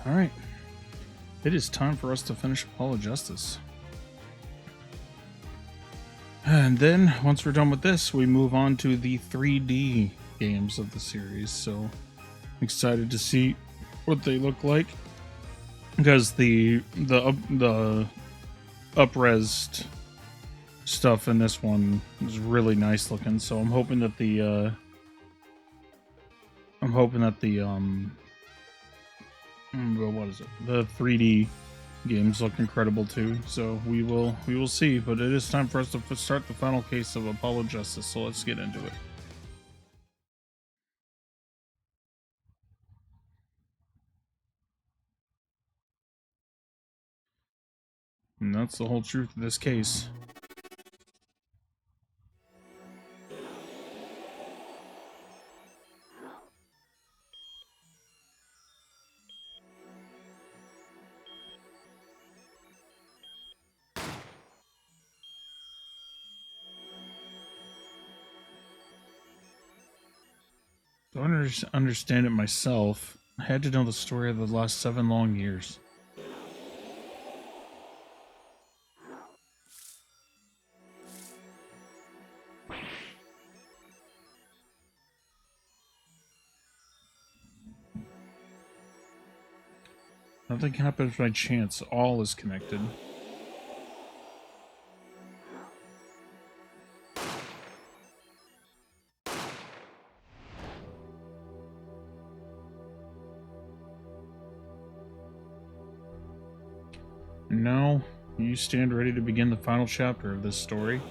Alright. It is time for us to finish Apollo Justice. And then, once we're done with this, we move on to the 3D games of the series. So, I'm excited to see what they look like. Because the up-resed stuff in this one is really nice looking. So I'm hoping that the what is it? The 3D games look incredible too. So we will see. But it is time for us to start the final case of Apollo Justice. So let's get into it. And that's the whole truth of this case. To understand it myself, I had to know the story of the last 7 long years. Nothing happens by chance. All is connected. Now, you stand ready to begin the final chapter of this story.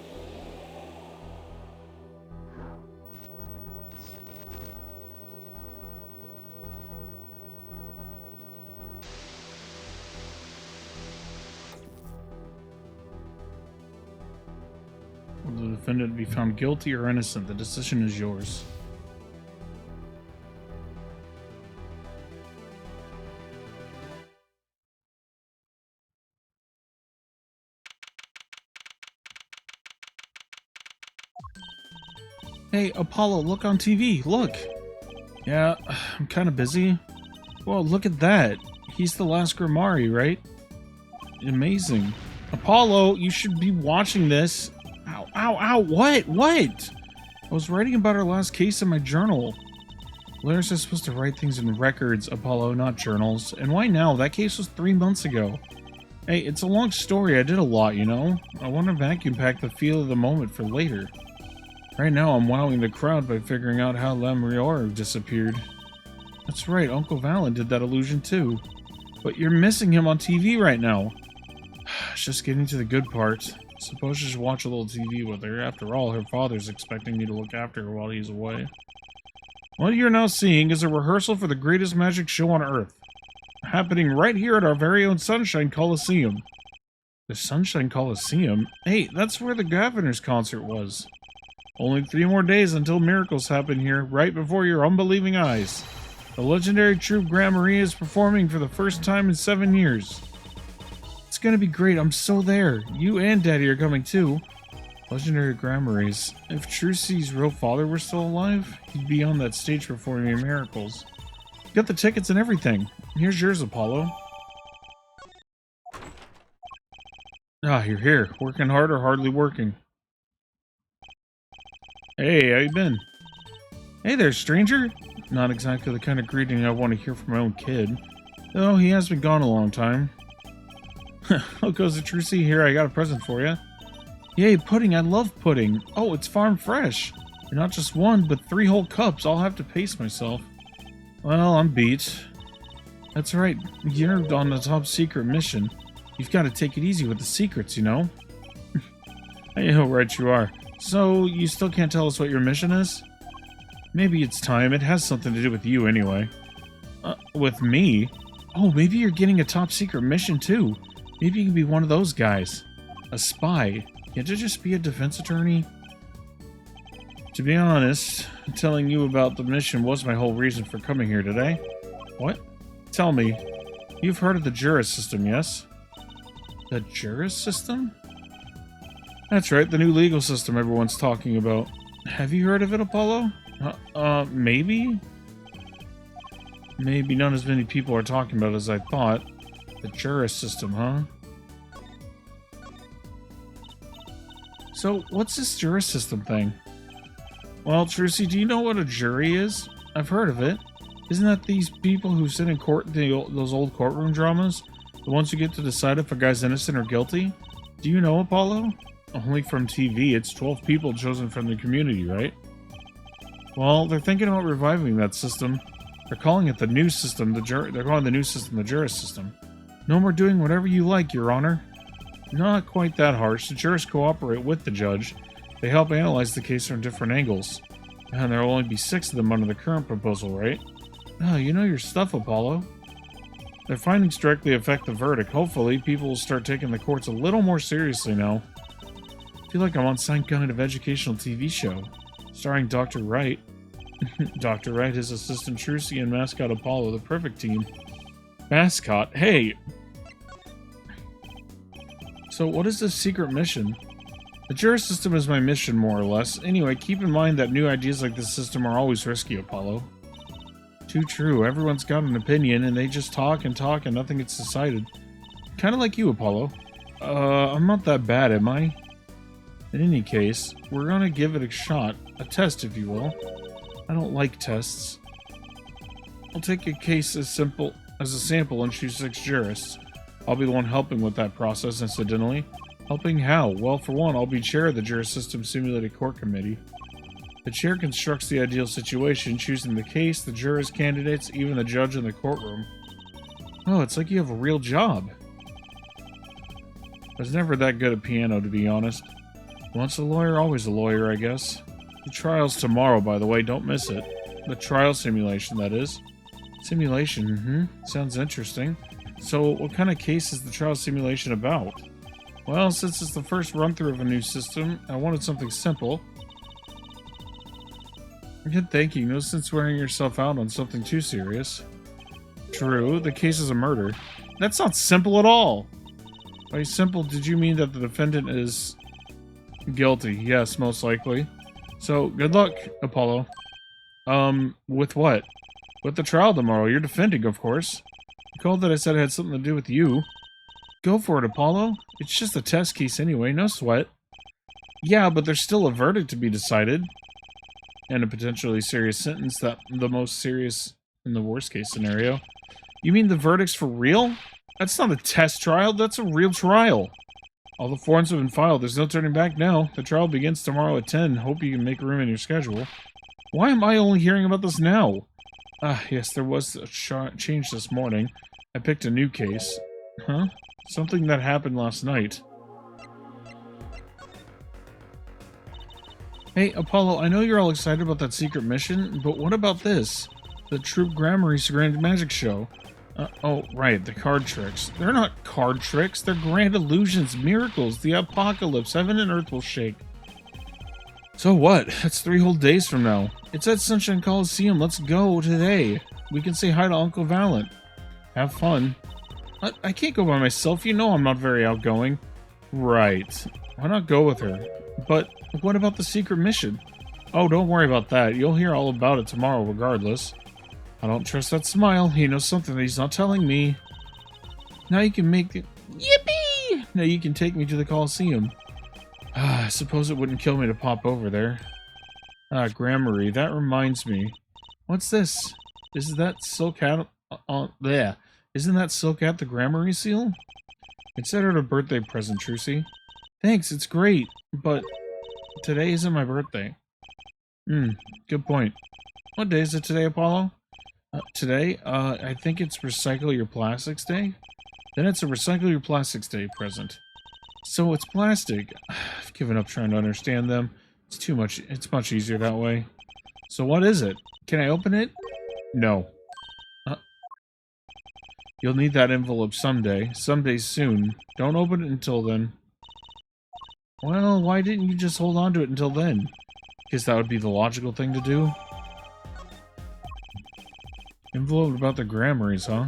Will the defendant be found guilty or innocent? The decision is yours. Hey, Apollo, look on TV. Look. Yeah, I'm kind of busy. Well, look at that. He's the last Grimari, right? Amazing. Apollo, you should be watching this. Ow, ow, ow. What? What? I was writing about our last case in my journal. Lawyers are supposed to write things in records, Apollo, not journals. And why now? That case was 3 months ago. Hey, it's a long story. I did a lot, you know? I want to vacuum pack the feel of the moment for later. Right now, I'm wowing the crowd by figuring out how Lemrior disappeared. That's right, Uncle Valen did that illusion too. But you're missing him on TV right now. It's just getting to the good part. Suppose you should watch a little TV with her. After all, her father's expecting me to look after her while he's away. What you're now seeing is a rehearsal for the greatest magic show on Earth. Happening right here at our very own Sunshine Coliseum. The Sunshine Coliseum? Hey, that's where the Governor's concert was. Only 3 more days until miracles happen here, right before your unbelieving eyes. The legendary troupe Grand Maria is performing for the first time in 7 years. It's gonna be great, I'm so there. You and Daddy are coming too. Legendary Grand Maria's. If Trucy's real father were still alive, he'd be on that stage performing miracles. Got the tickets and everything. Here's yours, Apollo. Ah, you're here. Working hard or hardly working? Hey, how you been? Hey there, stranger. Not exactly the kind of greeting I want to hear from my own kid. Though he has been gone a long time. How goes the Trucy? Here, I got a present for you. Yay, pudding. I love pudding. Oh, it's farm fresh. And not just 1, but 3 whole cups. I'll have to pace myself. Well, I'm beat. That's right. You're on the top secret mission. You've got to take it easy with the secrets, you know? I know, right you are. So, you still can't tell us what your mission is? Maybe it's time. It has something to do with you anyway. With me? Oh, maybe you're getting a top secret mission too. Maybe you can be one of those guys. A spy. Can't you just be a defense attorney? To be honest, telling you about the mission was my whole reason for coming here today. What? Tell me. You've heard of the Juris system, yes? The Juris system? That's right, the new legal system everyone's talking about. Have you heard of it, Apollo? Maybe? Maybe not as many people are talking about it as I thought. The juris system, huh? So, what's this juris system thing? Well, Trucy, do you know what a jury is? I've heard of it. Isn't that these people who sit in court, those old courtroom dramas? The ones who get to decide if a guy's innocent or guilty? Do you know, Apollo? Only from TV. It's 12 people chosen from the community, right? Well, they're thinking about reviving that system. They're calling it the new system, they're calling the new system the juris system. No more doing whatever you like, Your Honor. Not quite that harsh. The jurors cooperate with the judge. They help analyze the case from different angles. And there will only be 6 of them under the current proposal, right? Oh, you know your stuff, Apollo. Their findings directly affect the verdict. Hopefully, people will start taking the courts a little more seriously now. I feel like I'm on some kind of educational TV show, starring Dr. Wright. Dr. Wright, his assistant Trucy, and mascot Apollo, the perfect team. Mascot? Hey! So what is this secret mission? The juris system is my mission, more or less. Anyway, keep in mind that new ideas like this system are always risky, Apollo. Too true. Everyone's got an opinion, and they just talk, and nothing gets decided. Kind of like you, Apollo. I'm not that bad, am I? In any case, we're gonna give it a shot. A test, if you will. I don't like tests. I'll take a case as simple as a sample and choose 6 jurists. I'll be the one helping with that process, incidentally. Helping how? Well, for one, I'll be chair of the Juris System Simulated Court Committee. The chair constructs the ideal situation, choosing the case, the jurors, candidates, even the judge in the courtroom. Oh, it's like you have a real job. I was never that good at piano, to be honest. Once a lawyer, always a lawyer, I guess. The trial's tomorrow, by the way, don't miss it. The trial simulation, that is. Simulation, sounds interesting. So, what kind of case is the trial simulation about? Well, since it's the first run-through of a new system, I wanted something simple. Good thinking, no sense wearing yourself out on something too serious. True, the case is a murder. That's not simple at all! By simple, did you mean that the defendant is guilty? Yes, most likely. So, good luck, Apollo. With what? With the trial tomorrow. You're defending, of course. You called that I said it had something to do with you. Go for it, Apollo. It's just a test case anyway, no sweat. Yeah, but there's still a verdict to be decided. And a potentially serious sentence, that the most serious in the worst case scenario. You mean the verdict's for real? That's not a test trial, that's a real trial. All the forms have been filed, there's no turning back now. The trial begins tomorrow at 10. Hope you can make room in your schedule. Why am I only hearing about this now? Ah, yes, there was a change this morning. I picked a new case. Huh? Something that happened last night. Hey, Apollo, I know you're all excited about that secret mission, but what about this? The Troop Gramarye's Grand Magic Show. Oh, right, the card tricks. They're not card tricks, they're grand illusions, miracles, the apocalypse, heaven and earth will shake. So what? That's 3 whole days from now. It's at Sunshine Coliseum, let's go today. We can say hi to Uncle Valent. Have fun. I can't go by myself, you know I'm not very outgoing. Right. Why not go with her? But what about the secret mission? Oh, don't worry about that. You'll hear all about it tomorrow regardless. I don't trust that smile. He knows something that he's not telling me. Now you can make it... Yippee! Now you can take me to the Coliseum. I suppose it wouldn't kill me to pop over there. Gramarye, that reminds me. What's this? Is that Silk Hat there? Isn't that Silk Hat the Gramarye seal? Consider it a birthday present, Trucy. Thanks, it's great, but today isn't my birthday. Good point. What day is it today, Apollo? Today, I think it's Recycle Your Plastics Day? Then it's a Recycle Your Plastics Day present. So it's plastic. I've given up trying to understand them. It's too much. It's much easier that way. So what is it? Can I open it? No. You'll need that envelope someday. Someday soon. Don't open it until then. Well, why didn't you just hold on to it until then? Because that would be the logical thing to do. Envelope about the Gramaryes, huh?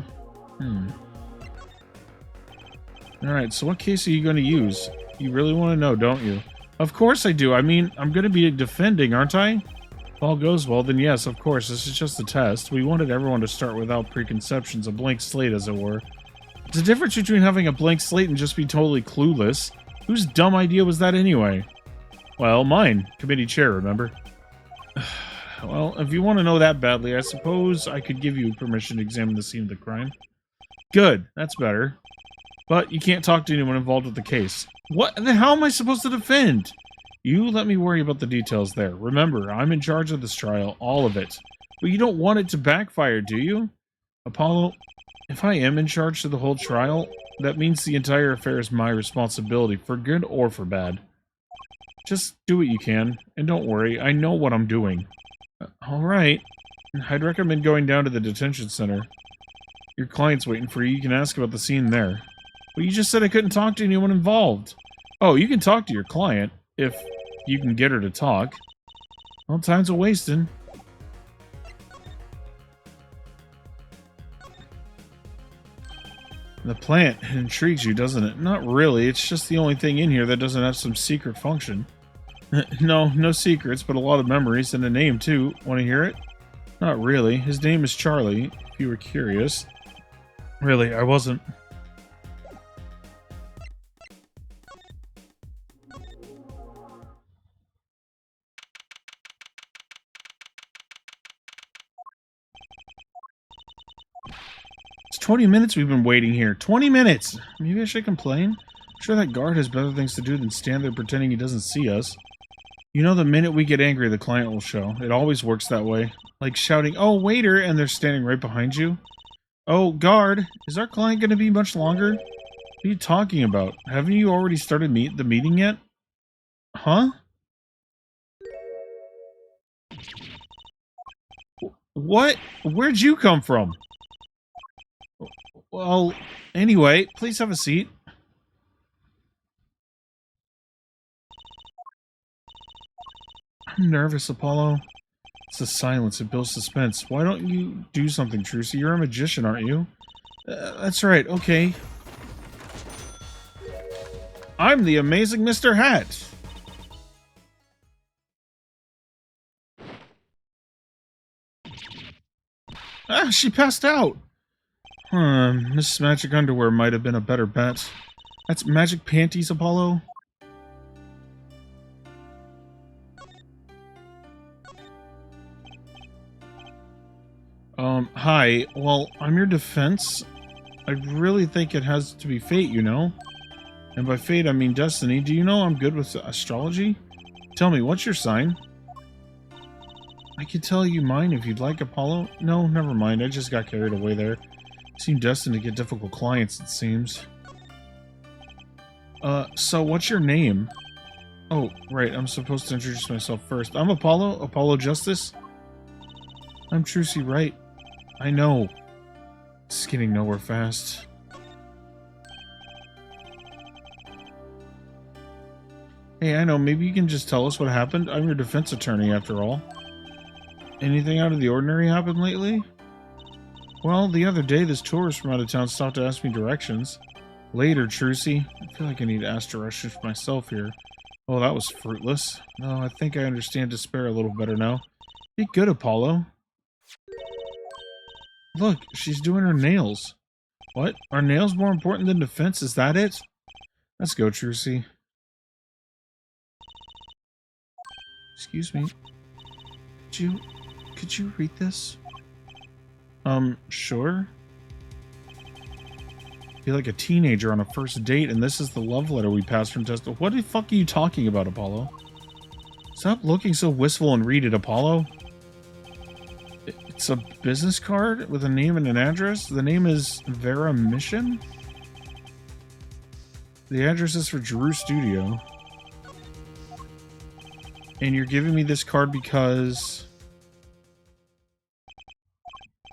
Alright, so what case are you going to use? You really want to know, don't you? Of course I do. I mean, I'm going to be defending, aren't I? If all goes well, then yes, of course, this is just a test. We wanted everyone to start without preconceptions, a blank slate, as it were. There's a difference between having a blank slate and just being totally clueless. Whose dumb idea was that anyway? Well, mine. Committee chair, remember? Well, if you want to know that badly, I suppose I could give you permission to examine the scene of the crime. Good, that's better. But you can't talk to anyone involved with the case. What? Then how am I supposed to defend? You let me worry about the details there. Remember, I'm in charge of this trial, all of it. But you don't want it to backfire, do you? Apollo, if I am in charge of the whole trial, that means the entire affair is my responsibility, for good or for bad. Just do what you can, and don't worry, I know what I'm doing. Alright. I'd recommend going down to the detention center. Your client's waiting for you, you can ask about the scene there. But you just said I couldn't talk to anyone involved. Oh, you can talk to your client, if you can get her to talk. Well, time's a-wasting. The plant intrigues you, doesn't it? Not really, it's just the only thing in here that doesn't have some secret function. No secrets, but a lot of memories, and a name too. Want to hear it? Not really. His name is Charlie, if you were curious. Really, I wasn't. It's 20 minutes we've been waiting here. 20 minutes! Maybe I should complain? I'm sure that guard has better things to do than stand there pretending he doesn't see us. You know, the minute we get angry, the client will show. It always works that way. Like shouting, "Oh, waiter!" and they're standing right behind you. Oh, guard! Is our client going to be much longer? What are you talking about? Haven't you already started the meeting yet? Huh? What? Where'd you come from? Well, anyway, please have a seat. I'm nervous, Apollo. It's the silence. It builds suspense. Why don't you do something, Trucy? You're a magician, aren't you? That's right. Okay. I'm the amazing Mr. Hat. Ah, she passed out. Miss Magic Underwear might have been a better bet. That's Magic Panties, Apollo? Hi. Well, I'm your defense. I really think it has to be fate, you know? And by fate, I mean destiny. Do you know I'm good with astrology? Tell me, what's your sign? I could tell you mine if you'd like, Apollo. No, never mind. I just got carried away there. Seem destined to get difficult clients, it seems. So what's your name? Oh, right, I'm supposed to introduce myself first. I'm Apollo, Apollo Justice. I'm Trucy Wright. I know. It's getting nowhere fast. Hey, I know, maybe you can just tell us what happened? I'm your defense attorney, after all. Anything out of the ordinary happened lately? Well, the other day, this tourist from out of town stopped to ask me directions. Later, Trucy. I feel like I need to ask directions for myself here. Oh, that was fruitless. No, I think I understand despair a little better now. Be good, Apollo. Look, she's doing her nails. What? Are nails more important than defense? Is that it? Let's go, Trucy. Excuse me. Could you read this? Sure. Be like a teenager on a first date, and this is the love letter we passed from test. What the fuck are you talking about, Apollo? Stop looking so wistful and read it, Apollo. It's a business card with a name and an address. The name is Vera Mission. The address is for Drew Studio. And you're giving me this card because...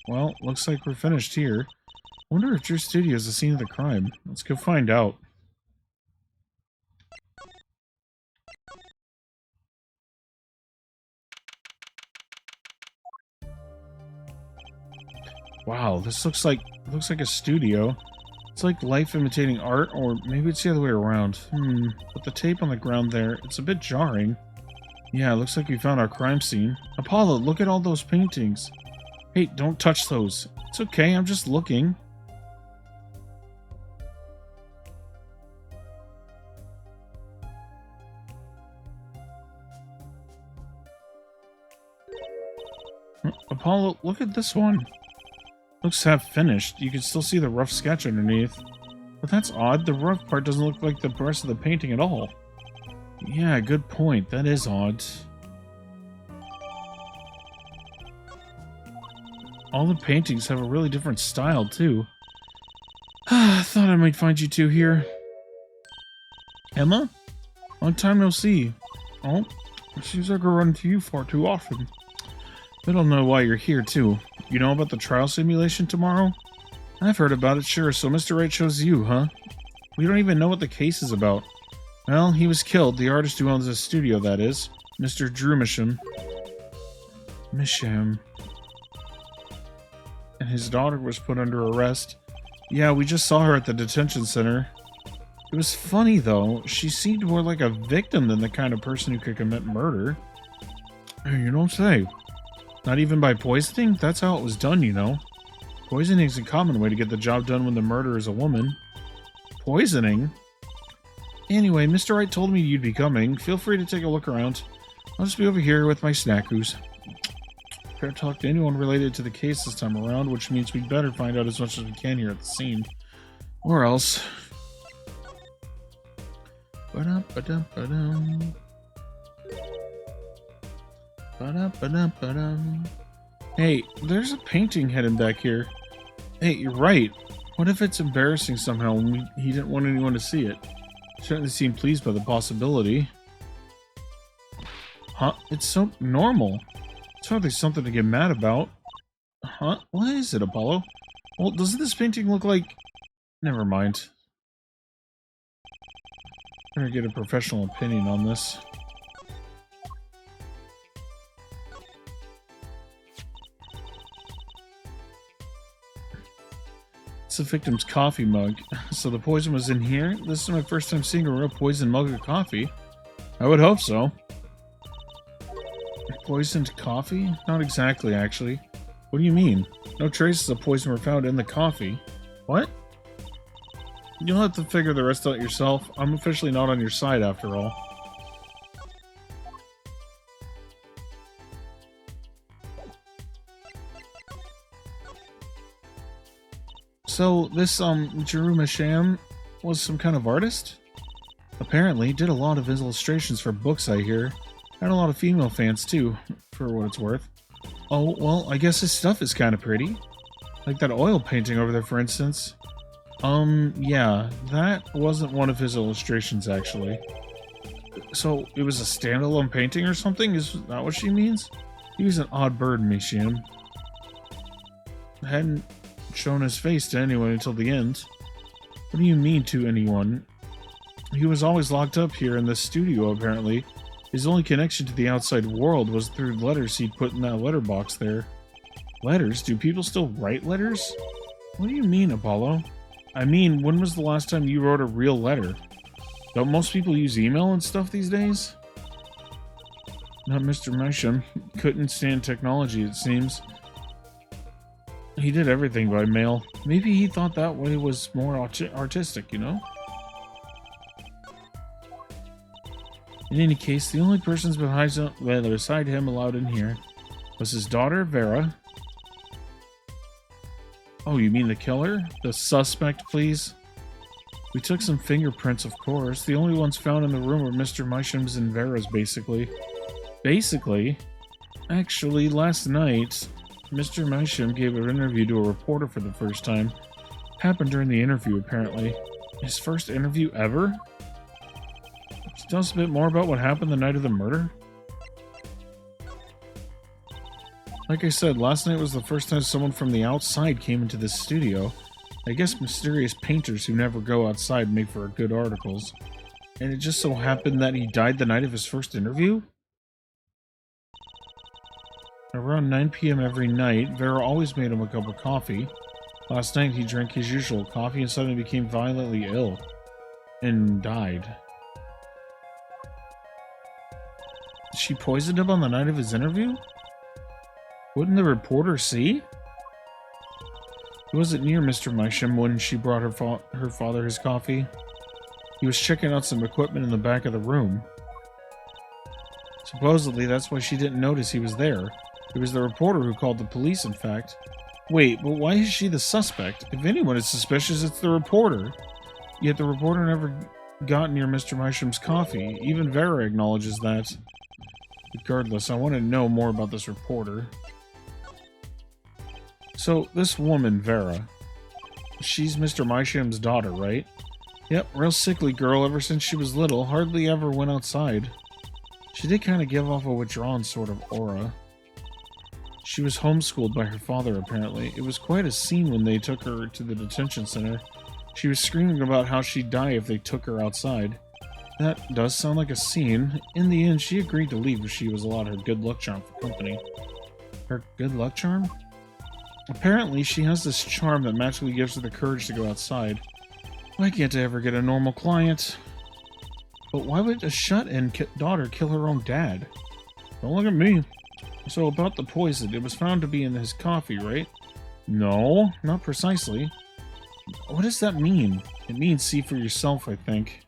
Well, looks like we're finished here. I wonder if Drew Studio is the scene of the crime. Let's go find out. Wow, this looks like a studio. It's like life imitating art, or maybe it's the other way around. But the tape on the ground there, it's a bit jarring. Yeah, it looks like we found our crime scene. Apollo, look at all those paintings. Hey, don't touch those. It's okay, I'm just looking. Apollo, look at this one. Looks half finished. You can still see the rough sketch underneath. But that's odd. The rough part doesn't look like the rest of the painting at all. Yeah, good point. That is odd. All the paintings have a really different style, too. I thought I might find you two here. Emma? Long time no see. Oh, it seems like I run into you far too often. I don't know why you're here, too. You know about the trial simulation tomorrow? I've heard about it, sure, so Mr. Wright chose you, huh? We don't even know what the case is about. Well, he was killed, the artist who owns the studio, that is. Mr. Drew Misham. Misham. And his daughter was put under arrest. Yeah, we just saw her at the detention center. It was funny, though. She seemed more like a victim than the kind of person who could commit murder. Hey, you don't say. Not even by poisoning? That's how it was done, you know. Poisoning is a common way to get the job done when the murderer is a woman. Poisoning? Anyway, Mr. Wright told me you'd be coming. Feel free to take a look around. I'll just be over here with my snackoos. Can't talk to anyone related to the case this time around, which means we'd better find out as much as we can here at the scene. Or else. Ba-dum-ba-dum-ba-dum. Ba-dum-ba-dum-ba-dum. Hey, there's a painting hidden back here. Hey, you're right. What if it's embarrassing somehow and he didn't want anyone to see it? Certainly seemed pleased by the possibility. Huh? It's so normal. It's hardly something to get mad about. Huh? What is it, Apollo? Well, doesn't this painting look like... Never mind. I'm gonna get a professional opinion on this. It's the victim's coffee mug. So the poison was in here? This is my first time seeing a real poisoned mug of coffee. I would hope so. Poisoned coffee? Not exactly, actually. What do you mean? No traces of poison were found in the coffee. What? You'll have to figure the rest out yourself. I'm officially not on your side after all. So, this, Drew Misham was some kind of artist? Apparently, did a lot of illustrations for books, I hear. Had a lot of female fans, too, for what it's worth. Oh, well, I guess his stuff is kind of pretty. Like that oil painting over there, for instance. Yeah, that wasn't one of his illustrations, actually. So, it was a standalone painting or something? Is that what she means? He was an odd bird, Misham. Hadn't shown his face to anyone until the end. What do you mean, to anyone? He was always locked up here in the studio, apparently. His only connection to the outside world was through letters he'd put in that letterbox there. Letters? Do people still write letters? What do you mean, Apollo? I mean, when was the last time you wrote a real letter? Don't most people use email and stuff these days? Not Mr. Misham. Couldn't stand technology, it seems. He did everything by mail. Maybe he thought that way was more artistic, you know? In any case, the only persons beside him allowed in here was his daughter, Vera. Oh, you mean the killer? The suspect, please? We took some fingerprints, of course. The only ones found in the room were Mr. Misham's and Vera's, basically. Basically? Actually, last night, Mr. Misham gave an interview to a reporter for the first time. Happened during the interview, apparently. His first interview ever? Tell us a bit more about what happened the night of the murder? Like I said, last night was the first time someone from the outside came into this studio. I guess mysterious painters who never go outside make for good articles. And it just so happened that he died the night of his first interview? Around 9 p.m. every night, Vera always made him a cup of coffee. Last night he drank his usual coffee and suddenly became violently ill. And died. She poisoned him on the night of his interview? Wouldn't the reporter see? He wasn't near Mr. Mysham when she brought her father his coffee. He was checking out some equipment in the back of the room. Supposedly, that's why she didn't notice he was there. It was the reporter who called the police, in fact. Wait, but why is she the suspect? If anyone is suspicious, it's the reporter. Yet the reporter never got near Mr. Mysham's coffee. Even Vera acknowledges that. Regardless, I want to know more about this reporter. So, this woman, Vera, she's Mr. Mysham's daughter, right? Yep, real sickly girl ever since she was little, hardly ever went outside. She did kind of give off a withdrawn sort of aura. She was homeschooled by her father, apparently. It was quite a scene when they took her to the detention center. She was screaming about how she'd die if they took her outside. That does sound like a scene. In the end, she agreed to leave if she was allowed her good luck charm for company. Her good luck charm? Apparently, she has this charm that magically gives her the courage to go outside. Why can't I ever get a normal client? But why would a shut-in daughter kill her own dad? Don't look at me. So about the poison, it was found to be in his coffee, right? No, not precisely. What does that mean? It means see for yourself, I think.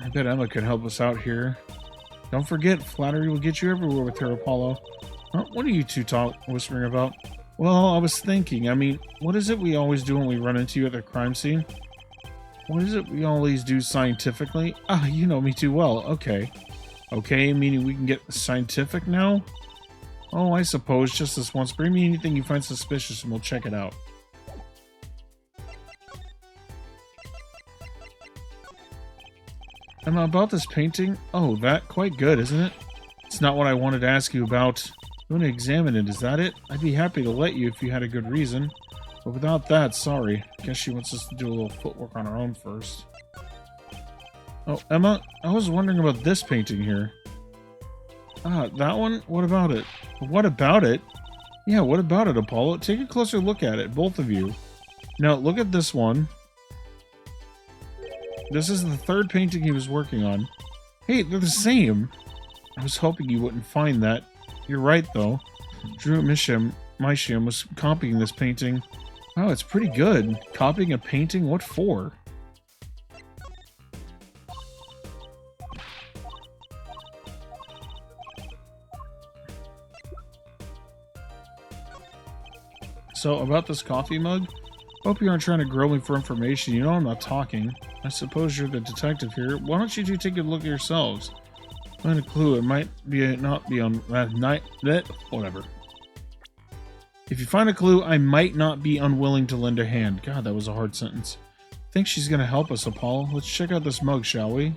I bet Emma could help us out here. Don't forget, flattery will get you everywhere with her, Apollo. What are you two whispering about? Well, I was thinking, what is it we always do when we run into you at the crime scene? What is it we always do scientifically? Ah, you know me too well. Okay. Okay, meaning we can get scientific now? Oh, I suppose, just this once. Bring me anything you find suspicious and we'll check it out. And about this painting? Oh, that quite good, isn't it? It's not what I wanted to ask you about. You want to examine it, is that it? I'd be happy to let you if you had a good reason. But without that, sorry. Guess she wants us to do a little footwork on our own first. Oh, Emma, I was wondering about this painting here. Ah, that one? What about it? What about it? Yeah, what about it, Apollo? Take a closer look at it, both of you. Now, look at this one. This is the third painting he was working on. Hey, they're the same! I was hoping you wouldn't find that. You're right, though. Drew Mysham was copying this painting. Wow, it's pretty good. Copying a painting? What for? So, about this coffee mug? Hope you aren't trying to grill me for information. You know I'm not talking. I suppose you're the detective here. Why don't you two take a look at yourselves? Find a clue. It might be not be on that night. Whatever. If you find a clue, I might not be unwilling to lend a hand. God, that was a hard sentence. Think she's gonna help us, Apollo. Let's check out this mug, shall we?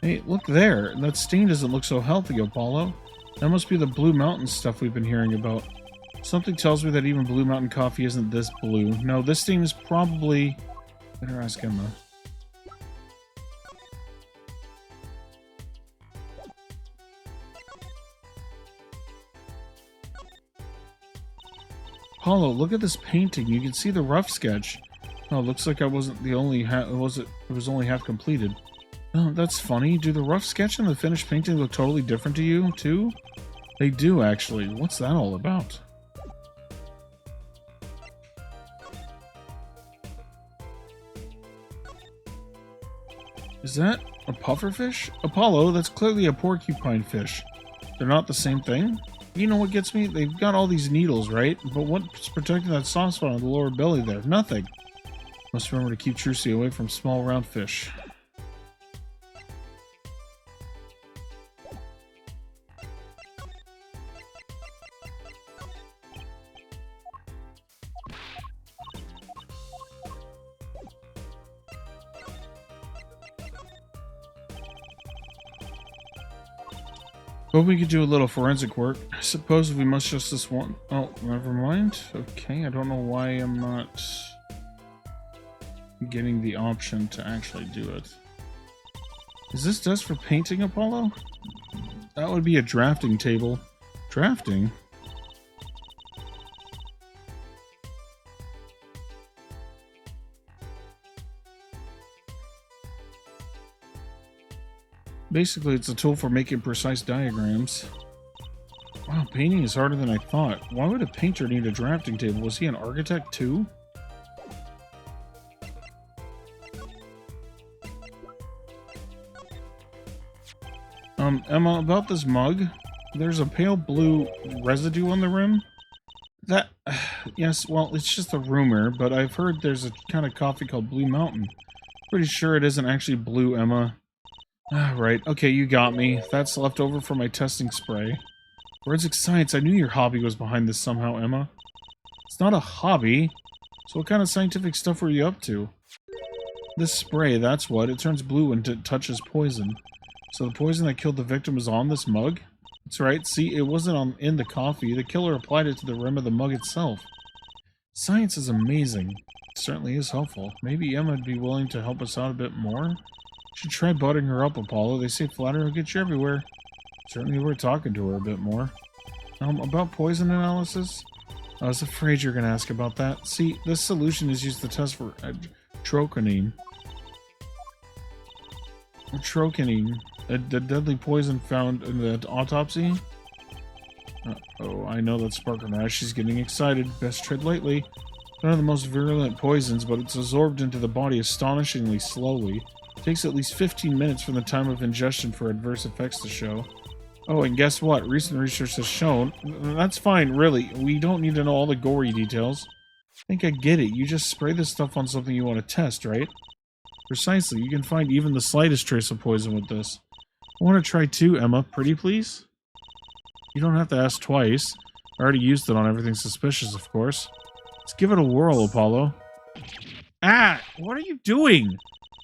Hey, look there. That stain doesn't look so healthy, Apollo. That must be the Blue Mountain stuff we've been hearing about. Something tells me that even Blue Mountain coffee isn't this blue. No, this stain is probably... Better ask Emma. Apollo, look at this painting. You can see the rough sketch. Oh, looks like I wasn't the only it was only half completed. Oh, that's funny. Do the rough sketch and the finished painting look totally different to you, too? They do, actually. What's that all about? Is that a pufferfish? Apollo, that's clearly a porcupine fish. They're not the same thing? You know what gets me? They've got all these needles, right? But what's protecting that soft spot on the lower belly there? Nothing. Must remember to keep Trucy away from small round fish. But we could do a little forensic work. I suppose we must just this one. Oh, never mind. Okay, I don't know why I'm not getting the option to actually do it. Is this desk for painting, Apollo? That would be a drafting table. Drafting? Basically, it's a tool for making precise diagrams. Wow, painting is harder than I thought. Why would a painter need a drafting table? Was he an architect too? Emma, about this mug, there's a pale blue residue on the rim. That, yes, well, it's just a rumor, but I've heard there's a kind of coffee called Blue Mountain. Pretty sure it isn't actually blue, Emma. Ah, right. Okay, you got me. That's left over from my testing spray. Forensic science, I knew your hobby was behind this somehow, Emma. It's not a hobby. So what kind of scientific stuff were you up to? This spray, that's what. It turns blue when it touches poison. So the poison that killed the victim was on this mug? That's right. See, it wasn't in the coffee. The killer applied it to the rim of the mug itself. Science is amazing. It certainly is helpful. Maybe Emma would be willing to help us out a bit more? Should try buttering her up, Apollo. They say flattery will get you everywhere. Certainly we're talking to her a bit more. About poison analysis? I was afraid you were going to ask about that. See, this solution is used to test for troconine. Or troconine. The deadly poison found in the autopsy? Oh, I know that Sparkle Rash. She's getting excited. Best tread lightly. One of the most virulent poisons, but it's absorbed into the body astonishingly slowly. It takes at least 15 minutes from the time of ingestion for adverse effects to show. Oh, and guess what? Recent research has shown... That's fine, really. We don't need to know all the gory details. I think I get it. You just spray this stuff on something you want to test, right? Precisely. You can find even the slightest trace of poison with this. I want to try too, Emma. Pretty please? You don't have to ask twice. I already used it on everything suspicious, of course. Let's give it a whirl, Apollo. Ah! What are you doing?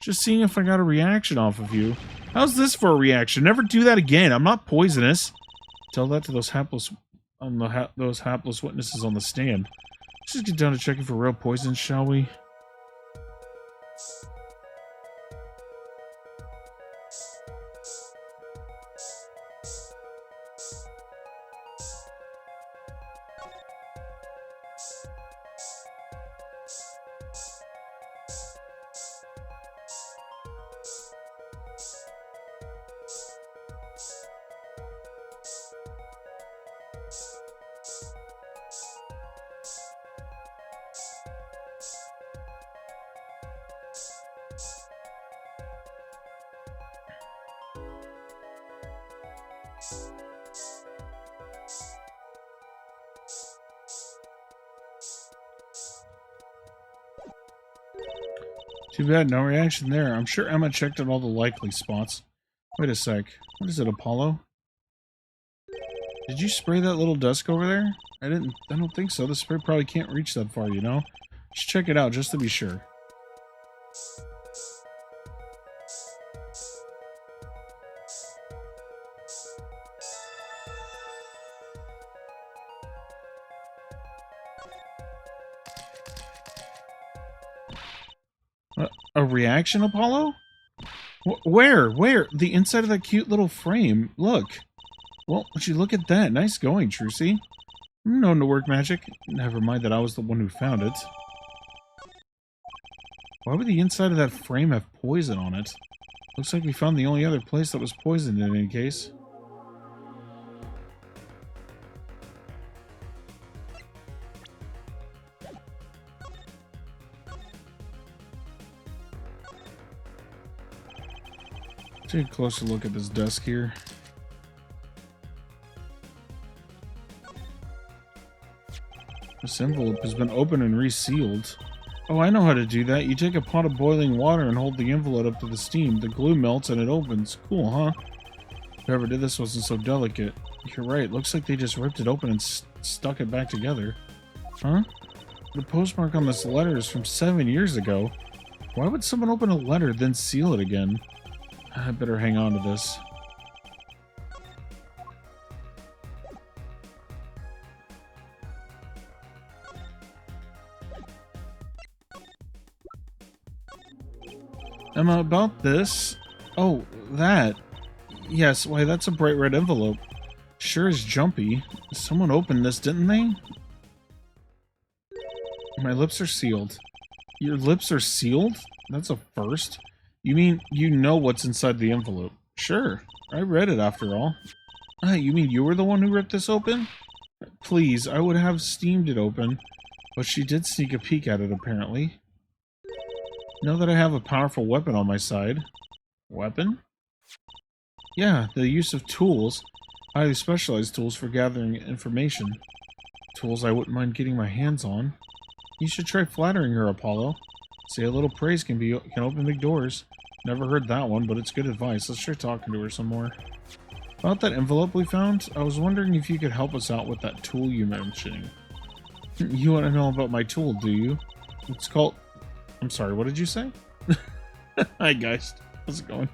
Just seeing if I got a reaction off of you. How's this for a reaction? Never do that again. I'm not poisonous. Tell that to those hapless witnesses on the stand. Let's just get down to checking for real poison, shall we? Too bad, no reaction there. I'm sure Emma checked out all the likely spots. Wait a sec. What is it, Apollo? Did you spray that little desk over there? I don't think so. The spray probably can't reach that far, you know? Just check it out, just to be sure. A reaction, Apollo? Where? Where? The inside of that cute little frame. Look. Well, would you look at that? Nice going, Trucy. I'm known to work magic. Never mind that I was the one who found it. Why would the inside of that frame have poison on it? Looks like we found the only other place that was poisoned in any case. Take a closer look at this desk here. This envelope has been opened and resealed. Oh, I know how to do that. You take a pot of boiling water and hold the envelope up to the steam. The glue melts and it opens. Cool, huh? Whoever did this wasn't so delicate. You're right. Looks like they just ripped it open and stuck it back together. Huh? The postmark on this letter is from 7 years ago. Why would someone open a letter then seal it again? I better hang on to this. Emma, about this... Oh, that? Yes, why that's a bright red envelope. Sure is jumpy. Someone opened this, didn't they? My lips are sealed. Your lips are sealed? That's a first. You mean you know what's inside the envelope? Sure. I read it after all. You mean you were the one who ripped this open? Please, I would have steamed it open, but she did sneak a peek at it apparently. Now that I have a powerful weapon on my side. Weapon? Yeah, the use of tools. Highly specialized tools for gathering information. Tools I wouldn't mind getting my hands on. You should try flattering her, Apollo. Say a little praise can open big doors. Never heard that one, but it's good advice. Let's try talking to her some more. About that envelope we found, I was wondering if you could help us out with that tool you mentioning. You want to know about my tool, do you? It's called... I'm sorry, what did you say? Hi guys, how's it going?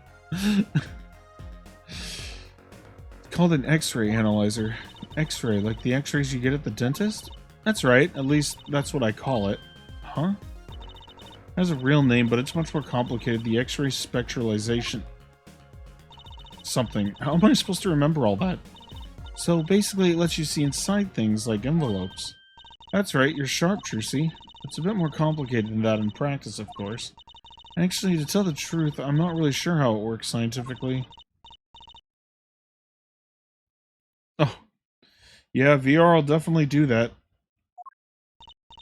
It's called an X-ray analyzer. X-ray, like the X-rays you get at the dentist? That's right, at least that's what I call it. Huh? It has a real name, but it's much more complicated. The X-ray spectralization... something. How am I supposed to remember all that? So basically it lets you see inside things like envelopes. That's right, you're sharp, Trucy. It's a bit more complicated than that in practice, of course. Actually, to tell the truth, I'm not really sure how it works scientifically. Oh. Yeah, VR will definitely do that.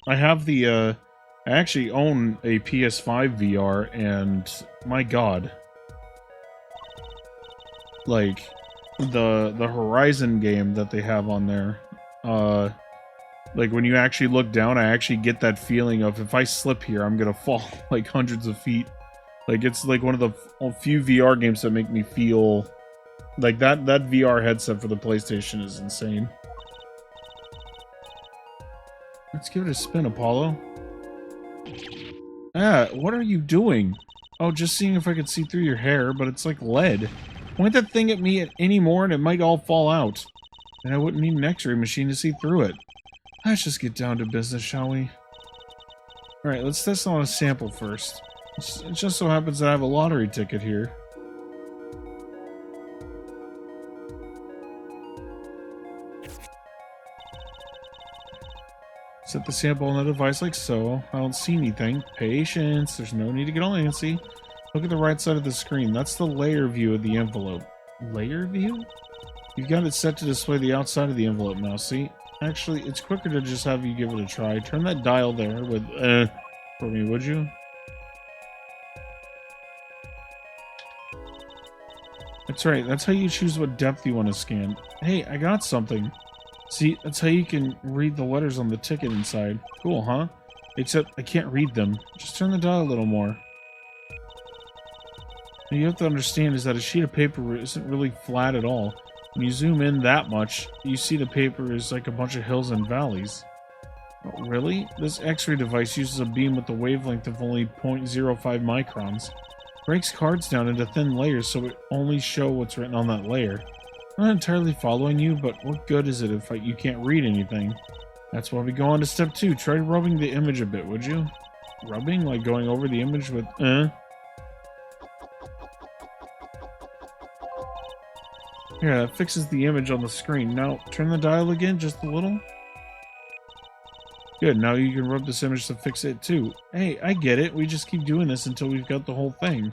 I have the, I actually own a PS5 VR, and my god. Like, the Horizon game that they have on there, like, when you actually look down, I actually get that feeling of, if I slip here, I'm gonna fall, like, hundreds of feet. Like, it's, like, one of the few VR games that make me feel... Like, that VR headset for the PlayStation is insane. Let's give it a spin, Apollo. Ah, what are you doing? Oh, just seeing if I could see through your hair, but it's like lead. Point that thing at me anymore and it might all fall out. And I wouldn't need an X-ray machine to see through it. Let's just get down to business, shall we? Alright, let's test on a sample first. It just so happens that I have a lottery ticket here. Set the sample on the device like so. I don't see anything. Patience. There's no need to get all antsy. Look at the right side of the screen. That's the layer view of the envelope. Layer view? You've got it set to display the outside of the envelope now, see? Actually, it's quicker to just have you give it a try. Turn that dial there with, for me, would you? That's right, that's how you choose what depth you want to scan. Hey, I got something. See, that's how you can read the letters on the ticket inside. Cool, huh? Except I can't read them. Just turn the dial a little more. What you have to understand is that a sheet of paper isn't really flat at all. When you zoom in that much, you see the paper is like a bunch of hills and valleys. Oh, really? This X-ray device uses a beam with a wavelength of only 0.05 microns. Breaks cards down into thin layers so it only show what's written on that layer. I'm not entirely following you, but what good is it if you can't read anything? That's why we go on to step 2. Try rubbing the image a bit, would you? Rubbing? Like going over the image with, Yeah, that fixes the image on the screen. Now, turn the dial again, just a little. Good, now you can rub this image to fix it too. Hey, I get it. We just keep doing this until we've got the whole thing.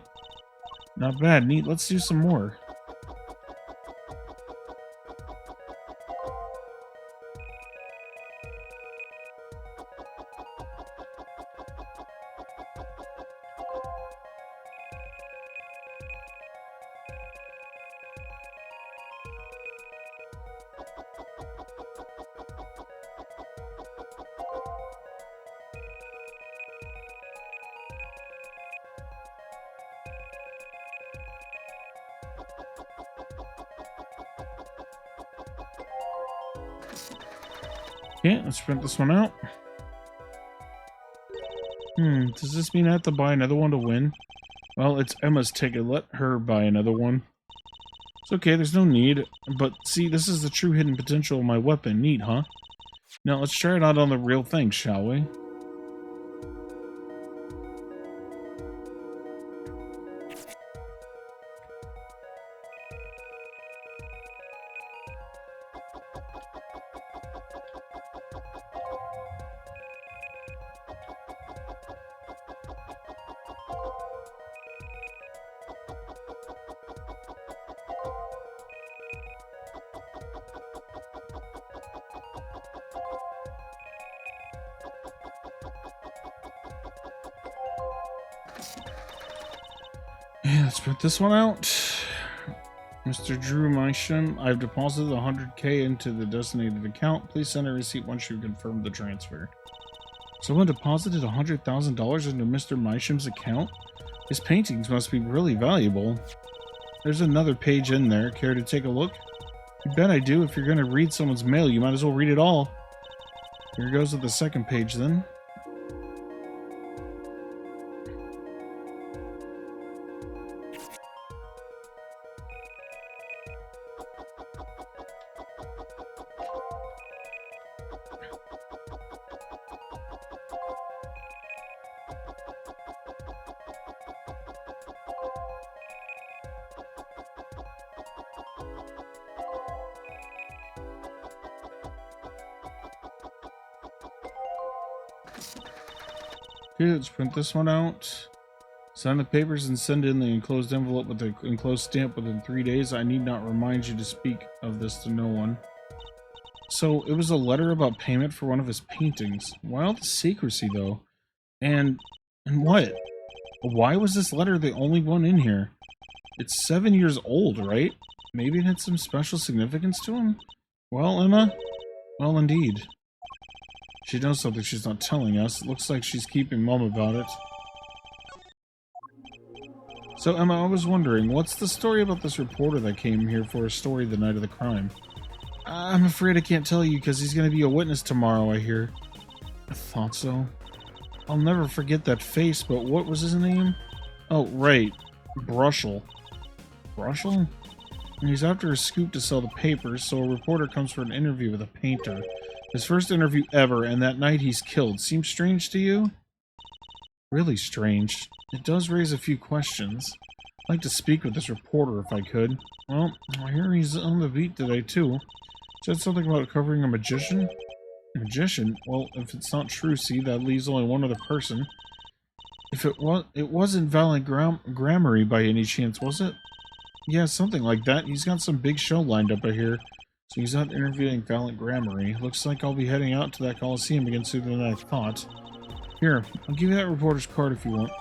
Not bad, neat. Let's do some more. Okay, let's print this one out. Does this mean I have to buy another one to win? Well, it's Emma's ticket. Let her buy another one. It's okay, there's no need. But see, this is the true hidden potential of my weapon. Neat, huh? Now let's try it out on the real thing, shall we? Okay, let's print this one out. Mr. Drew Meisham, I've deposited 100K into the designated account. Please send a receipt once you confirm the transfer. Someone deposited $100,000 into Mr. Meisham's account? His paintings must be really valuable. There's another page in there. Care to take a look? You bet I do. If you're going to read someone's mail, you might as well read it all. Here goes to the second page then. Okay, let's print this one out. Sign the papers and send in the enclosed envelope with the enclosed stamp within 3 days. I need not remind you to speak of this to no one. So, it was a letter about payment for one of his paintings. Why all the secrecy, though? And what? Why was this letter the only one in here? It's 7 years old, right? Maybe it had some special significance to him? Well, Emma? Well, indeed. She knows something she's not telling us. It looks like she's keeping mum about it. So, Emma, I was wondering, what's the story about this reporter that came here for a story the night of the crime? I'm afraid I can't tell you because he's going to be a witness tomorrow, I hear. I thought so. I'll never forget that face, but what was his name? Oh, right. Brushel. Brushel? And he's after a scoop to sell the papers, so a reporter comes for an interview with a painter. His first interview ever, and that night he's killed. Seems strange to you? Really strange. It does raise a few questions. I'd like to speak with this reporter if I could. Well, I hear he's on the beat today, too. Said something about covering a magician? Magician? Well, if it's not true, see, that leaves only one other person. If it wasn't Valiant Gramarye by any chance, was it? Yeah, something like that. He's got some big show lined up, I hear. So he's out interviewing Valiant Gramarye. Looks like I'll be heading out to that Coliseum again sooner than I thought. Here, I'll give you that reporter's card if you want.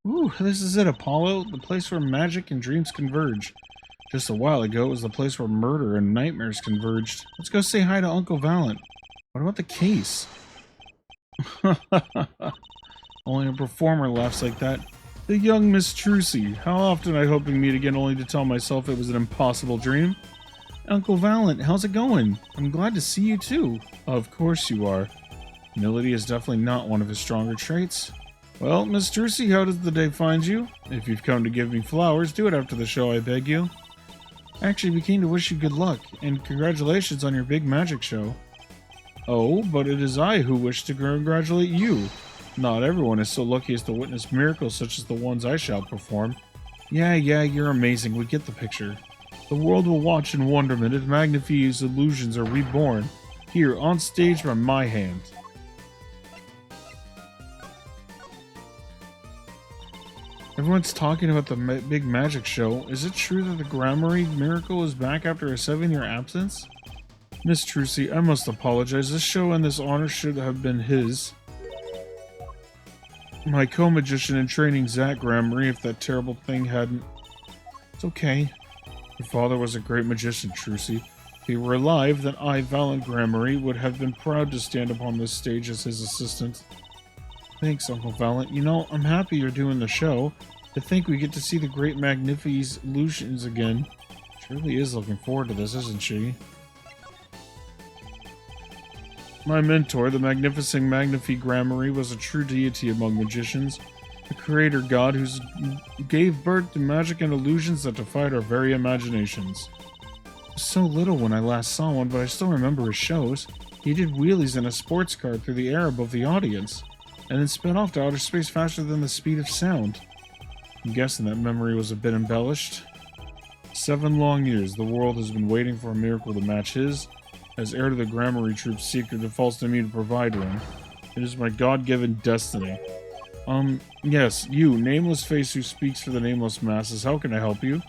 Ooh, this is it, Apollo, the place where magic and dreams converge. Just a while ago, it was the place where murder and nightmares converged. Let's go say hi to Uncle Valiant. What about the case? Only a performer laughs like that. The young Miss Trucy. How often I hope to meet again only to tell myself it was an impossible dream. Uncle Valiant, how's it going? I'm glad to see you too. Of course you are. Humility is definitely not one of his stronger traits. Well, Miss Trucy, how does the day find you? If you've come to give me flowers, do it after the show, I beg you. Actually, we came to wish you good luck, and congratulations on your big magic show. Oh, but it is I who wish to congratulate you. Not everyone is so lucky as to witness miracles such as the ones I shall perform. Yeah, you're amazing, we get the picture. The world will watch in wonderment as Magnifie's illusions are reborn, here on stage by my hand. Everyone's talking about the big magic show. Is it true that the Gramarye miracle is back after a 7-year absence? Miss Trucy, I must apologize. This show and this honor should have been his. My co-magician in training, Zach Gramarye, if that terrible thing hadn't... It's okay. Your father was a great magician, Trucy. If he were alive, then I, Valiant Gramarye, would have been proud to stand upon this stage as his assistant. Thanks, Uncle Valiant. You know, I'm happy you're doing the show. To think we get to see the great Magnifie's illusions again. She really is looking forward to this, isn't she? My mentor, the magnificent Magnifie Gramarye, was a true deity among magicians. The creator god who gave birth to magic and illusions that defied our very imaginations. I was so little when I last saw one, but I still remember his shows. He did wheelies in a sports car through the air above the audience, and then sped off to outer space faster than the speed of sound. I'm guessing that memory was a bit embellished. 7 long years, the world has been waiting for a miracle to match his. As heir to the Gramarye Troop's secret, it falls to me to provide one. It is my God-given destiny. Yes, you, nameless face who speaks for the nameless masses, how can I help you?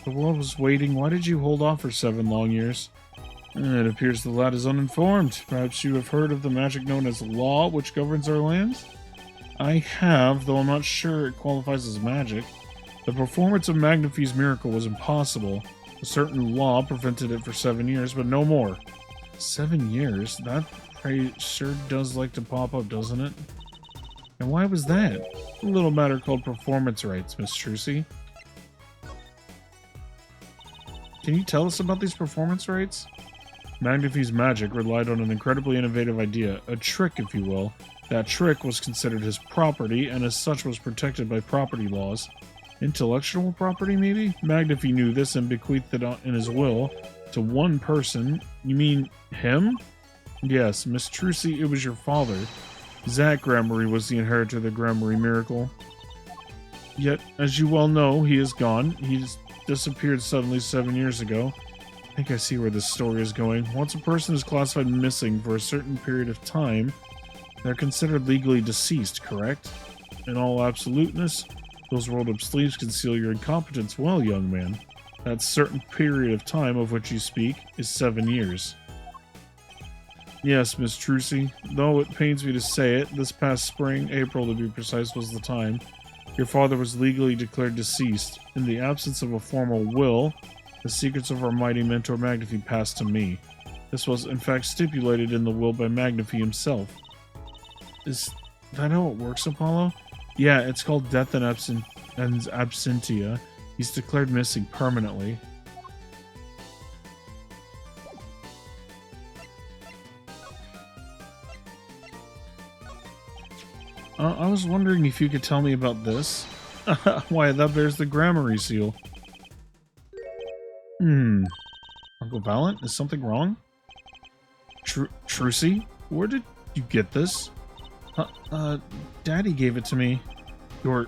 The world was waiting. Why did you hold off for 7 long years? It appears the lad is uninformed. Perhaps you have heard of the magic known as law, which governs our lands? I have, though I'm not sure it qualifies as magic. The performance of Magnifie's miracle was impossible. A certain law prevented it for 7 years, but no more. 7 years? That phrase sure does like to pop up, doesn't it? And why was that? A little matter called performance rights, Miss Trucy. Can you tell us about these performance rights? Magnifie's magic relied on an incredibly innovative idea, a trick, if you will. That trick was considered his property, and as such was protected by property laws. Intellectual property, maybe? Magnifie knew this and bequeathed it in his will to one person. You mean him? Yes, Miss Trucy, it was your father. Zack Gramarye was the inheritor of the Gramarye miracle. Yet, as you well know, he is gone. He disappeared suddenly 7 years ago. I think I see where this story is going. Once a person is classified missing for a certain period of time, they're considered legally deceased, correct? In all absoluteness, those rolled-up sleeves conceal your incompetence well, young man. That certain period of time of which you speak is 7 years. Yes, Miss Trucy, though it pains me to say it, this past spring, April to be precise, was the time. Your father was legally declared deceased. In the absence of a formal will, the secrets of our mighty mentor Magnifie passed to me. This was, in fact, stipulated in the will by Magnifie himself. Is that how it works, Apollo? Yeah, it's called death in absentia. He's declared missing permanently. I was wondering if you could tell me about this. Why, that bears the Gramarye seal. Uncle Valent, is something wrong? Trucy? Where did you get this? Daddy gave it to me. Your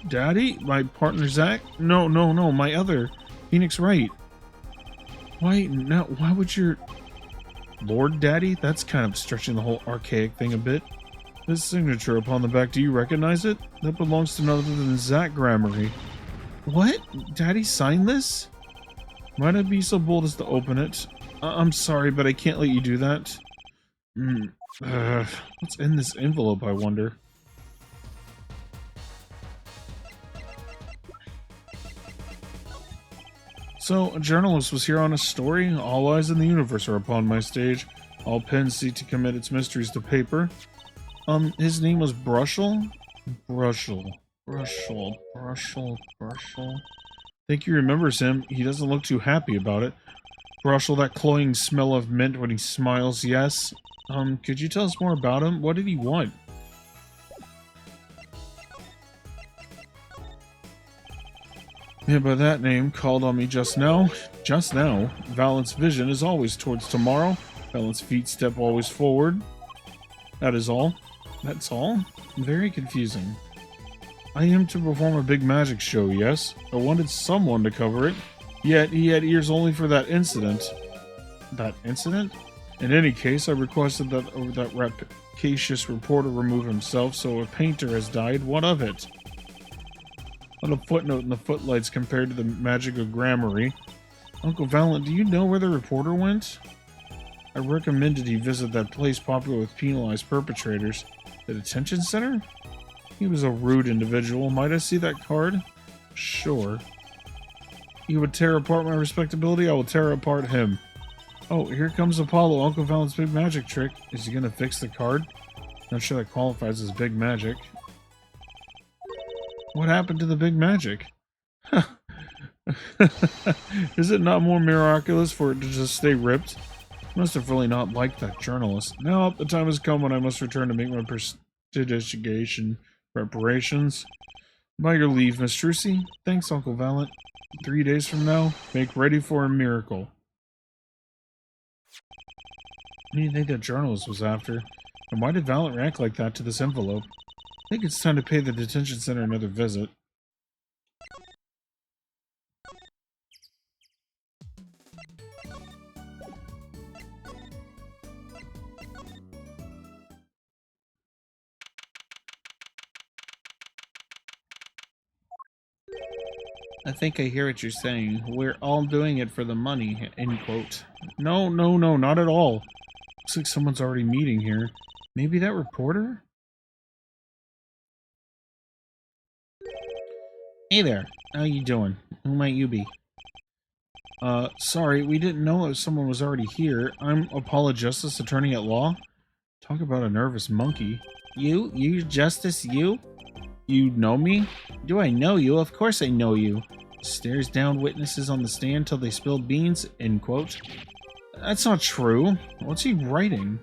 daddy? My partner Zack? No, my other. Phoenix Wright. Why would your... Lord Daddy? That's kind of stretching the whole archaic thing a bit. This signature upon the back, do you recognize it? That belongs to none other than Zack Gramarye. What? Daddy signed this? Might I be so bold as to open it? I'm sorry, but I can't let you do that. What's in this envelope, I wonder? So, a journalist was here on a story. All eyes in the universe are upon my stage. All pens seek to commit its mysteries to paper. His name was Brushel? Brushel. Think he remembers him. He doesn't look too happy about it. Brushel, that cloying smell of mint when he smiles, yes. Could you tell us more about him? What did he want? Yeah, by that name, called on me just now. Just now? Valent's vision is always towards tomorrow. Valent's feet step always forward. That is all. That's all? Very confusing. I am to perform a big magic show, yes? I wanted someone to cover it. Yet he had ears only for that incident. That incident? In any case, I requested that rapacious reporter remove himself, so a painter has died. What of it? What a footnote in the footlights compared to the magic of Gramarye. Uncle Valent, do you know where the reporter went? I recommended he visit that place popular with penalized perpetrators. The detention center? He was a rude individual. Might I see that card? Sure. He would tear apart my respectability, I will tear apart him. Oh, here comes Apollo, Uncle Valent's big magic trick. Is he gonna fix the card? Not sure that qualifies as big magic. What happened to the big magic? Is it not more miraculous for it to just stay ripped? Must have really not liked that journalist. Now, the time has come when I must return to make my prestigiation preparations. By your leave, Miss Trucy. Thanks, Uncle Valent. 3 days from now, make ready for a miracle. What do you think that journalist was after? And why did Valent react like that to this envelope? I think it's time to pay the detention center another visit. I think I hear what you're saying. We're all doing it for the money, end quote. No, no, no, not at all. Looks like someone's already meeting here. Maybe that reporter? Hey there, how you doing? Who might you be? Sorry, we didn't know if someone was already here. I'm Apollo Justice, attorney at law. Talk about a nervous monkey. You, Justice, you? You know me? Do I know you? Of course I know you. Stares down witnesses on the stand till they spill beans, end quote. That's not true. What's he writing?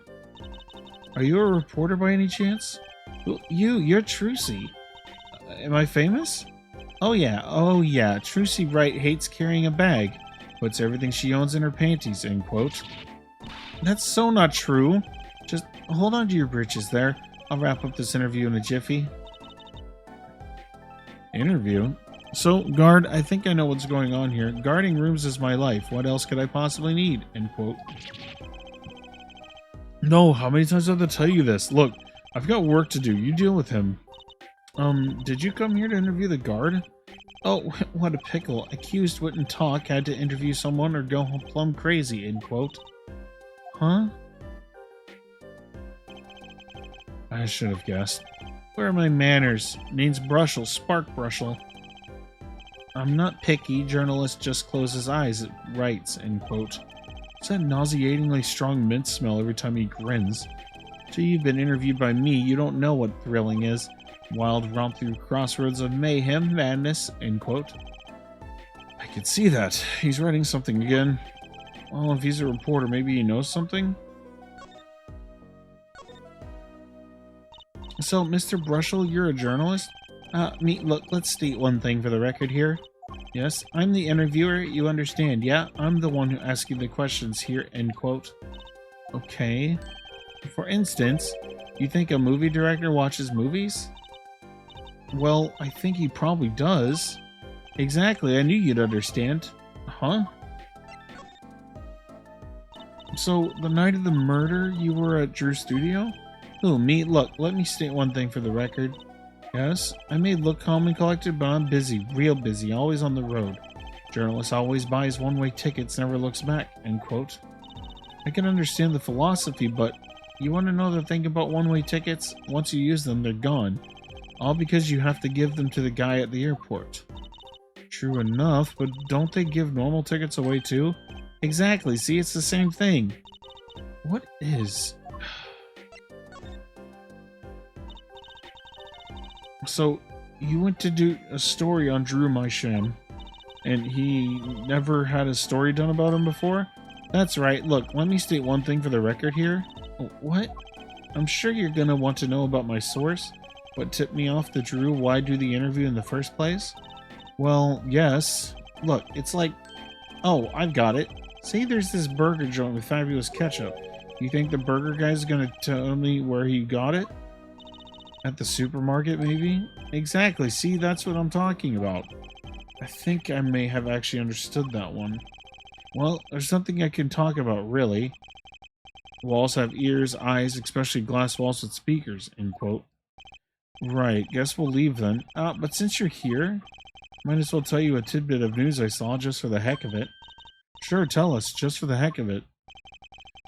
Are you a reporter by any chance? Well, you're Trucy. Am I famous? Oh yeah, Trucy Wright hates carrying a bag. Puts everything she owns in her panties, end quote. That's so not true. Just hold on to your britches there. I'll wrap up this interview in a jiffy. Interview? So, guard, I think I know what's going on here. Guarding rooms is my life. What else could I possibly need? End quote. No, how many times do I have to tell you this? Look, I've got work to do. You deal with him. Did you come here to interview the guard? Oh, what a pickle. Accused wouldn't talk, had to interview someone or go plumb crazy, end quote. Huh? I should have guessed. Where are my manners? Name's Brushel, Spark Brushel. I'm not picky, journalist just closes eyes, it writes, end quote. It's that nauseatingly strong mint smell every time he grins. Till you've been interviewed by me, you don't know what thrilling is. Wild romp through crossroads of mayhem, madness, end quote. I could see that. He's writing something again. Well, if he's a reporter, maybe he knows something? So, Mr. Brushel, you're a journalist? Look, let's state one thing for the record here. Yes, I'm the interviewer, you understand, yeah? I'm the one who asks you the questions here, end quote. Okay. For instance, you think a movie director watches movies? Well, I think he probably does. Exactly, I knew you'd understand. Huh? So, the night of the murder, you were at Drew's studio? Who, me? Look, let me state one thing for the record. Yes, I may look calm and collected, but I'm busy, real busy, always on the road. Journalist always buys one-way tickets, never looks back, end quote. I can understand the philosophy, but you want to know the thing about one-way tickets? Once you use them, they're gone. All because you have to give them to the guy at the airport. True enough, but don't they give normal tickets away too? Exactly, see, it's the same thing. What is... So, you went to do a story on Drew Mysham, and he never had a story done about him before? That's right. Look, let me state one thing for the record here. What? I'm sure you're gonna want to know about my source. What tipped me off to Drew? Why do the interview in the first place? Well, yes. Look, it's like... Oh, I've got it. Say there's this burger joint with fabulous ketchup. You think the burger guy's gonna tell me where he got it? At the supermarket, maybe? Exactly, see, that's what I'm talking about. I think I may have actually understood that one. Well, there's something I can talk about, really. Walls have ears, eyes, especially glass walls with speakers, end quote. Right, guess we'll leave then. But since you're here, might as well tell you a tidbit of news I saw just for the heck of it. Sure, tell us, just for the heck of it.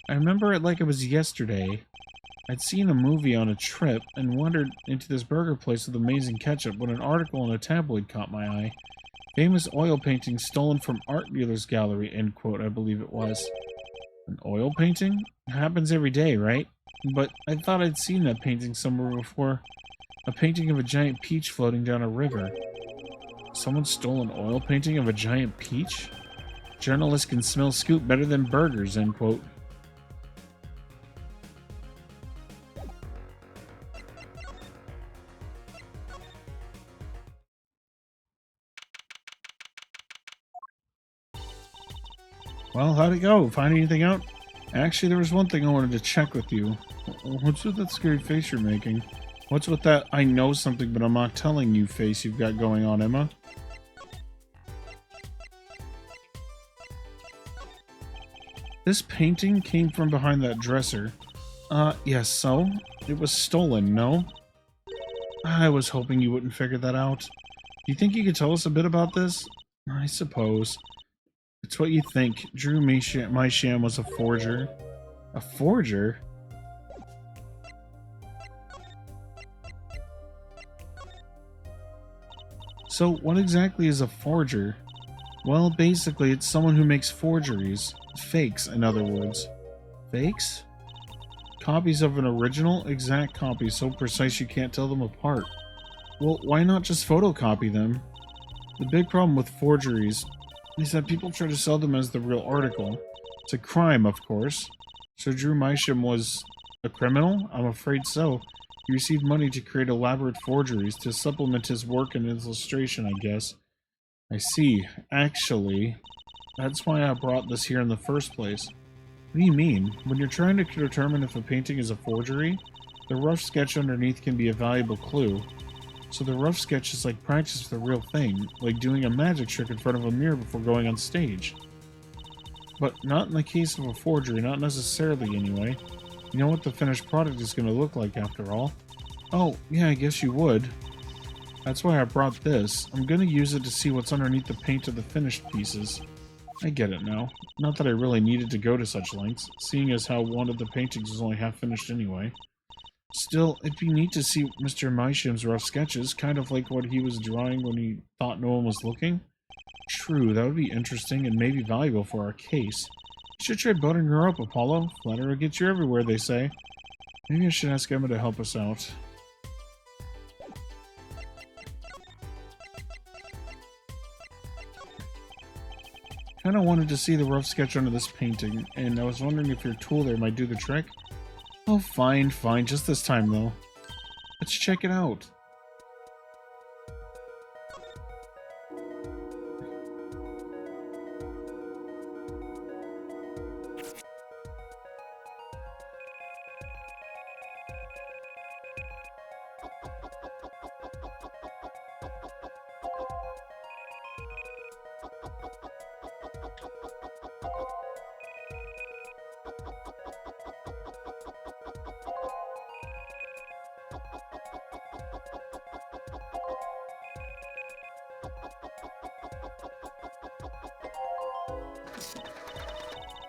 I remember it like it was yesterday. I'd seen a movie on a trip and wandered into this burger place with amazing ketchup when an article in a tabloid caught my eye. Famous oil painting stolen from art dealer's gallery, end quote, I believe it was. An oil painting? It happens every day, right? But I thought I'd seen that painting somewhere before. A painting of a giant peach floating down a river. Someone stole an oil painting of a giant peach? Journalists can smell scoop better than burgers, end quote. Well, how'd it go? Find anything out? Actually, there was one thing I wanted to check with you. What's with that scary face you're making? What's with that I know something but I'm not telling you face you've got going on, Emma? This painting came from behind that dresser. Yes, so? It was stolen, no? I was hoping you wouldn't figure that out. Do you think you could tell us a bit about this? I suppose. It's what you think. Drew Mysham was a forger. A forger? So, what exactly is a forger? Well, basically, it's someone who makes forgeries. Fakes, in other words. Fakes? Copies of an original? Exact copies, so precise you can't tell them apart. Well, why not just photocopy them? The big problem with forgeries is that people try to sell them as the real article. It's a crime, of course. So Drew Mysham was a criminal? I'm afraid so. He received money to create elaborate forgeries to supplement his work in illustration, I guess. I see. Actually, that's why I brought this here in the first place. What do you mean? When you're trying to determine if a painting is a forgery, the rough sketch underneath can be a valuable clue. So the rough sketch is like practice for the real thing, like doing a magic trick in front of a mirror before going on stage. But not in the case of a forgery, not necessarily anyway. You know what the finished product is going to look like after all. Oh, yeah, I guess you would. That's why I brought this. I'm going to use it to see what's underneath the paint of the finished pieces. I get it now. Not that I really needed to go to such lengths, seeing as how one of the paintings was only half finished anyway. Still, it'd be neat to see Mr. Mysham's rough sketches, kind of like what he was drawing when he thought no one was looking. True, that would be interesting and maybe valuable for our case. You should try buttering her up, Apollo. Flatter will get you everywhere, they say. Maybe I should ask Emma to help us out. Kinda wanted to see the rough sketch under this painting, and I was wondering if your tool there might do the trick. Oh, fine, fine. Just this time, though. Let's check it out.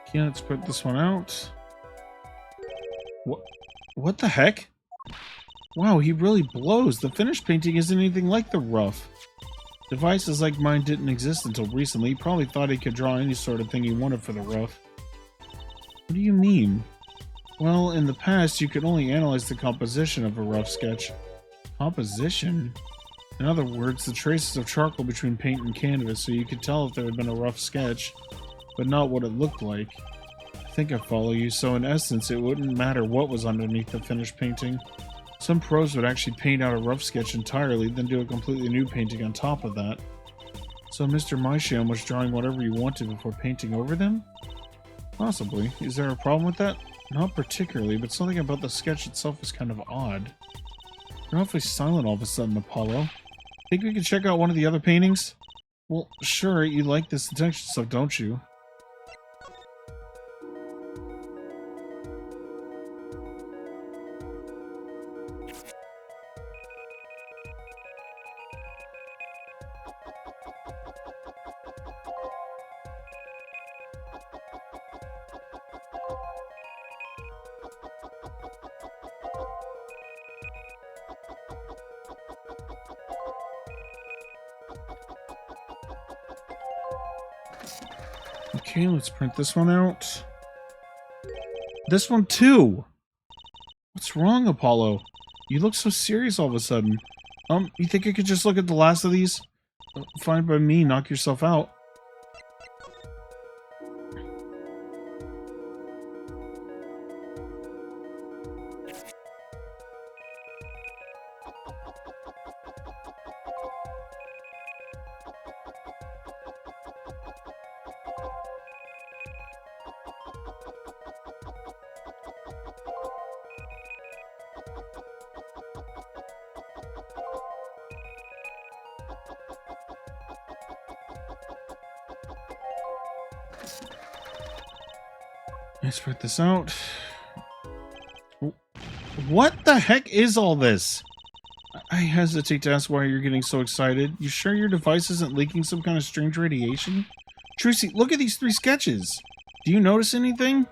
Okay, let's put this one out. What the heck? Wow, he really blows. The finished painting isn't anything like the rough. Devices like mine didn't exist until recently. He probably thought he could draw any sort of thing he wanted for the rough. What do you mean? Well, in the past, you could only analyze the composition of a rough sketch. Composition? In other words, the traces of charcoal between paint and canvas, so you could tell if there had been a rough sketch, but not what it looked like. I think I follow you, so in essence, it wouldn't matter what was underneath the finished painting. Some pros would actually paint out a rough sketch entirely, then do a completely new painting on top of that. So Mr. Mysham was drawing whatever he wanted before painting over them? Possibly. Is there a problem with that? Not particularly, but something about the sketch itself is kind of odd. You're awfully silent all of a sudden, Apollo. Think we could check out one of the other paintings? Well, sure, you like this detection stuff, don't you? Okay, let's print this one out. This one too! What's wrong, Apollo? You look so serious all of a sudden. You think I could just look at the last of these? Fine by me, knock yourself out. Let's put this out. What the heck is all this? I hesitate to ask why you're getting so excited. You sure your device isn't leaking some kind of strange radiation? Trucy, look at these 3 sketches. Do you notice anything?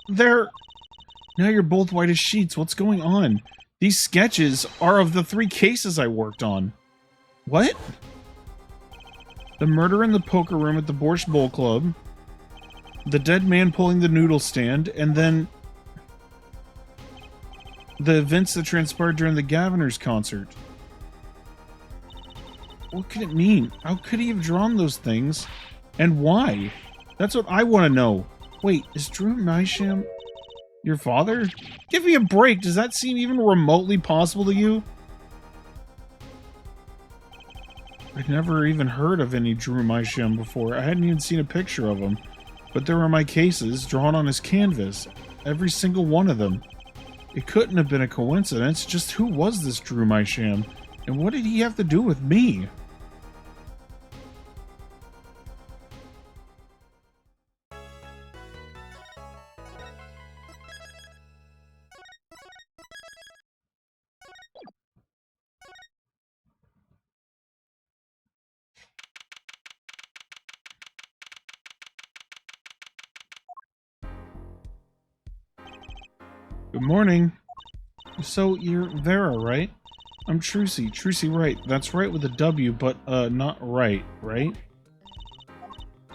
They're... Now you're both white as sheets. What's going on? These sketches are of the 3 cases I worked on. What? The murder in the poker room at the Borscht Bowl Club, the dead man pulling the noodle stand, and then the events that transpired during the Gaviners concert. What could it mean? How could he have drawn those things? And why? That's what I want to know. Wait, is Drew Nysham your father? Give me a break. Does that seem even remotely possible to you? I'd never even heard of any Drew Mysham before. I hadn't even seen a picture of him. But there were my cases drawn on his canvas. Every single one of them. It couldn't have been a coincidence. Just who was this Drew Mysham? And what did he have to do with me? Good morning. So, you're Vera, right? I'm Trucy. Trucy Wright. That's right with a W, but, not right, right?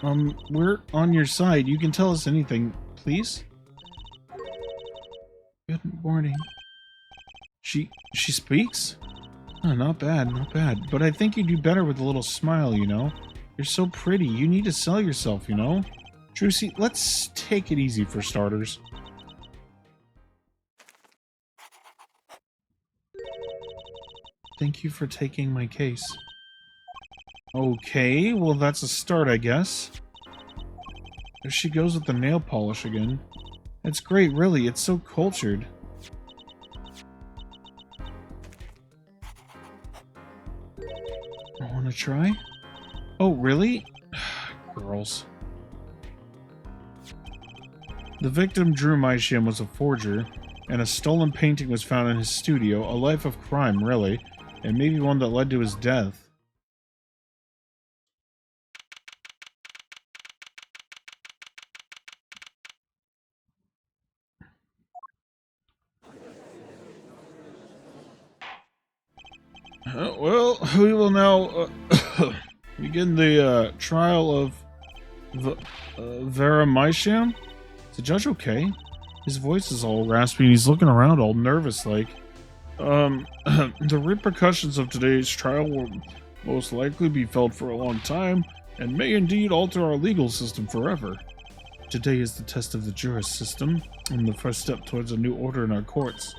We're on your side. You can tell us anything, please? Good morning. She speaks? Oh, not bad, not bad. But I think you do better with a little smile, you know? You're so pretty. You need to sell yourself, you know? Trucy, let's take it easy for starters. Thank you for taking my case. Okay, well that's a start, I guess. There she goes with the nail polish again. It's great, really. It's so cultured. I want to try? Oh, really? Girls. The victim, Drew Mysham, was a forger, and a stolen painting was found in his studio. A life of crime, really. And maybe one that led to his death. Well, we will now begin the trial of Vera Mysham. Is the judge okay? His voice is all raspy and he's looking around all nervous like. The repercussions of today's trial will most likely be felt for a long time, and may indeed alter our legal system forever. Today is the test of the jurist system, and the first step towards a new order in our courts.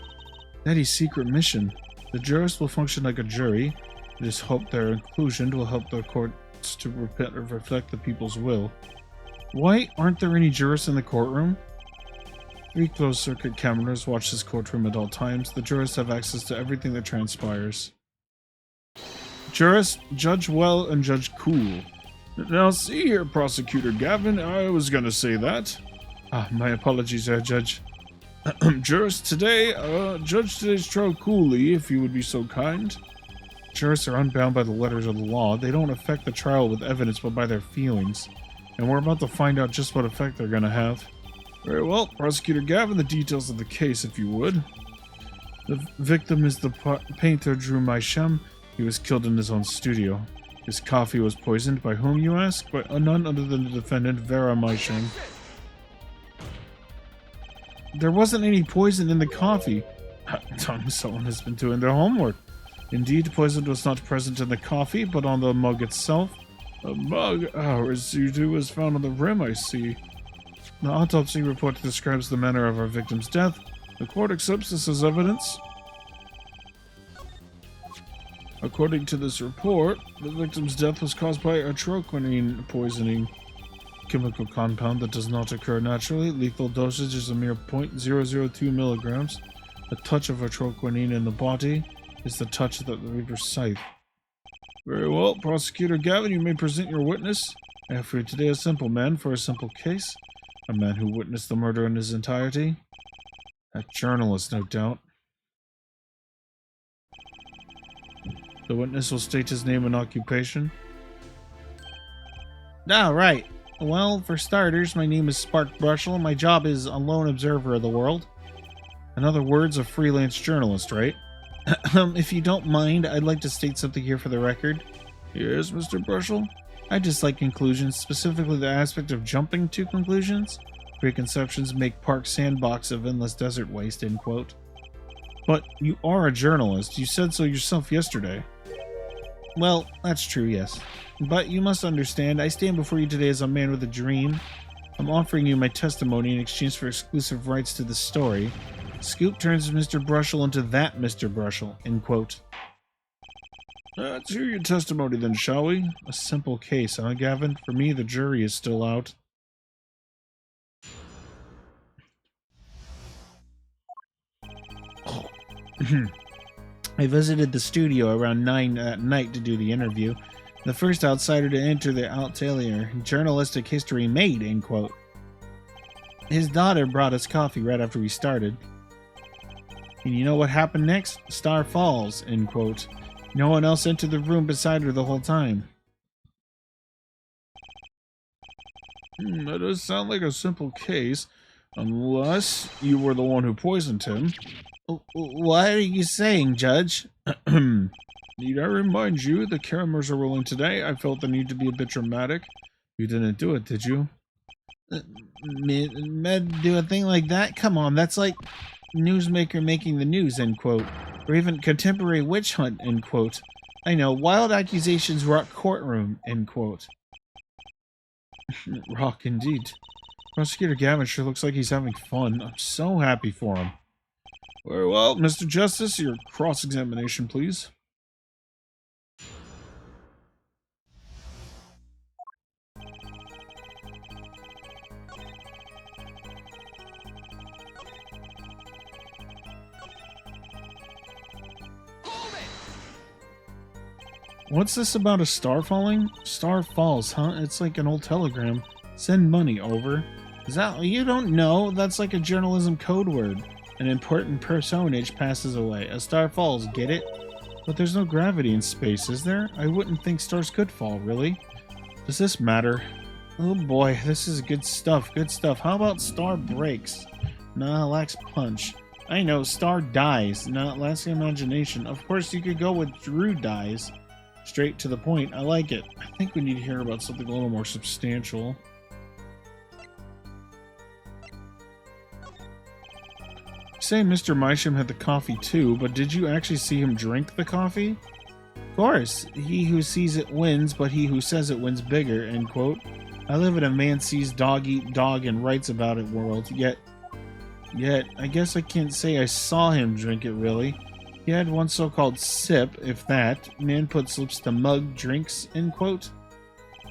Daddy's secret mission. The jurists will function like a jury. It is hoped their inclusion will help the courts to reflect the people's will. Why aren't there any jurists in the courtroom? 3 closed-circuit cameras watch this courtroom at all times. The jurists have access to everything that transpires. Jurist, Judge Well and Judge Cool. Now see here, Prosecutor Gavin, I was gonna say that. My apologies there, Judge. Jurist, today, judge today's trial coolly, if you would be so kind. Jurists are unbound by the letters of the law. They don't affect the trial with evidence, but by their feelings. And we're about to find out just what effect they're gonna have. Very well, Prosecutor Gavin, the details of the case, if you would. The victim is the painter Drew Mysham. He was killed in his own studio. His coffee was poisoned. By whom, you ask? By none other than the defendant, Vera Mysham. There wasn't any poison in the coffee. Someone has been doing their homework. Indeed, poison was not present in the coffee, but on the mug itself. A mug? Residue was found on the rim, I see. The autopsy report describes the manner of our victim's death. The court accepts this as evidence. According to this report, the victim's death was caused by atroquinine poisoning, chemical compound that does not occur naturally. Lethal dosage is a mere 0.002 milligrams. A touch of atroquinine in the body is the touch that the Reaper's scythe. Very well, Prosecutor Gavin, you may present your witness. I have for you today a simple man for a simple case. A man who witnessed the murder in his entirety. A journalist, no doubt. The witness will state his name and occupation. Ah, right. Well, for starters, my name is Spark Brushel, and my job is a lone observer of the world. In other words, a freelance journalist, right? If you don't mind, I'd like to state something here for the record. Yes, Mr. Brushel? I dislike conclusions, specifically the aspect of jumping to conclusions. Preconceptions make Park sandbox of endless desert waste, end quote. But you are a journalist. You said so yourself yesterday. Well, that's true, yes. But you must understand, I stand before you today as a man with a dream. I'm offering you my testimony in exchange for exclusive rights to the story. Scoop turns Mr. Brushel into that Mr. Brushel, end quote. Let's hear your testimony then, shall we? A simple case, huh, Gavin? For me, the jury is still out. I visited the studio around 9 at night to do the interview. The first outsider to enter the atelier. Journalistic history made, end quote. His daughter brought us coffee right after we started. And you know what happened next? Star falls, end quote. No one else entered the room beside her the whole time. That does sound like a simple case. Unless you were the one who poisoned him. What are you saying, Judge? Need I remind you, the cameras are rolling today. I felt the need to be a bit dramatic. You didn't do it, did you? Do a thing like that? Come on, that's like newsmaker making the news, end quote. Or even contemporary witch hunt, end quote. I know, wild accusations rock courtroom, end quote. Rock indeed. Prosecutor Gavin sure looks like he's having fun. I'm so happy for him. Very well, Mr. Justice, your cross-examination, please. What's this about a star falling? Star falls, huh? It's like an old telegram. Send money, over. Is that... You don't know? That's like a journalism code word. An important personage passes away. A star falls, get it? But there's no gravity in space, is there? I wouldn't think stars could fall, really. Does this matter? Oh boy, this is good stuff, good stuff. How about star breaks? Nah, lacks punch. I know, star dies. Nah, lacks imagination. Of course, you could go with Drew dies. Straight to the point. I like it. I think we need to hear about something a little more substantial. Say Mr. Mysham had the coffee too, but did you actually see him drink the coffee? Of course. He who sees it wins, but he who says it wins bigger, end quote. I live in a man sees dog eat dog and writes about it world, yet, I guess I can't say I saw him drink it really. He had one so-called sip, if that. Man puts lips to mug, drinks, end quote.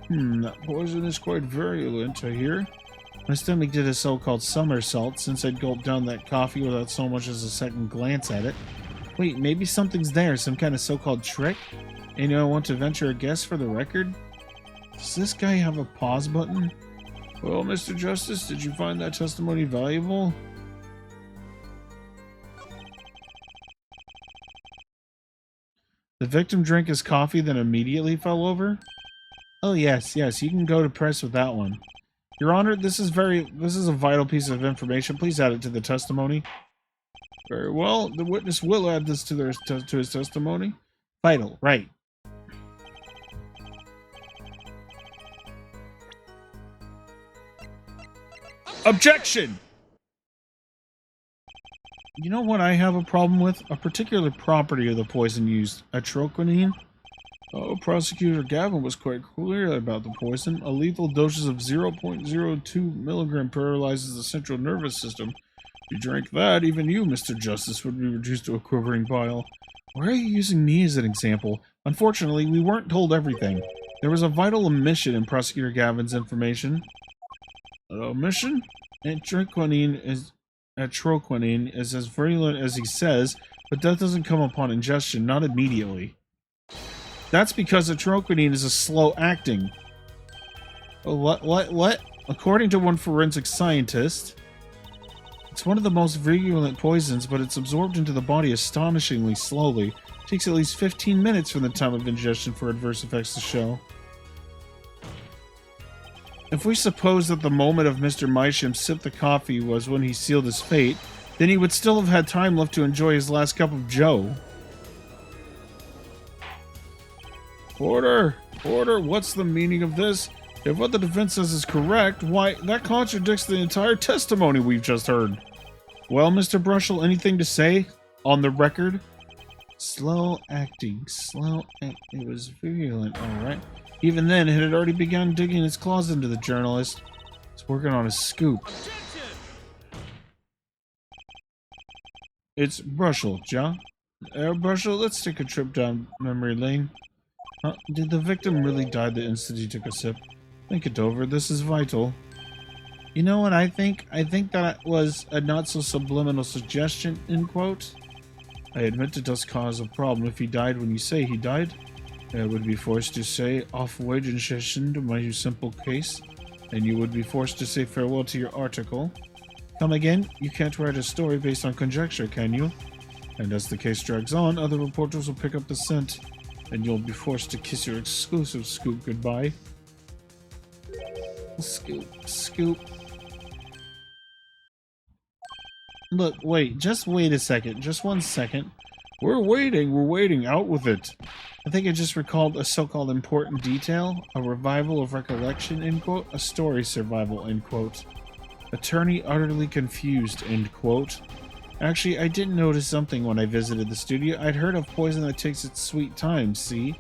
That poison is quite virulent, I hear. My stomach did a so-called somersault since I'd gulped down that coffee without so much as a second glance at it. Wait, maybe something's there, some kind of so-called trick? Anyone want to venture a guess for the record? Does this guy have a pause button? Well, Mr. Justice, did you find that testimony valuable? The victim drank his coffee, then immediately fell over? Oh yes, you can go to press with that one. Your Honor, this is a vital piece of information. Please add it to the testimony. Very well, the witness will add this to his testimony. Vital, right. Objection! You know what I have a problem with? A particular property of the poison used, atroquinine. Oh, Prosecutor Gavin was quite clear about the poison. A lethal dosage of 0.02 milligram paralyzes the central nervous system. If you drank that, even you, Mr. Justice, would be reduced to a quivering bile. Why are you using me as an example? Unfortunately, we weren't told everything. There was a vital omission in Prosecutor Gavin's information. An omission? Atroquinine is as virulent as he says, but death doesn't come upon ingestion, not immediately. That's because atroquinine is a slow acting. What? According to one forensic scientist, it's one of the most virulent poisons, but it's absorbed into the body astonishingly slowly. It takes at least 15 minutes from the time of ingestion for adverse effects to show. If we suppose that the moment of Mr. Mysham sipped the coffee was when he sealed his fate, then he would still have had time left to enjoy his last cup of joe. Order! Order! What's the meaning of this? If what the defense says is correct, why, that contradicts the entire testimony we've just heard. Well, Mr. Brushel, anything to say? On the record? Slow acting. It was virulent, alright. Even then, it had already begun digging its claws into the journalist. It's working on a scoop. It's Brushel, Ja? Brushel, let's take a trip down memory lane. Did the victim really die the instant he took a sip? Think it over. This is vital. You know what I think? I think that was a not-so-subliminal suggestion, end quote. I admit it does cause a problem if he died when you say he died. I would be forced to say off-wage ingestion to my simple case, and you would be forced to say farewell to your article. Come again? You can't write a story based on conjecture, can you? And as the case drags on, other reporters will pick up the scent, and you'll be forced to kiss your exclusive scoop goodbye. Scoop. Look, wait, just wait a second. Just 1 second. We're waiting. Out with it. I think I just recalled a so-called important detail. A revival of recollection, end quote. A story survival, end quote. Attorney utterly confused, end quote. Actually, I did notice something when I visited the studio. I'd heard of poison that takes its sweet time, see?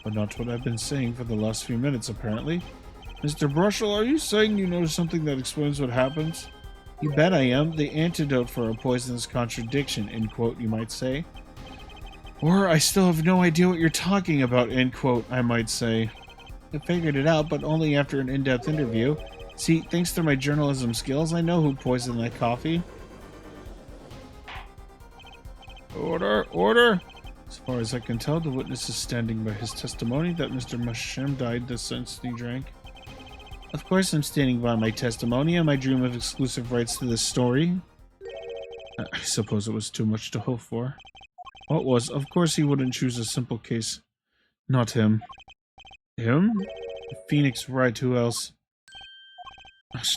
But not what I've been saying for the last few minutes, apparently. Mr. Brushel, are you saying you noticed something that explains what happens? You bet I am. The antidote for a poisonous contradiction, end quote, you might say. Or I still have no idea what you're talking about, end quote, I might say. I figured it out, but only after an in-depth interview. See, thanks to my journalism skills, I know who poisoned that coffee. Order! As far as I can tell, the witness is standing by his testimony that Mr. Mysham died the instant he drank. Of course I'm standing by my testimony and my dream of exclusive rights to this story. I suppose it was too much to hope for. What was? Of course he wouldn't choose a simple case. Not him. Him? Phoenix Wright, who else?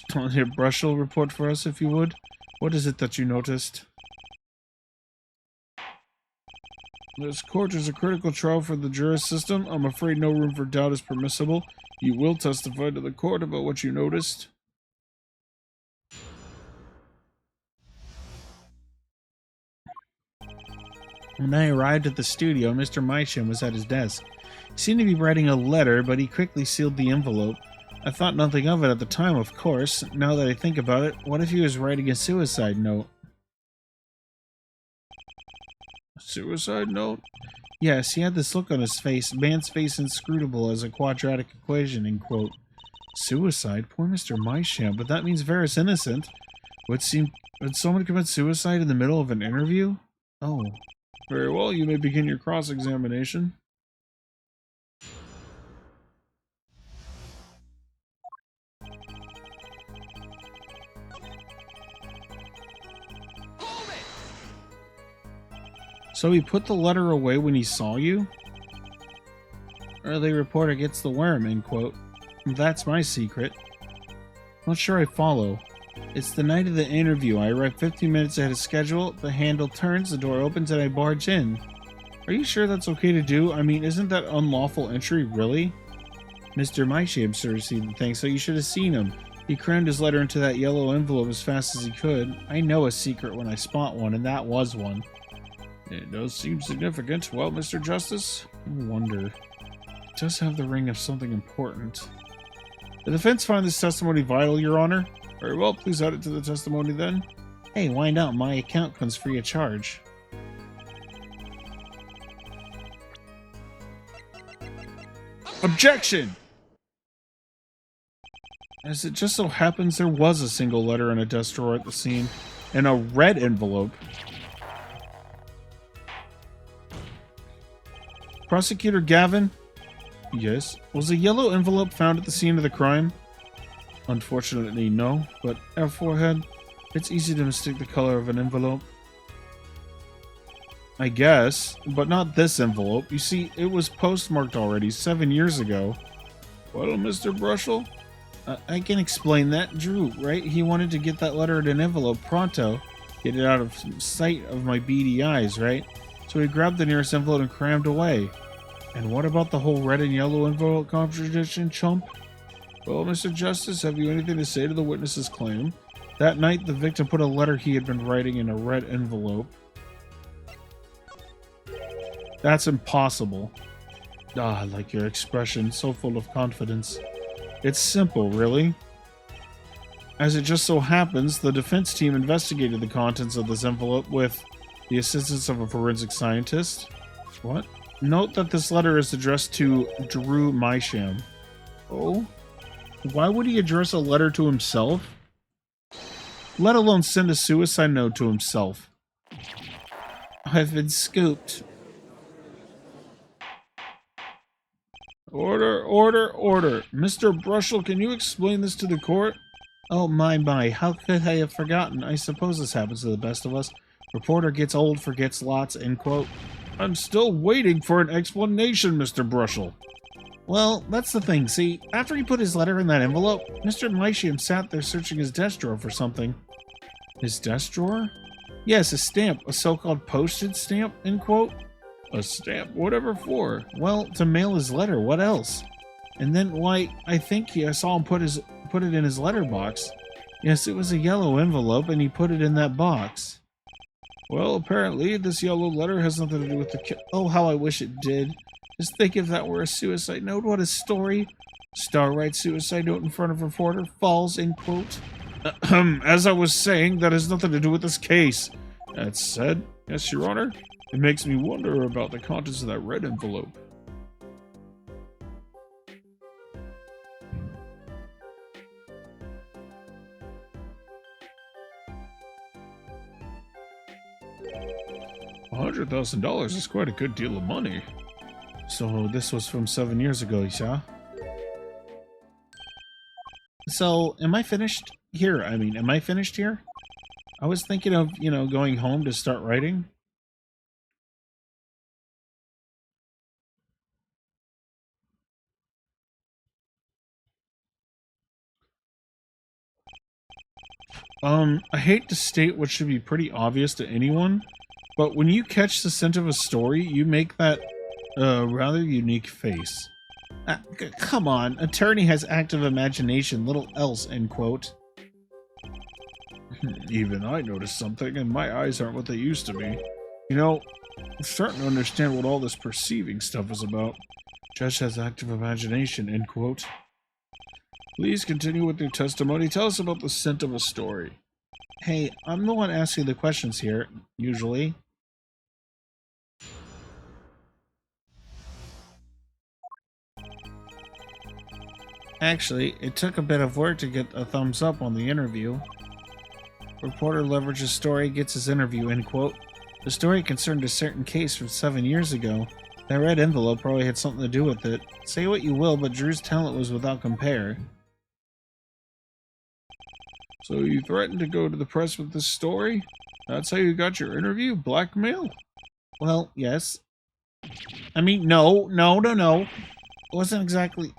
Don't hear Brushel report for us, if you would. What is it that you noticed? This court is a critical trial for the juris system. I'm afraid no room for doubt is permissible. You will testify to the court about what you noticed. When I arrived at the studio, Mr. Mysham was at his desk. He seemed to be writing a letter, but he quickly sealed the envelope. I thought nothing of it at the time, of course. Now that I think about it, what if he was writing a suicide note? A suicide note? Yes, he had this look on his face, man's face inscrutable as a quadratic equation, end quote. Suicide? Poor Mr. Mysham, but that means Vera's innocent. Would someone commit suicide in the middle of an interview? Oh. Very well, you may begin your cross-examination. So he put the letter away when he saw you? Early reporter gets the worm, end quote. That's my secret. Not sure I follow. It's the night of the interview. I arrive 15 minutes ahead of schedule. The handle turns, the door opens, and I barge in. Are you sure that's okay to do? I mean, isn't that unlawful entry, really? Mr. Mysham, sir, received the thing, so you should have seen him. He crammed his letter into that yellow envelope as fast as he could. I know a secret when I spot one, and that was one. It does seem significant. Well, Mr. Justice, I wonder. It does have the ring of something important. The defense find this testimony vital, Your Honor. Very well, please add it to the testimony then. Hey, why not? My account comes free of charge. Objection! As it just so happens, there was a single letter in a desk drawer at the scene, in a red envelope. Prosecutor Gavin? Yes. Was a yellow envelope found at the scene of the crime? Unfortunately, no. But our forehead, it's easy to mistake the color of an envelope. I guess, but not this envelope. You see, it was postmarked already 7 years ago. Well, Mr. Brushel? I can explain that. Drew, right? He wanted to get that letter in an envelope pronto. Get it out of sight of my beady eyes, right? So he grabbed the nearest envelope and crammed away. And what about the whole red and yellow envelope contradiction, chump? Well, Mr. Justice, have you anything to say to the witness's claim? That night, the victim put a letter he had been writing in a red envelope. That's impossible. Ah, I like your expression, so full of confidence. It's simple, really. As it just so happens, the defense team investigated the contents of this envelope with the assistance of a forensic scientist. What? Note that this letter is addressed to Drew Mysham. Oh? Why would he address a letter to himself? Let alone send a suicide note to himself. I've been scooped. Order, order, order. Mr. Brushel, can you explain this to the court? Oh, my. How could I have forgotten? I suppose this happens to the best of us. Reporter gets old, forgets lots, end quote. I'm still waiting for an explanation, Mr. Brushel. Well, that's the thing. See, after he put his letter in that envelope, Mr. Mysham sat there searching his desk drawer for something. His desk drawer? Yes, a stamp. A so-called postage stamp, end quote. A stamp? Whatever for? Well, to mail his letter. What else? And then, why, I saw him put it in his letterbox. Yes, it was a yellow envelope, and he put it in that box. Well, apparently, this yellow letter has nothing to do with the Oh, how I wish it did. Just think if that were a suicide note. What a story. Star writes suicide note in front of reporter. Falls, end quote. As I was saying, that has nothing to do with this case. That said, yes, Your Honor, it makes me wonder about the contents of that red envelope. $100,000 is quite a good deal of money. So this was from 7 years ago, yeah? So, am I finished here? Am I finished here? I was thinking of, going home to start writing. I hate to state what should be pretty obvious to anyone, but when you catch the scent of a story, you make that rather unique face. Come on, attorney has active imagination, little else, end quote. Even I noticed something, and my eyes aren't what they used to be. I'm starting to understand what all this perceiving stuff is about. Judge has active imagination, end quote. Please continue with your testimony. Tell us about the scent of a story. Hey, I'm the one asking the questions here, usually. Actually, it took a bit of work to get a thumbs up on the interview. Reporter leverages story, gets his interview, end quote. The story concerned a certain case from 7 years ago. That red envelope probably had something to do with it. Say what you will, but Drew's talent was without compare. So you threatened to go to the press with this story? That's how you got your interview? Blackmail? Well, yes. No. It wasn't exactly...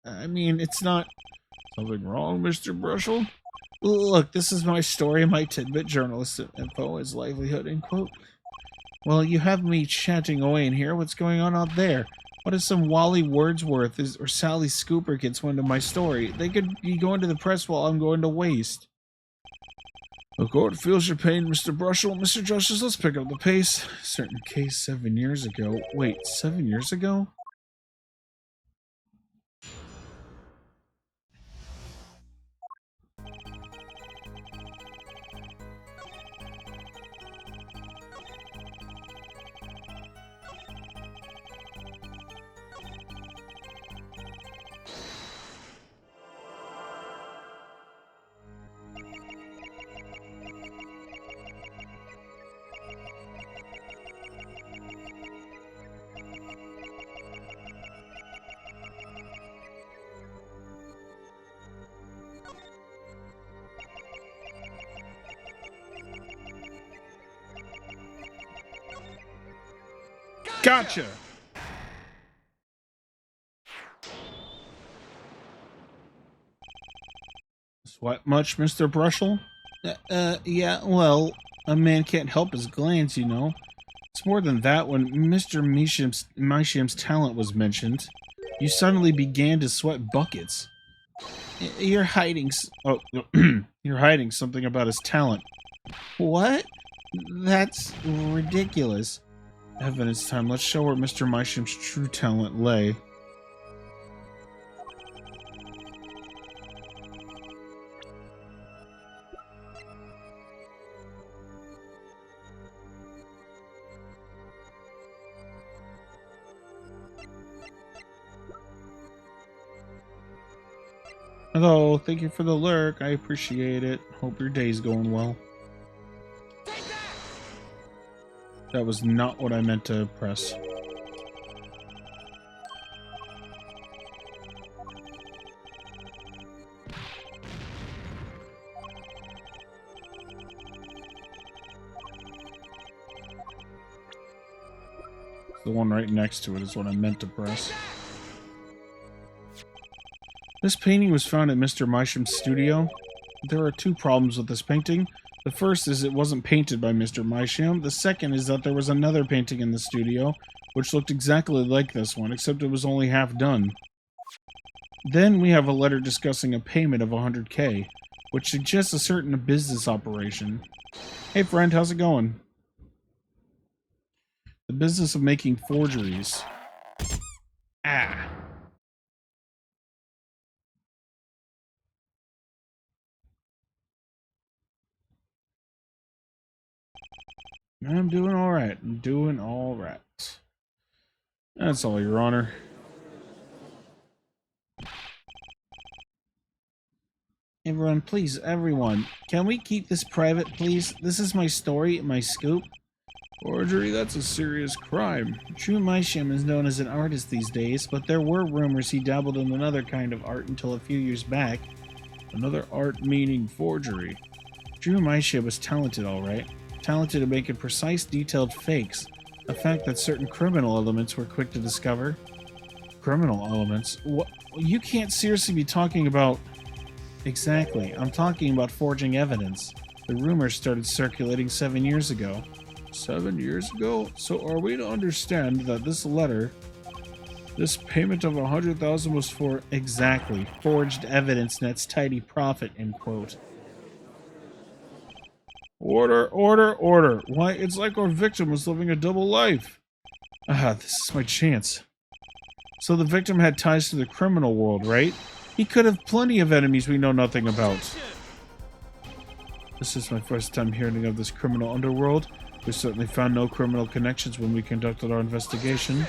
it's not... Something wrong, Mr. Brushel? Look, this is my story, my tidbit, journalist info, his livelihood, end quote. Well, you have me chatting away in here. What's going on out there? What if some Wally Wordsworth or Sally Scooper gets wind of my story? They could be going to the press while I'm going to waste. The court feels your pain, Mr. Brushel. Mr. Justice, let's pick up the pace. Certain case 7 years ago. Wait, 7 years ago? Gotcha! Sweat much, Mr. Brushel? Yeah, well, a man can't help his glands, you know. It's more than that. When Mr. Misham's talent was mentioned, you suddenly began to sweat buckets. You're hiding... you're hiding something about his talent. What? That's ridiculous. Evidence time. Let's show where Mr. Misham's true talent lay. Hello, thank you for the lurk. I appreciate it. Hope your day's going well. That was not what I meant to press. The one right next to it is what I meant to press. This painting was found at Mr. Misham's studio. There are two problems with this painting. The first is it wasn't painted by Mr. Misham. The second is that there was another painting in the studio, which looked exactly like this one, except it was only half done. Then we have a letter discussing a payment of 100K, which suggests a certain business operation. Hey friend, how's it going? The business of making forgeries. Ah. I'm doing alright. I'm doing alright. That's all, Your Honor. Everyone, please, everyone. Can we keep this private, please? This is my story, my scoop. Forgery, that's a serious crime. Drew Misham is known as an artist these days, but there were rumors he dabbled in another kind of art until a few years back. Another art meaning forgery. Drew Misham was talented, alright. Talented at making precise, detailed fakes. A fact that certain criminal elements were quick to discover. Criminal elements? What? You can't seriously be talking about... Exactly. I'm talking about forging evidence. The rumors started circulating 7 years ago. 7 years ago? So are we to understand that this letter, this payment of 100,000 was for exactly forged evidence nets tidy profit, end quote. Order, order, order. Why, it's like our victim was living a double life. Ah, this is my chance. So the victim had ties to the criminal world, right? He could have plenty of enemies we know nothing about. This is my first time hearing of this criminal underworld. We certainly found no criminal connections when we conducted our investigation.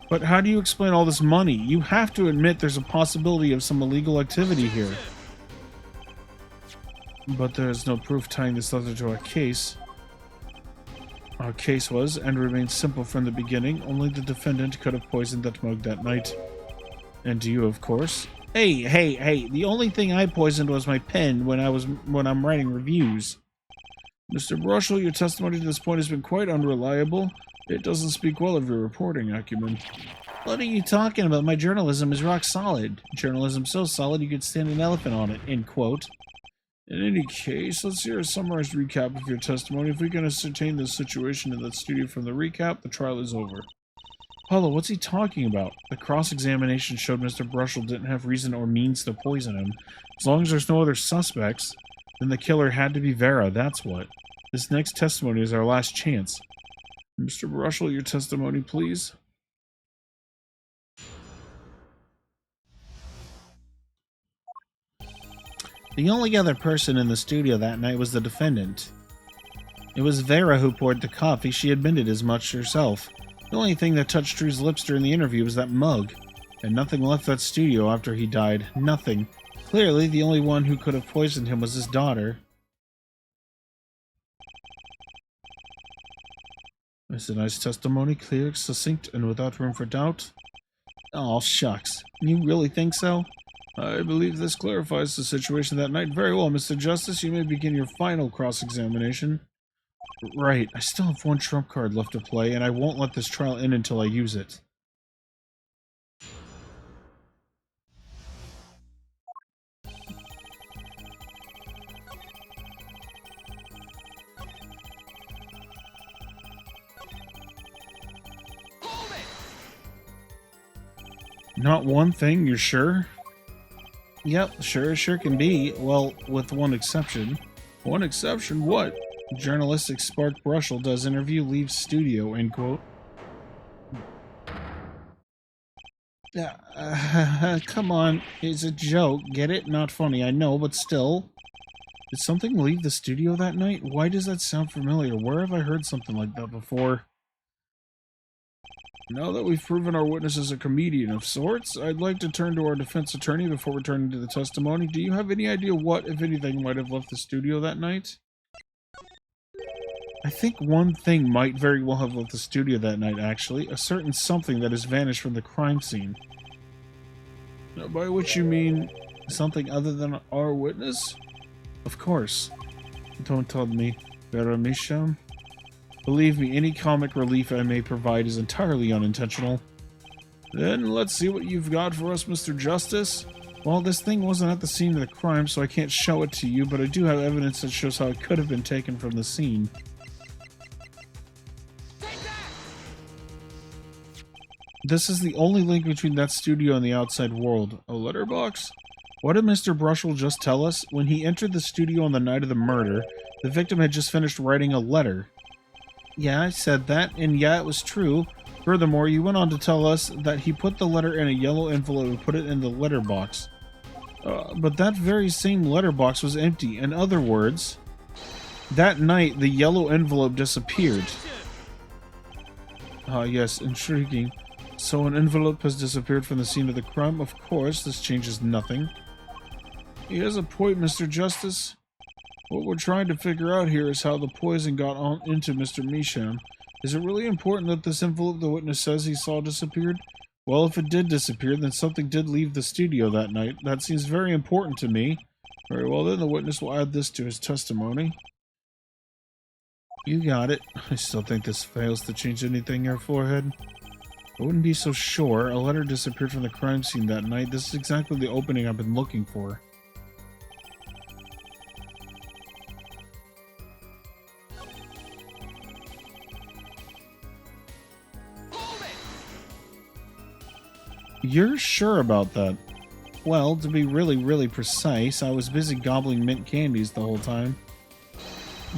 But how do you explain all this money? You have to admit there's a possibility of some illegal activity here. But there is no proof tying this letter to our case. Our case was, and remains simple from the beginning, only the defendant could have poisoned that mug that night. And you, of course. Hey, the only thing I poisoned was my pen when I'm writing reviews. Mr. Brushel, your testimony to this point has been quite unreliable. It doesn't speak well of your reporting acumen. What are you talking about? My journalism is rock solid. Journalism so solid you could stand an elephant on it, end quote. In any case, let's hear a summarized recap of your testimony. If we can ascertain the situation in that studio from the recap, the trial is over. Paulo, what's he talking about? The cross-examination showed Mr. Brushel didn't have reason or means to poison him. As long as there's no other suspects, then the killer had to be Vera, that's what. This next testimony is our last chance. Mr. Brushel, your testimony, please. The only other person in the studio that night was the defendant. It was Vera who poured the coffee. She admitted as much herself. The only thing that touched Drew's lips during the interview was that mug. And nothing left that studio after he died. Nothing. Clearly, the only one who could have poisoned him was his daughter. It's a nice testimony, clear, succinct, and without room for doubt. Oh, shucks. You really think so? I believe this clarifies the situation that night very well, Mr. Justice. You may begin your final cross-examination. Right, I still have one trump card left to play, and I won't let this trial end until I use it. Not one thing, you're sure? Yep, sure can be. Well, with one exception. One exception? What? Journalistic spark Brushel does interview, leaves studio, end quote. Come on, it's a joke. Get it? Not funny, I know, but still. Did something leave the studio that night? Why does that sound familiar? Where have I heard something like that before? Now that we've proven our witness is a comedian of sorts, I'd like to turn to our defense attorney before returning to the testimony. Do you have any idea what, if anything, might have left the studio that night? I think one thing might very well have left the studio that night, actually. A certain something that has vanished from the crime scene. Now, by which you mean something other than our witness? Of course. Don't tell me, Vera Misham. Believe me, any comic relief I may provide is entirely unintentional. Then let's see what you've got for us, Mr. Justice. Well, this thing wasn't at the scene of the crime, so I can't show it to you, but I do have evidence that shows how it could have been taken from the scene. This is the only link between that studio and the outside world. A letterbox? What did Mr. Brushel just tell us? When he entered the studio on the night of the murder, the victim had just finished writing a letter. Yeah, I said that, and yeah, it was true. Furthermore, you went on to tell us that he put the letter in a yellow envelope and put it in the letterbox. But that very same letterbox was empty. In other words, that night, the yellow envelope disappeared. Ah, yes, intriguing. So an envelope has disappeared from the scene of the crime? Of course, this changes nothing. He has a point, Mr. Justice. What we're trying to figure out here is how the poison got on into Mr. Misham. Is it really important that this envelope the witness says he saw disappeared? Well, if it did disappear, then something did leave the studio that night. That seems very important to me. Very well, then the witness will add this to his testimony. You got it. I still think this fails to change anything, Your Forehead. I wouldn't be so sure. A letter disappeared from the crime scene that night. This is exactly the opening I've been looking for. You're sure about that? Well, to be really precise, I was busy gobbling mint candies the whole time.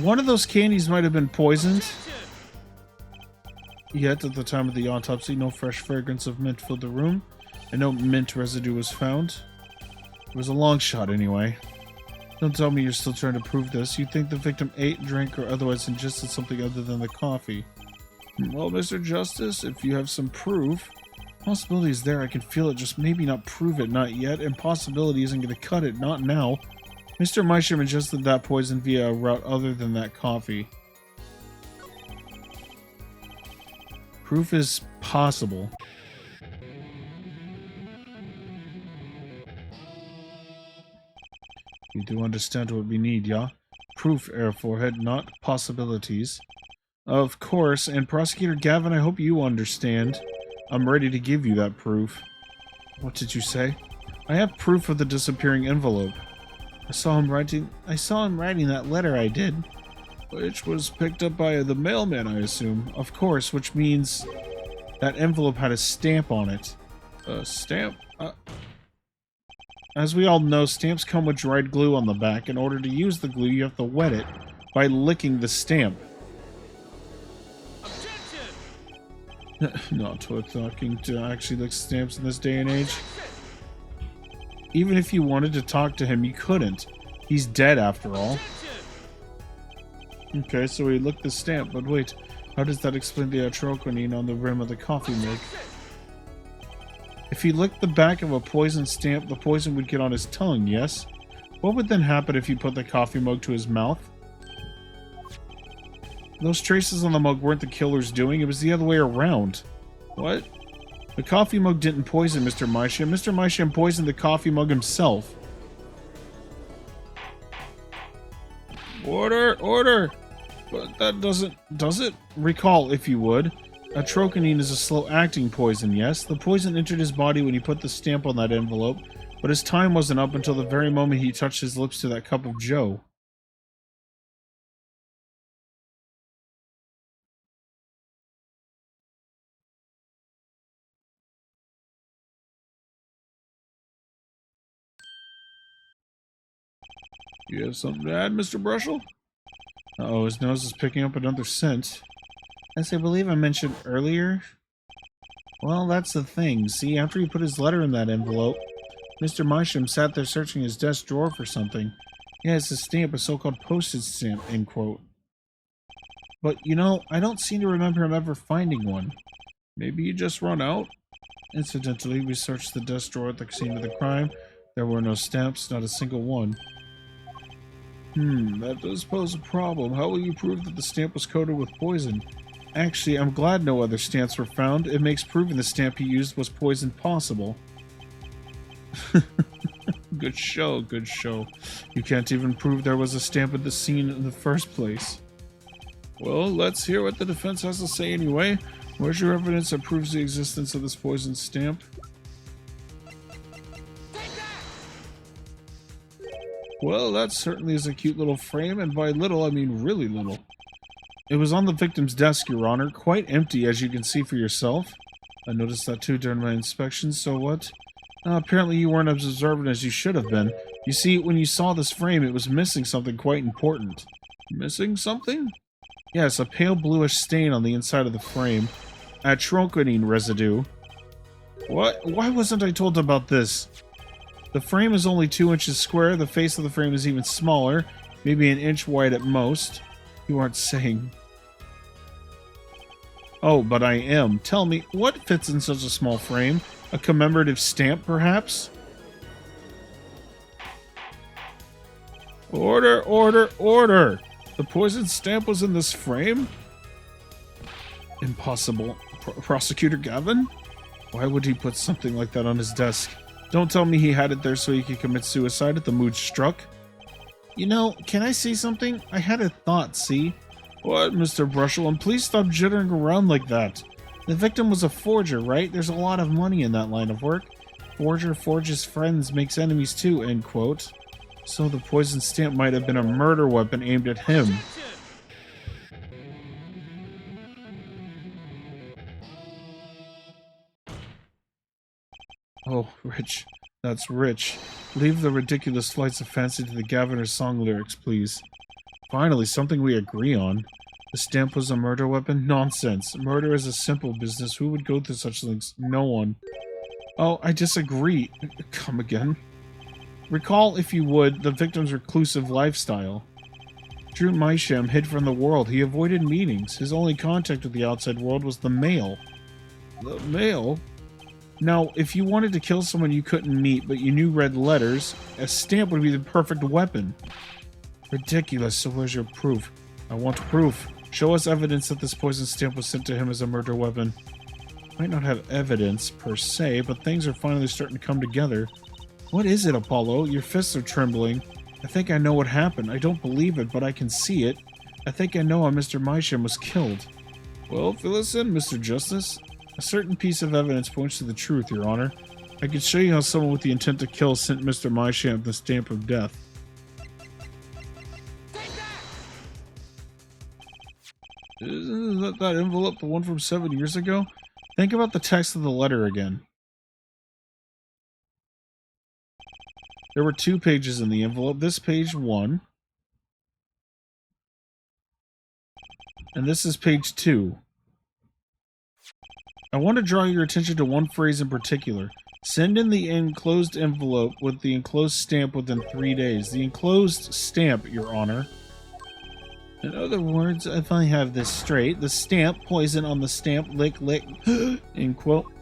One of those candies might have been poisoned. Yet, at the time of the autopsy, no fresh fragrance of mint filled the room, and no mint residue was found. It was a long shot, anyway. Don't tell me you're still trying to prove this. You think the victim ate, drank, or otherwise ingested something other than the coffee. Well, Mr. Justice, if you have some proof... Possibility is there, I can feel it, just maybe not prove it, not yet. Impossibility isn't going to cut it, not now. Mr. Misham ingested that poison via a route other than that coffee. Proof is possible. You do understand what we need, yeah? Proof, Air Forehead, not possibilities. Of course, and Prosecutor Gavin, I hope you understand. I'm ready to give you that proof. What did you say? I have proof of the disappearing envelope. I saw him writing that letter, I did. Which was picked up by the mailman, I assume. Of course, which means that envelope had a stamp on it. A stamp? As we all know, stamps come with dried glue on the back. In order to use the glue, you have to wet it by licking the stamp. Not talking to actually lick stamps in this day and age. Even if you wanted to talk to him, you couldn't. He's dead after all. Okay, so he licked the stamp, but wait, how does that explain the atroquinine on the rim of the coffee mug? If he licked the back of a poison stamp, the poison would get on his tongue, yes? What would then happen if he put the coffee mug to his mouth? Those traces on the mug weren't the killer's doing, it was the other way around. What? The coffee mug didn't poison Mr. Misham. Mr. Misham poisoned the coffee mug himself. Order! Order! But that doesn't... does it? Recall, if you would. Atrocanine is a slow-acting poison, yes? The poison entered his body when he put the stamp on that envelope, but his time wasn't up until the very moment he touched his lips to that cup of joe. You have something to add, Mr. Brushel? Uh-oh, his nose is picking up another scent. As I believe I mentioned earlier... Well, that's the thing. See, after he put his letter in that envelope, Mr. Mysham sat there searching his desk drawer for something. Yeah, it's a stamp, a so-called postage stamp, end quote. But, you know, I don't seem to remember him ever finding one. Maybe he just run out? Incidentally, we searched the desk drawer at the scene of the crime. There were no stamps, not a single one. That does pose a problem. How will you prove that the stamp was coated with poison? Actually, I'm glad no other stamps were found. It makes proving the stamp he used was poison possible. Good show, good show. You can't even prove there was a stamp at the scene in the first place. Well, let's hear what the defense has to say anyway. Where's your evidence that proves the existence of this poison stamp? Well, that certainly is a cute little frame, and by little, I mean really little. It was on the victim's desk, Your Honor, quite empty, as you can see for yourself. I noticed that too during my inspection, so what? Apparently you weren't as observant as you should have been. You see, when you saw this frame, it was missing something quite important. Missing something? Yes, a pale bluish stain on the inside of the frame. Atrocanine residue. What? Why wasn't I told about this? The frame is only 2 inches square, the face of the frame is even smaller, maybe an inch wide at most. You aren't saying... Oh, but I am. Tell me, what fits in such a small frame? A commemorative stamp, perhaps? Order, order, order! The poison stamp was in this frame? Impossible. Prosecutor Gavin? Why would he put something like that on his desk? Don't tell me he had it there so he could commit suicide if the mood struck. You know, can I say something? I had a thought, see? What, Mr. Brushel? And please stop jittering around like that. The victim was a forger, right? There's a lot of money in that line of work. Forger forges friends, makes enemies too, end quote. So the poison stamp might have been a murder weapon aimed at him. Oh, Rich. That's Rich. Leave the ridiculous flights of fancy to the Gaviner's song lyrics, please. Finally, something we agree on. The stamp was a murder weapon? Nonsense. Murder is a simple business. Who would go through such things? No one. Oh, I disagree. Come again. Recall, if you would, the victim's reclusive lifestyle. Drew Mysham hid from the world. He avoided meetings. His only contact with the outside world was the mail. The mail? Now, if you wanted to kill someone you couldn't meet, but you knew read letters, a stamp would be the perfect weapon. Ridiculous, so where's your proof? I want proof. Show us evidence that this poison stamp was sent to him as a murder weapon. Might not have evidence, per se, but things are finally starting to come together. What is it, Apollo? Your fists are trembling. I think I know what happened. I don't believe it, but I can see it. I think I know how Mr. Mysham was killed. Well, fill us in, Mr. Justice. A certain piece of evidence points to the truth, Your Honor. I can show you how someone with the intent to kill sent Mr. Mysham the stamp of death. Isn't that envelope the one from 7 years ago? Think about the text of the letter again. There were 2 pages in the envelope. This page 1. And this is page 2. I want to draw your attention to one phrase in particular. Send in the enclosed envelope with the enclosed stamp within 3 days. The enclosed stamp, Your Honor. In other words, if I have this straight, the stamp, poison on the stamp, lick, lick, end quote.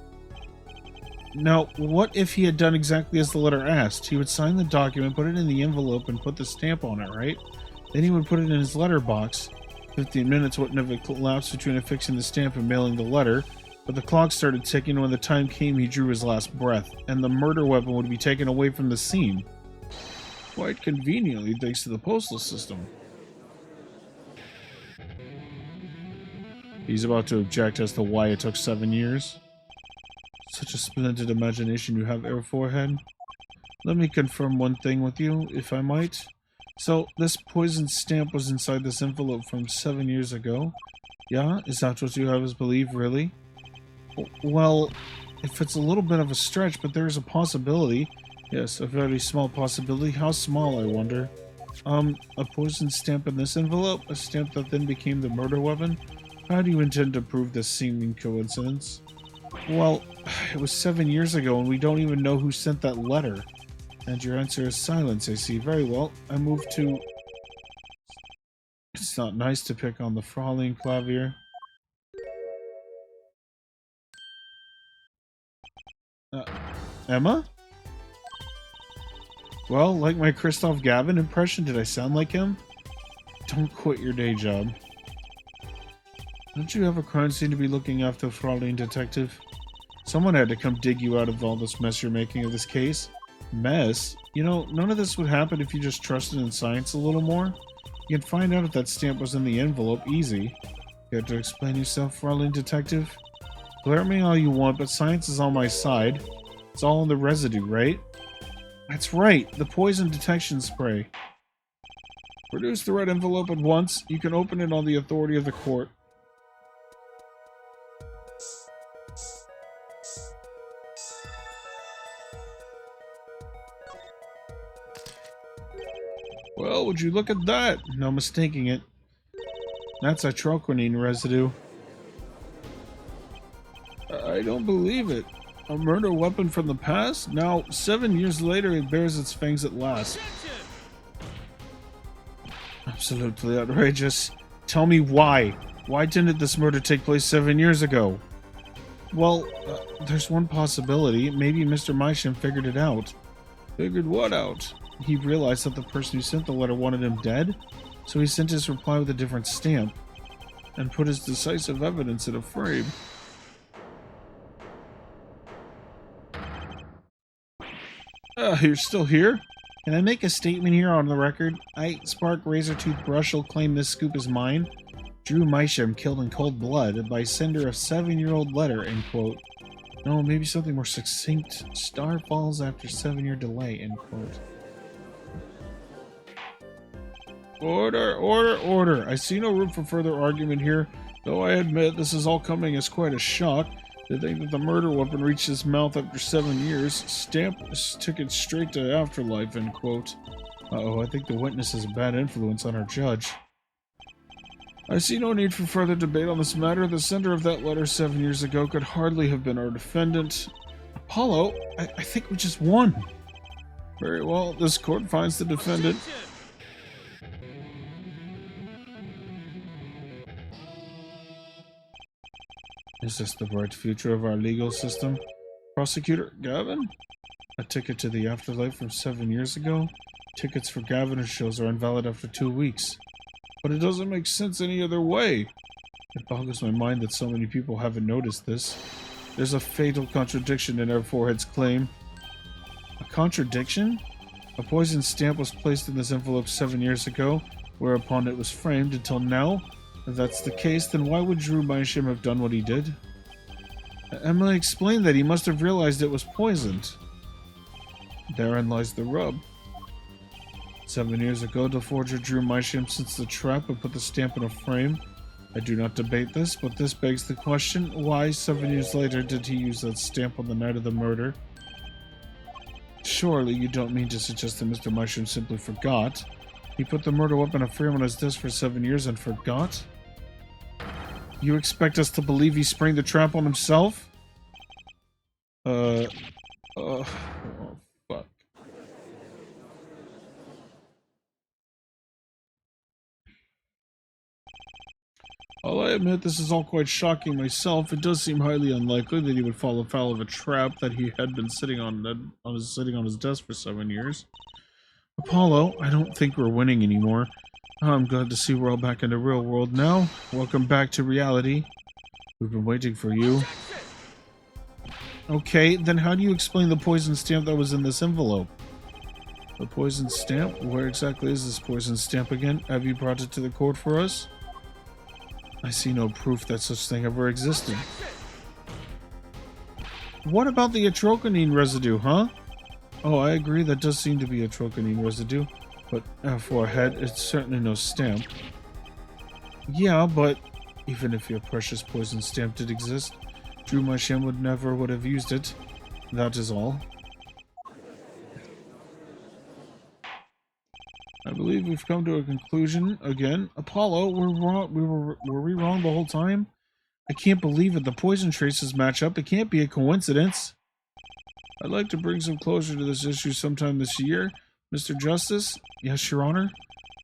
Now, what if he had done exactly as the letter asked? He would sign the document, put it in the envelope, and put the stamp on it, right? Then he would put it in his letterbox. 15 minutes wouldn't have elapsed between affixing the stamp and mailing the letter. But the clock started ticking, and when the time came, he drew his last breath, and the murder weapon would be taken away from the scene. Quite conveniently, thanks to the postal system. He's about to object as to why it took 7 years. Such a splendid imagination you have, Air Forehead. Let me confirm one thing with you, if I might. So, this poison stamp was inside this envelope from 7 years ago? Yeah? Is that what you have us believe, really? Well, if it's a little bit of a stretch, but there is a possibility. Yes, a very small possibility. How small, I wonder? A poison stamp in this envelope? A stamp that then became the murder weapon? How do you intend to prove this seeming coincidence? Well, it was 7 years ago, and we don't even know who sent that letter. And your answer is silence, I see. Very well. I move to... It's not nice to pick on the Fraulein Clavier. Emma? Well, like my Christoph Gavin impression, did I sound like him? Don't quit your day job. Don't you have a crime scene to be looking after, Fraulein Detective? Someone had to come dig you out of all this mess you're making of this case. Mess? You know, none of this would happen if you just trusted in science a little more. You can find out if that stamp was in the envelope easy. You have to explain yourself, Fraulein Detective? Glare at me all you want, but science is on my side. It's all in the residue, right? That's right, the poison detection spray. Produce the red envelope at once. You can open it on the authority of the court. Well, would you look at that? No mistaking it. That's itroquinine residue. I don't believe it. A murder weapon from the past? Now, 7 years later, it bears its fangs at last. Absolutely outrageous. Tell me why. Why didn't this murder take place 7 years ago? Well, there's one possibility. Maybe Mr. Meisham figured it out. Figured what out? He realized that the person who sent the letter wanted him dead, so he sent his reply with a different stamp, and put his decisive evidence in a frame. You're still here? Can I make a statement here on the record? I, Spark Razortooth Brush, will claim this scoop is mine. Drew Meisham killed in cold blood by sender of 7-year-old letter, end quote. No, maybe something more succinct. Star falls after 7-year delay, end quote. Order, order, order. I see no room for further argument here, though I admit this is all coming as quite a shock. To think that the murder weapon reached his mouth after 7 years, stamp took it straight to afterlife, end quote. Uh-oh, I think the witness has a bad influence on our judge. I see no need for further debate on this matter. The sender of that letter 7 years ago could hardly have been our defendant. Apollo, I think we just won. Very well, this court finds the defendant. Is this the bright future of our legal system? Prosecutor Gavin? A ticket to the afterlife from 7 years ago? Tickets for Gavin shows are invalid after 2 weeks. But it doesn't make sense any other way. It boggles my mind that so many people haven't noticed this. There's a fatal contradiction in Air Forehead's claim. A contradiction? A poison stamp was placed in this envelope 7 years ago, whereupon it was framed until now? If that's the case, then why would Drew Meisham have done what he did? Emily explained that he must have realized it was poisoned. Therein lies the rub. 7 years ago, the forger Drew Meisham sets the trap and put the stamp in a frame. I do not debate this, but this begs the question, why 7 years later did he use that stamp on the night of the murder? Surely you don't mean to suggest that Mr. Meisham simply forgot? He put the murder weapon in a frame on his desk for 7 years and forgot? You expect us to believe he sprang the trap on himself? Oh, fuck. While I admit this is all quite shocking myself, it does seem highly unlikely that he would fall afoul of a trap that he had been sitting on his desk for 7 years. Apollo, I don't think we're winning anymore. I'm glad to see we're all back in the real world now. Welcome back to reality. We've been waiting for you. Okay, then how do you explain the poison stamp that was in this envelope? The poison stamp? Where exactly is this poison stamp again? Have you brought it to the court for us? I see no proof that such thing ever existed. What about the atrocanine residue, huh? Oh, I agree, that does seem to be atrocanine residue, but for a head, it's certainly no stamp. Yeah, but even if your precious poison stamp did exist, Drew Marchand would never have used it. That is all. I believe we've come to a conclusion again. Apollo, were we wrong the whole time? I can't believe it. The poison traces match up. It can't be a coincidence. I'd like to bring some closure to this issue sometime this year. Mr. Justice? Yes, Your Honor?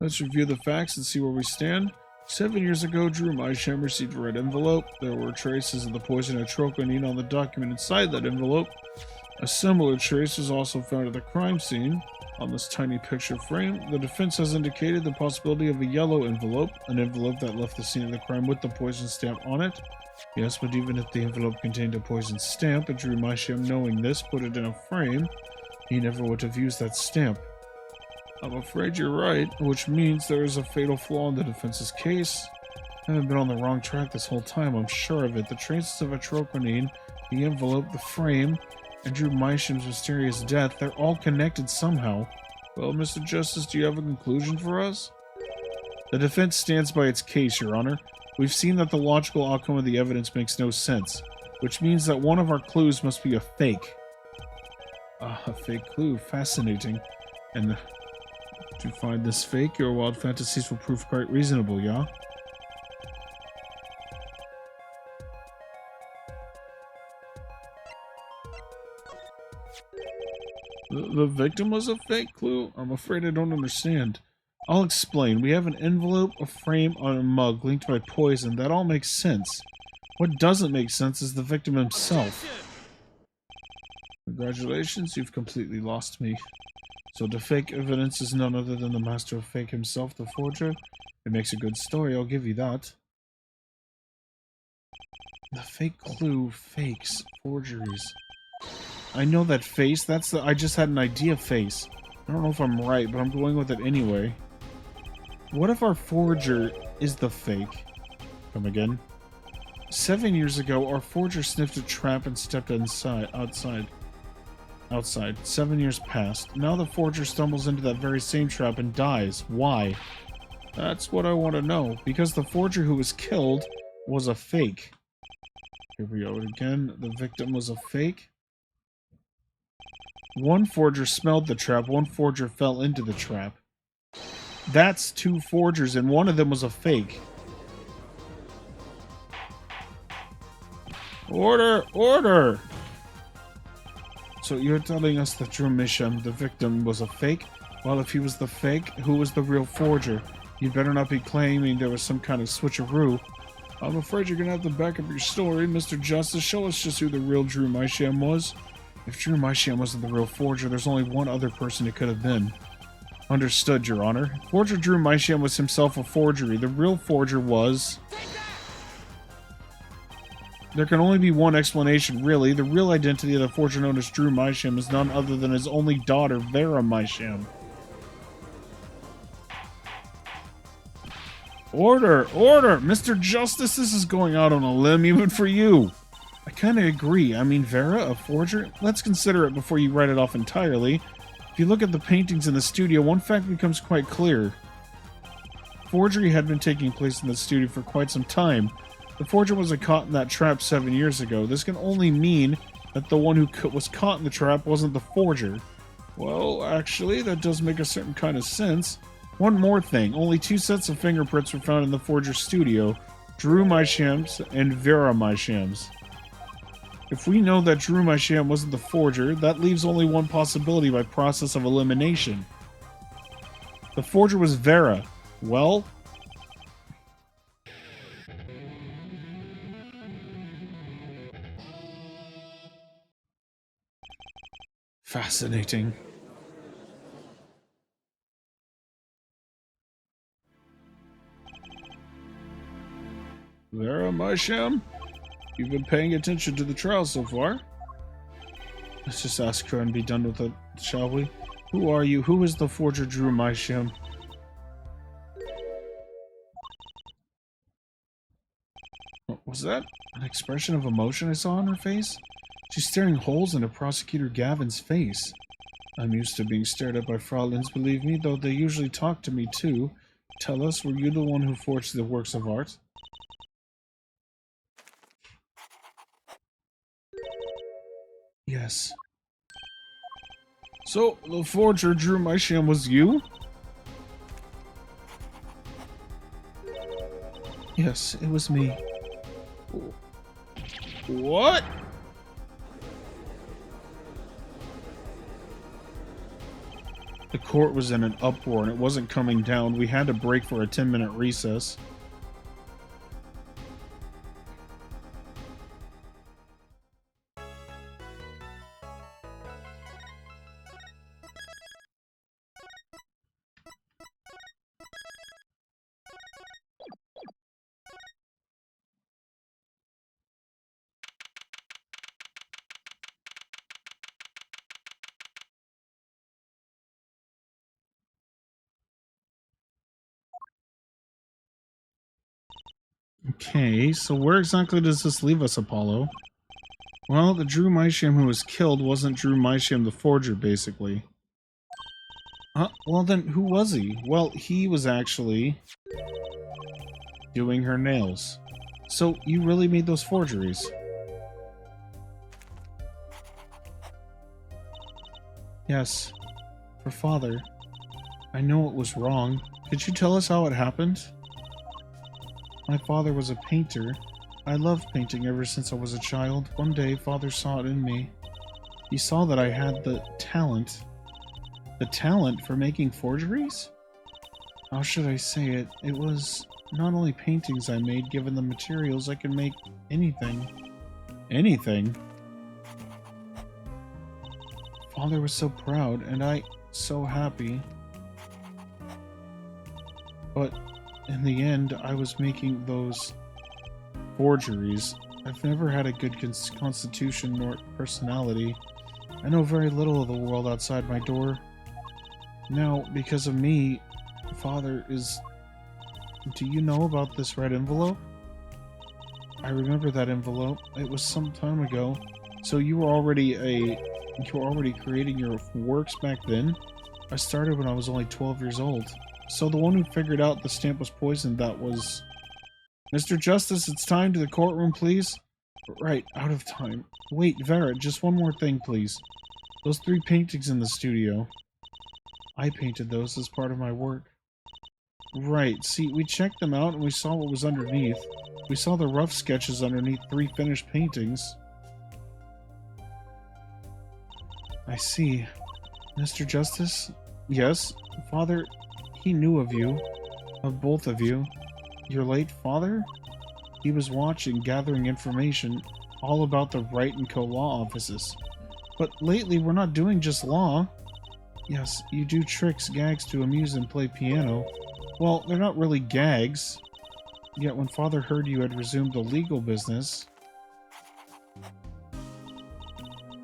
Let's review the facts and see where we stand. 7 years ago, Drew Mysham received a red envelope. There were traces of the poison atrocanine on the document inside that envelope. A similar trace was also found at the crime scene. On this tiny picture frame, the defense has indicated the possibility of a yellow envelope, an envelope that left the scene of the crime with the poison stamp on it. Yes, but even if the envelope contained a poison stamp, and Drew Mysham, knowing this, put it in a frame, he never would have used that stamp. I'm afraid you're right, which means there is a fatal flaw in the defense's case. I haven't been on the wrong track this whole time, I'm sure of it. The traces of atrocanine, the envelope, the frame, and Drew Mysham's mysterious death, they're all connected somehow. Well, Mr. Justice, do you have a conclusion for us? The defense stands by its case, Your Honor. We've seen that the logical outcome of the evidence makes no sense, which means that one of our clues must be a fake. A fake clue. Fascinating. And to find this fake, your wild fantasies will prove quite reasonable, yeah? The victim was a fake clue? I'm afraid I don't understand. I'll explain. We have an envelope, a frame, and a mug linked by poison. That all makes sense. What doesn't make sense is the victim himself. Congratulations, you've completely lost me. So the fake evidence is none other than the master of fake himself, the forger? It makes a good story, I'll give you that. The fake clue, fakes, forgeries. I know that face, that's the— I just had an idea face. I don't know if I'm right, but I'm going with it anyway. What if our forger is the fake? Come again? 7 years ago, our forger sniffed a trap and stepped outside. 7 years passed. Now the forger stumbles into that very same trap and dies. Why? That's what I want to know. Because the forger who was killed was a fake. Here we go again. The victim was a fake. One forger smelled the trap. One forger fell into the trap. That's two forgers, and one of them was a fake. Order! Order! So you're telling us that Drew Mysham, the victim, was a fake? Well, if he was the fake, who was the real forger? You better not be claiming there was some kind of switcheroo. I'm afraid you're gonna have to back up your story, Mr. Justice. Show us just who the real Drew Mysham was. If Drew Mysham wasn't the real forger, there's only one other person it could have been. Understood, Your Honor. Forger Drew Mysham was himself a forgery. The real forger was... There can only be one explanation, really. The real identity of the forger known as Drew Mysham is none other than his only daughter, Vera Mysham. Order! Order! Mr. Justice, this is going out on a limb even for you. I kind of agree. I mean, Vera, a forger? Let's consider it before you write it off entirely. If you look at the paintings in the studio, one fact becomes quite clear. Forgery had been taking place in the studio for quite some time. The forger wasn't caught in that trap 7 years ago. This can only mean that the one who was caught in the trap wasn't the forger. Well, actually, that does make a certain kind of sense. One more thing. Only 2 sets of fingerprints were found in the forger's studio. Drew Mysham's and Vera Mysham's. If we know that Drew Mysham wasn't the forger, that leaves only one possibility by process of elimination. The forger was Vera. Well... Fascinating. Vera Mysham? You've been paying attention to the trial so far? Let's just ask her and be done with it, shall we? Who are you? Who is the forger Drew Mysham? Was that an expression of emotion I saw on her face? She's staring holes into Prosecutor Gavin's face. I'm used to being stared at by Fraulins, believe me, though they usually talk to me too. Tell us, were you the one who forged the works of art? Yes. So, the forger Drew Mysham was you? Yes, it was me. What? The court was in an uproar and it wasn't coming down. We had to break for a 10-minute recess. Okay, so where exactly does this leave us, Apollo? Well, the Drew Mysham who was killed wasn't Drew Mysham the forger, basically. Well then, who was he? Well, he was actually doing her nails. So, you really made those forgeries? Yes. For Father. I know it was wrong. Could you tell us how it happened? My father was a painter. I loved painting ever since I was a child. One day, Father saw it in me. He saw that I had the talent. The talent for making forgeries? How should I say it? It was not only paintings I made, given the materials, I could make anything. Anything? Father was so proud, and I so happy. But in the end, I was making those forgeries. I've never had a good constitution nor personality. I know very little of the world outside my door. Now, because of me, Father is... Do you know about this red envelope? I remember that envelope. It was some time ago. So you were already creating your works back then? I started when I was only 12 years old. So the one who figured out the stamp was poisoned, that was... Mr. Justice, it's time to the courtroom, please. Right, out of time. Wait, Vera, just one more thing, please. Those 3 paintings in the studio. I painted those as part of my work. Right, see, we checked them out and we saw what was underneath. We saw the rough sketches underneath 3 finished paintings. I see. Mr. Justice? Yes? Father, he knew of you. Of both of you. Your late father? He was watching, gathering information all about the Wright & Co. law offices. But lately, we're not doing just law. Yes, you do tricks, gags to amuse and play piano. Well, they're not really gags. Yet when Father heard you had resumed the legal business...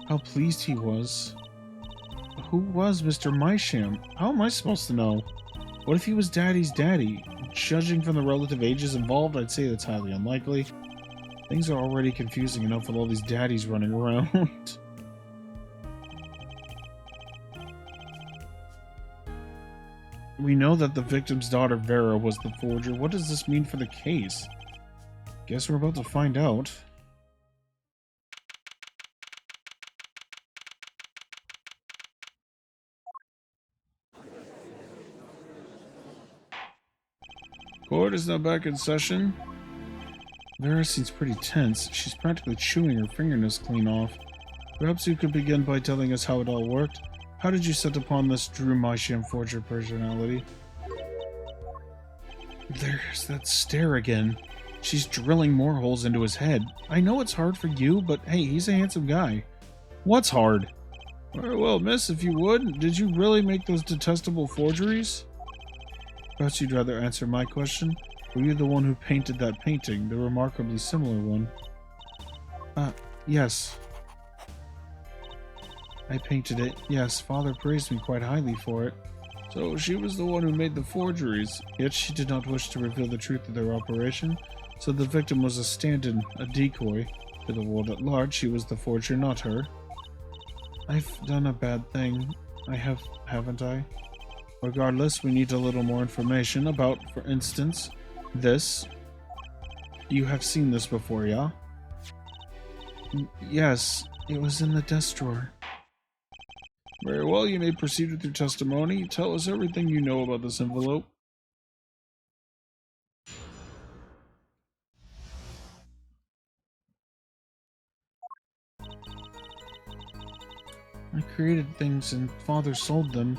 How pleased he was. Who was Mr. Mysham? How am I supposed to know? What if he was Daddy's daddy? Judging from the relative ages involved, I'd say that's highly unlikely. Things are already confusing enough with all these daddies running around. We know that the victim's daughter Vera was the forger. What does this mean for the case? Guess we're about to find out. Court is now back in session. Vera seems pretty tense. She's practically chewing her fingernails clean off. Perhaps you could begin by telling us how it all worked. How did you set upon this Drew Mysham forger personality? There's that stare again. She's drilling more holes into his head. I know it's hard for you, but hey, he's a handsome guy. What's hard? Very well, miss, if you would. Did you really make those detestable forgeries? Perhaps you'd rather answer my question. Were you the one who painted that painting, the remarkably similar one? Yes. I painted it. Yes, Father praised me quite highly for it. So she was the one who made the forgeries, yet she did not wish to reveal the truth of their operation, So the victim was a stand-in, a decoy. To the world at large, she was the forger, not her. I've done a bad thing. Haven't I? Regardless, we need a little more information about, for instance, this. You have seen this before, yeah? Yes, it was in the desk drawer. Very well, you may proceed with your testimony. Tell us everything you know about this envelope. I created things and Father sold them.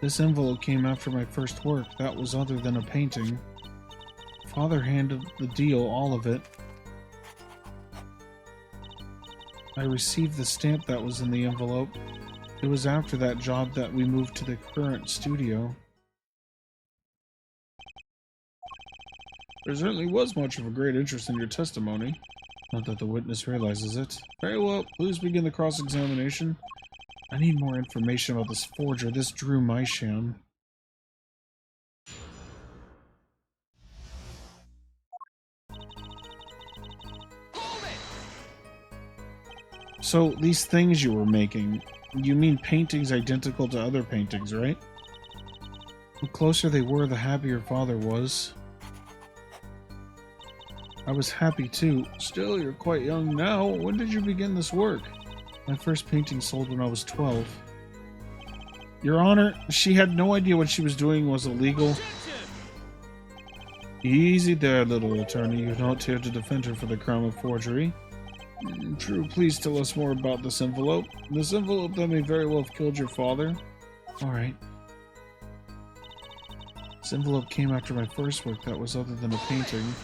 This envelope came after my first work. That was other than a painting. Father handled the deal, all of it. I received the stamp that was in the envelope. It was after that job that we moved to the current studio. There certainly was much of a great interest in your testimony. Not that the witness realizes it. Very well, please begin the cross-examination. I need more information about this forger, this Drew Mysham. So, these things you were making, you mean paintings identical to other paintings, right? The closer they were, the happier Father was. I was happy too. Still, you're quite young now. When did you begin this work? My first painting sold when I was 12. Your Honor, she had no idea what she was doing was illegal. Easy there, little attorney. You're not here to defend her for the crime of forgery. True, please tell us more about this envelope. This envelope that may very well have killed your father. Alright. This envelope came after my first work that was other than a painting.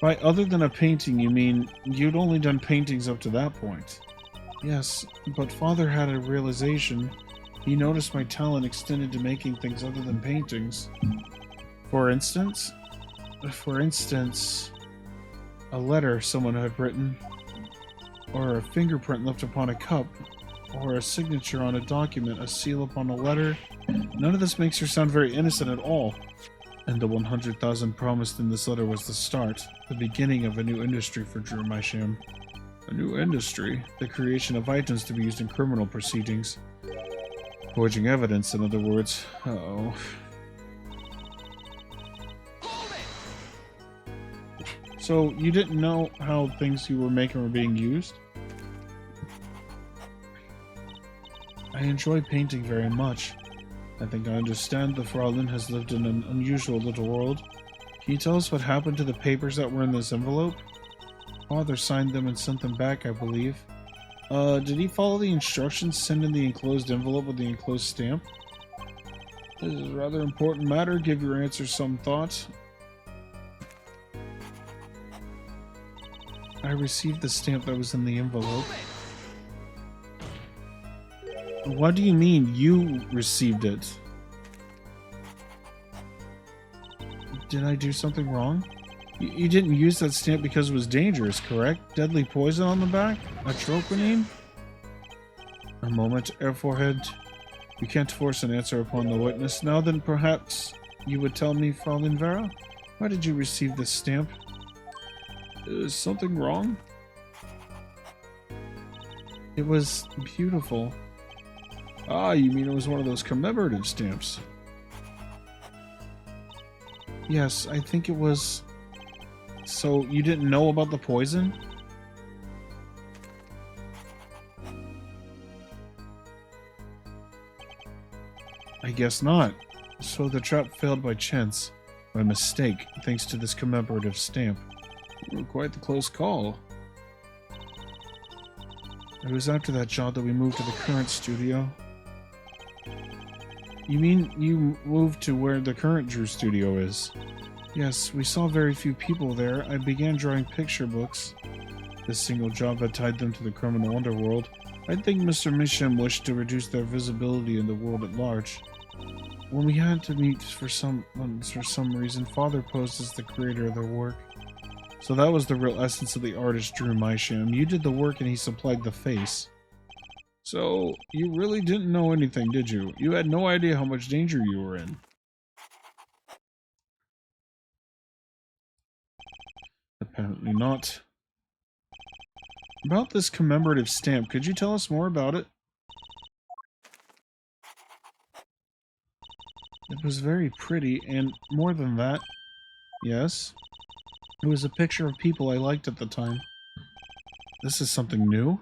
By other than a painting, you mean you'd only done paintings up to that point? Yes, but Father had a realization. He noticed my talent extended to making things other than paintings. For instance? For instance, a letter someone had written, or a fingerprint left upon a cup, or a signature on a document, a seal upon a letter. None of this makes her sound very innocent at all. And the 100,000 promised in this letter was the start, the beginning of a new industry for Drew Mysham. A new industry? The creation of items to be used in criminal proceedings. Forging evidence, in other words. Uh-oh. So, you didn't know how things you were making were being used? I enjoy painting very much. I think I understand the Fraulein has lived in an unusual little world. Can you tell us what happened to the papers that were in this envelope? Father signed them and sent them back, I believe. Did he follow the instructions sent in the enclosed envelope with the enclosed stamp? This is a rather important matter. Give your answer some thought. I received the stamp that was in the envelope. What do you mean you received it? Did I do something wrong? You didn't use that stamp because it was dangerous, correct? Deadly poison on the back? A troponine? A moment, Air Forehead. You can't force an answer upon the witness. Now then, perhaps you would tell me, Fraulein Vera? Why did you receive this stamp? Is something wrong? It was beautiful. Ah, you mean it was one of those commemorative stamps? Yes, I think it was... So, you didn't know about the poison? I guess not. So the trap failed by chance, by mistake, thanks to this commemorative stamp. Quite the close call. It was after that job that we moved to the current studio. You mean you moved to where the current Drew studio is? Yes, we saw very few people there. I began drawing picture books. This single job had tied them to the criminal underworld. I think Mr. Mysham wished to reduce their visibility in the world at large. When we had to meet for some reason, Father posed as the creator of their work. So that was the real essence of the artist Drew Mysham. You did the work and he supplied the face. So, you really didn't know anything, did you? You had no idea how much danger you were in. Apparently not. About this commemorative stamp, could you tell us more about it? It was very pretty, and more than that, yes. It was a picture of people I liked at the time. This is something new?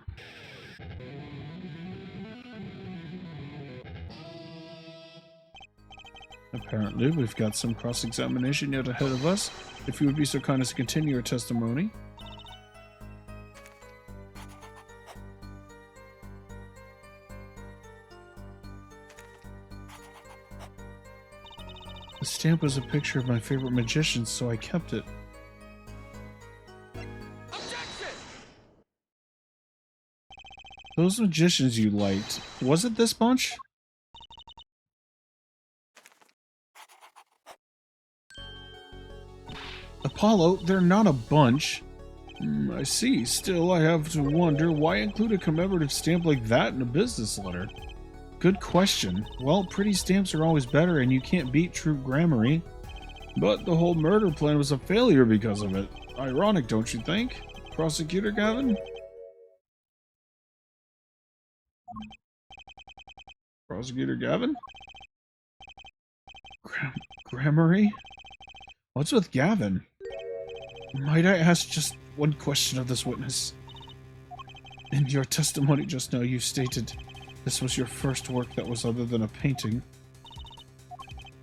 Apparently, we've got some cross-examination yet ahead of us. If you would be so kind as to continue your testimony. The stamp was a picture of my favorite magicians, so I kept it. Objection! Those magicians you liked, was it this bunch? Apollo, they're not a bunch. I see. Still, I have to wonder, why include a commemorative stamp like that in a business letter? Good question. Well, pretty stamps are always better, and you can't beat true gramarye. But the whole murder plan was a failure because of it. Ironic, don't you think? Prosecutor Gavin? Prosecutor Gavin? Gramarye? What's with Gavin? Might I ask just one question of this witness? In your testimony just now, you stated this was your first work that was other than a painting.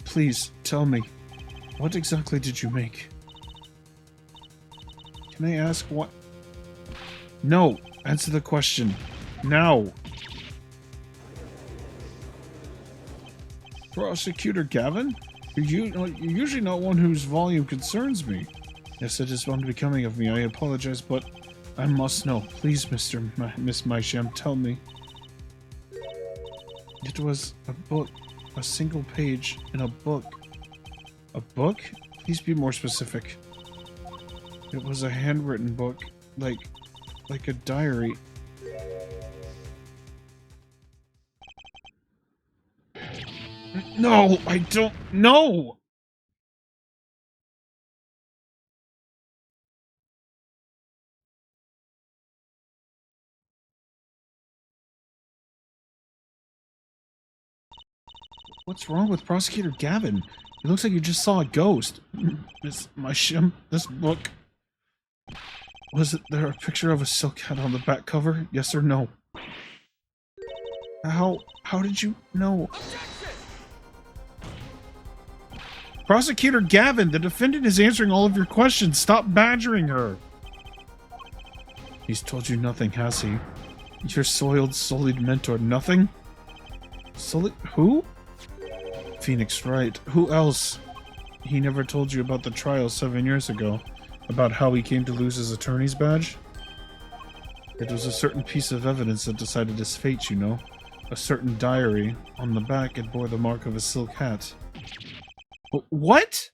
Please, tell me, what exactly did you make? Can I ask what? No! Answer the question. Now! Prosecutor Gavin? You're usually not one whose volume concerns me. Yes, it is unbecoming of me. I apologize, but I must know. Please, Miss Mysham, tell me. It was a book. A single page in a book. A book? Please be more specific. It was a handwritten book. Like a diary. No, I don't know! What's wrong with Prosecutor Gavin? It looks like you just saw a ghost. Miss Mysham, this book... Was it there a picture of a silk hat on the back cover? Yes or no? How did you know? Prosecutor Gavin, the defendant is answering all of your questions. Stop badgering her. He's told you nothing, has he? Your soiled, sullied mentor, nothing? Sullied? Who? Phoenix Wright. Who else? He never told you about the trial 7 years ago. About how he came to lose his attorney's badge? It was a certain piece of evidence that decided his fate, you know. A certain diary. On the back, it bore the mark of a silk hat. What?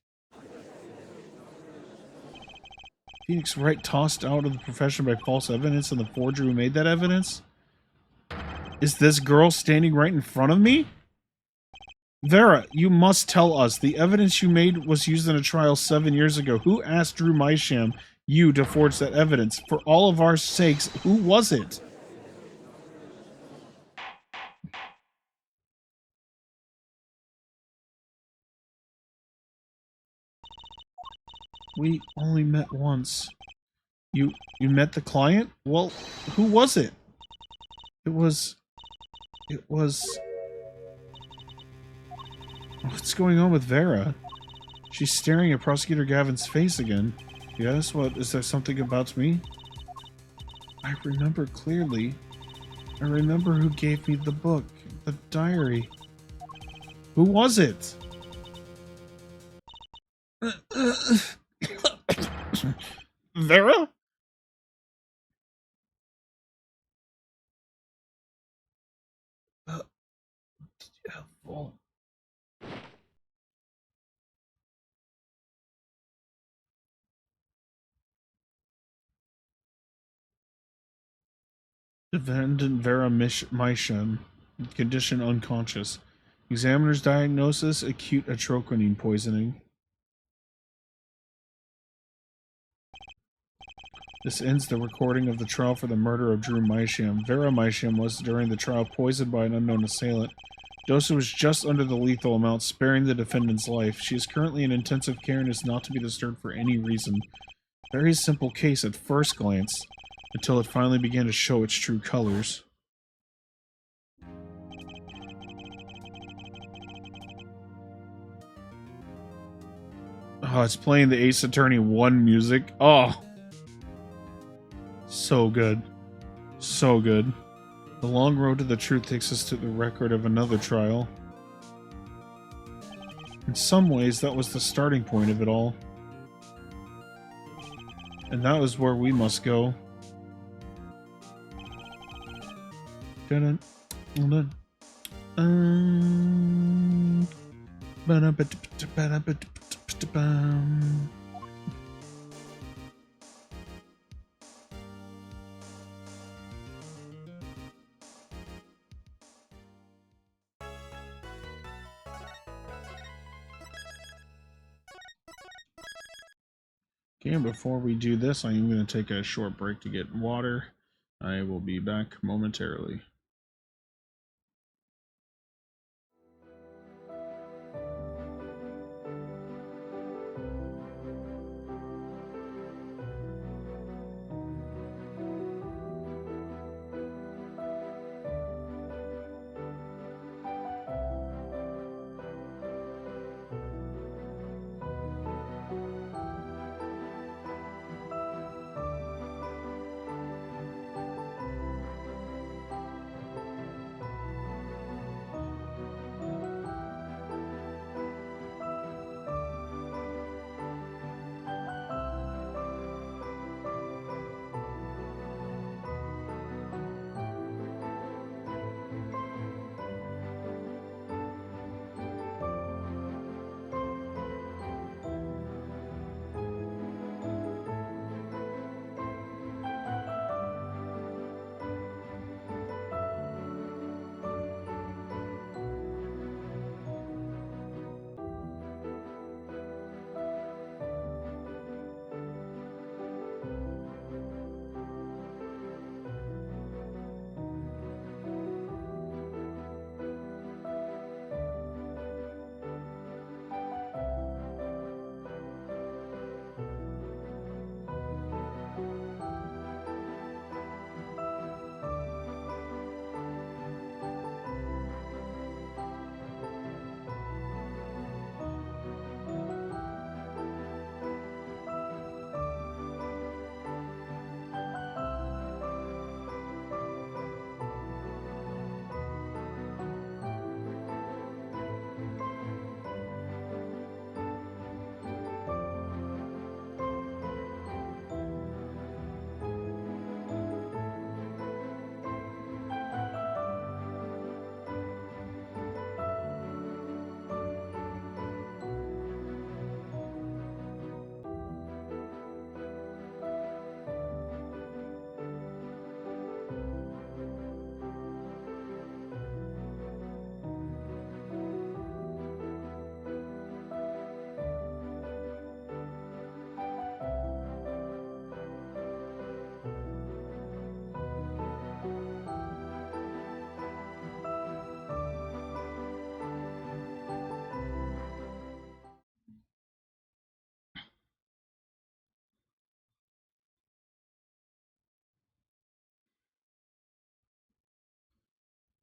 Phoenix Wright tossed out of the profession by false evidence, and the forger who made that evidence? Is this girl standing right in front of me? Vera, you must tell us. The evidence you made was used in a trial 7 years ago. Who asked Drew Mysham you to forge that evidence? For all of our sakes, who was it? We only met once. You met the client? Well, who was it? It was... What's going on with Vera? She's staring at Prosecutor Gavin's face again. Yes, what? Is there something about me? I remember clearly. I remember who gave me the book. The diary. Who was it? Vera? Well, Defendant Vera Mysham, condition unconscious. Examiner's diagnosis, acute atroquinine poisoning. This ends the recording of the trial for the murder of Drew Mysham. Vera Mysham was, during the trial, poisoned by an unknown assailant. Dose was just under the lethal amount, sparing the defendant's life. She is currently in intensive care and is not to be disturbed for any reason. Very simple case at first glance, until it finally began to show its true colors. Oh, it's playing the Ace Attorney 1 music. Oh! So good. So good. The long road to the truth takes us to the record of another trial. In some ways, that was the starting point of it all. And that was where we must go. Okay, and before we do this, I am going to take a short break to get water. I will be back momentarily.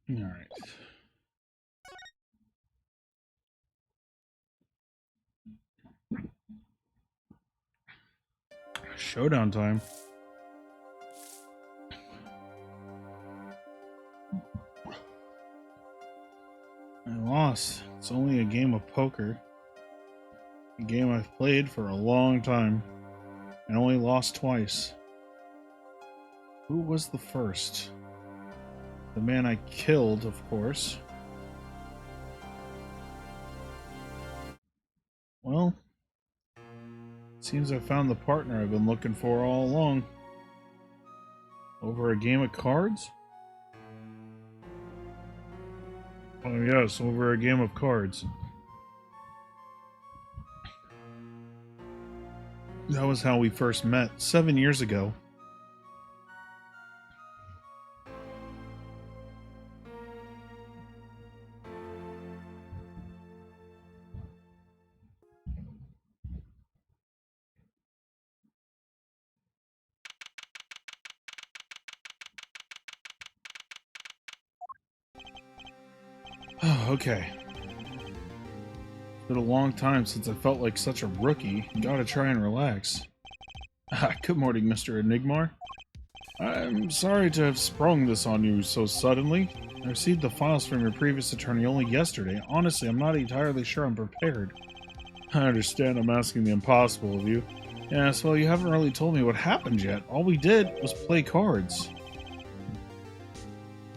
All right. Showdown time. I lost. It's only a game of poker. A game I've played for a long time. And only lost twice. Who was the first? The man I killed, of course. Well, it seems I found the partner I've been looking for all along. Over a game of cards? Oh yes, over a game of cards. That was how we first met, 7 years ago. Okay. It's been a long time since I felt like such a rookie. Gotta try and relax. Good morning, Mr. Enigmar. I'm sorry to have sprung this on you so suddenly. I received the files from your previous attorney only yesterday. Honestly, I'm not entirely sure I'm prepared. I understand I'm asking the impossible of you. Yes, well, you haven't really told me what happened yet. All we did was play cards.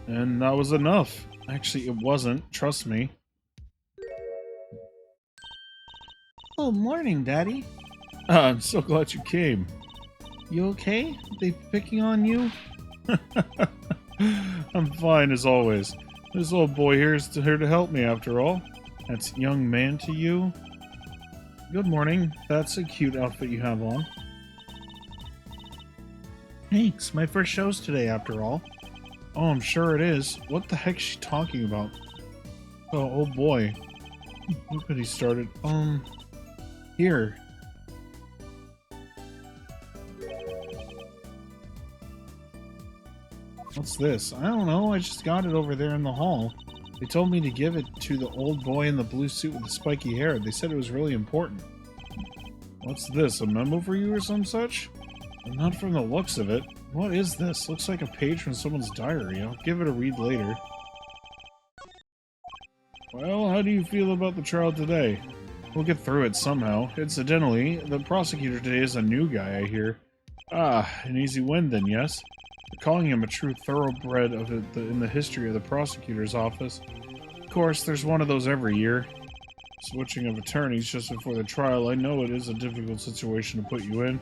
And that was enough. Actually, it wasn't. Trust me. Oh, morning, Daddy. I'm so glad you came. You okay? They picking on you? I'm fine as always. This old boy here is here to help me after all. That's young man to you? Good morning. That's a cute outfit you have on. Thanks. My first show's today after all. Oh, I'm sure it is. What the heck's she talking about? Oh boy. Look at he started. Here. What's this? I don't know. I just got it over there in the hall. They told me to give it to the old boy in the blue suit with the spiky hair. They said it was really important. What's this? A memo for you or some such? Not from the looks of it. What is this? Looks like a page from someone's diary. I'll give it a read later. Well, how do you feel about the trial today? We'll get through it somehow. Incidentally, the prosecutor today is a new guy, I hear. Ah, an easy win then, yes? They're calling him a true thoroughbred in the history of the prosecutor's office. Of course, there's one of those every year. Switching of attorneys just before the trial, I know it is a difficult situation to put you in.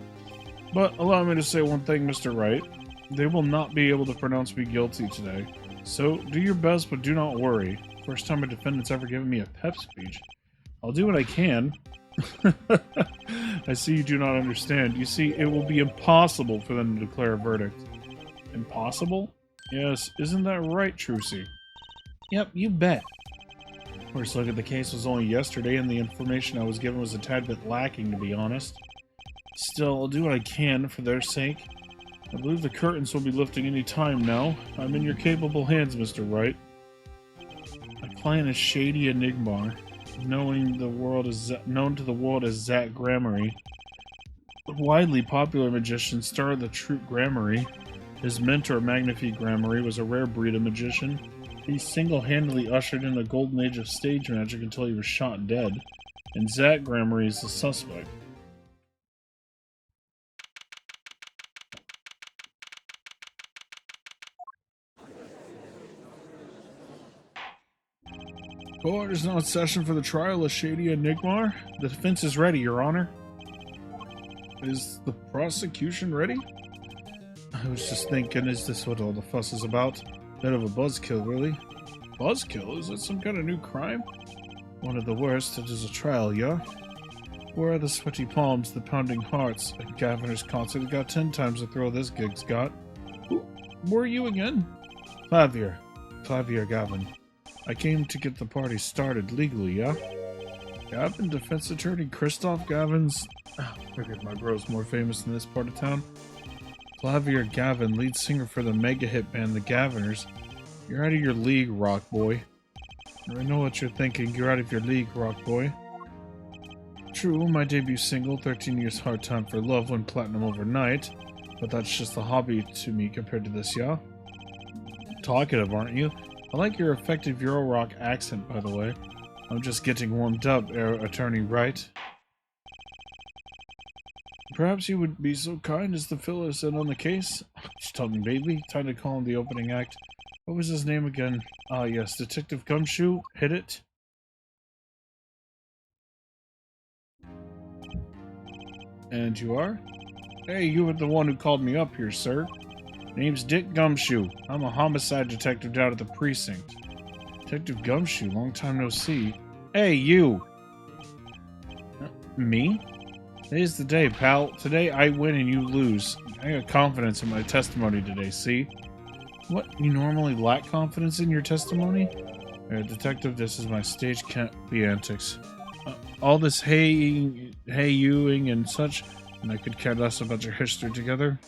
But allow me to say one thing, Mr. Wright. They will not be able to pronounce me guilty today. So, do your best, but do not worry. First time a defendant's ever given me a pep speech. I'll do what I can. I see you do not understand. You see, it will be impossible for them to declare a verdict. Impossible? Yes, isn't that right, Trucy? Yep, you bet. First look at the case was only yesterday, and the information I was given was a tad bit lacking, to be honest. Still, I'll do what I can for their sake. I believe the curtains will be lifting any time now. I'm in your capable hands, Mr. Wright. My client is Shady Enigmar, known to the world as Zach Gramarye. A widely popular magician, star of the troupe Gramarye. His mentor, Magnifique Gramarye, was a rare breed of magician. He single-handedly ushered in a golden age of stage magic until he was shot dead, and Zach Gramarye is the suspect. Court is now in session for the trial of Shady Enigmar. The defense is ready, Your Honor. Is the prosecution ready? I was just thinking, is this what all the fuss is about? Bit of a buzzkill, really. Buzzkill? Is that some kind of new crime? One of the worst. It is a trial, yeah? Where are the sweaty palms, the pounding hearts? A Gaviner's concert got 10 times the thrill this gig's got. Who were you again? Clavier Gavin. I came to get the party started legally, yeah? Gavin, defense attorney Christoph Gavin's... I figured my bro's more famous in this part of town. Clavier Gavin, lead singer for the mega hit band The Gaviners. You're out of your league, rock boy. I know what you're thinking. You're out of your league, rock boy. True, my debut single, 13 Years Hard Time for Love, went platinum overnight. But that's just a hobby to me compared to this, yeah? Talkative, aren't you? I like your effective Euro rock accent, by the way. I'm just getting warmed up, Attorney Wright. Perhaps you would be so kind as to fill us in on the case? Just tell me, baby. Time to call him the opening act. What was his name again? Ah, yes, Detective Gumshoe. Hit it. And you are? Hey, you were the one who called me up here, sir. Name's Dick Gumshoe. I'm a homicide detective down at the precinct. Detective Gumshoe, long time no see. Hey, you! Me? Today's the day, pal. Today I win and you lose. I got confidence in my testimony today, see? What? You normally lack confidence in your testimony? Detective, this is my stage can't be antics. All this hey-youing and such, and I could care less about your history together.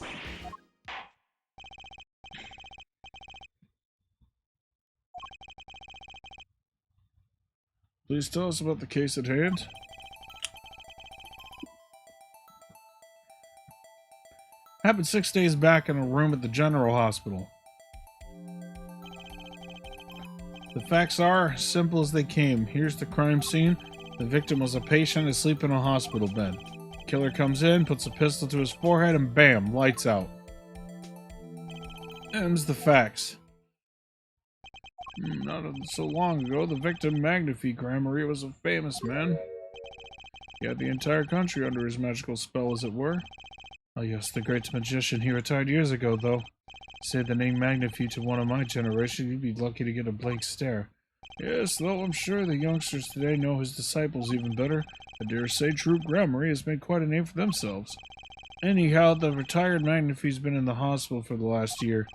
Please tell us about the case at hand. Happened 6 days back in a room at the General Hospital. The facts are simple as they came. Here's the crime scene. The victim was a patient asleep in a hospital bed. The killer comes in, puts a pistol to his forehead, and bam, lights out. Them's the facts. Not so long ago, the victim, Magnifi Gramarye, was a famous man. He had the entire country under his magical spell, as it were. Oh yes, the great magician. He retired years ago, though. Say the name Magnifi to one of my generation, you'd be lucky to get a blank stare. Yes, though I'm sure the youngsters today know his disciples even better. I dare say True Gramarye has made quite a name for themselves. Anyhow, the retired Magnifi's been in the hospital for the last year.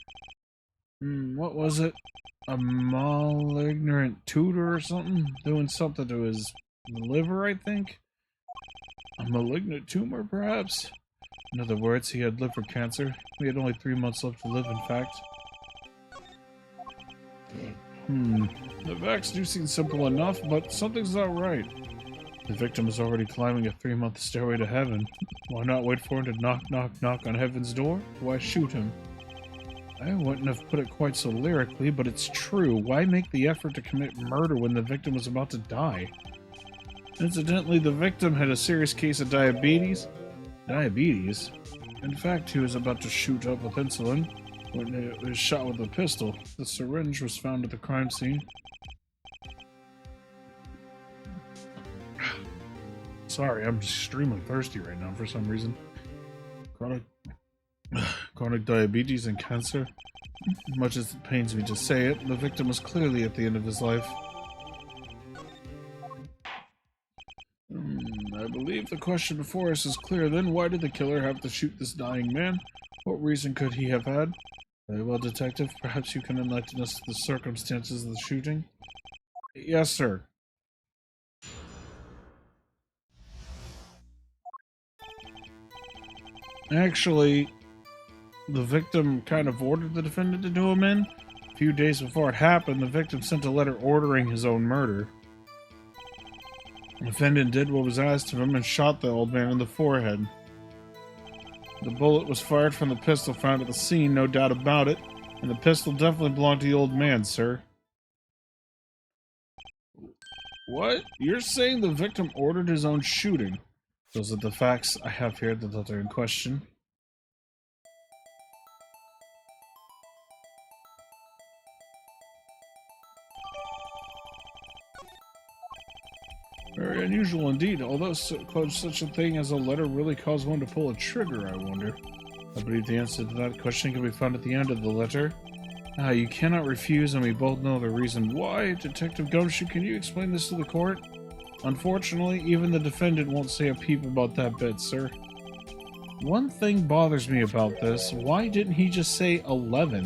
What was it? A malignant tutor or something? Doing something to his liver, I think? A malignant tumor, perhaps? In other words, he had liver cancer. We had only 3 months left to live, in fact. The facts do seem simple enough, but something's not right. The victim is already climbing a 3-month stairway to heaven. Why not wait for him to knock, knock, knock on heaven's door? Why shoot him? I wouldn't have put it quite so lyrically, but it's true. Why make the effort to commit murder when the victim was about to die? Incidentally, the victim had a serious case of diabetes. Diabetes? In fact, he was about to shoot up with insulin when he was shot with a pistol. The syringe was found at the crime scene. Sorry, I'm extremely thirsty right now for some reason. Chronic diabetes and cancer. Much as it pains me to say it, the victim was clearly at the end of his life. I believe the question before us is clear then. Why did the killer have to shoot this dying man? What reason could he have had? Very well, Detective. Perhaps you can enlighten us to the circumstances of the shooting? Yes, sir. Actually, the victim kind of ordered the defendant to do him in. A few days before it happened, the victim sent a letter ordering his own murder. The defendant did what was asked of him and shot the old man in the forehead. The bullet was fired from the pistol found at the scene, no doubt about it, and the pistol definitely belonged to the old man, sir. What? You're saying the victim ordered his own shooting? Those are the facts I have here, the letter in question. Very unusual indeed, although such a thing as a letter really caused one to pull a trigger, I wonder. I believe the answer to that question can be found at the end of the letter. You cannot refuse, and we both know the reason why. Detective Gumshoe, can you explain this to the court? Unfortunately, even the defendant won't say a peep about that bit, sir. One thing bothers me about this. Why didn't he just say 11?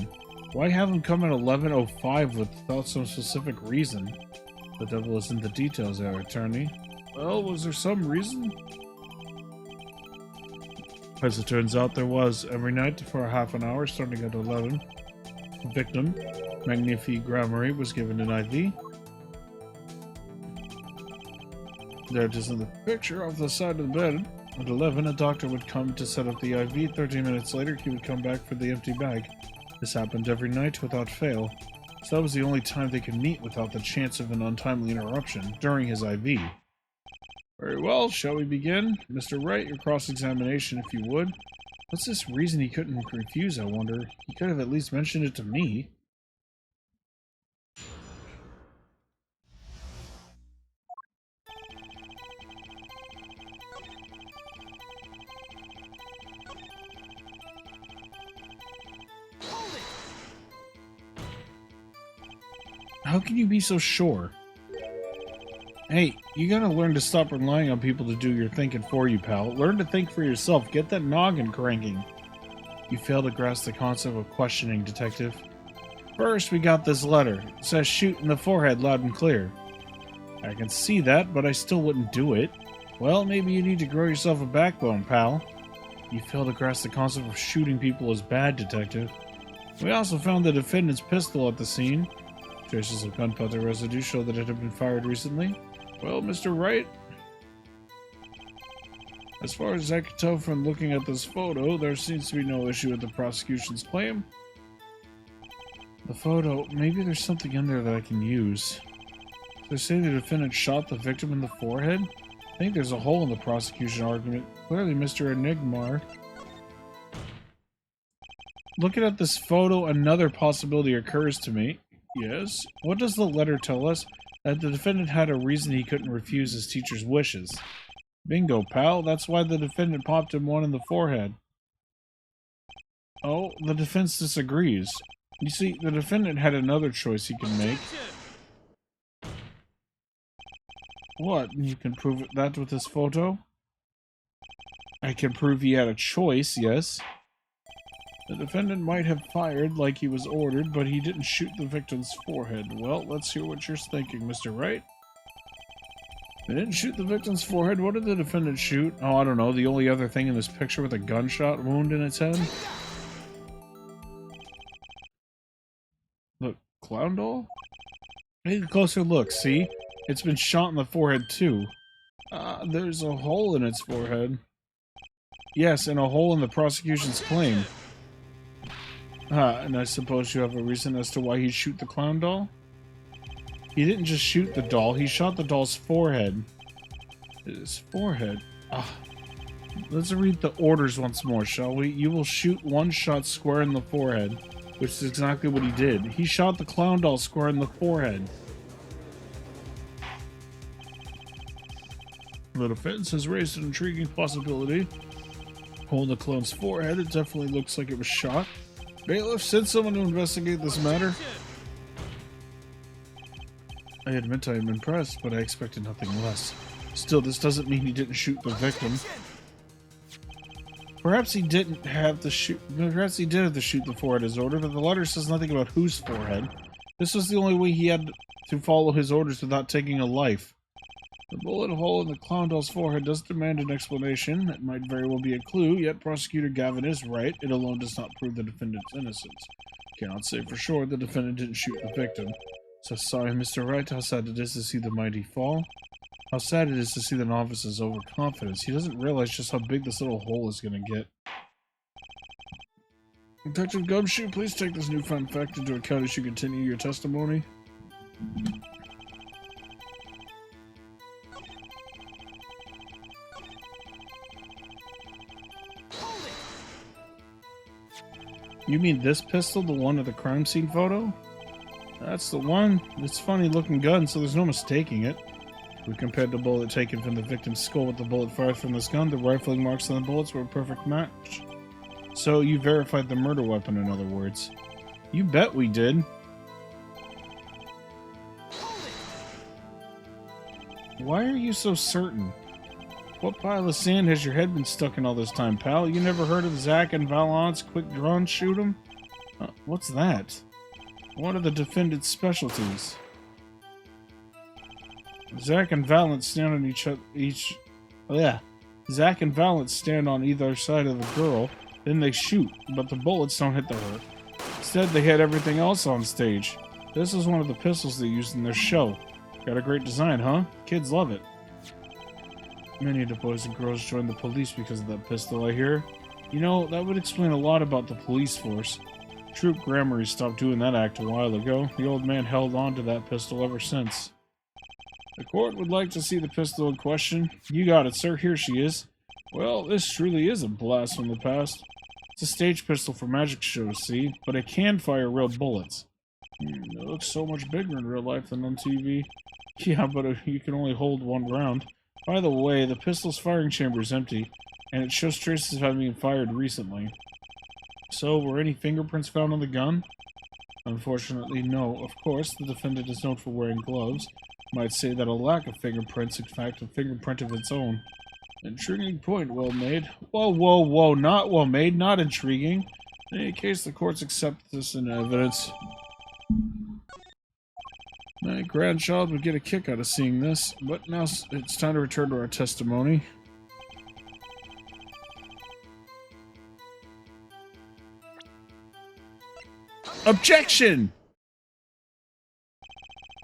Why have him come at 11:05 without some specific reason? The devil is in the details, our attorney. Well, was there some reason? As it turns out, there was. Every night for half an hour, starting at 11, the victim, Magnifi Gramarye, was given an IV. There it is in the picture off the side of the bed. At 11, a doctor would come to set up the IV. 30 minutes later, he would come back for the empty bag. This happened every night without fail. So that was the only time they could meet without the chance of an untimely interruption during his IV. Very well, shall we begin? Mr. Wright, your cross-examination, if you would. What's this reason he couldn't refuse, I wonder? He could have at least mentioned it to me. How can you be so sure? Hey, you gotta learn to stop relying on people to do your thinking for you, pal. Learn to think for yourself. Get that noggin cranking. You fail to grasp the concept of questioning, Detective. First, we got this letter. It says shoot in the forehead loud and clear. I can see that, but I still wouldn't do it. Well, maybe you need to grow yourself a backbone, pal. You fail to grasp the concept of shooting people as bad, Detective. We also found the defendant's pistol at the scene. Traces of gunpowder residue show that it had been fired recently. Well, Mr. Wright, as far as I can tell from looking at this photo, there seems to be no issue with the prosecution's claim. The photo, maybe there's something in there that I can use. They're saying the defendant shot the victim in the forehead? I think there's a hole in the prosecution argument. Clearly, Mr. Enigmar. Looking at this photo, another possibility occurs to me. Yes? What does the letter tell us? That the defendant had a reason he couldn't refuse his teacher's wishes. Bingo, pal. That's why the defendant popped him one in the forehead. Oh, the defense disagrees. You see, the defendant had another choice he could make. What? You can prove that with this photo? I can prove he had a choice, yes. The defendant might have fired like he was ordered, but he didn't shoot the victim's forehead. Well, let's hear what you're thinking, Mr. Wright. They didn't shoot the victim's forehead. What did the defendant shoot? Oh, I don't know. The only other thing in this picture with a gunshot wound in its head? Look, clown doll? Take a closer look, see? It's been shot in the forehead, too. There's a hole in its forehead. Yes, and a hole in the prosecution's claim. And I suppose you have a reason as to why he'd shoot the clown doll? He didn't just shoot the doll, he shot the doll's forehead. His forehead? Let's read the orders once more, shall we? You will shoot one shot square in the forehead, which is exactly what he did. He shot the clown doll square in the forehead. The defense has raised an intriguing possibility. Hole in the clown's forehead, it definitely looks like it was shot. Bailiff, send someone to investigate this matter. I admit I am impressed, but I expected nothing less. Still, this doesn't mean he didn't shoot the victim. Perhaps he didn't have to shoot. Perhaps he did have to shoot the forehead as ordered, but the letter says nothing about whose forehead. This was the only way he had to follow his orders without taking a life. The bullet hole in the clown doll's forehead does demand an explanation. It might very well be a clue, yet Prosecutor Gavin is right. It alone does not prove the defendant's innocence. Cannot say for sure the defendant didn't shoot the victim. So sorry, Mr. Wright, how sad it is to see the mighty fall. How sad it is to see the novice's overconfidence. He doesn't realize just how big this little hole is going to get. Detective Gumshoe, please take this newfound fact into account as you continue your testimony. You mean this pistol, the one of the crime scene photo? That's the one. It's a funny looking gun, so there's no mistaking it. We compared the bullet taken from the victim's skull with the bullet fired from this gun. The rifling marks on the bullets were a perfect match. So you verified the murder weapon, in other words. You bet we did. Why are you so certain? What pile of sand has your head been stuck in all this time, pal? You never heard of Zack and Valance quick draw and shoot 'em? What's that? What are the defendant's specialties? Zack and Valance stand on Zack and Valance stand on either side of the girl, then they shoot, but the bullets don't hit her. Instead, they hit everything else on stage. This is one of the pistols they used in their show. Got a great design, huh? Kids love it. Many of the boys and girls joined the police because of that pistol, I hear. You know, that would explain a lot about the police force. Troop Grammary stopped doing that act a while ago. The old man held on to that pistol ever since. The court would like to see the pistol in question. You got it, sir. Here she is. Well, this truly is a blast from the past. It's a stage pistol for magic shows, see? But it can fire real bullets. It looks so much bigger in real life than on TV. Yeah, but you can only hold one round. By the way, the pistol's firing chamber is empty, and it shows traces of having been fired recently. So, were any fingerprints found on the gun? Unfortunately, no. Of course, the defendant is known for wearing gloves. Might say that a lack of fingerprints, in fact, a fingerprint of its own. Intriguing point, well made. Whoa, whoa, whoa, not well made, not intriguing. In any case, the courts accept this in evidence. My grandchild would get a kick out of seeing this, but now it's time to return to our testimony. Objection!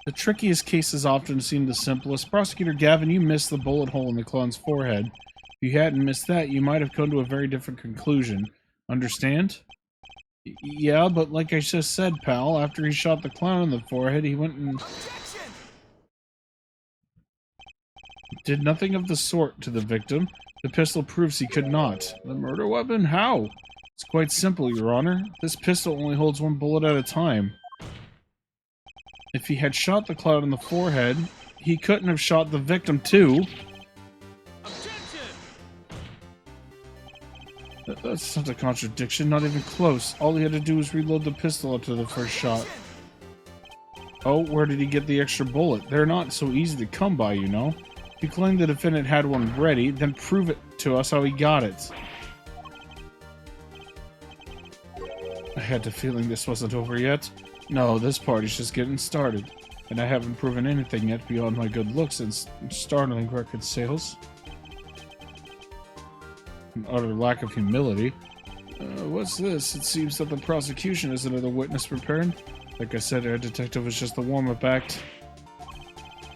The trickiest cases often seem the simplest. Prosecutor Gavin, you missed the bullet hole in the clown's forehead. If you hadn't missed that, you might have come to a very different conclusion. Understand? Yeah, but like I just said, pal, after he shot the clown in the forehead, he went and did nothing of the sort to the victim. The pistol proves he could not. The murder weapon? How? It's quite simple, Your Honor. This pistol only holds one bullet at a time. If he had shot the clown in the forehead, he couldn't have shot the victim too. That's not a contradiction, not even close. All he had to do was reload the pistol after the first shot. Oh, where did he get the extra bullet? They're not so easy to come by, you know. If you claim the defendant had one ready, then prove it to us how he got it. I had the feeling this wasn't over yet. No, this party's just getting started. And I haven't proven anything yet beyond my good looks and startling record sales. An utter lack of humility. What's this? It seems that the prosecution has another witness prepared. Like I said, our detective was just the warm-up act.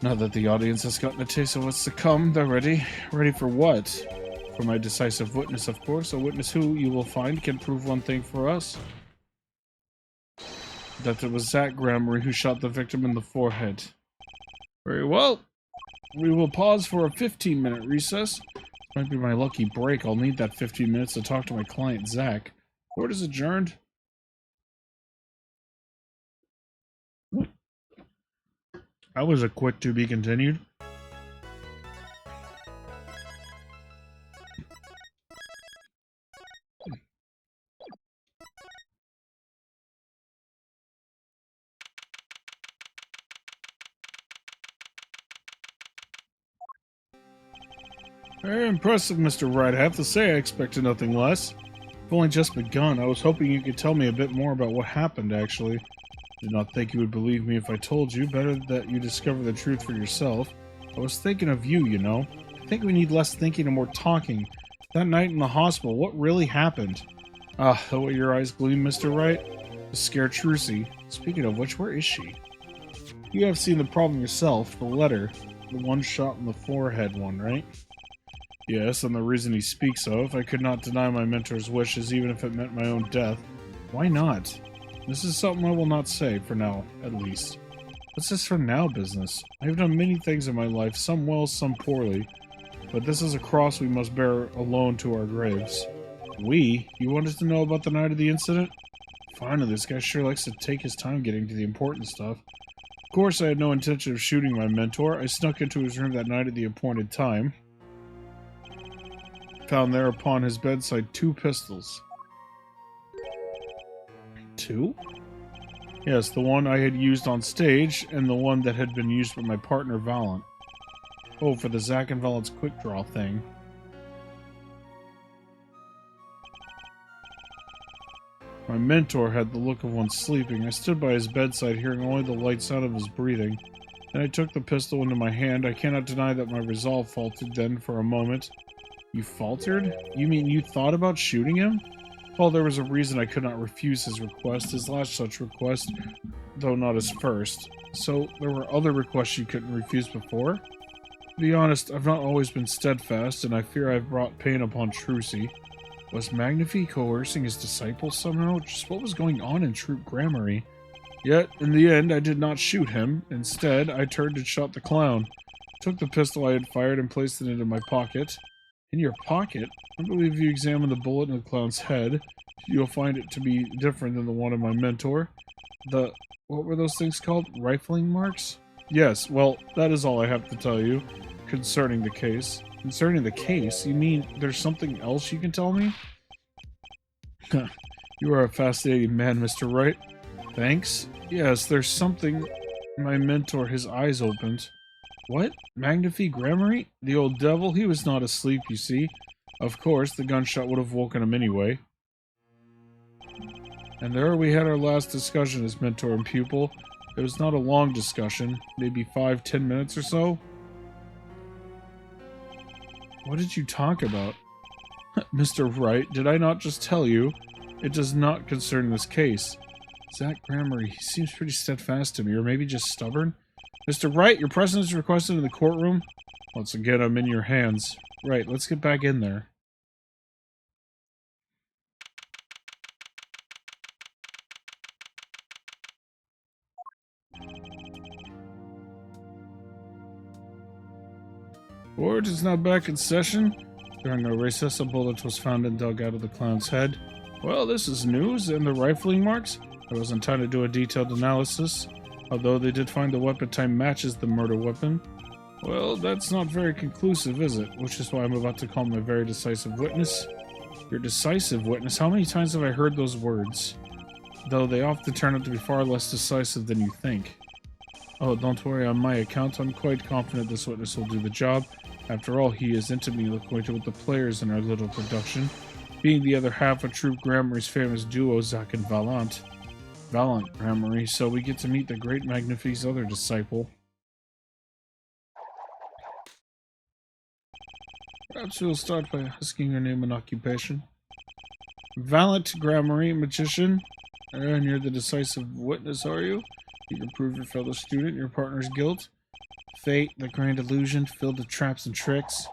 Now that the audience has gotten a taste of what's to come, they're ready. Ready for what? For my decisive witness, of course. A witness who, you will find, can prove one thing for us. That it was Zach Gramery who shot the victim in the forehead. Very well. We will pause for a 15-minute recess. Might be my lucky break. I'll need that 15 minutes to talk to my client, Zach. Court is adjourned. That was a quick to be continued. Very impressive, Mr. Wright. I have to say I expected nothing less. I've only just begun. I was hoping you could tell me a bit more about what happened, actually. Did not think you would believe me if I told you. Better that you discover the truth for yourself. I was thinking of you, you know. I think we need less thinking and more talking. That night in the hospital, what really happened? Ah, the way your eyes gleam, Mr. Wright. To scare Trucy. Speaking of which, where is she? You have seen the problem yourself. The letter. The one shot in the forehead one, right? Yes, and the reason he speaks of. I could not deny my mentor's wishes, even if it meant my own death. Why not? This is something I will not say, for now, at least. What's this for now business? I have done many things in my life, some well, some poorly. But this is a cross we must bear alone to our graves. We? You wanted to know about the night of the incident? Finally, this guy sure likes to take his time getting to the important stuff. Of course, I had no intention of shooting my mentor. I snuck into his room that night at the appointed time. Found there upon his bedside 2 pistols. 2? Yes, the one I had used on stage, and the one that had been used by my partner, Valent. Oh, for the Zack and Valent's quick draw thing. My mentor had the look of one sleeping. I stood by his bedside, hearing only the light sound of his breathing. Then I took the pistol into my hand. I cannot deny that my resolve faltered then for a moment. You faltered? You mean you thought about shooting him? Well, there was a reason I could not refuse his request, his last such request, though not his first. So, there were other requests you couldn't refuse before? To be honest, I've not always been steadfast, and I fear I've brought pain upon Trucy. Was Magnify coercing his disciples somehow? Just what was going on in Troop Gramery? Yet, in the end, I did not shoot him. Instead, I turned and shot the clown. Took the pistol I had fired and placed it into my pocket. In your pocket? I believe if you examine the bullet in the clown's head, you'll find it to be different than the one of my mentor. What were those things called? Rifling marks? Yes, well, that is all I have to tell you concerning the case. Concerning the case? You mean there's something else you can tell me? You are a fascinating man, Mr. Wright. Thanks. Yes, there's something... My mentor, his eyes opened. What? Magnify Gramery? The old devil? He was not asleep, you see. Of course, the gunshot would have woken him anyway. And there we had our last discussion as mentor and pupil. It was not a long discussion, maybe 5-10 minutes or so. What did you talk about? Mr. Wright, did I not just tell you? It does not concern this case. Zach Gramery, he seems pretty steadfast to me, or maybe just stubborn. Mr. Wright, your presence is requested in the courtroom. Once again, I'm in your hands. Right, let's get back in there. Court is now back in session. During a recess, a bullet was found and dug out of the clown's head. Well, this is news, and the rifling marks? There wasn't time to do a detailed analysis, although they did find the weapon type matches the murder weapon. Well, that's not very conclusive, is it? Which is why I'm about to call my very decisive witness. Your decisive witness? How many times have I heard those words? Though they often turn out to be far less decisive than you think. Oh, don't worry, on my account, I'm quite confident this witness will do the job. After all, he is intimately acquainted with the players in our little production, being the other half of Troupe Gramarye's famous duo, Zack and Valant. Valant Gramarye, so we get to meet the great Magnifique's other disciple. Perhaps we'll start by asking your name and occupation. Valant Gramarye, magician. And you're the decisive witness, are you? You can prove your fellow student your partner's guilt. Fate, the grand illusion, filled with traps and tricks.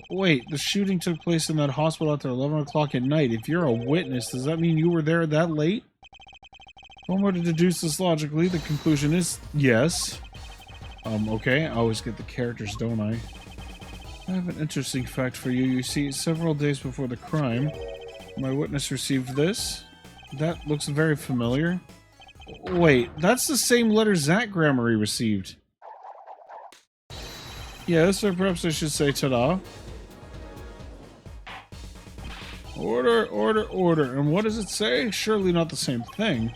Wait, the shooting took place in that hospital after 11 o'clock at night. If you're a witness, does that mean you were there that late? If one were to deduce this logically, the conclusion is yes. Okay, I always get the characters, don't I? I have an interesting fact for you. You see, several days before the crime, my witness received this. That looks very familiar. Wait, that's the same letter Zack Gramarye received. Yes, or perhaps I should say ta-da. Order, order, order. And what does it say? Surely not the same thing.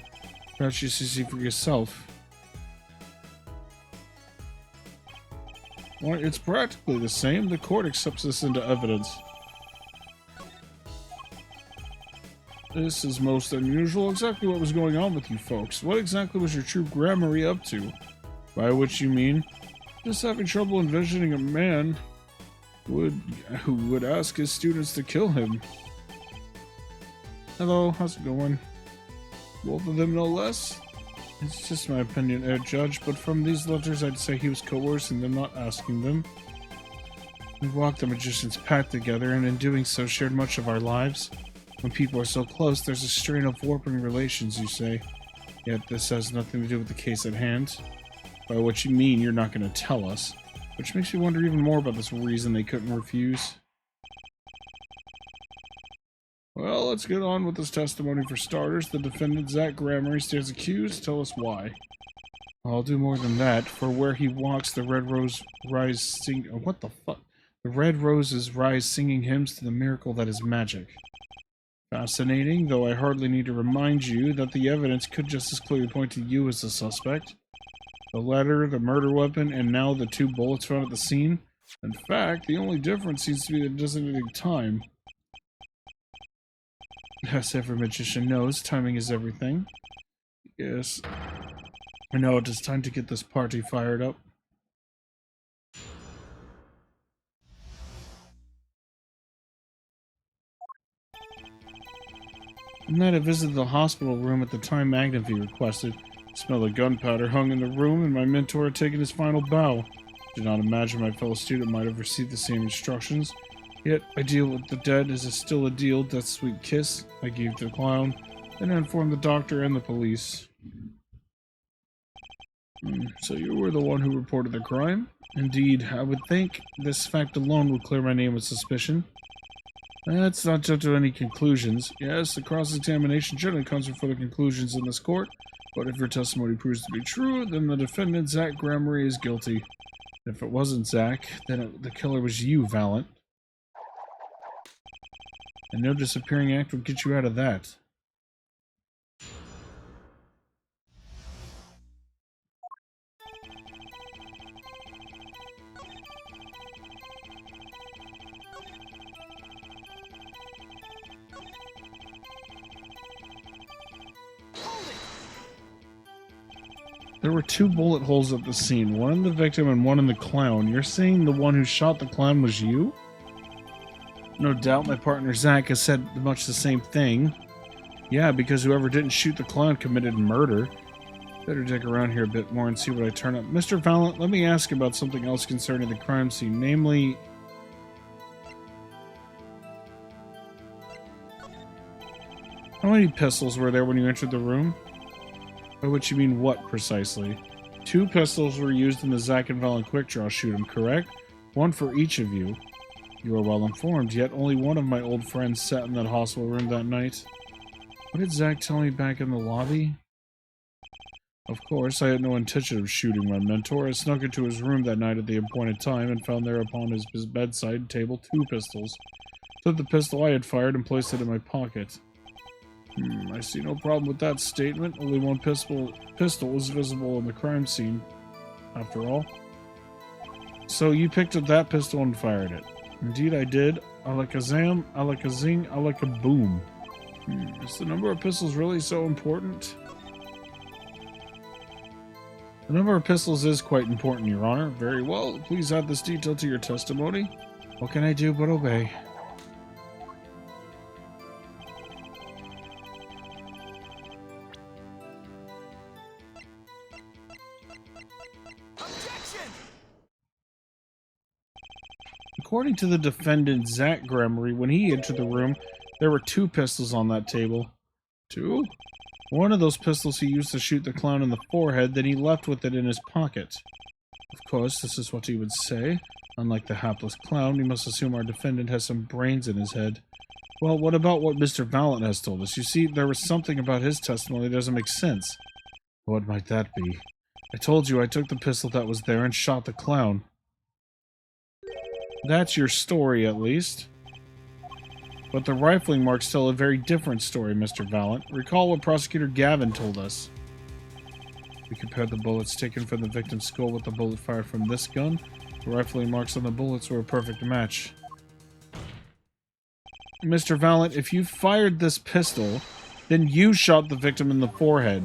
Perhaps you should see for yourself. Well, it's practically the same. The court accepts this into evidence. This is most unusual. Exactly what was going on with you folks? What exactly was your Troupe Gramarye up to? By which you mean, just having trouble envisioning a man who would ask his students to kill him. Hello, how's it going? Both of them no less? It's just my opinion, Judge, but from these letters I'd say he was coercing them, not asking them. We walked the magician's path together, and in doing so shared much of our lives. When people are so close, there's a strain of warping relations, you say. Yet this has nothing to do with the case at hand. By what you mean, you're not going to tell us. Which makes me wonder even more about this reason they couldn't refuse. Well, let's get on with this testimony for starters. The defendant, Zack Gramarye, stands accused. Tell us why. I'll do more than that. For where he walks, the red rose rise sing... Oh, what the fuck? The red roses rise singing hymns to the miracle that is magic. Fascinating, though I hardly need to remind you that the evidence could just as clearly point to you as the suspect. The letter, the murder weapon, and now the 2 bullets found at the scene. In fact, the only difference seems to be the designated time. As every magician knows, timing is everything. Yes. I know it is time to get this party fired up. The night I visited the hospital room at the time Magnifique requested. The smell of gunpowder hung in the room, and my mentor had taken his final bow. I did not imagine my fellow student might have received the same instructions. Yet, I deal with the dead as still a deal, death's sweet kiss I gave to the clown, and I informed the doctor and the police. So you were the one who reported the crime? Indeed, I would think this fact alone would clear my name of suspicion. Let's not jump to any conclusions. Yes, the cross-examination generally comes before the conclusions in this court, but if your testimony proves to be true, then the defendant, Zack Gramarye, is guilty. If it wasn't Zack, then the killer was you, Valant. And no disappearing act would get you out of that. There were 2 bullet holes at the scene, one in the victim and one in the clown. You're saying the one who shot the clown was you? No doubt my partner Zack has said much the same thing. Yeah, because whoever didn't shoot the clown committed murder. Better dig around here a bit more and see what I turn up. Mr. Valent, let me ask about something else concerning the crime scene, namely... How many pistols were there when you entered the room? By which you mean what, precisely? 2 pistols were used in the Zack and Valent quick-draw shoot-'em, correct? 1 for each of you. You are well informed, yet only one of my old friends sat in that hospital room that night. What did Zack tell me back in the lobby? Of course, I had no intention of shooting my mentor. I snuck into his room that night at the appointed time and found there upon his bedside table 2 pistols. Took the pistol I had fired and placed it in my pocket. I see no problem with that statement. Only 1 pistol was visible in the crime scene, after all. So you picked up that pistol and fired it. Indeed I did. Alakazam, alakazing, alakaboom. Is the number of pistols really so important? The number of pistols is quite important, Your Honor. Very well. Please add this detail to your testimony. What can I do but obey? Objection! According to the defendant, Zack Gremory, when he entered the room, there were 2 pistols on that table. 2? One of those pistols he used to shoot the clown in the forehead, then he left with it in his pocket. Of course, this is what he would say. Unlike the hapless clown, we must assume our defendant has some brains in his head. Well, what about what Mr. Valent has told us? You see, there was something about his testimony that doesn't make sense. What might that be? I told you I took the pistol that was there and shot the clown. That's your story, at least. But the rifling marks tell a very different story, Mr. Valent. Recall what Prosecutor Gavin told us. We compared the bullets taken from the victim's skull with the bullet fired from this gun. The rifling marks on the bullets were a perfect match. Mr. Valent, if you fired this pistol, then you shot the victim in the forehead.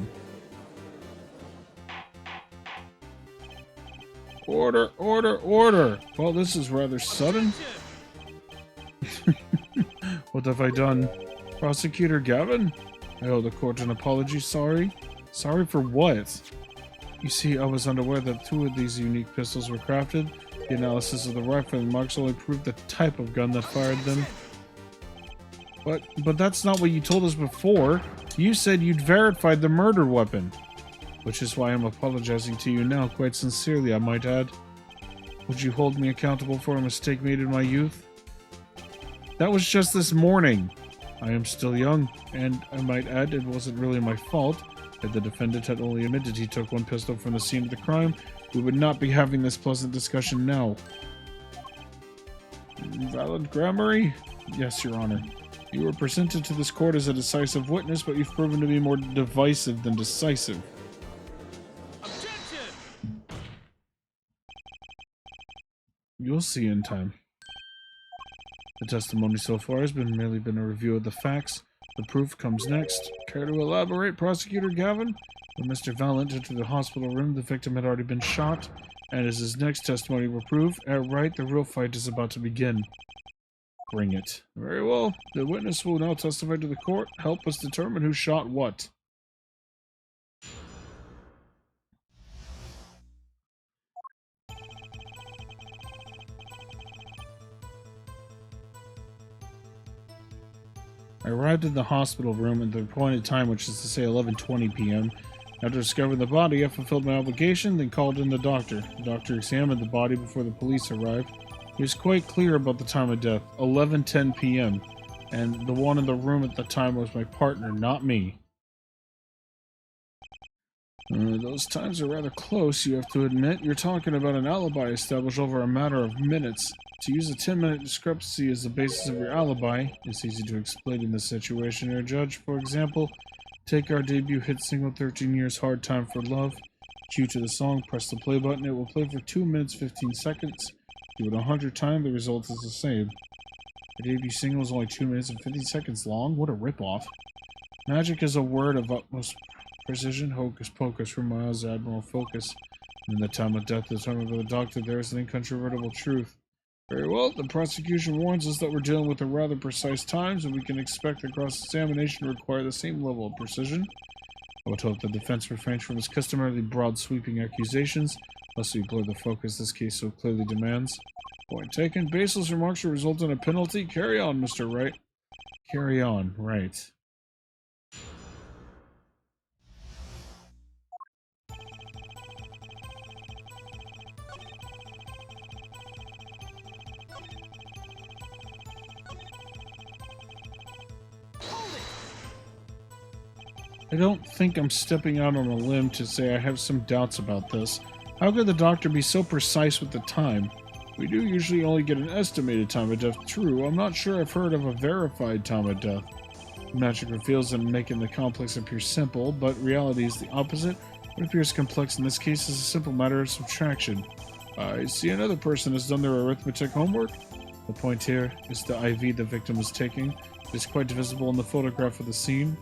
Order, order, order! Well, this is rather sudden. What have I done? Prosecutor Gavin? I owe the court an apology, sorry. Sorry for what? You see, I was unaware that 2 of these unique pistols were crafted. The analysis of the rifling marks only proved the type of gun that fired them. But that's not what you told us before. You said you'd verified the murder weapon. Which is why I'm apologizing to you now, quite sincerely, I might add. Would you hold me accountable for a mistake made in my youth? That was just this morning. I am still young, and I might add it wasn't really my fault. If the defendant had only admitted he took 1 pistol from the scene of the crime, we would not be having this pleasant discussion now. Valent Gremory? Yes, Your Honor. You were presented to this court as a decisive witness, but you've proven to be more divisive than decisive. Objection! You'll see in time. The testimony so far has merely been a review of the facts. The proof comes next. Care to elaborate, Prosecutor Gavin? When Mr. Valent entered the hospital room, the victim had already been shot, and as his next testimony will prove, outright, the real fight is about to begin. Bring it. Very well. The witness will now testify to the court. Help us determine who shot what. I arrived in the hospital room at the appointed time, which is to say 11:20 p.m. After discovering the body, I fulfilled my obligation, then called in the doctor. The doctor examined the body before the police arrived. He was quite clear about the time of death, 11:10 p.m., and the one in the room at the time was my partner, not me. Those times are rather close, you have to admit. You're talking about an alibi established over a matter of minutes. To use a 10-minute discrepancy as the basis of your alibi, it's easy to explain in this situation, Your Judge. For example, take our debut hit single 13 Years Hard Time for Love. Cue to the song, press the play button, it will play for 2 minutes 15 seconds. Do it 100 times, the result is the same. The debut single is only 2 minutes and 50 seconds long? What a ripoff. Magic is a word of utmost precision, hocus pocus from Miles Admiral Focus. And in the time of death determined by the doctor, there is an incontrovertible truth. Very well, the prosecution warns us that we're dealing with a rather precise times, and we can expect that cross-examination to require the same level of precision. I would hope the defense refrains from its customarily broad sweeping accusations, lest we blur the focus this case so clearly demands. Point taken. Baseless remarks will result in a penalty. Carry on, Mr. Wright. Carry on, right. I don't think I'm stepping out on a limb to say I have some doubts about this. How could the doctor be so precise with the time? We do usually only get an estimated time of death. True, I'm not sure I've heard of a verified time of death. Magic reveals them, making the complex appear simple, but reality is the opposite. What appears complex in this case is a simple matter of subtraction. I see another person has done their arithmetic homework. The point here is the IV the victim is taking. It is quite visible in the photograph of the scene.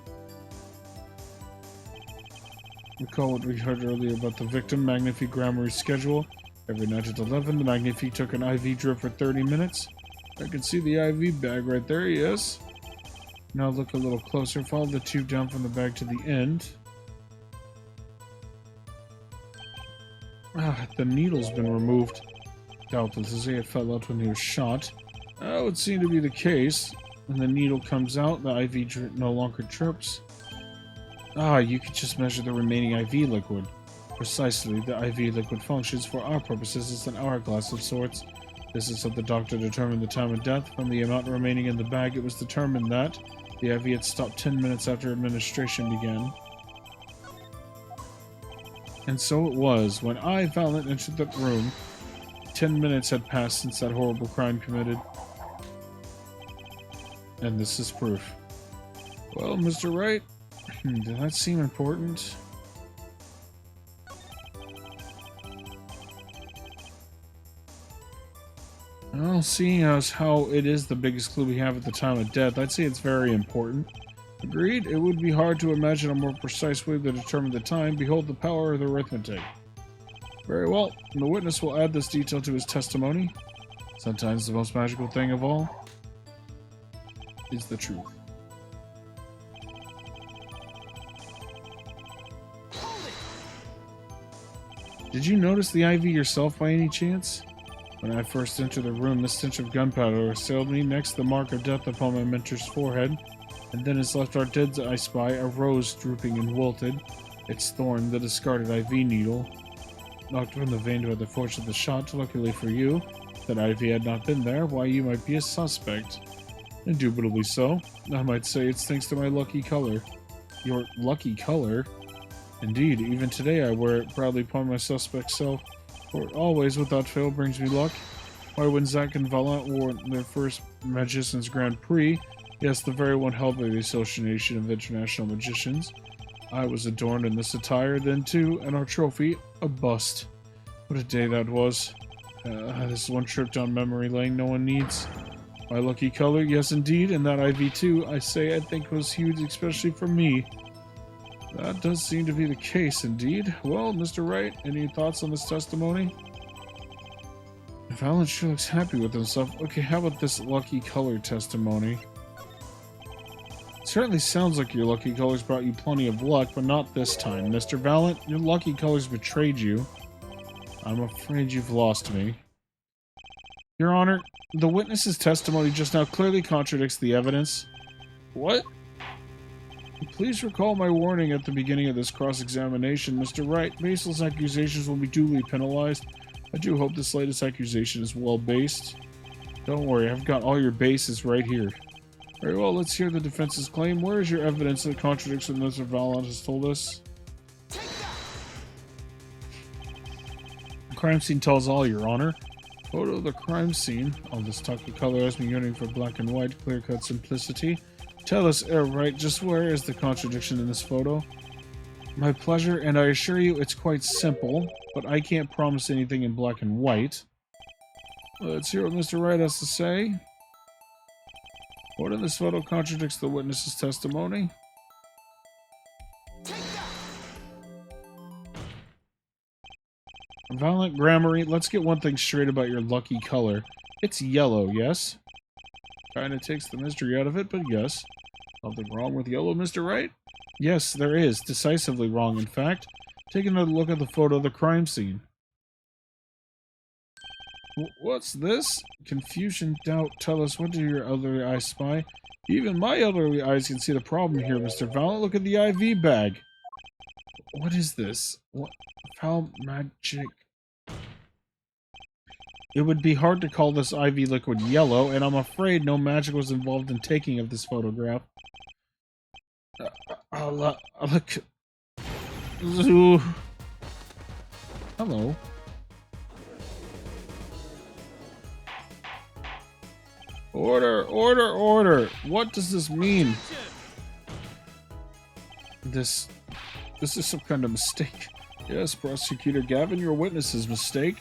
Recall what we heard earlier about the victim, Magnifique Gramarye's schedule. Every night at 11, the Magnifique took an IV drip for 30 minutes. I can see the IV bag right there, yes. Now look a little closer. Follow the tube down from the bag to the end. The needle's been removed. Doubtless, it fell out when he was shot. That would seem to be the case. When the needle comes out, the IV drip no longer drips. You could just measure the remaining IV liquid. Precisely, the IV liquid functions for our purposes as an hourglass of sorts. This is how the doctor determined the time of death. From the amount remaining in the bag, it was determined that the IV had stopped 10 minutes after administration began. And so it was. When I, Valiant, entered that room, 10 minutes had passed since that horrible crime committed. And this is proof. Well, Mr. Wright, did that seem important? Well, seeing as how it is the biggest clue we have at the time of death, I'd say it's very important. Agreed, it would be hard to imagine a more precise way to determine the time. Behold the power of the arithmetic. Very well, the witness will add this detail to his testimony. Sometimes the most magical thing of all is the truth. Did you notice the IV yourself by any chance? When I first entered the room, the stench of gunpowder assailed me. Next, the mark of death upon my mentor's forehead. And then his left arm did I spy a rose drooping and wilted, its thorn the discarded IV needle. Knocked from the vein by the force of the shot. Luckily for you, that IV had not been there. Why, you might be a suspect. Indubitably so. I might say it's thanks to my lucky color. Your lucky color? Indeed, even today I wear it proudly upon my suspect self, for it always, without fail, brings me luck. Why, when Zack and Valiant wore their first Magicians Grand Prix, yes, the very one held by the Association of International Magicians, I was adorned in this attire, then too, and our trophy, a bust. What a day that was. This one trip down memory lane no one needs. My lucky color, yes indeed, and that IV too, I say I think was huge, especially for me. That does seem to be the case, indeed. Well, Mr. Wright, any thoughts on this testimony? Valiant sure looks happy with himself. Okay, how about this lucky color testimony? It certainly sounds like your lucky colors brought you plenty of luck, but not this time. Mr. Valiant, your lucky colors betrayed you. I'm afraid you've lost me. Your Honor, the witness's testimony just now clearly contradicts the evidence. What? Please recall my warning at the beginning of this cross-examination, Mr. Wright. Baseless accusations will be duly penalized. I do hope this latest accusation is well-based. Don't worry, I've got all your bases right here. Very well, let's hear the defense's claim. Where is your evidence that contradicts what Mr. Valiant has told us? The crime scene tells all, Your Honor. Photo of the crime scene. All this talk of color has me yearning for black and white, clear-cut simplicity. Tell us, Wright, just where is the contradiction in this photo? My pleasure, and I assure you it's quite simple, but I can't promise anything in black and white. Let's hear what Mr. Wright has to say. What in this photo contradicts the witness's testimony? Valiant Gramarye, let's get one thing straight about your lucky color. It's yellow, yes? Kinda takes the mystery out of it, but yes. Something wrong with yellow, Mr. Wright? Yes, there is. Decisively wrong, in fact. Take another look at the photo of the crime scene. What's this? Confusion, doubt. Tell us, what do your elderly eyes spy? Even my elderly eyes can see the problem here, Mr. Valiant. Look at the IV bag. What is this? What? Foul magic. It would be hard to call this IV liquid yellow, and I'm afraid no magic was involved in taking of this photograph. Look. Hello. Order, order, order! What does this mean? This is some kind of mistake. Yes, Prosecutor Gavin, your witness's mistake.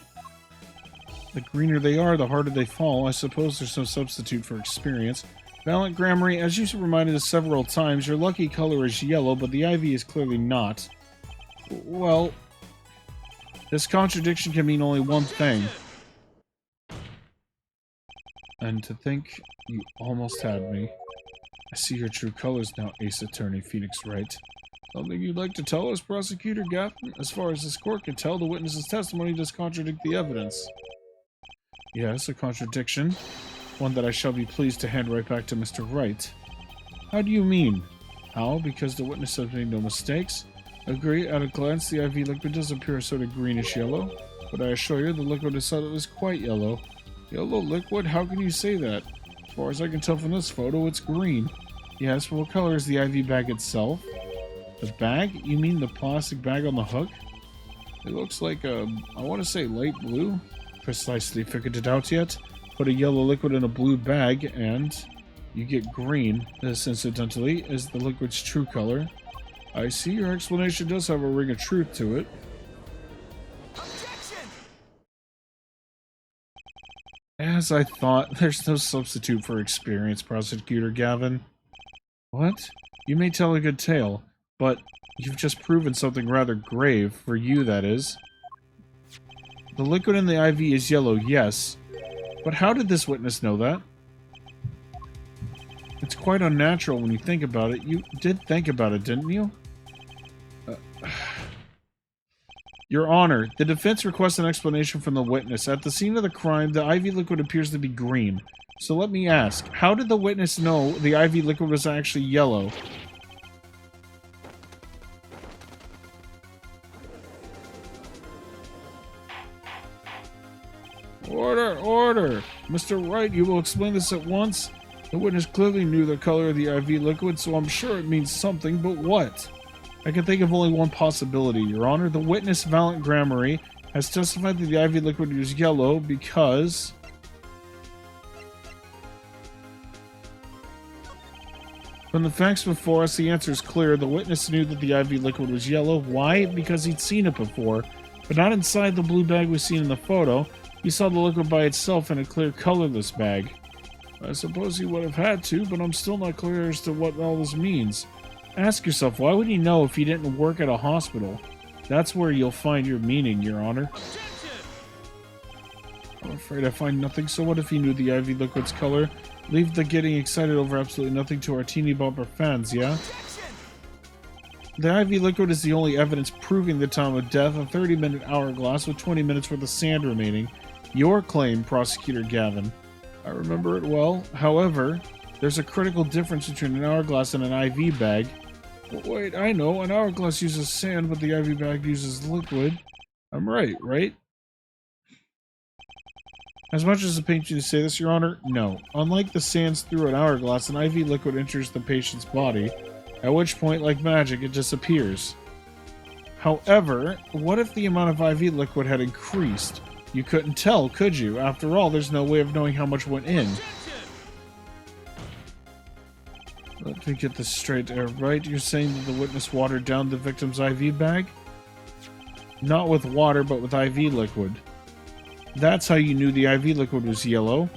The greener they are, the harder they fall. I suppose there's no substitute for experience. Valiant Gramarye, as you reminded us several times, your lucky color is yellow, but the IV is clearly not. Well, this contradiction can mean only one thing. And to think you almost had me. I see your true colors now, Ace Attorney Phoenix Wright. Something you'd like to tell us, Prosecutor Gavin? As far as this court can tell, the witness's testimony does contradict the evidence. Yes, a contradiction. One that I shall be pleased to hand right back to Mr. Wright. How do you mean? How? Because the witness has made no mistakes? Agree, at a glance the IV liquid does appear a sort of greenish yellow, but I assure you the liquid itself is quite yellow. Yellow liquid? How can you say that? As far as I can tell from this photo, it's green. Yes, but what color is the IV bag itself? The bag? You mean the plastic bag on the hook? It looks like I want to say light blue. Precisely, figured it out yet? Put a yellow liquid in a blue bag and you get green. This, incidentally, is the liquid's true color. I see your explanation does have a ring of truth to it. Objection! As I thought, there's no substitute for experience, Prosecutor Gavin. What? You may tell a good tale, but you've just proven something rather grave, for you that is. The liquid in the IV is yellow, yes, but how did this witness know that? It's quite unnatural when you think about it. You did think about it, didn't you? Your Honor, the defense requests an explanation from the witness. At the scene of the crime, the IV liquid appears to be green. So let me ask, how did the witness know the IV liquid was actually yellow? Order, order! Mr. Wright, you will explain this at once? The witness clearly knew the color of the IV liquid, so I'm sure it means something, but what? I can think of only one possibility, Your Honor. The witness, Valiant Gramarye, has testified that the IV liquid was yellow because... From the facts before us, the answer is clear. The witness knew that the IV liquid was yellow. Why? Because he'd seen it before, but not inside the blue bag we've seen in the photo. He saw the liquid by itself in a clear, colorless bag. I suppose he would have had to, but I'm still not clear as to what all this means. Ask yourself, why would he know if he didn't work at a hospital? That's where you'll find your meaning, Your Honor. I'm afraid I find nothing. So what if he knew the IV liquid's color? Leave the getting excited over absolutely nothing to our teeny bopper fans, yeah? The IV liquid is the only evidence proving the time of death, a 30-minute hourglass with 20 minutes worth of sand remaining. Your claim, Prosecutor Gavin. I remember it well. However, there's a critical difference between an hourglass and an IV bag. But wait, I know. An hourglass uses sand, but the IV bag uses liquid. I'm right, right? As much as it pains me to say this, Your Honor, no. Unlike the sands through an hourglass, an IV liquid enters the patient's body, at which point, like magic, it disappears. However, what if the amount of IV liquid had increased? You couldn't tell, could you? After all, there's no way of knowing how much went in. Let me get this straight, right? You're saying that the witness watered down the victim's IV bag? Not with water, but with IV liquid. That's how you knew the IV liquid was yellow.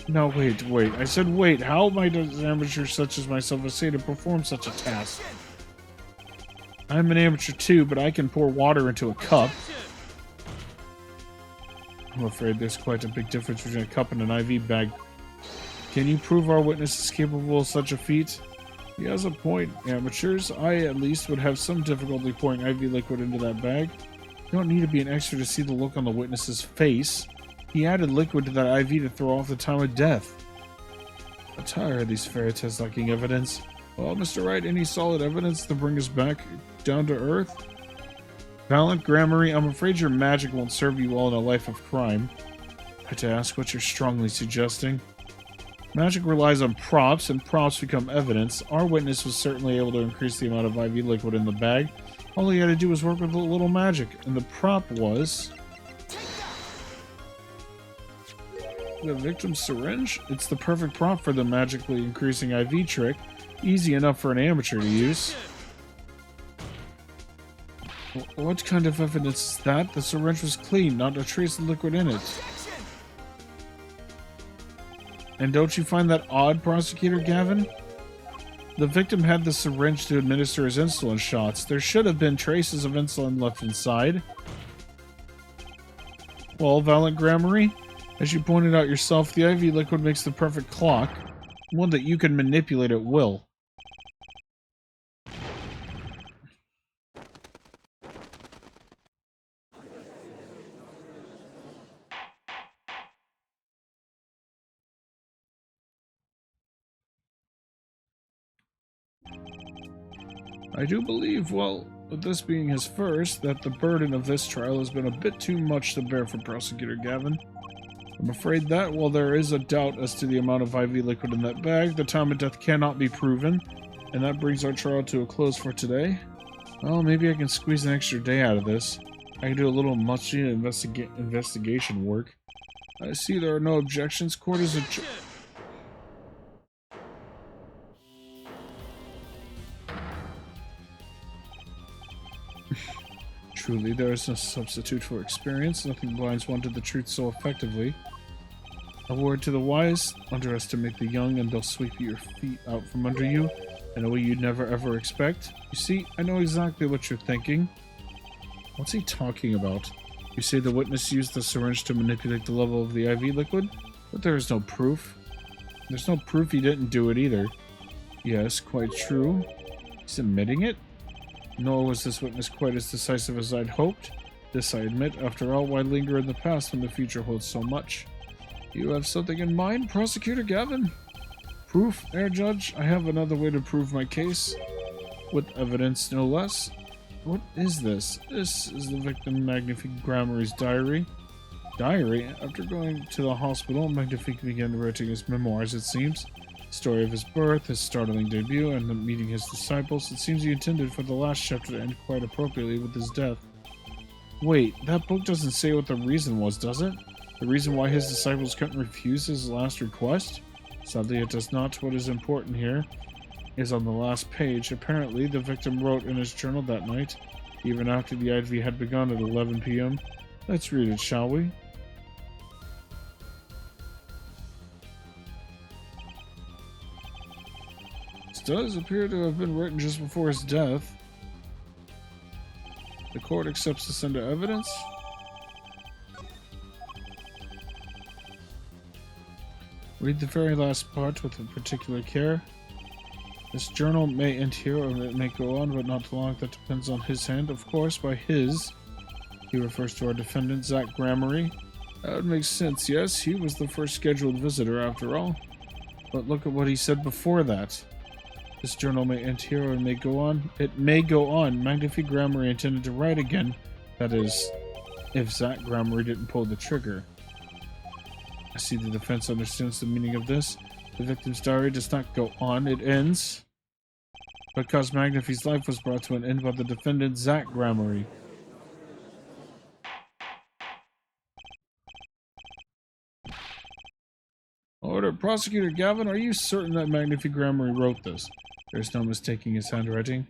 No, wait. I said wait. How am I an amateur such as myself a say to perform such a task? I'm an amateur too, but I can pour water into a cup. I'm afraid there's quite a big difference between a cup and an IV bag. Can you prove our witness is capable of such a feat? He has a point, amateurs. I, at least, would have some difficulty pouring IV liquid into that bag. You don't need to be an expert to see the look on the witness's face. He added liquid to that IV to throw off the time of death. I'm tired of these fairy tales lacking evidence. Well, Mr. Wright, any solid evidence to bring us back down to earth? Valiant Gramarye, I'm afraid your magic won't serve you well in a life of crime. I had to ask what you're strongly suggesting. Magic relies on props, and props become evidence. Our witness was certainly able to increase the amount of IV liquid in the bag. All he had to do was work with a little magic, and the prop was... the victim's syringe? It's the perfect prop for the magically increasing IV trick. Easy enough for an amateur to use. What kind of evidence is that? The syringe was clean, not a trace of liquid in it. And don't you find that odd, Prosecutor Gavin? The victim had the syringe to administer his insulin shots. There should have been traces of insulin left inside. Well, Valiant Gramarye, as you pointed out yourself, the IV liquid makes the perfect clock, one that you can manipulate at will. I do believe, well, with this being his first, that the burden of this trial has been a bit too much to bear for Prosecutor Gavin. I'm afraid that, while there is a doubt as to the amount of IV liquid in that bag, the time of death cannot be proven, and that brings our trial to a close for today. Well, maybe I can squeeze an extra day out of this. I can do a little mushy investigation work. I see there are no objections. Court is adjourned. Truly, there is no substitute for experience. Nothing blinds one to the truth so effectively. A word to the wise, underestimate the young and they'll sweep your feet out from under you in a way you'd never ever expect. You see, I know exactly what you're thinking. What's he talking about? You say the witness used the syringe to manipulate the level of the IV liquid, but there is no proof. There's no proof he didn't do it either. Yes, quite true. He's admitting it? Nor was this witness quite as decisive as I'd hoped. This I admit. After all, why linger in the past when the future holds so much? You have something in mind, Prosecutor Gavin? Proof, Herr Judge? I have another way to prove my case. With evidence, no less. What is this? This is the victim Magnifique Gramarye's diary. Diary? After going to the hospital, Magnifique began writing his memoirs, it seems. Story of his birth, his startling debut, and the meeting his disciples. It seems he intended for the last chapter to end quite appropriately with his death. Wait, that book doesn't say what the reason was, does it? The reason why his disciples couldn't refuse his last request? Sadly, it does not. What is important here is on the last page. Apparently, the victim wrote in his journal that night, even after the IV had begun at 11 p.m. Let's read it, shall we? Does appear to have been written just before his death. The court accepts this into evidence. Read the very last part with particular care. This journal may end here or it may go on, but not long. That depends on his hand. Of course, by his, he refers to our defendant, Zach Gramarye. That would make sense, yes. He was the first scheduled visitor, after all. But look at what he said before that. This journal may end here or it may go on. It may go on. Magnifique Gramarye intended to write again. That is, if Zach Gramarye didn't pull the trigger. I see the defense understands the meaning of this. The victim's diary does not go on, it ends. Because Magnifique's life was brought to an end by the defendant, Zach Gramarye. Order. Prosecutor Gavin, are you certain that Magnifique Gramarye wrote this? There's no mistaking his handwriting.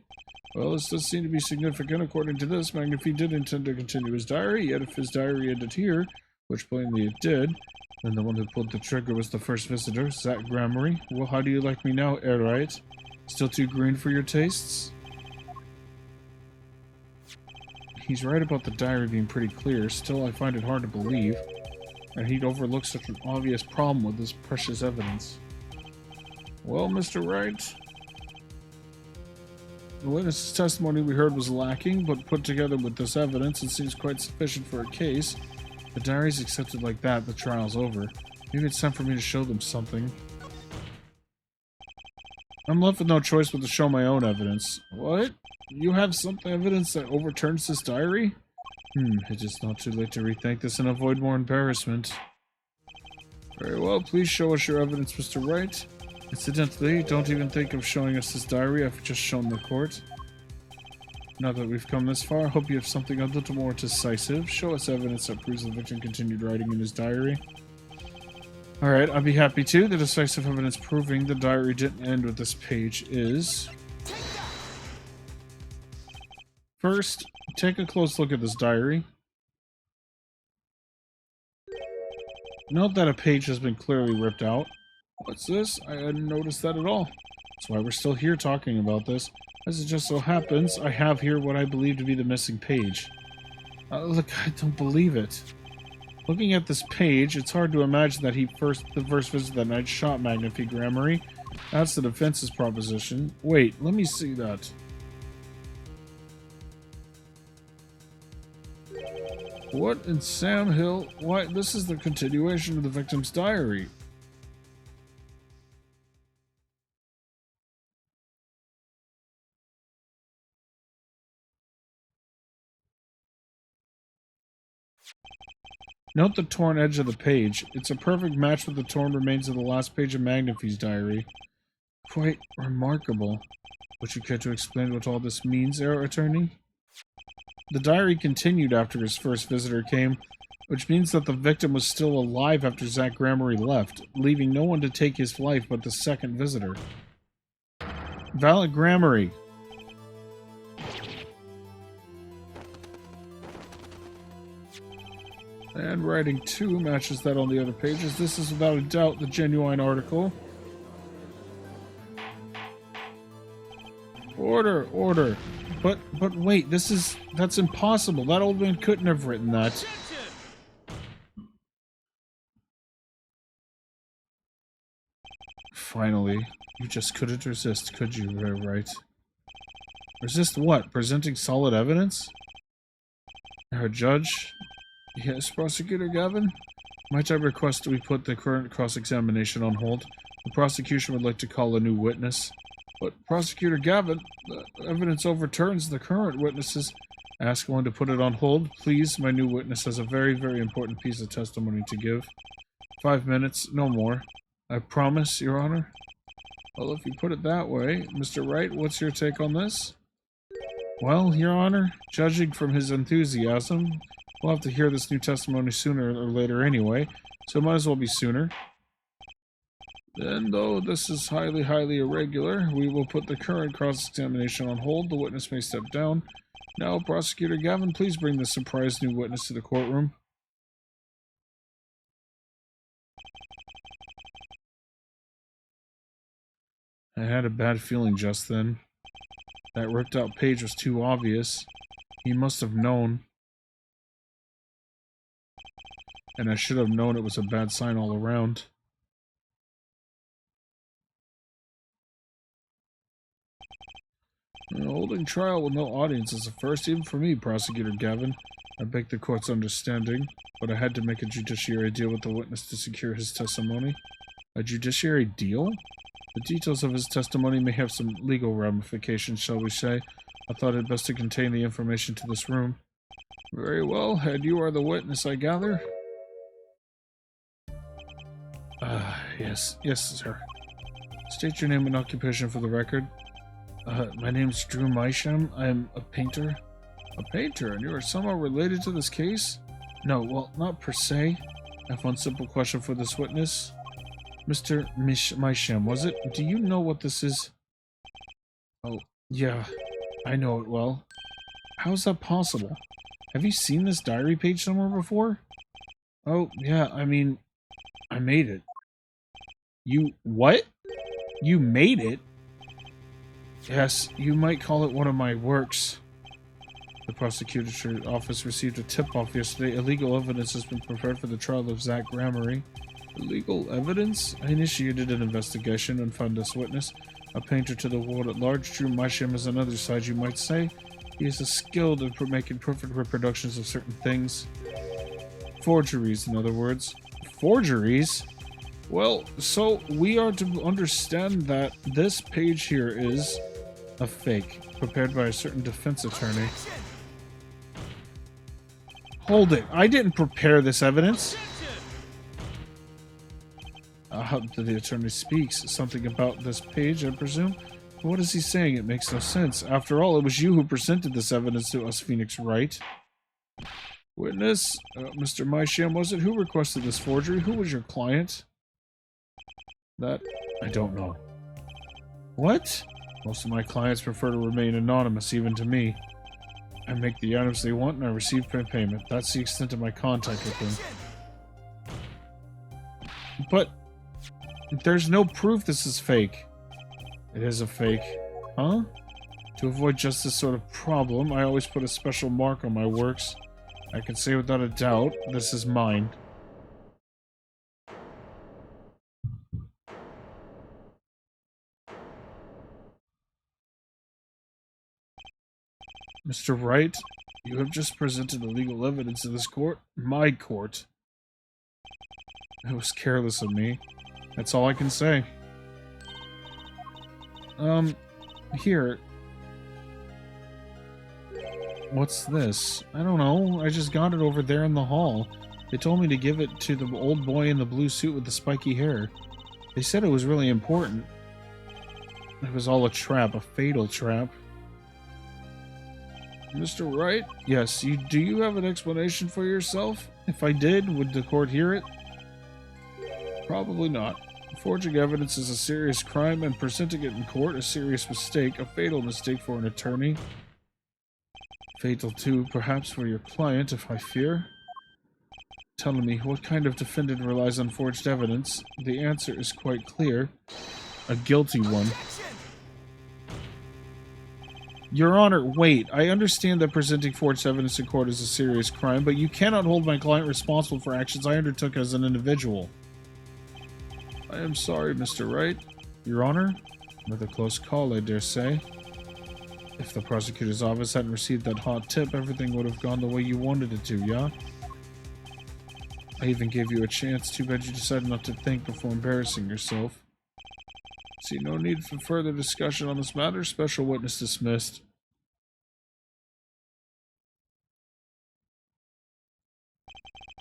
Well, this does seem to be significant. According to this, Magnifique did intend to continue his diary, yet if his diary ended here, which plainly it did, then the one who pulled the trigger was the first visitor, Zach Gramarye. Well, how do you like me now, Herr Wright? Still too green for your tastes? He's right about the diary being pretty clear. Still, I find it hard to believe that he'd overlook such an obvious problem with this precious evidence. Well, Mr. Wright, The witness's testimony we heard was lacking, but put together with this evidence, it seems quite sufficient for a case. The diary's accepted like that, the trial's over. Maybe it's time for me to show them something. I'm left with no choice but to show my own evidence. What? You have some evidence that overturns this diary? It is not too late to rethink this and avoid more embarrassment. Very well, please show us your evidence, Mr. Wright. Incidentally, don't even think of showing us this diary I've just shown the court. Now that we've come this far, I hope you have something a little more decisive. Show us evidence that proves the victim continued writing in his diary. Alright, I'd be happy to. The decisive evidence proving the diary didn't end with this page is... First, take a close look at this diary. Note that a page has been clearly ripped out. What's this? I hadn't noticed that at all. That's why we're still here talking about this. As it just so happens, I have here what I believe to be the missing page. Look, I don't believe it. Looking at this page, it's hard to imagine that the first visit that night shot Magnifique Gramarye. That's the defense's proposition. Wait, let me see that. What in Sam Hill? Why, this is the continuation of the victim's diary. Note the torn edge of the page. It's a perfect match with the torn remains of the last page of Magnifique's diary. Quite remarkable. Would you care to explain what all this means, Herr Attorney? The diary continued after his first visitor came, which means that the victim was still alive after Zach Gramarye left, leaving no one to take his life but the second visitor. Valid Gramarye. And writing 2 matches that on the other pages. This is without a doubt the genuine article. Order, order. But wait, that's impossible. That old man couldn't have written that. Finally, you just couldn't resist, could you, right? Resist what? Presenting solid evidence? Our judge? Yes, Prosecutor Gavin? Might I request we put the current cross-examination on hold? The prosecution would like to call a new witness. But, Prosecutor Gavin, the evidence overturns the current witnesses. Ask one to put it on hold, please. My new witness has a very, very important piece of testimony to give. 5 minutes, no more. I promise, Your Honor. Well, if you put it that way, Mr. Wright, what's your take on this? Well, Your Honor, judging from his enthusiasm, we'll have to hear this new testimony sooner or later anyway, so it might as well be sooner. Then, though this is highly, highly irregular, we will put the current cross-examination on hold. The witness may step down. Now, Prosecutor Gavin, please bring the surprised new witness to the courtroom. I had a bad feeling just then. That ripped out page was too obvious. He must have known. And I should have known it was a bad sign all around. Holding trial with no audience is a first, even for me, Prosecutor Gavin. I beg the court's understanding, but I had to make a judiciary deal with the witness to secure his testimony. A judiciary deal? The details of his testimony may have some legal ramifications, shall we say. I thought it best to contain the information to this room. Very well, and you are the witness, I gather? Yes, sir. State your name and occupation for the record. My name's Drew Meisham. I am a painter. A painter? And you are somehow related to this case? No, well, not per se. I have one simple question for this witness. Mr. Meisham, was it? Do you know what this is? Oh, yeah. I know it well. How is that possible? Have you seen this diary page somewhere before? Oh, yeah, I mean, I made it. You what? You made it? Yes, you might call it one of my works. The prosecutor's office received a tip-off yesterday. Illegal evidence has been prepared for the trial of Zach Gramarye. Illegal evidence? I initiated an investigation and found this witness. A painter to the world at large. True, Maisham is another side, you might say. He is skilled at making perfect reproductions of certain things. Forgeries, in other words. Forgeries? Well, so we are to understand that this page here is a fake, prepared by a certain defense attorney. Hold it. I didn't prepare this evidence. The attorney speaks. Something about this page, I presume? What is he saying? It makes no sense. After all, it was you who presented this evidence to us, Phoenix Wright. Witness, Mr. Maisham, was it? Who requested this forgery? Who was your client? That, I don't know. What? Most of my clients prefer to remain anonymous, even to me. I make the items they want and I receive payment. That's the extent of my contact with them. But there's no proof this is fake. It is a fake. Huh? To avoid just this sort of problem, I always put a special mark on my works. I can say without a doubt, this is mine. Mr. Wright, you have just presented the legal evidence in this court. My court. It was careless of me. That's all I can say. Here. What's this? I don't know. I just got it over there in the hall. They told me to give it to the old boy in the blue suit with the spiky hair. They said it was really important. It was all a trap, a fatal trap. Mr. Wright? Yes, do you have an explanation for yourself? If I did, would the court hear it? Probably not. Forging evidence is a serious crime, and presenting it in court a serious mistake, a fatal mistake for an attorney. Fatal too, perhaps for your client, if I fear. Telling me, what kind of defendant relies on forged evidence? The answer is quite clear. A guilty one. Your Honor, wait. I understand that presenting forged evidence in court is a serious crime, but you cannot hold my client responsible for actions I undertook as an individual. I am sorry, Mr. Wright. Your Honor? Another close call, I dare say. If the prosecutor's office hadn't received that hot tip, everything would have gone the way you wanted it to, yeah? I even gave you a chance. Too bad you decided not to think before embarrassing yourself. See no need for further discussion on this matter. Special witness dismissed.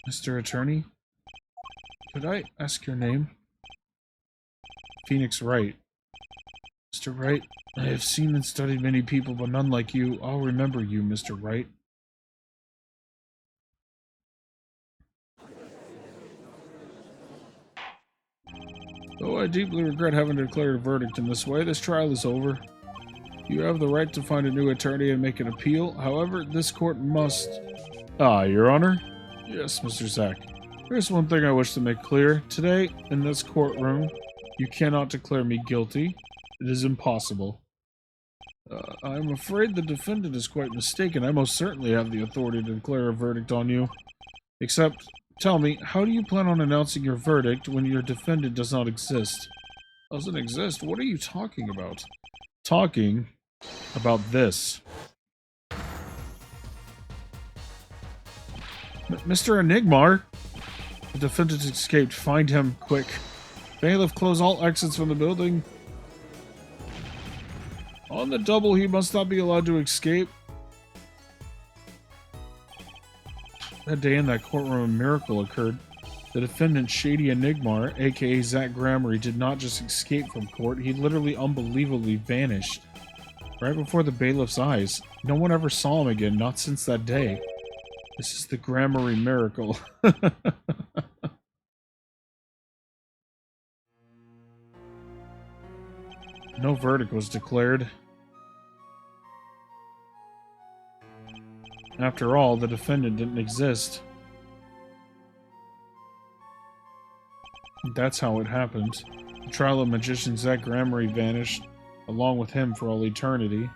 Mr. Attorney? Could I ask your name? Phoenix Wright. Mr. Wright, I have seen and studied many people, but none like you. I'll remember you, Mr. Wright. Though I deeply regret having declared a verdict in this way, this trial is over. You have the right to find a new attorney and make an appeal. However, this court must... Your Honor? Yes, Mr. Zack. There's one thing I wish to make clear. Today, in this courtroom, you cannot declare me guilty. It is impossible. I'm afraid the defendant is quite mistaken. I most certainly have the authority to declare a verdict on you. Except, tell me, how do you plan on announcing your verdict when your defendant does not exist? Doesn't exist? What are you talking about? Talking about this. Mr. Enigmar! The defendant escaped. Find him, quick. Bailiff, close all exits from the building. On the double, he must not be allowed to escape. That day in that courtroom, a miracle occurred. The defendant, Shady Enigmar, aka Zack Gramarye, did not just escape from court, he literally unbelievably vanished. Right before the bailiff's eyes. No one ever saw him again, not since that day. This is the Gramarye miracle. No verdict was declared. After all, the defendant didn't exist. That's how it happened. The trial of magician Zack Gramarye vanished, along with him for all eternity.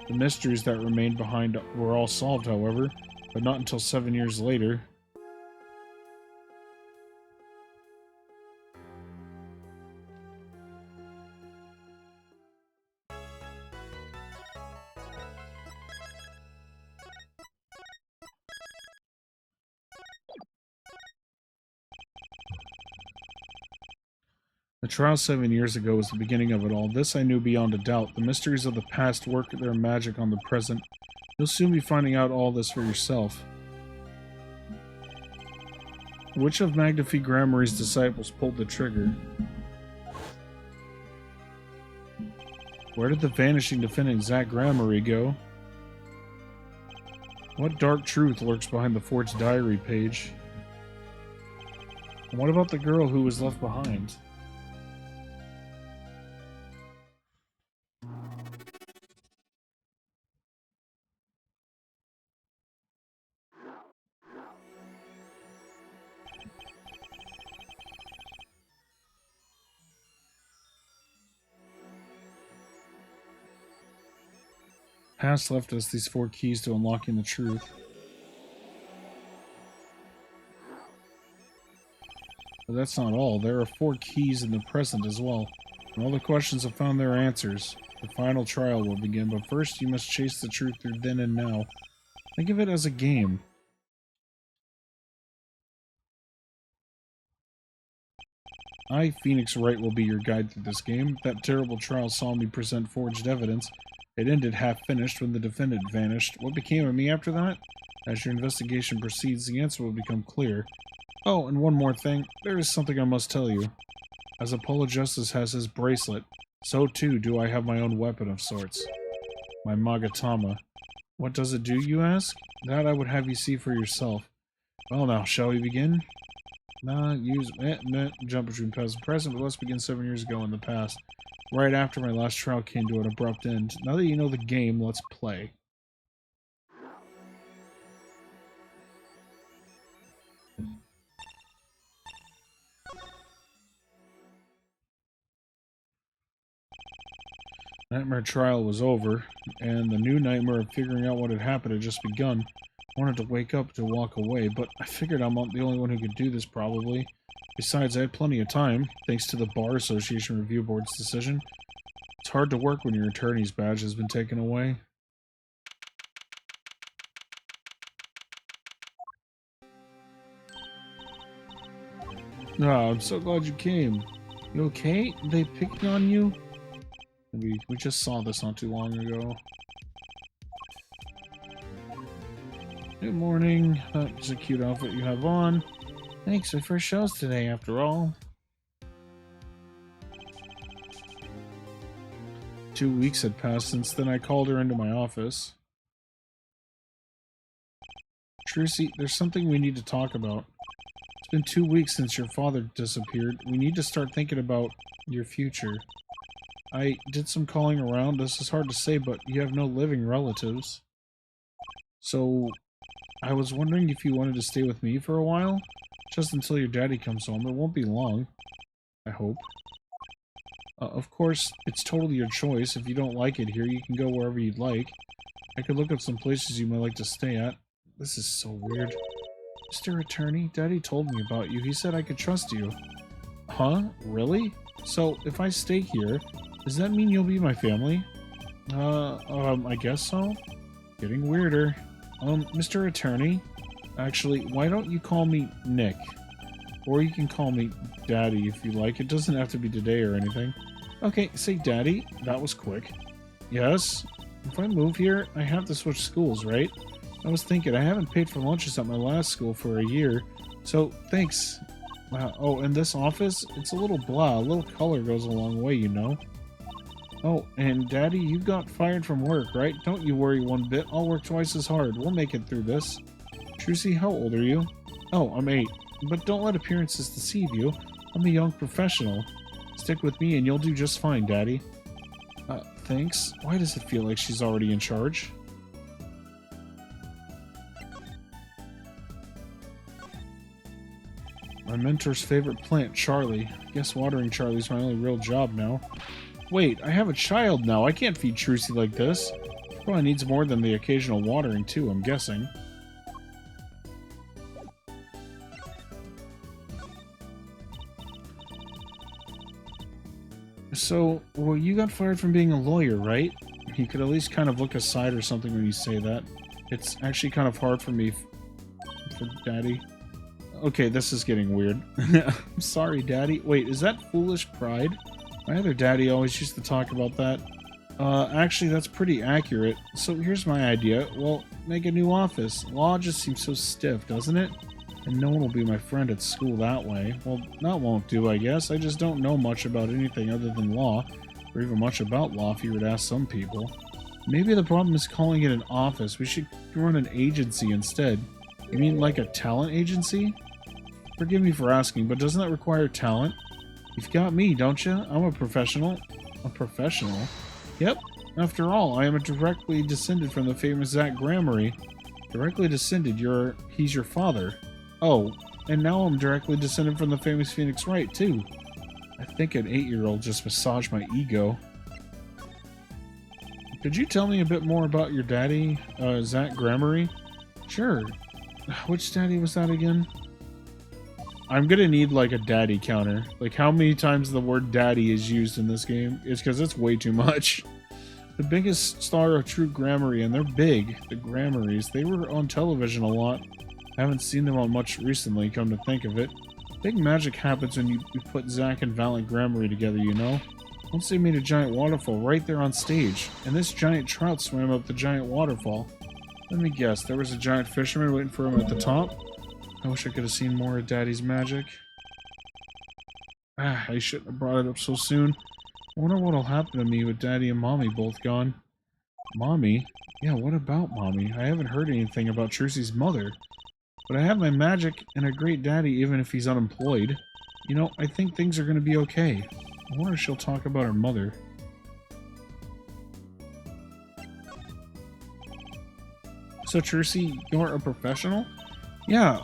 The mysteries that remained behind were all solved, however, but not until 7 years later. The trial 7 years ago was the beginning of it all. This I knew beyond a doubt. The mysteries of the past work their magic on the present. You'll soon be finding out all this for yourself. Which of Magnifique Gramarye's disciples pulled the trigger? Where did the vanishing defendant Zack Gramarye go? What dark truth lurks behind the forged diary page? And what about the girl who was left behind? Past left us these 4 keys to unlocking the truth. But that's not all. There are 4 keys in the present as well. And all the questions have found their answers. The final trial will begin, but first you must chase the truth through then and now. Think of it as a game. I, Phoenix Wright, will be your guide through this game. That terrible trial saw me present forged evidence. It ended half-finished when the defendant vanished. What became of me after that? As your investigation proceeds, the answer will become clear. Oh, and one more thing. There is something I must tell you. As Apollo Justice has his bracelet, so too do I have my own weapon of sorts. My Magatama. What does it do, you ask? That I would have you see for yourself. Well now, shall we begin? Jump between past and present, but let's begin 7 years ago in the past. Right after my last trial came to an abrupt end. Now that you know the game, let's play. Nightmare trial was over, and the new nightmare of figuring out what had happened had just begun. I wanted to wake up to walk away, but I figured I'm not the only one who could do this, probably. Besides, I had plenty of time, thanks to the Bar Association Review Board's decision. It's hard to work when your attorney's badge has been taken away. Ah, I'm so glad you came. You okay? They picking on you? We just saw this not too long ago. Good morning. That's a cute outfit you have on. Thanks, our first show's today, after all. 2 weeks had passed since then I called her into my office. Trucy, there's something we need to talk about. It's been 2 weeks since your father disappeared. We need to start thinking about your future. I did some calling around. This is hard to say, but you have no living relatives. So, I was wondering if you wanted to stay with me for a while? Just until your daddy comes home. It won't be long. I hope. Of course, it's totally your choice. If you don't like it here, you can go wherever you'd like. I could look up some places you might like to stay at. This is so weird. Mr. Attorney, Daddy told me about you. He said I could trust you. Huh? Really? So, if I stay here, does that mean you'll be my family? I guess so. Getting weirder. Mr. Attorney? Actually, why don't you call me Nick? Or you can call me Daddy if you like. It doesn't have to be today or anything. Okay, say Daddy. That was quick. Yes? If I move here, I have to switch schools, right? I was thinking, I haven't paid for lunches at my last school for a year. So, thanks. Oh, and this office? It's a little blah. A little color goes a long way, you know. Oh, and Daddy, you got fired from work, right? Don't you worry one bit. I'll work twice as hard. We'll make it through this. Trucy, how old are you? Oh, I'm 8. But don't let appearances deceive you. I'm a young professional. Stick with me and you'll do just fine, Daddy. Thanks. Why does it feel like she's already in charge? My mentor's favorite plant, Charlie. Guess watering Charlie's my only real job now. Wait, I have a child now. I can't feed Trucy like this. She probably needs more than the occasional watering, too, I'm guessing. So, well, you got fired from being a lawyer, right? You could at least kind of look aside or something when you say that. It's actually kind of hard for me, for Daddy. Okay, this is getting weird. I'm sorry, Daddy. Wait, is that foolish pride? My other daddy always used to talk about that. Actually, that's pretty accurate. So here's my idea. Well, make a new office. Law just seems so stiff, doesn't it? And no one will be my friend at school that way. Well, that won't do, I guess. I just don't know much about anything other than law, or even much about law if you were to ask some people. Maybe the problem is calling it an office. We should run an agency instead. You mean like a talent agency? Forgive me for asking, but doesn't that require talent? You've got me, don't you? I'm a professional. A professional? Yep. After all, I am directly descended from the famous Zach Gramarye. Directly descended, he's your father. Oh, and now I'm directly descended from the famous Phoenix Wright, too. I think an 8-year-old just massaged my ego. Could you tell me a bit more about your daddy, Zach Gramarye? Sure. Which daddy was that again? I'm gonna need like a daddy counter. Like how many times the word daddy is used in this game? It's because it's way too much. The biggest star of True Gramarye, and they're big, the Gramaryes. They were on television a lot. Haven't seen them on much recently, come to think of it. Big magic happens when you put Zach and Valiant Gramarye together, you know? Once they made a giant waterfall right there on stage, and this giant trout swam up the giant waterfall. Let me guess, there was a giant fisherman waiting for him at the top? I wish I could have seen more of Daddy's magic. I shouldn't have brought it up so soon. I wonder what'll happen to me with Daddy and Mommy both gone. Mommy? Yeah, what about Mommy? I haven't heard anything about Trucy's mother. But I have my magic and a great daddy even if he's unemployed. You know, I think things are going to be okay. I wonder if she'll talk about her mother. So Trucy, you're a professional? Yeah,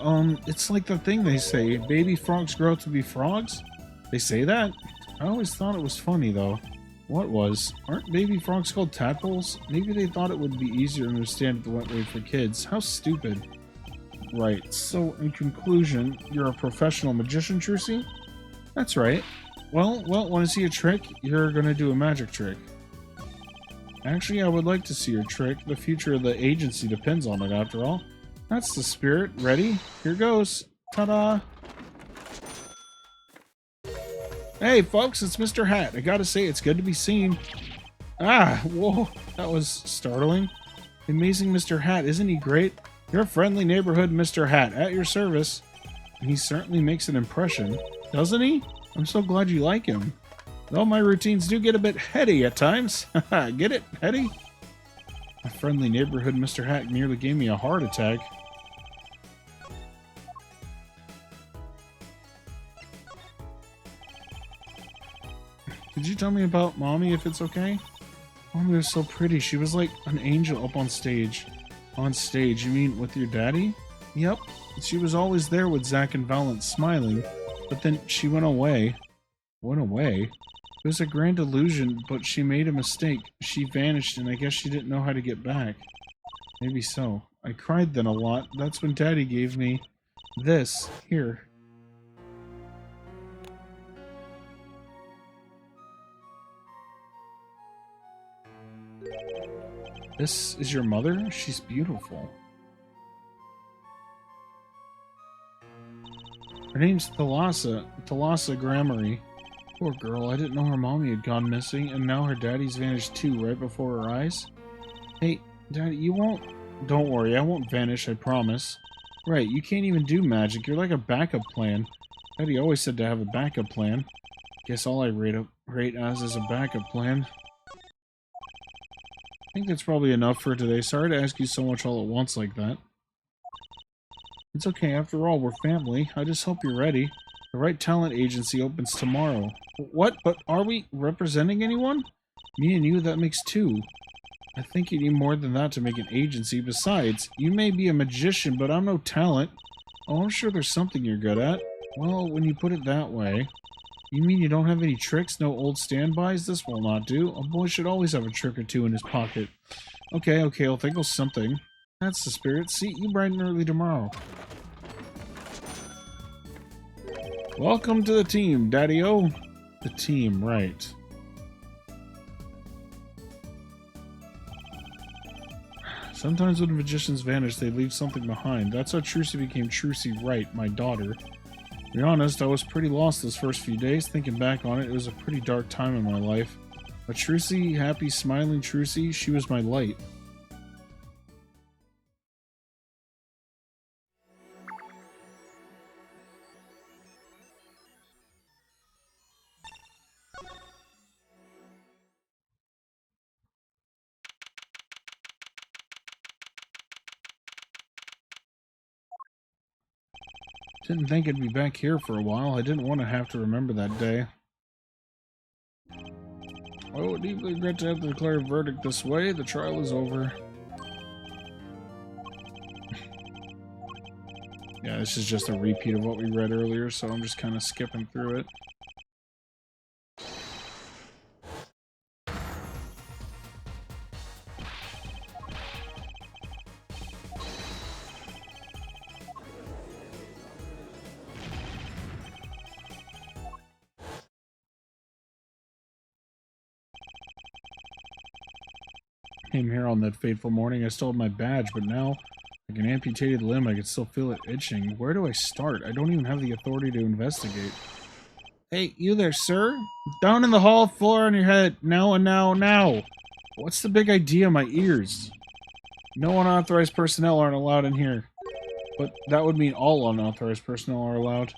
it's like the thing they say, baby frogs grow up to be frogs? They say that? I always thought it was funny, though. What was? Aren't baby frogs called tadpoles? Maybe they thought it would be easier to understand it the right way for kids. How stupid. Right, so in conclusion, you're a professional magician, Trucy? That's right. Well, want to see a trick? You're gonna do a magic trick. Actually, I would like to see your trick. The future of the agency depends on it, after all. That's the spirit. Ready? Here goes. Ta-da! Hey, folks, it's Mr. Hat. I gotta say, it's good to be seen. Ah, whoa, that was startling. Amazing Mr. Hat, isn't he great? Your friendly neighborhood Mr. Hat, at your service. And he certainly makes an impression, doesn't he? I'm so glad you like him. Though my routines do get a bit heady at times. Haha, get it? Heady? A friendly neighborhood Mr. Hat nearly gave me a heart attack. Could you tell me about Mommy if it's okay? Mommy was so pretty. She was like an angel up on stage. On stage, you mean with your daddy? Yep. She was always there with Zach and Valiant smiling, but then she went away. Went away? It was a grand illusion, but she made a mistake. She vanished, and I guess she didn't know how to get back. Maybe so. I cried then a lot. That's when Daddy gave me this. Here. This is your mother? She's beautiful. Her name's Thalassa Gramarye. Poor girl, I didn't know her mommy had gone missing, and now her daddy's vanished too, right before her eyes. Hey, Daddy, you won't... Don't worry, I won't vanish, I promise. Right, you can't even do magic, you're like a backup plan. Daddy always said to have a backup plan. Guess all I rate as is a backup plan. I think that's probably enough for today. Sorry to ask you so much all at once like that. It's okay, after all, we're family. I just hope you're ready. The Right Talent Agency opens tomorrow. What? But are we representing anyone? Me and you, that makes two. I think you need more than that to make an agency. Besides, you may be a magician, but I'm no talent. Oh, I'm sure there's something you're good at. Well, when you put it that way. You mean you don't have any tricks, no old standbys? This will not do. A boy should always have a trick or two in his pocket. Okay, I'll think of something. That's the spirit. See you bright and early tomorrow. Welcome to the team, Daddy-O. The team, right. Sometimes when magicians vanish, they leave something behind. That's how Trucy became Trucy Wright, my daughter. To be honest, I was pretty lost those first few days. Thinking back on it, it was a pretty dark time in my life. But Trucy, happy, smiling Trucy, she was my light. Didn't think I'd be back here for a while. I didn't want to have to remember that day. I would deeply regret to have to declare a verdict this way. The trial is over. Yeah, this is just a repeat of what we read earlier, so I'm just kind of skipping through it. Came here on that fateful morning. I still have my badge, but now, like an amputated limb, I can still feel it itching. Where do I start? I don't even have the authority to investigate. Hey, you there, sir? Down in the hall, floor on your head. Now and now, now. What's the big idea? My ears. No unauthorized personnel aren't allowed in here. But that would mean all unauthorized personnel are allowed.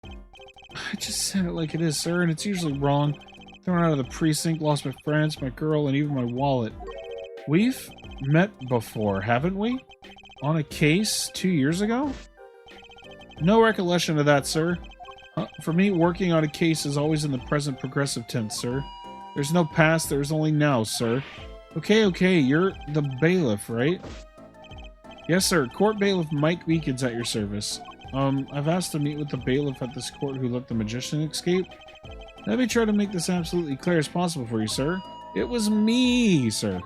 I just said it like it is, sir, and it's usually wrong. Thrown out of the precinct, lost my friends, my girl, and even my wallet. We've met before, haven't we? On a case 2 years ago? No recollection of that, sir. For me, working on a case is always in the present progressive tense, sir. There's no past, there's only now, sir. Okay, you're the bailiff, right? Yes, sir. Court Bailiff Mike Beacon's at your service. I've asked to meet with the bailiff at this court who let the magician escape. Let me try to make this absolutely clear as possible for you, sir. It was me, sir.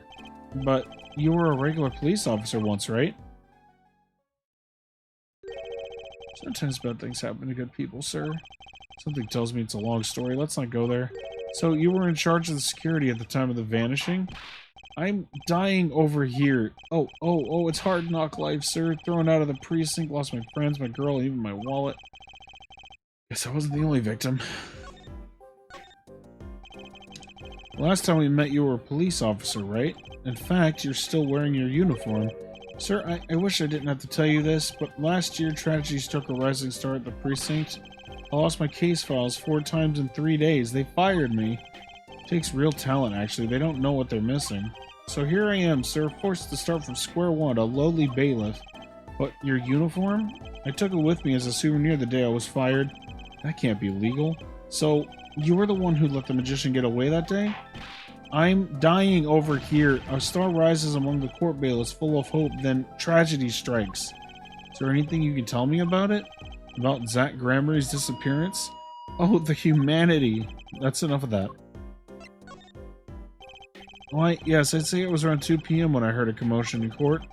But you were a regular police officer once, right? Sometimes bad things happen to good people, sir. Something tells me it's a long story. Let's not go there. So you were in charge of the security at the time of the vanishing? I'm dying over here. Oh, it's hard knock life, sir. Thrown out of the precinct, lost my friends, my girl, and even my wallet. Guess I wasn't the only victim. Last time we met, you were a police officer, right? In fact, you're still wearing your uniform. Sir, I wish I didn't have to tell you this, but last year tragedy struck a rising star at the precinct. I lost my case files 4 times in 3 days. They fired me. It takes real talent, actually. They don't know what they're missing. So here I am, sir, forced to start from square one, a lowly bailiff. But your uniform? I took it with me as a souvenir the day I was fired. That can't be legal. So, you were the one who let the magician get away that day? I'm dying over here. A star rises among the court bailiffs full of hope, then tragedy strikes. Is there anything you can tell me about it? About Zach Grammary's disappearance? Oh, the humanity. That's enough of that. Why, yes, I'd say it was around 2 p.m. when I heard a commotion in court.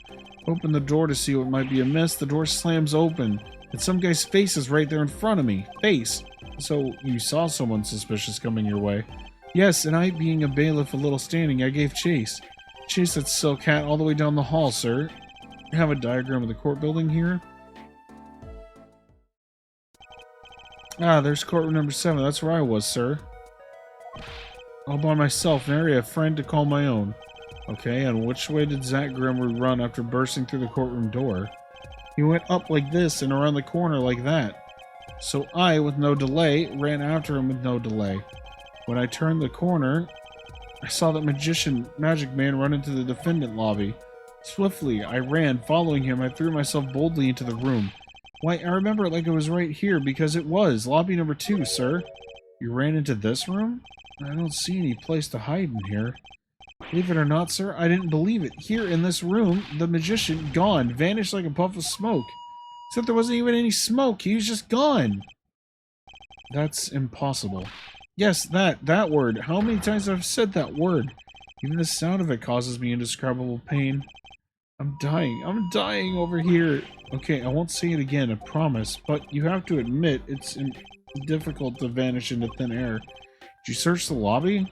Opened the door to see what might be amiss. The door slams open, and some guy's face is right there in front of me. Face. So, you saw someone suspicious coming your way. Yes, and I, being a bailiff a little standing, I gave chase. Chase that silk hat all the way down the hall, sir. I have a diagram of the court building here. Ah, there's courtroom number 7. That's where I was, sir. All by myself, nary a friend to call my own. Okay, and which way did Zach Gramary run after bursting through the courtroom door? He went up like this and around the corner like that. So I, with no delay, ran after him with no delay. When I turned the corner, I saw that magic man run into the defendant lobby. Swiftly, I ran, following him. I threw myself boldly into the room. Why, I remember it like it was right here, because it was. Lobby number 2, sir. You ran into this room? I don't see any place to hide in here. Believe it or not, sir, I didn't believe it. Here in this room, the magician, gone, vanished like a puff of smoke. Except there wasn't even any smoke. He was just gone. That's impossible. Yes, that word. How many times have I said that word? Even the sound of it causes me indescribable pain. I'm dying over here. Okay, I won't say it again, I promise, but you have to admit it's difficult to vanish into thin air. Did you search the lobby?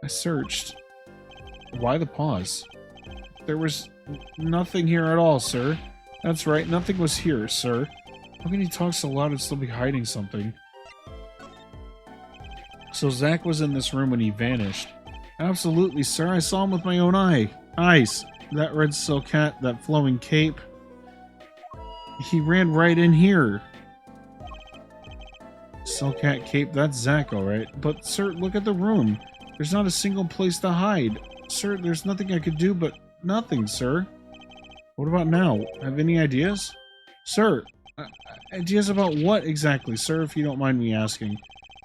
I searched. Why the pause? There was nothing here at all, sir. That's right, nothing was here, sir. How can you talk so loud and still be hiding something? So Zack was in this room when he vanished. Absolutely, sir. I saw him with my own eyes. That red silk hat, that flowing cape. He ran right in here. Silk hat, cape, that's Zack, alright. But, sir, look at the room. There's not a single place to hide. Sir, there's nothing I could do but nothing, sir. What about now? Have any ideas? Sir, ideas about what exactly, sir, if you don't mind me asking?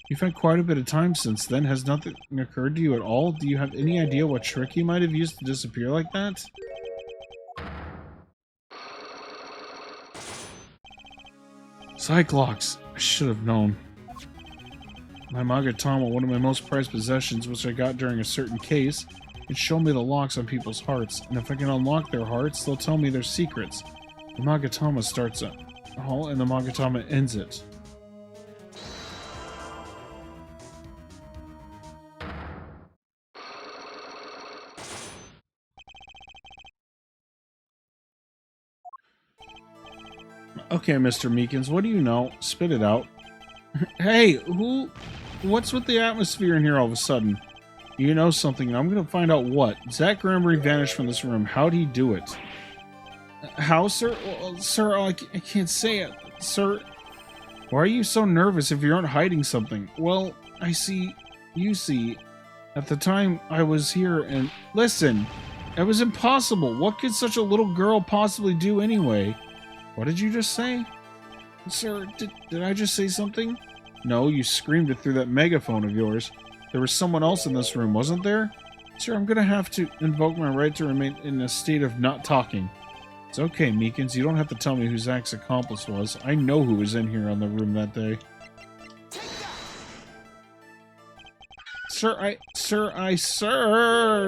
You've had quite a bit of time since then. Has nothing occurred to you at all? Do you have any idea what trick he might have used to disappear like that? Cyclops! I should have known. My Magatama, one of my most prized possessions, which I got during a certain case, it showed me the locks on people's hearts, and if I can unlock their hearts, they'll tell me their secrets. The Magatama starts a hall, and the Magatama ends it. Okay, Mr. Meekins, what do you know? Spit it out. Hey, what's with the atmosphere in here all of a sudden? You know something, and I'm gonna find out what. Zack Grambury vanished from this room. How'd he do it? How, sir? Well, sir, I can't say it. Sir, why are you so nervous if you aren't hiding something? Well, you see, at the time I was here and... Listen, it was impossible. What could such a little girl possibly do anyway? What did you just say? Sir, did I just say something? No, you screamed it through that megaphone of yours. There was someone else in this room, wasn't there? Sir, I'm gonna have to invoke my right to remain in a state of not talking. It's okay, Meekins, you don't have to tell me who Zack's accomplice was. I know who was in here on the room that day. Sir,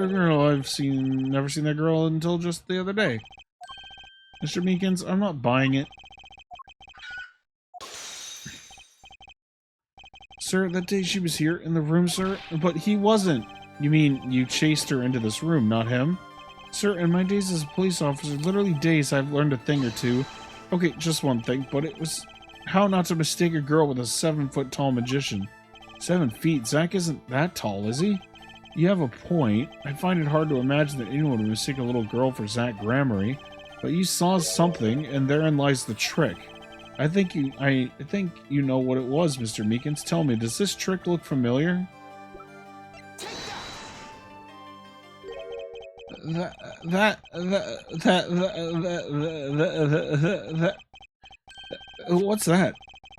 girl, never seen that girl until just the other day. Mr. Meekins, I'm not buying it. Sir, that day she was here in the room, sir, but he wasn't. You mean you chased her into this room, not him? Sir, in my days as a police officer, literally days, I've learned a thing or two. Okay, just one thing, but it was how not to mistake a girl with a 7-foot-tall magician. 7 feet? Zack isn't that tall, is he? You have a point. I find it hard to imagine that anyone would mistake a little girl for Zack Grambury, but you saw something, and therein lies the trick. I think you know what it was, Mr. Meekins. Tell me, does this trick look familiar? What's that?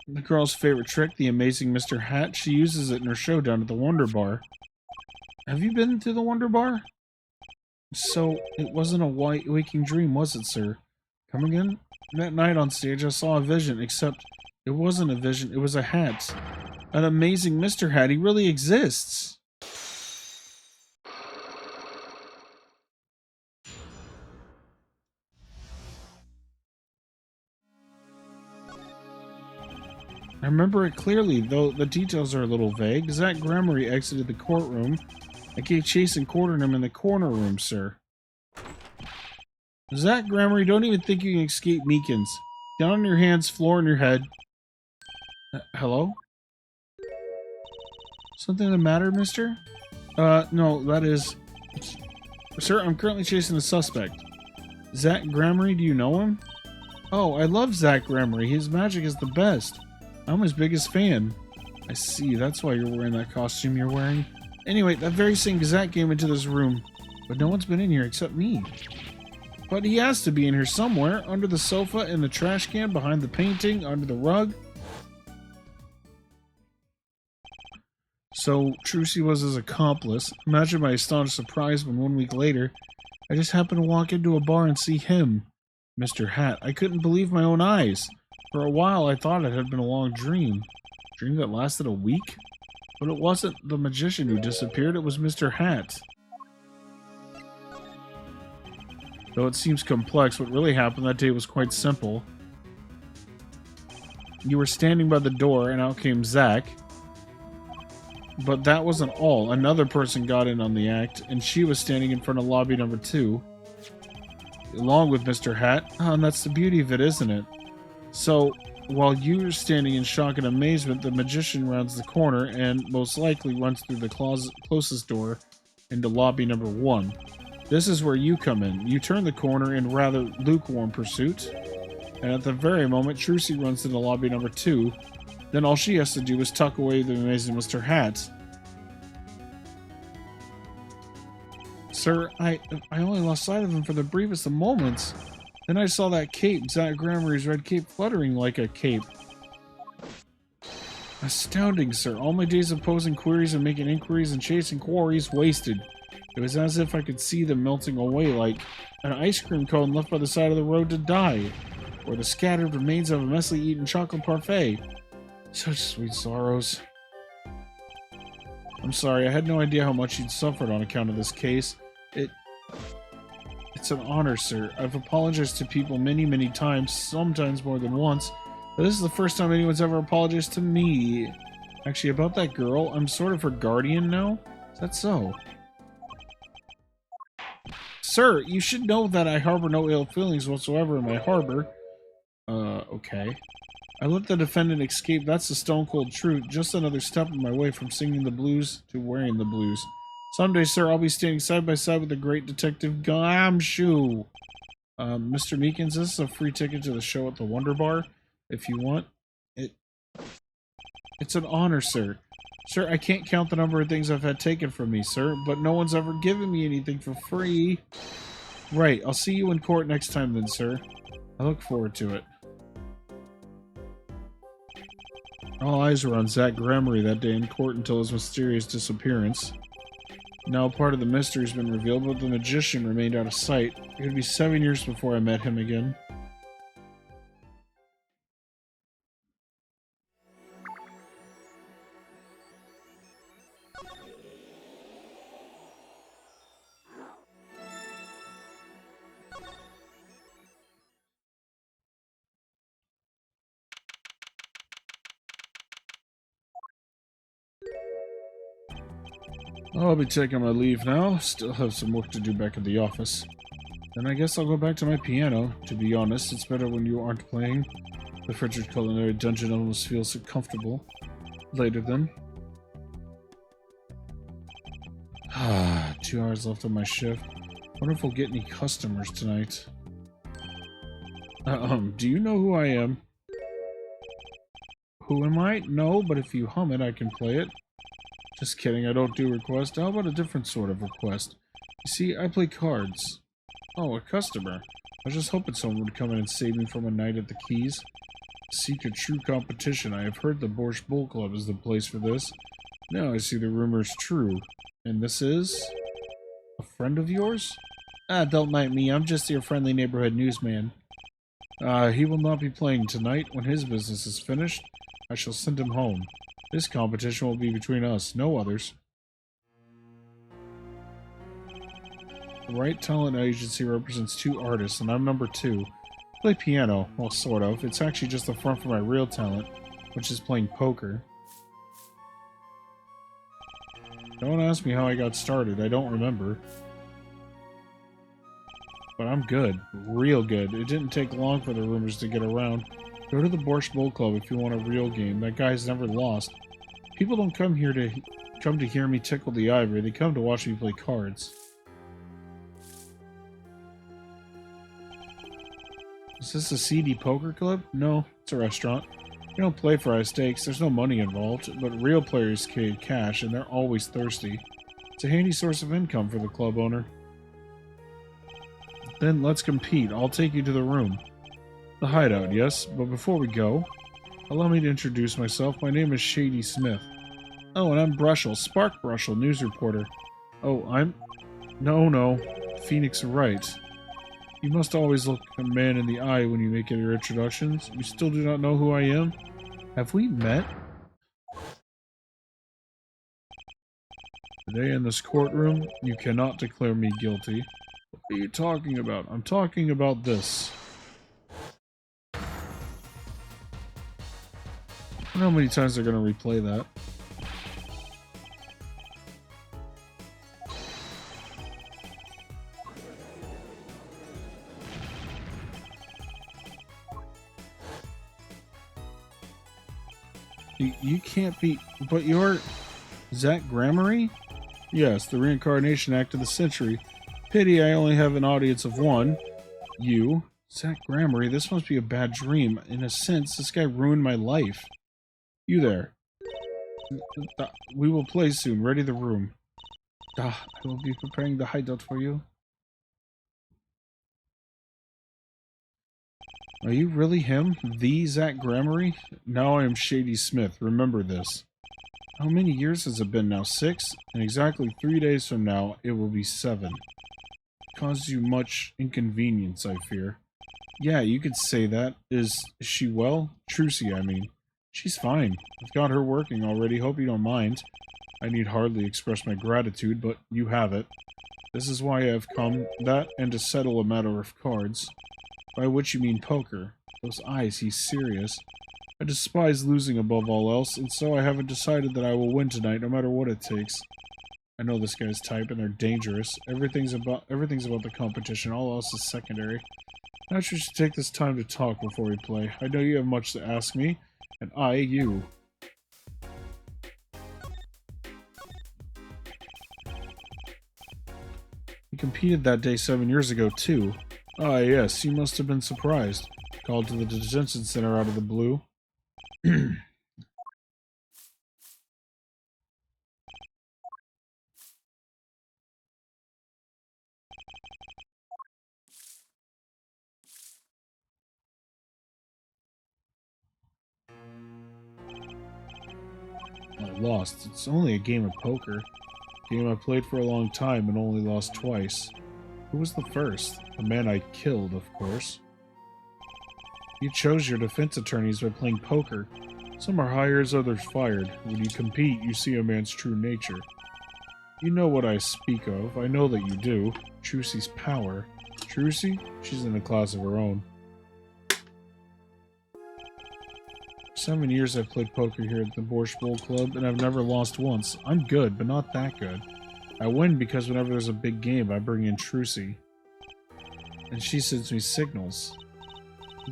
The girl's favorite trick, the amazing Mr. Hat. She uses it in her show down at the Wonder Bar. Have you been to the Wonder Bar? So, it wasn't a waking dream, was it, sir? Come again? That night on stage, I saw a vision, except it wasn't a vision, it was a hat. An amazing Mr. Hat, he really exists! I remember it clearly, though the details are a little vague. Zack Grambury exited the courtroom. I gave chase and cornered him in the corner room, sir. Zack Grambury, don't even think you can escape Meekins. Down on your hands, floor on your head. Hello? Something the matter, mister? No, that is... Sir, I'm currently chasing a suspect. Zack Grambury, do you know him? Oh, I love Zack Grambury. His magic is the best. I'm his biggest fan. I see, that's why you're wearing that costume you're wearing. Anyway, that very same Zack came into this room, but no one's been in here except me. But he has to be in here somewhere, under the sofa, in the trash can, behind the painting, under the rug. So, Trucy was his accomplice. Imagine my astonished surprise when 1 week later, I just happened to walk into a bar and see him, Mr. Hat. I couldn't believe my own eyes. For a while, I thought it had been a long dream. A dream that lasted a week? But it wasn't the magician who disappeared, it was Mr. Hat. Though it seems complex, what really happened that day was quite simple. You were standing by the door, and out came Zack. But that wasn't all. Another person got in on the act, and she was standing in front of lobby number 2, along with Mr. Hat. Oh, and that's the beauty of it, isn't it? So, while you're standing in shock and amazement, the magician rounds the corner and most likely runs through the closest door into lobby number 1. This is where you come in. You turn the corner in rather lukewarm pursuit, and at the very moment, Trucy runs into lobby number 2. Then all she has to do is tuck away the amazing Mr. Hat. Sir, I only lost sight of him for the briefest of moments. Then I saw that cape, Zach Gramarye's red cape, fluttering like a cape. Astounding, sir. All my days of posing queries and making inquiries and chasing quarries wasted. It was as if I could see them melting away like an ice cream cone left by the side of the road to die, or the scattered remains of a messily eaten chocolate parfait. Such sweet sorrows. I'm sorry, I had no idea how much you'd suffered on account of this case. It's an honor, sir. I've apologized to people many, many times, sometimes more than once, but this is the first time anyone's ever apologized to me. Actually, about that girl, I'm sort of her guardian now? Is that so? Sir, you should know that I harbor no ill feelings whatsoever in my harbor. Okay. I let the defendant escape, that's the stone-cold truth. Just another step on my way from singing the blues to wearing the blues. Someday, sir, I'll be standing side by side with the great detective Glamshoe. Mr. Meekins, this is a free ticket to the show at the Wonder Bar, if you want. It's an honor, sir. Sir, I can't count the number of things I've had taken from me, sir, but no one's ever given me anything for free. Right, I'll see you in court next time then, sir. I look forward to it. All eyes were on Zach Gramarye that day in court until his mysterious disappearance. Now part of the mystery has been revealed, but the magician remained out of sight. It would be 7 years before I met him again. I'll be taking my leave now. Still have some work to do back at the office. Then I guess I'll go back to my piano. To be honest, it's better when you aren't playing. The frigid culinary dungeon almost feels so comfortable. Later then. 2 hours left on my shift. Wonder if we'll get any customers tonight. Do you know who I am? Who am I? No, but if you hum it, I can play it. Just kidding, I don't do requests. How about a different sort of request? You see, I play cards. Oh, a customer. I was just hoping someone would come in and save me from a night at the Keys. Seek a true competition. I have heard the Borscht Bull Club is the place for this. Now I see the rumor's true. And this is... a friend of yours? Ah, don't mind me. I'm just your friendly neighborhood newsman. He will not be playing tonight. When his business is finished, I shall send him home. This competition will be between us, no others. The Right Talent Agency represents 2 artists, and I'm number 2. I play piano, well, sort of. It's actually just the front for my real talent, which is playing poker. Don't ask me how I got started, I don't remember. But I'm good, real good. It didn't take long for the rumors to get around. Go to the Borscht Bull Club if you want a real game. That guy's never lost. People don't come to hear me tickle the ivory. They come to watch me play cards. Is this a seedy poker club? No, it's a restaurant. We don't play for high stakes. There's no money involved, but real players carry cash, and they're always thirsty. It's a handy source of income for the club owner. Then let's compete. I'll take you to the room. The hideout, yes, but before we go, allow me to introduce myself. My name is Shady Smith. Oh, and I'm Brushel, Spark Brushel, news reporter. Oh, I'm... No, Phoenix Wright. You must always look a man in the eye when you make your introductions. You still do not know who I am? Have we met? Today in this courtroom, you cannot declare me guilty. What are you talking about? I'm talking about this. I don't know how many times they're going to replay that. You can't be... But you're... Zach Gramarye? Yes, the reincarnation act of the century. Pity I only have an audience of one. You. Zach Gramarye, this must be a bad dream. In a sense, this guy ruined my life. You there. We will play soon. Ready the room. I will be preparing the hideout for you. Are you really him? The Zach Gramarye? Now I am Shady Smith. Remember this. How many years has it been now? 6? In exactly 3 days from now, it will be 7. Caused you much inconvenience, I fear. Yeah, you could say that. Is she well? Trucy, I mean. She's fine. I've got her working already. Hope you don't mind. I need hardly express my gratitude, but you have it. This is why I have come. That and to settle a matter of cards. By which you mean poker. Those eyes, he's serious. I despise losing above all else, and so I haven't decided that I will win tonight, no matter what it takes. I know this guy's type, and they're dangerous. Everything's about the competition. All else is secondary. Perhaps we should take this time to talk before we play. I know you have much to ask me, and I, you. You competed that day 7 years ago, too. Ah, yes, you must have been surprised. Called to the detention center out of the blue. I lost. It's only a game of poker. A game I played for a long time and only lost twice. Who was the first? The man I killed, of course. You chose your defense attorneys by playing poker. Some are hired, others fired. When you compete, you see a man's true nature. You know what I speak of. I know that you do. Trucy's power. Trucy? She's in a class of her own. For 7 years I've played poker here at the Borscht Bowl Club, and I've never lost once. I'm good, but not that good. I win because whenever there's a big game, I bring in Trucy. And she sends me signals.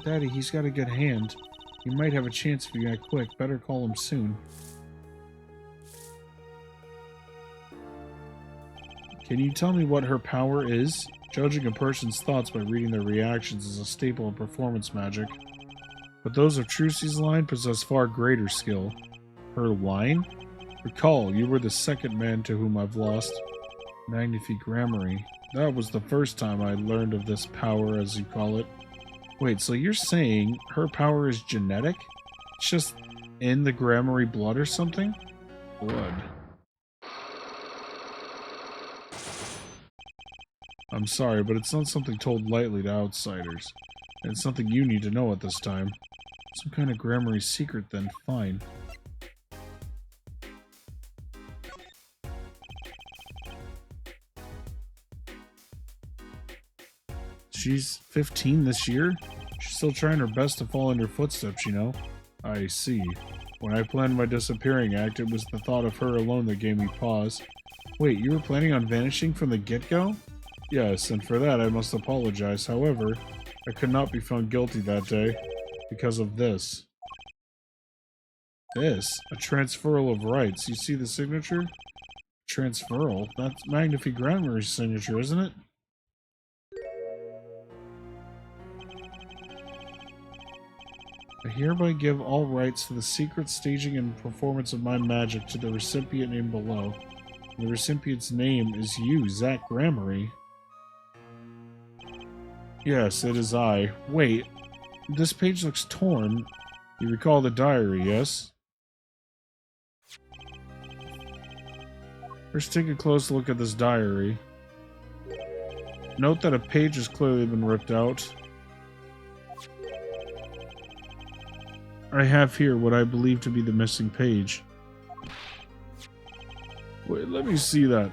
Daddy, he's got a good hand. You might have a chance if you act quick. Better call him soon. Can you tell me what her power is? Judging a person's thoughts by reading their reactions is a staple of performance magic. But those of Trucy's line possess far greater skill. Her line? Recall, you were the second man to whom I've lost. Magnifique Gramarye. That was the first time I learned of this power, as you call it. Wait, so you're saying her power is genetic? It's just in the Gramarye blood or something? Blood. I'm sorry, but it's not something told lightly to outsiders. And it's something you need to know at this time. Some kind of Gramarye secret, then. Fine. She's 15 this year? She's still trying her best to follow in your footsteps, you know? I see. When I planned my disappearing act, it was the thought of her alone that gave me pause. Wait, you were planning on vanishing from the get-go? Yes, and for that I must apologize. However, I could not be found guilty that day because of this. This? A transferal of rights. You see the signature? Transferal? That's Magnifique Gramarye's signature, isn't it? I hereby give all rights to the secret staging and performance of my magic to the recipient named below. The recipient's name is you, Zach Gramarye. Yes, it is I. Wait, this page looks torn. You recall the diary, yes? First, take a close look at this diary. Note that a page has clearly been ripped out. I have here what I believe to be the missing page. Wait, let me see that.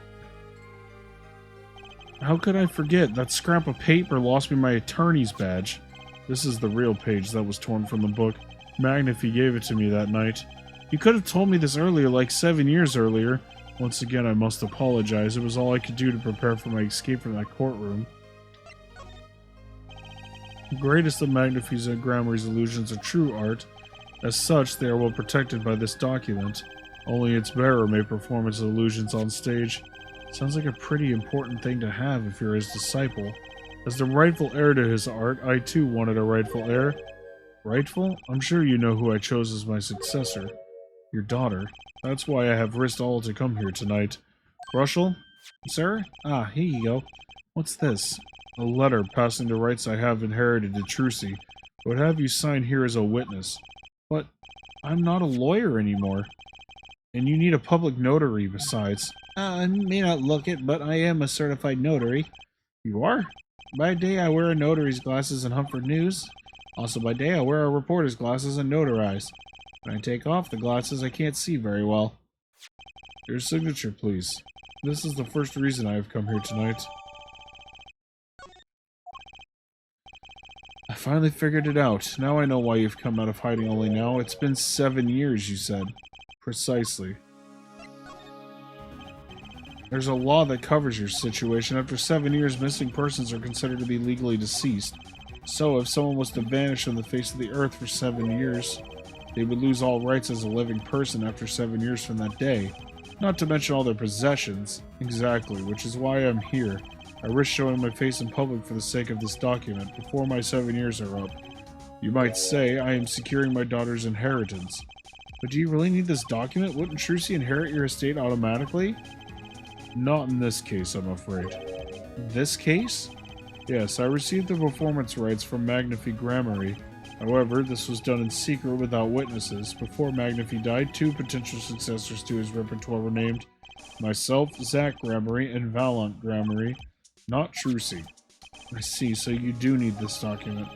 How could I forget? That scrap of paper lost me my attorney's badge. This is the real page that was torn from the book. Magnifique gave it to me that night. You could have told me this earlier, like 7 years earlier. Once again, I must apologize. It was all I could do to prepare for my escape from that courtroom. The greatest of Magnifique Gramarye's illusions of true art As such, they are well protected by this document. Only its bearer may perform its illusions on stage. Sounds like a pretty important thing to have if you're his disciple. As the rightful heir to his art, I too wanted a rightful heir. Rightful? I'm sure you know who I chose as my successor. Your daughter. That's why I have risked all to come here tonight. Rushel? Sir? Ah, here you go. What's this? A letter passing the rights I have inherited to Trucy. I would have you sign here as a witness. But I'm not a lawyer anymore. And you need a public notary besides. I may not look it, but I am a certified notary. You are? By day I wear a notary's glasses and hunt for news. Also by day I wear a reporter's glasses and notarize. When I take off the glasses I can't see very well. Your signature, please. This is the first reason I have come here tonight. I finally figured it out. Now I know why you've come out of hiding only now. It's been 7 years, you said. Precisely. There's a law that covers your situation. After 7 years, missing persons are considered to be legally deceased. So, if someone was to vanish from the face of the earth for 7 years, they would lose all rights as a living person after 7 years from that day. Not to mention all their possessions. Exactly, which is why I'm here. I risk showing my face in public for the sake of this document before my 7 years are up. You might say I am securing my daughter's inheritance. But do you really need this document? Wouldn't Trucy inherit your estate automatically? Not in this case, I'm afraid. This case? Yes, I received the performance rights from Magnify Gramarye. However, this was done in secret without witnesses. Before Magnify died, 2 potential successors to his repertoire were named. Myself, Zack Gramarye, and Valant Gramarye. Not Trucy. I see, so you do need this document.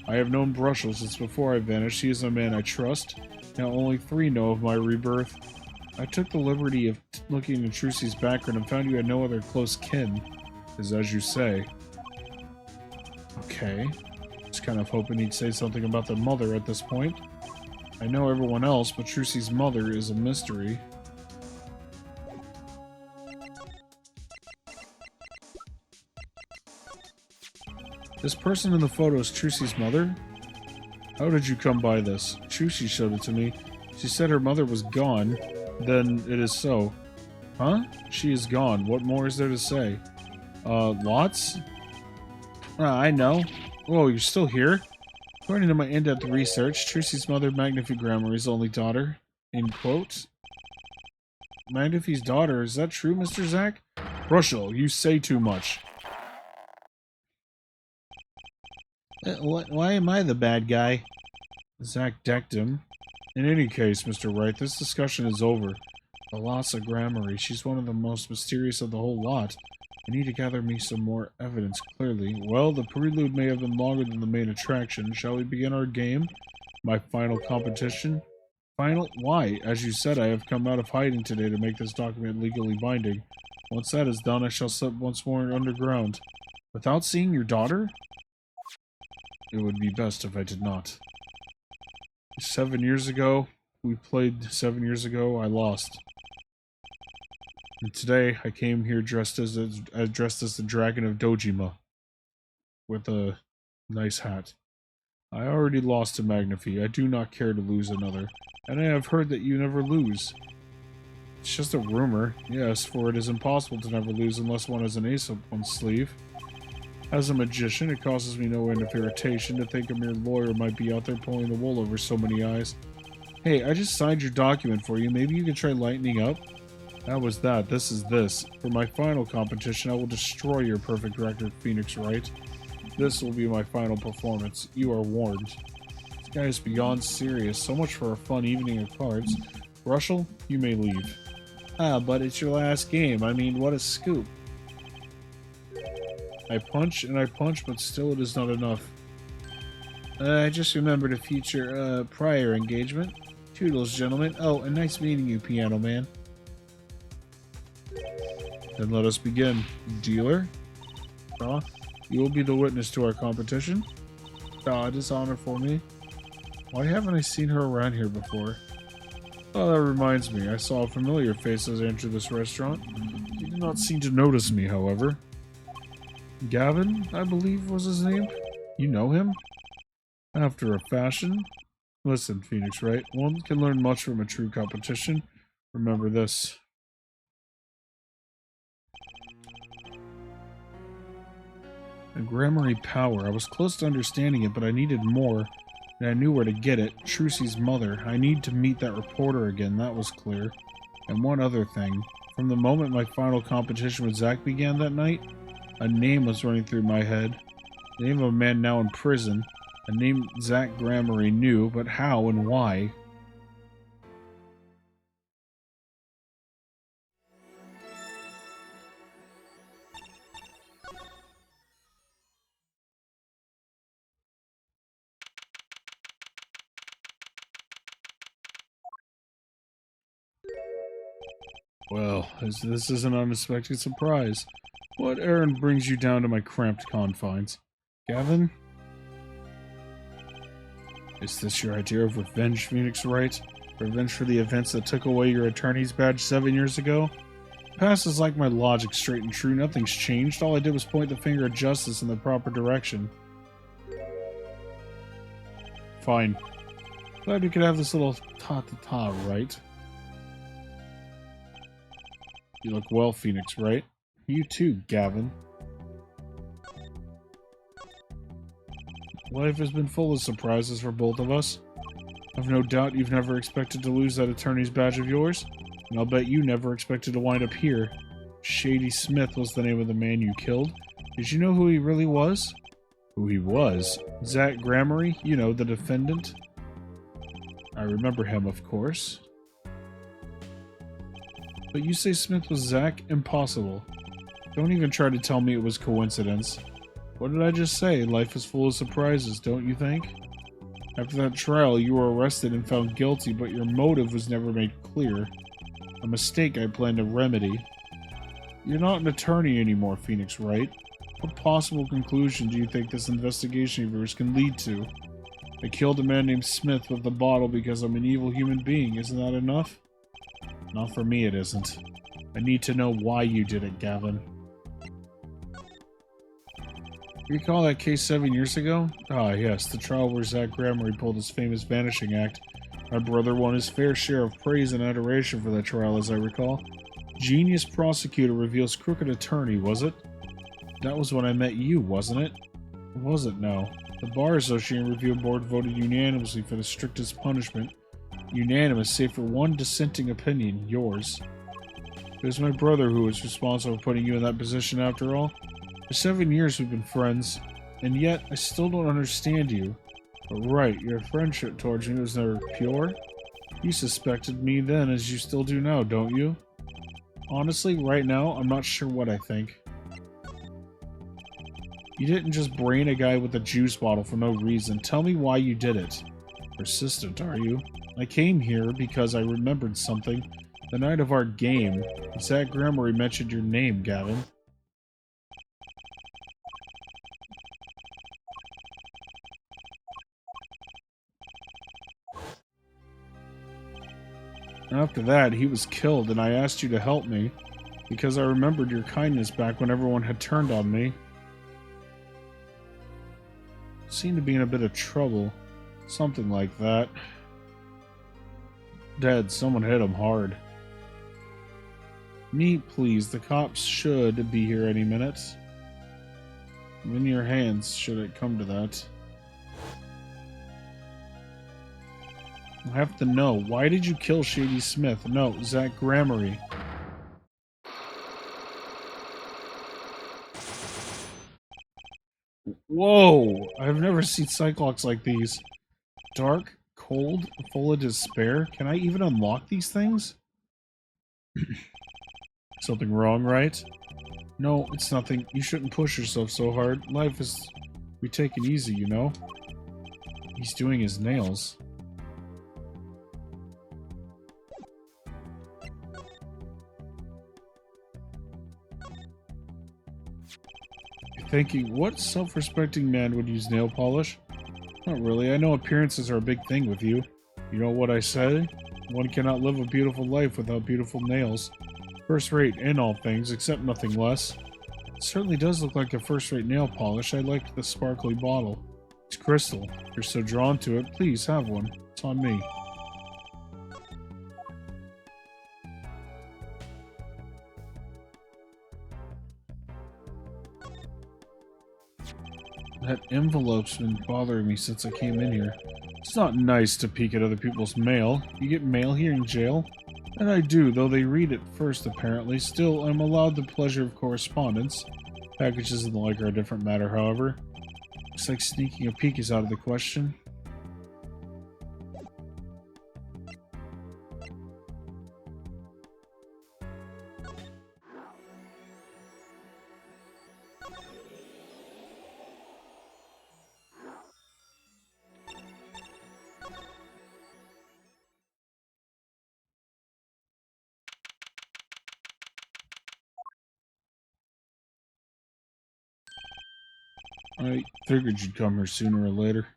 I have known Brushel since before I vanished. He is a man I trust. Now only 3 know of my rebirth. I took the liberty of looking into Trucy's background and found you had no other close kin. Is as you say. Okay. Just kind of hoping he'd say something about the mother at this point. I know everyone else, but Trucy's mother is a mystery. This person in the photo is Trucy's mother? How did you come by this? Trucy showed it to me. She said her mother was gone. Then it is so. Huh? She is gone. What more is there to say? Lots? I know. Whoa, you're still here? According to my in-depth research, Trucy's mother, Magnify Gramarye's only daughter. In quote. Magnify's daughter, is that true, Mr. Zack? Rushel, you say too much. Why am I the bad guy? Zack decked him. In any case, Mr. Wright, this discussion is over. Thalassa Gramarye, she's one of the most mysterious of the whole lot. I need to gather me some more evidence clearly. Well, the prelude may have been longer than the main attraction. Shall we begin our game? My final competition? Final? Why? As you said, I have come out of hiding today to make this document legally binding. Once that is done, I shall slip once more underground. Without seeing your daughter? It would be best if I did not. 7 years ago, we played 7 years ago, I lost. And today, I came here dressed as the Dragon of Dojima. With a nice hat. I already lost to Magnify. I do not care to lose another. And I have heard that you never lose. It's just a rumor. Yes, for it is impossible to never lose unless one has an ace up one's sleeve. As a magician, it causes me no end of irritation to think a mere lawyer might be out there pulling the wool over so many eyes. Hey, I just signed your document for you. Maybe you could try lightening up? That was that. This is this. For my final competition, I will destroy your perfect record, Phoenix Wright. This will be my final performance. You are warned. This guy is beyond serious. So much for a fun evening of cards. Rushel, you may leave. Ah, but it's your last game. I mean, what a scoop. I punch and I punch, but still it is not enough. I just remembered a future, prior engagement. Toodles, gentlemen. Oh, and nice meeting you, Piano Man. Then let us begin. Dealer? You will be the witness to our competition? It is honor for me. Why haven't I seen her around here before? Oh, that reminds me. I saw a familiar face as I entered this restaurant. You did not seem to notice me, however. Gavin, I believe was his name. You know him? After a fashion. Listen, Phoenix, right? One can learn much from a true competition. Remember this. A Gramarye power. I was close to understanding it, but I needed more, and I knew where to get it. Trucy's mother. I need to meet that reporter again, that was clear. And one other thing. From the moment my final competition with Zack began that night, a name was running through my head. The name of a man now in prison. A name Zack Gramarye knew, but how and why? Well, this is an unexpected surprise. What errand brings you down to my cramped confines? Gavin? Is this your idea of revenge, Phoenix Wright? Revenge for the events that took away your attorney's badge 7 years ago? The past is like my logic, straight and true. Nothing's changed. All I did was point the finger at justice in the proper direction. Fine. Glad we could have this little ta-ta-ta, right? You look well, Phoenix Wright. You too, Gavin. Life has been full of surprises for both of us. I've no doubt you've never expected to lose that attorney's badge of yours, and I'll bet you never expected to wind up here. Shady Smith was the name of the man you killed. Did you know who he really was? Who he was? Zack Gramarye, you know, the defendant. I remember him, of course. But you say Smith was Zack? Impossible. Don't even try to tell me it was coincidence. What did I just say? Life is full of surprises, don't you think? After that trial, you were arrested and found guilty, but your motive was never made clear. A mistake I plan to remedy. You're not an attorney anymore, Phoenix Wright. What possible conclusion do you think this investigation of yours can lead to? I killed a man named Smith with the bottle because I'm an evil human being. Isn't that enough? Not for me, it isn't. I need to know why you did it, Gavin. Recall that case 7 years ago? Ah, yes, the trial where Zack Gramarye pulled his famous vanishing act. My brother won his fair share of praise and adoration for that trial, as I recall. Genius prosecutor reveals crooked attorney, was it? That was when I met you, wasn't it? Was it? No. The Bar Association Review Board voted unanimously for the strictest punishment. Unanimous, save for one dissenting opinion, yours. It was my brother who was responsible for putting you in that position after all. For 7 years we've been friends, and yet I still don't understand you. But right, your friendship towards me was never pure. You suspected me then as you still do now, don't you? Honestly, right now, I'm not sure what I think. You didn't just brain a guy with a juice bottle for no reason. Tell me why you did it. Persistent, are you? I came here because I remembered something. The night of our game, Zack Gramarye mentioned your name, Gavin. After that, he was killed, and I asked you to help me, because I remembered your kindness back when everyone had turned on me. Seemed to be in a bit of trouble. Something like that. Dead. Someone hit him hard. Me, please. The cops should be here any minute. I'm in your hands, should it come to that. I have to know. Why did you kill Shady Smith? No, Zack Gramarye. Whoa! I've never seen Cyclops like these. Dark, cold, full of despair. Can I even unlock these things? Something wrong, right? No, it's nothing. You shouldn't push yourself so hard. Life is... we take it easy, you know? He's doing his nails. You're thinking, what self-respecting man would use nail polish? Not really. I know appearances are a big thing with you. You know what I say? One cannot live a beautiful life without beautiful nails. First rate in all things, except nothing less. It certainly does look like a first-rate nail polish. I liked the sparkly bottle. It's crystal. If you're so drawn to it, please have one. It's on me. That envelope's been bothering me since I came in here. It's not nice to peek at other people's mail. You get mail here in jail? And I do, though they read it first, apparently. Still, I'm allowed the pleasure of correspondence. Packages and the like are a different matter, however. Looks like sneaking a peek is out of the question. I figured you'd come here sooner or later.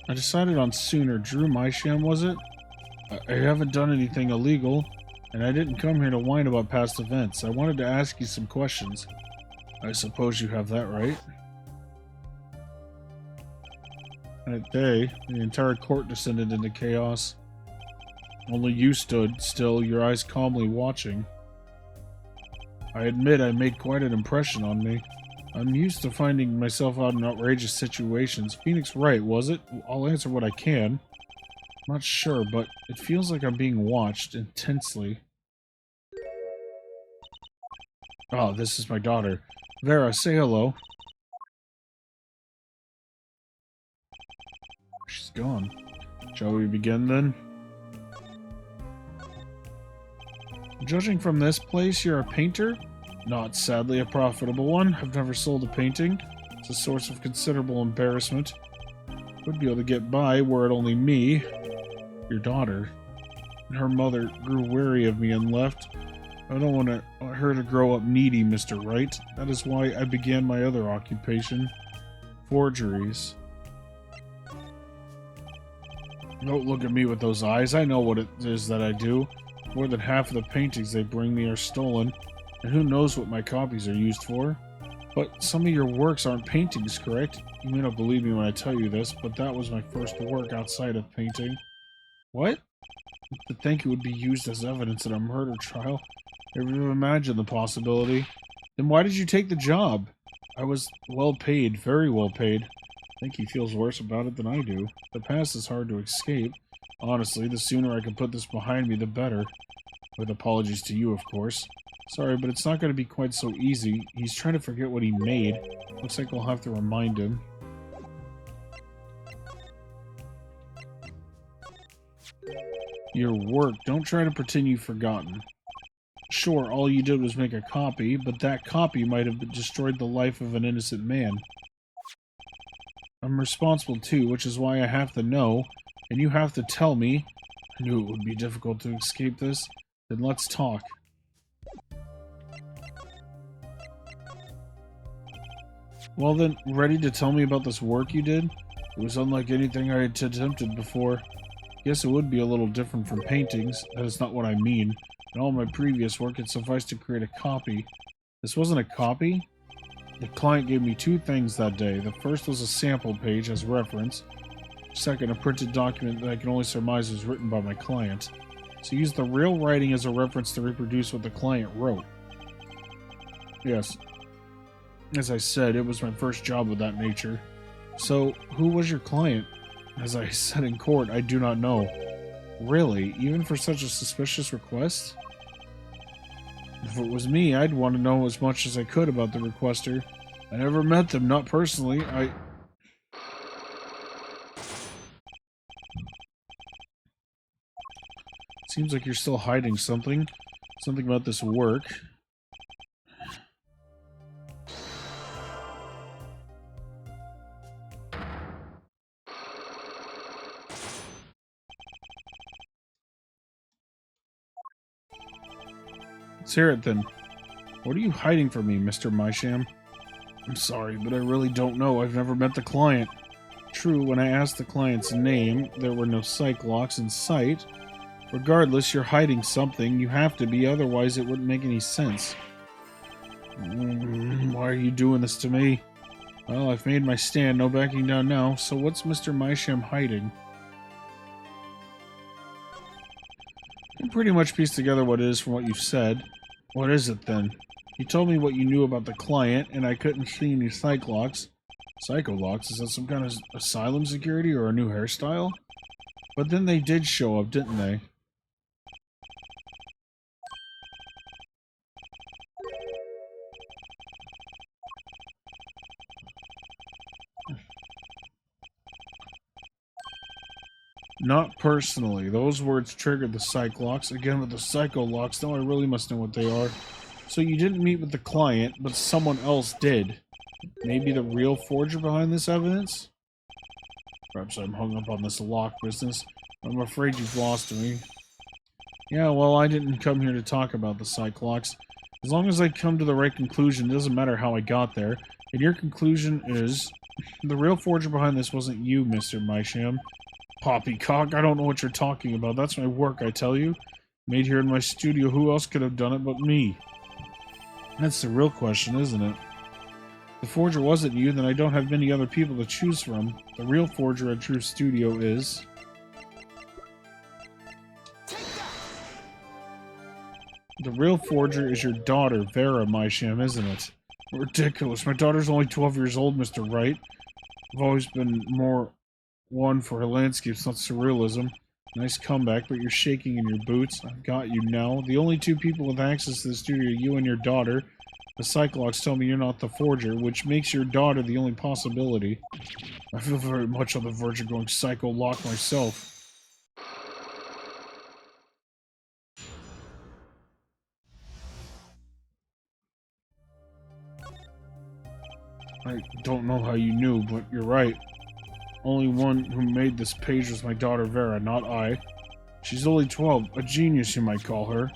I decided on sooner. Drew Mysham, was it? I haven't done anything illegal, and I didn't come here to whine about past events. I wanted to ask you some questions. I suppose you have that right. That day, the entire court descended into chaos. Only you stood still, your eyes calmly watching. I admit I made quite an impression on me. I'm used to finding myself out in outrageous situations. Phoenix Wright, was it? I'll answer what I can. I'm not sure, but it feels like I'm being watched intensely. Oh, this is my daughter. Vera, say hello. She's gone. Shall we begin then? Judging from this place, you're a painter? Not sadly a profitable one. I've never sold a painting. It's a source of considerable embarrassment. Would be able to get by were it only me, your daughter. Her mother grew weary of me and left. I don't want her to grow up needy, Mr. Wright. That is why I began my other occupation. Forgeries. Don't look at me with those eyes. I know what it is that I do. More than half of the paintings they bring me are stolen, and who knows what my copies are used for. But some of your works aren't paintings, correct? You may not believe me when I tell you this, but that was my first work outside of painting. What? To think it would be used as evidence in a murder trial. Never even imagined the possibility. Then why did you take the job? I was well paid, very well paid. I think he feels worse about it than I do. The past is hard to escape. Honestly, the sooner I can put this behind me, the better. With apologies to you, of course. Sorry, but it's not going to be quite so easy. He's trying to forget what he made. Looks like we'll have to remind him. Your work. Don't try to pretend you've forgotten. Sure, all you did was make a copy, but that copy might have destroyed the life of an innocent man. I'm responsible too, which is why I have to know, and you have to tell me. I knew it would be difficult to escape this. Then let's talk. Well then, ready to tell me about this work you did? It was unlike anything I had attempted before. Yes, it would be a little different from paintings. That is not what I mean. In all my previous work, it sufficed to create a copy. This wasn't a copy? The client gave me two things that day. The first was a sample page as reference. Second, a printed document that I can only surmise was written by my client. So use the real writing as a reference to reproduce what the client wrote. Yes. As I said, it was my first job of that nature. So, who was your client? As I said in court, I do not know. Really? Even for such a suspicious request? If it was me, I'd want to know as much as I could about the requester. I never met them, not personally. Seems like you're still hiding something. Something about this work. Let's hear it then. What are you hiding from me, Mr. Mysham? I'm sorry, but I really don't know. I've never met the client. True, when I asked the client's name, there were no psych locks in sight. Regardless, you're hiding something. You have to be, otherwise it wouldn't make any sense. Why are you doing this to me? Well, I've made my stand, no backing down now, so what's Mr. Mysham hiding? I can pretty much piece together what it is from what you've said. What is it, then? You told me what you knew about the client, and I couldn't see any Psycholocks. Psycholocks? Is that some kind of asylum security or a new hairstyle? But then they did show up, didn't they? Not personally. Those words triggered the Psycholocks. Again with the Psycholocks, now I really must know what they are. So you didn't meet with the client, but someone else did. Maybe the real forger behind this evidence? Perhaps I'm hung up on this lock business. I'm afraid you've lost me. Yeah, well, I didn't come here to talk about the Psycholocks. As long as I come to the right conclusion, it doesn't matter how I got there. And your conclusion is... the real forger behind this wasn't you, Mr. Mysham. Poppycock, I don't know what you're talking about. That's my work, I tell you. Made here in my studio, who else could have done it but me? That's the real question, isn't it? If the forger wasn't you, then I don't have many other people to choose from. The real forger at True Studio is... the real forger is your daughter, Vera Mysham, isn't it? Ridiculous. My daughter's only 12 years old, Mr. Wright. I've always been more one for her landscapes, not surrealism. Nice comeback, but you're shaking in your boots. I've got you now. The only two people with access to the studio are you and your daughter. The Psycholocks tell me you're not the forger, which makes your daughter the only possibility. I feel very much on the verge of going Psycholock myself. I don't know how you knew, but you're right. Only one who made this page was my daughter Vera, not I. She's only 12, a genius you might call her.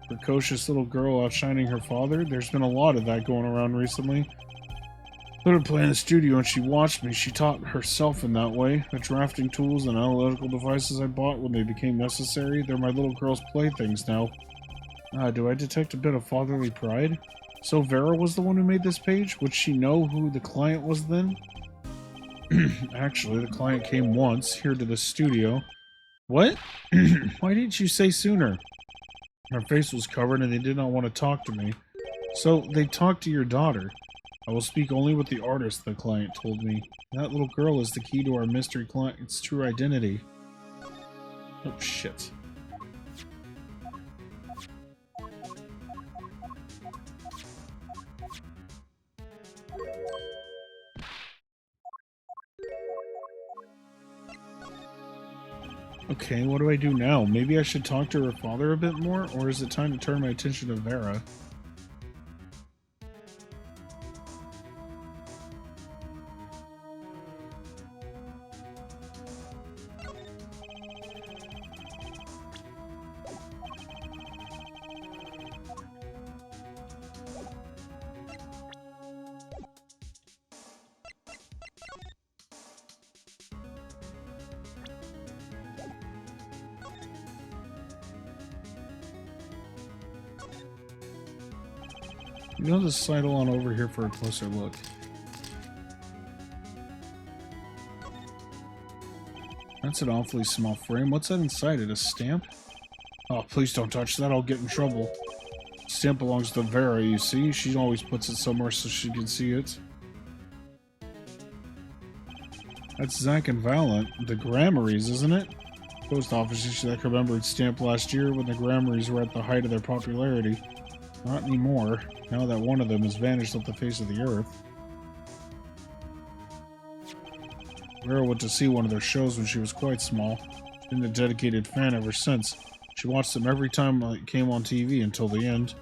Precocious little girl outshining her father. There's been a lot of that going around recently. Let her play in the studio and she watched me. She taught herself in that way. The drafting tools and analytical devices I bought when they became necessary, they're my little girl's playthings now. Do I detect a bit of fatherly pride? So Vera was the one who made this page? Would she know who the client was then? Actually, the client came once, here to the studio. What? Why didn't you say sooner? Her face was covered and they did not want to talk to me. So, they talked to your daughter. I will speak only with the artist, the client told me. That little girl is the key to our mystery client's true identity. Oh, shit. Okay, what do I do now? Maybe I should talk to her father a bit more, or is it time to turn my attention to Vera? You know, just sidle on over here for a closer look. That's an awfully small frame. What's that inside it? A stamp? Oh, please don't touch that. I'll get in trouble. The stamp belongs to Vera, you see. She always puts it somewhere so she can see it. That's Zack and Valent. The Grammarys, isn't it? Post office issued that commemorated stamp last year when the Grammarys were at the height of their popularity. Not anymore, now that one of them has vanished off the face of the earth. Vera went to see one of their shows when she was quite small. She's been a dedicated fan ever since. She watched them every time it came on TV until the end.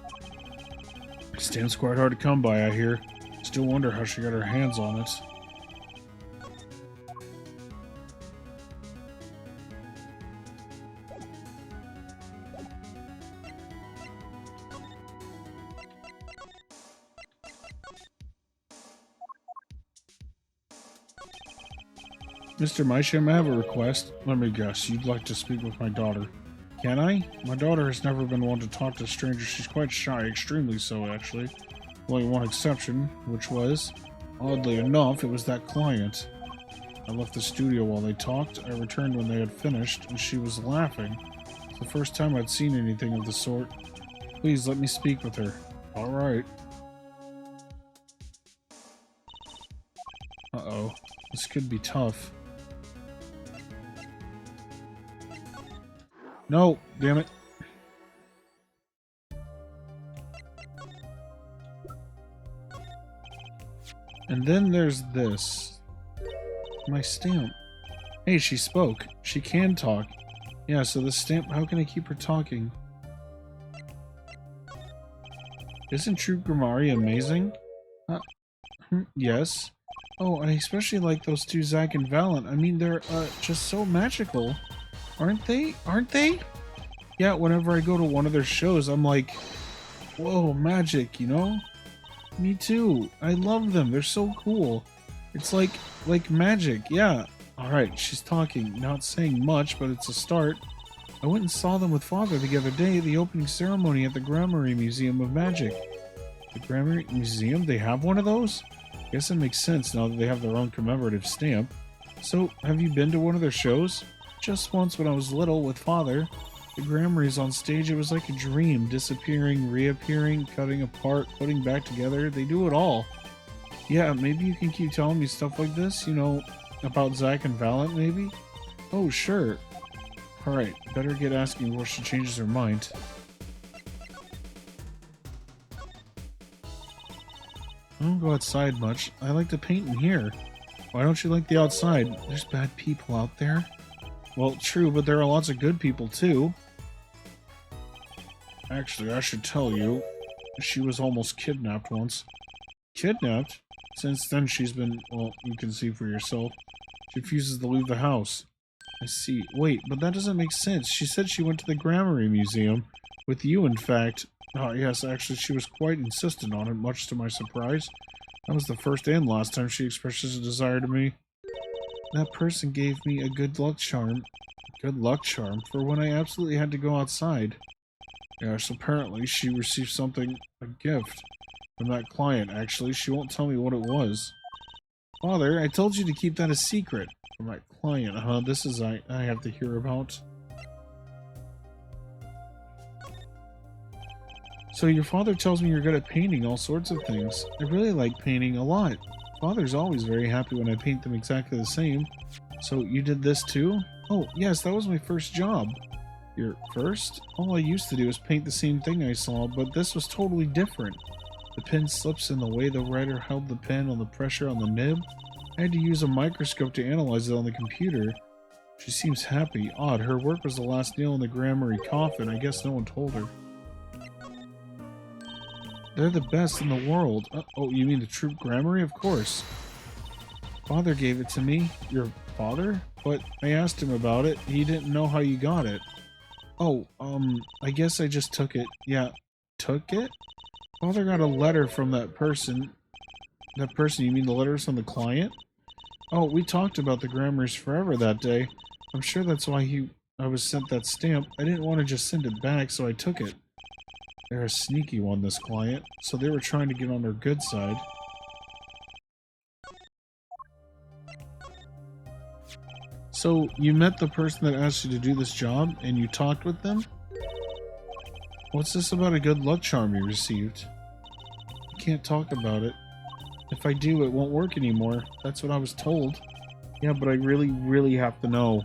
Stamp's quite hard to come by, I hear. Still wonder how she got her hands on it. Mr. Mysham, I have a request. Let me guess, you'd like to speak with my daughter. Can I? My daughter has never been one to talk to strangers. She's quite shy, extremely so, actually. Only one exception, which was... Oddly enough, it was that client. I left the studio while they talked. I returned when they had finished, and she was laughing. It's the first time I'd seen anything of the sort. Please let me speak with her. All right. Uh-oh. This could be tough. No! Damn it. And then there's this. My stamp. Hey, she spoke. She can talk. Yeah, so the stamp, how can I keep her talking? Isn't Troop Grimari amazing? Yes. Oh, I especially like those two, Zack and Valent. I mean, they're, just so magical. Aren't they? Aren't they? Yeah, whenever I go to one of their shows, I'm like, whoa, magic, you know? Me too. I love them. They're so cool. It's like magic, yeah. Alright, she's talking. Not saying much, but it's a start. I went and saw them with Father the other day at the opening ceremony at the Gramarye Museum of Magic. The Gramarye Museum? They have one of those? Guess it makes sense now that they have their own commemorative stamp. So, have you been to one of their shows? Just once when I was little with Father. The Gramarye's on stage, it was like a dream. Disappearing, reappearing, cutting apart, putting back together. They do it all. Yeah, maybe you can keep telling me stuff like this, you know, about Zack and Valent, maybe? Oh, sure. Alright, better get asking before she changes her mind. I don't go outside much. I like to paint in here. Why don't you like the outside? There's bad people out there. Well, true, but there are lots of good people, too. Actually, I should tell you, she was almost kidnapped once. Kidnapped? Since then she's been, well, you can see for yourself. She refuses to leave the house. I see. Wait, but that doesn't make sense. She said she went to the Gramarye Museum. With you, in fact. Oh, yes, actually, she was quite insistent on it, much to my surprise. That was the first and last time she expressed such a desire to me. That person gave me a good luck charm. Good luck charm? For when I absolutely had to go outside. Yes, apparently she received something, a gift, from that client, actually. She won't tell me what it was. Father, I told you to keep that a secret. From that client, huh? This is I have to hear about. So your father tells me you're good at painting all sorts of things. I really like painting a lot. Father's always very happy when I paint them exactly the same. So you did this too? Oh, yes, that was my first job. Your first? All I used to do was paint the same thing I saw, but this was totally different. The pen slips in the way the writer held the pen on the pressure on the nib. I had to use a microscope to analyze it on the computer. She seems happy. Odd, her work was the last nail in the Gramarye coffin. I guess no one told her. They're the best in the world. Oh, you mean the Troop Gramarye? Of course. Father gave it to me. Your father? But I asked him about it. He didn't know how you got it. Oh, I guess I just took it. Yeah, took it? Father got a letter from that person. That person, you mean the letters from the client? Oh, we talked about the Gramarys forever that day. I'm sure that's why I was sent that stamp. I didn't want to just send it back, so I took it. They're a sneaky one, this client, so they were trying to get on their good side. So, you met the person that asked you to do this job, and you talked with them? What's this about a good luck charm you received? I can't talk about it. If I do, it won't work anymore. That's what I was told. Yeah, but I really, really have to know.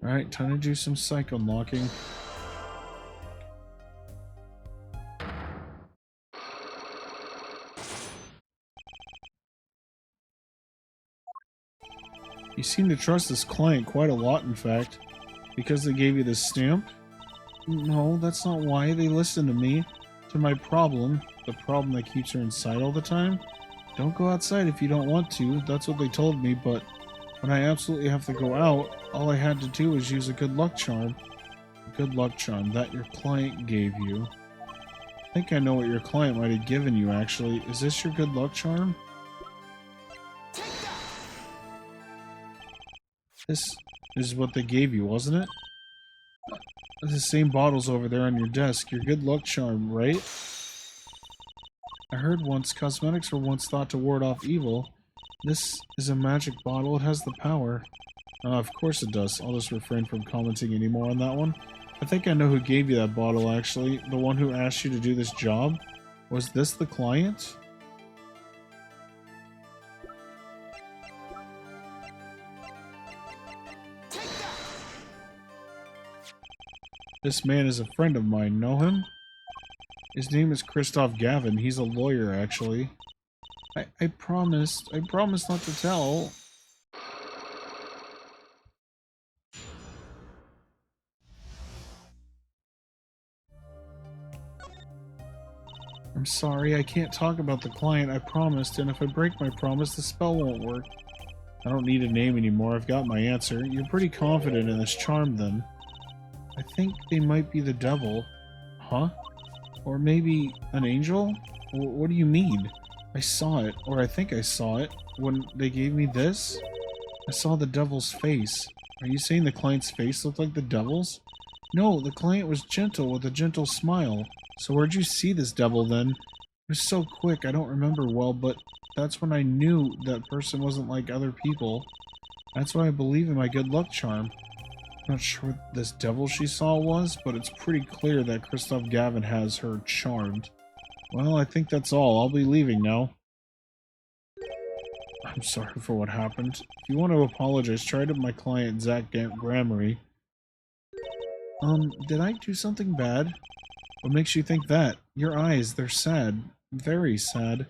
Alright, time to do some psych unlocking. You seem to trust this client quite a lot, in fact. Because they gave you this stamp? No, that's not why. They listened to me. To my problem. The problem that keeps her inside all the time. Don't go outside if you don't want to. That's what they told me, but when I absolutely have to go out, all I had to do was use a good luck charm. A good luck charm that your client gave you. I think I know what your client might have given you, actually. Is this your good luck charm? This is what they gave you, wasn't it? The same bottles over there on your desk. Your good luck charm, right? I heard once cosmetics were once thought to ward off evil. This is a magic bottle. It has the power. Of course it does. I'll just refrain from commenting anymore on that one. I think I know who gave you that bottle, actually. The one who asked you to do this job? Was this the client? This man is a friend of mine. Know him? His name is Christoph Gavin. He's a lawyer, actually. I promised not to tell. I'm sorry, I can't talk about the client. I promised, and if I break my promise, the spell won't work. I don't need a name anymore. I've got my answer. You're pretty confident in this charm, then. I think they might be the devil. Huh? Or maybe an angel? What do you mean? I saw it, or I think I saw it, when they gave me this. I saw the devil's face. Are you saying the client's face looked like the devil's? No, the client was gentle with a gentle smile. So where'd you see this devil then? It was so quick, I don't remember well, but that's when I knew that person wasn't like other people. That's why I believe in my good luck charm. Not sure what this devil she saw was, but it's pretty clear that Christoph Gavin has her charmed. Well, I think that's all. I'll be leaving now. I'm sorry for what happened. If you want to apologize, try to my client, Zach Gramarye. Did I do something bad? What makes you think that? Your eyes, they're sad. Very sad.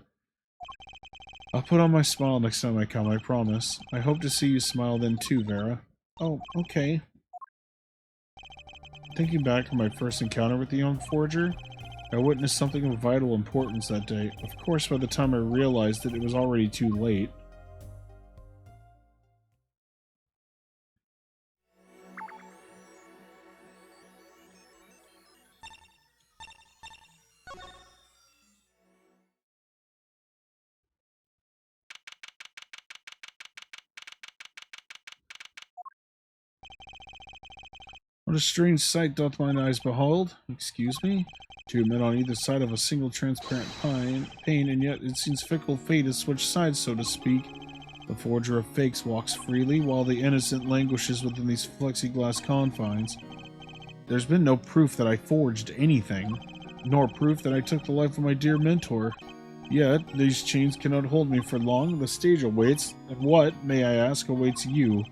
I'll put on my smile next time I come, I promise. I hope to see you smile then too, Vera. Oh, okay. Thinking back on my first encounter with the young forger, I witnessed something of vital importance that day. Of course, by the time I realized it was already too late. What a strange sight doth mine eyes behold. Excuse me? Two men on either side of a single transparent pane, and yet it seems fickle fate has switched sides, so to speak. The forger of fakes walks freely, while the innocent languishes within these plexiglass confines. There's been no proof that I forged anything, nor proof that I took the life of my dear mentor. Yet, these chains cannot hold me for long. The stage awaits, and what, may I ask, awaits you?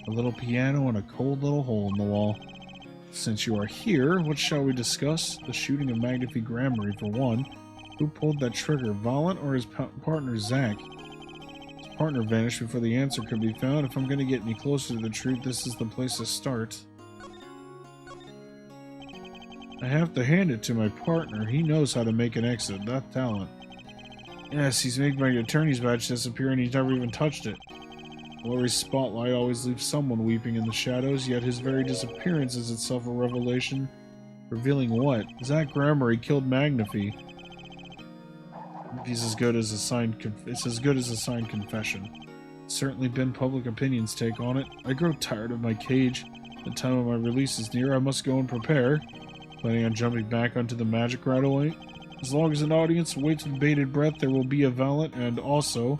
A little piano and a cold little hole in the wall. Since you are here, what shall we discuss? The shooting of Magnifi Gramarye, for one. Who pulled that trigger, Valant or his partner, Zach? His partner vanished before the answer could be found. If I'm going to get any closer to the truth, this is the place to start. I have to hand it to my partner. He knows how to make an exit. That talent. Yes, he's made my attorney's badge disappear and he's never even touched it. Glory's spotlight always leaves someone weeping in the shadows, yet his very disappearance is itself a revelation. Revealing what? Zach Gramarye killed Magnifi. It's as good as a signed confession. It's certainly been public opinion's take on it. I grow tired of my cage. The time of my release is near. I must go and prepare. Planning on jumping back onto the magic right away. As long as an audience waits with bated breath, there will be a Valant, and also,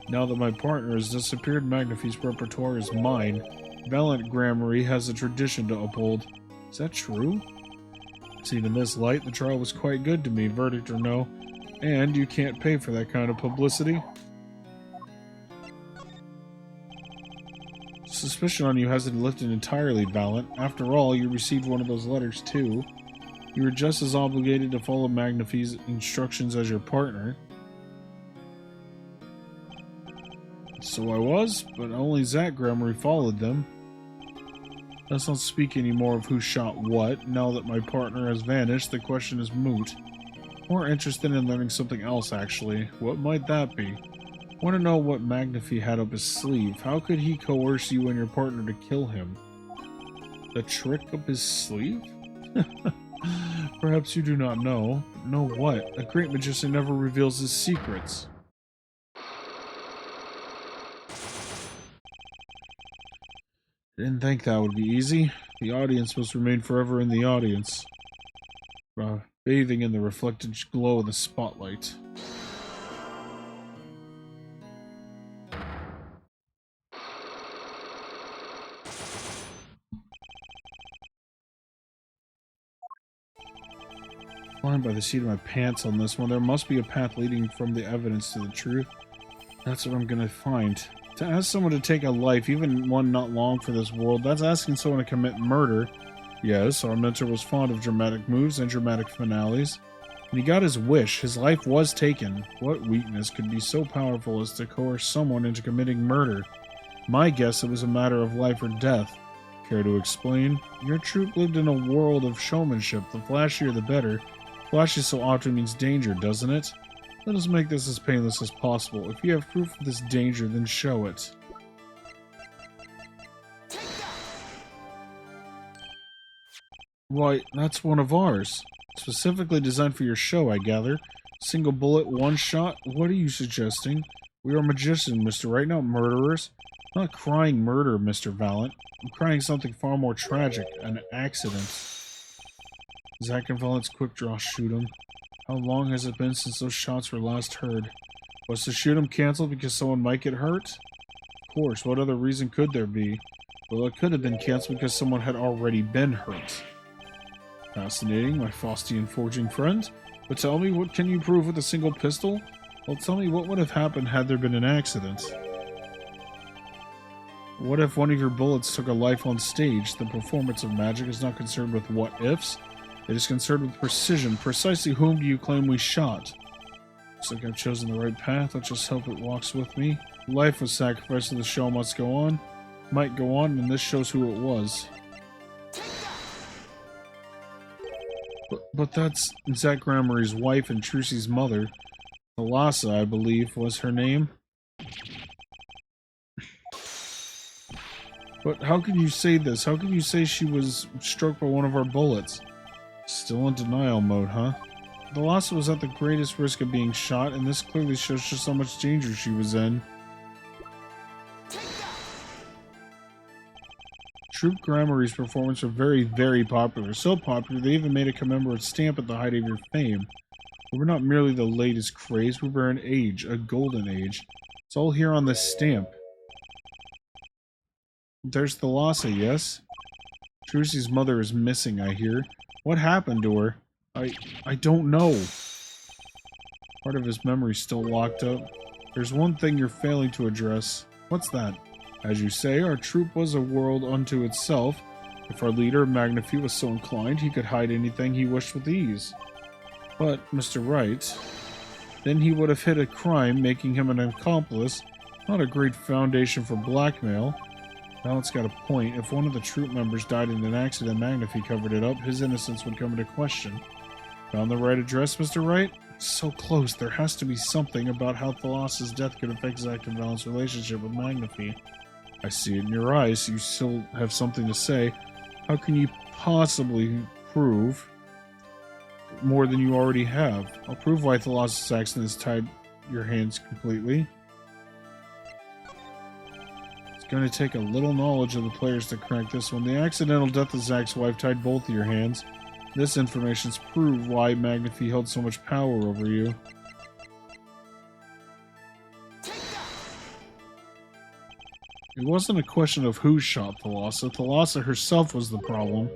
now that my partner has disappeared, Magnifi's repertoire is mine. Valant Gramarye has a tradition to uphold. Is that true? Seen in this light, the trial was quite good to me, verdict or no. And you can't pay for that kind of publicity. Suspicion on you hasn't lifted entirely, Valant. After all, you received one of those letters too. You were just as obligated to follow Magnifi's instructions as your partner. So I was, but only Zach Gramarye followed them. Let's not speak anymore of who shot what. Now that my partner has vanished, the question is moot. More interested in learning something else, actually. What might that be? Want to know what Magnifi had up his sleeve. How could he coerce you and your partner to kill him? A trick up his sleeve? Perhaps you do not know. Know what? A great magician never reveals his secrets. Didn't think that would be easy. The audience must remain forever in the audience, bathing in the reflected glow of the spotlight. Flying by the seat of my pants on this one. There must be a path leading from the evidence to the truth. That's what I'm gonna find. To ask someone to take a life, even one not long for this world, that's asking someone to commit murder. Yes, our mentor was fond of dramatic moves and dramatic finales. And he got his wish. His life was taken. What weakness could be so powerful as to coerce someone into committing murder? My guess, it was a matter of life or death. Care to explain? Your troupe lived in a world of showmanship. The flashier the better. Flashy so often means danger, doesn't it? Let us make this as painless as possible. If you have proof of this danger, then show it. Why, that's one of ours. Specifically designed for your show, I gather. Single bullet, one shot? What are you suggesting? We are magicians, Mr. Right, not murderers. I'm not crying murder, Mr. Valent. I'm crying something far more tragic. An accident. Zack and Valent's quick draw shoot him. How long has it been since those shots were last heard? Was the shoot 'em canceled because someone might get hurt? Of course, what other reason could there be? Well, it could have been canceled because someone had already been hurt. Fascinating, my Faustian forging friend. But tell me, what can you prove with a single pistol? Well, tell me what would have happened had there been an accident. What if one of your bullets took a life on stage? The performance of magic is not concerned with what-ifs. It is concerned with precision. Precisely whom do you claim we shot? Looks like I've chosen the right path. Let's just hope it walks with me. Life was sacrificed and the show must go on. Might go on, and this shows who it was. But that's Zack Gramarye's wife and Trucy's mother. Thalassa, I believe, was her name. But how can you say this? How can you say she was struck by one of our bullets? Still in denial mode, huh? Thalassa was at the greatest risk of being shot, and this clearly shows just how much danger she was in. Troupe Gramarye's performance were very, very popular. So popular, they even made a commemorative stamp at the height of your fame. We were not merely the latest craze, we were an age, a golden age. It's all here on this stamp. There's Thalassa, yes? Trucy's mother is missing, I hear. What happened to her? I don't know. Part of his memory's still locked up. There's one thing you're failing to address. What's that? As you say, our troupe was a world unto itself. If our leader, Magnifee, was so inclined, he could hide anything he wished with ease. But, Mr. Wright, then he would have hid a crime, making him an accomplice, not a great foundation for blackmail. Now it's got a point. If one of the troupe members died in an accident, Magnifee covered it up, his innocence would come into question. Found the right address, Mr. Wright? So close. There has to be something about how Thalassa's death could affect Zack and Valent's relationship with Magnifee. I see it in your eyes. You still have something to say. How can you possibly prove more than you already have? I'll prove why Thalassa's accident has tied your hands completely. It's going to take a little knowledge of the players to crack this one. The accidental death of Zack's wife tied both of your hands. This information's proved why Magnifee held so much power over you. It wasn't a question of who shot Thalassa. Thalassa herself was the problem.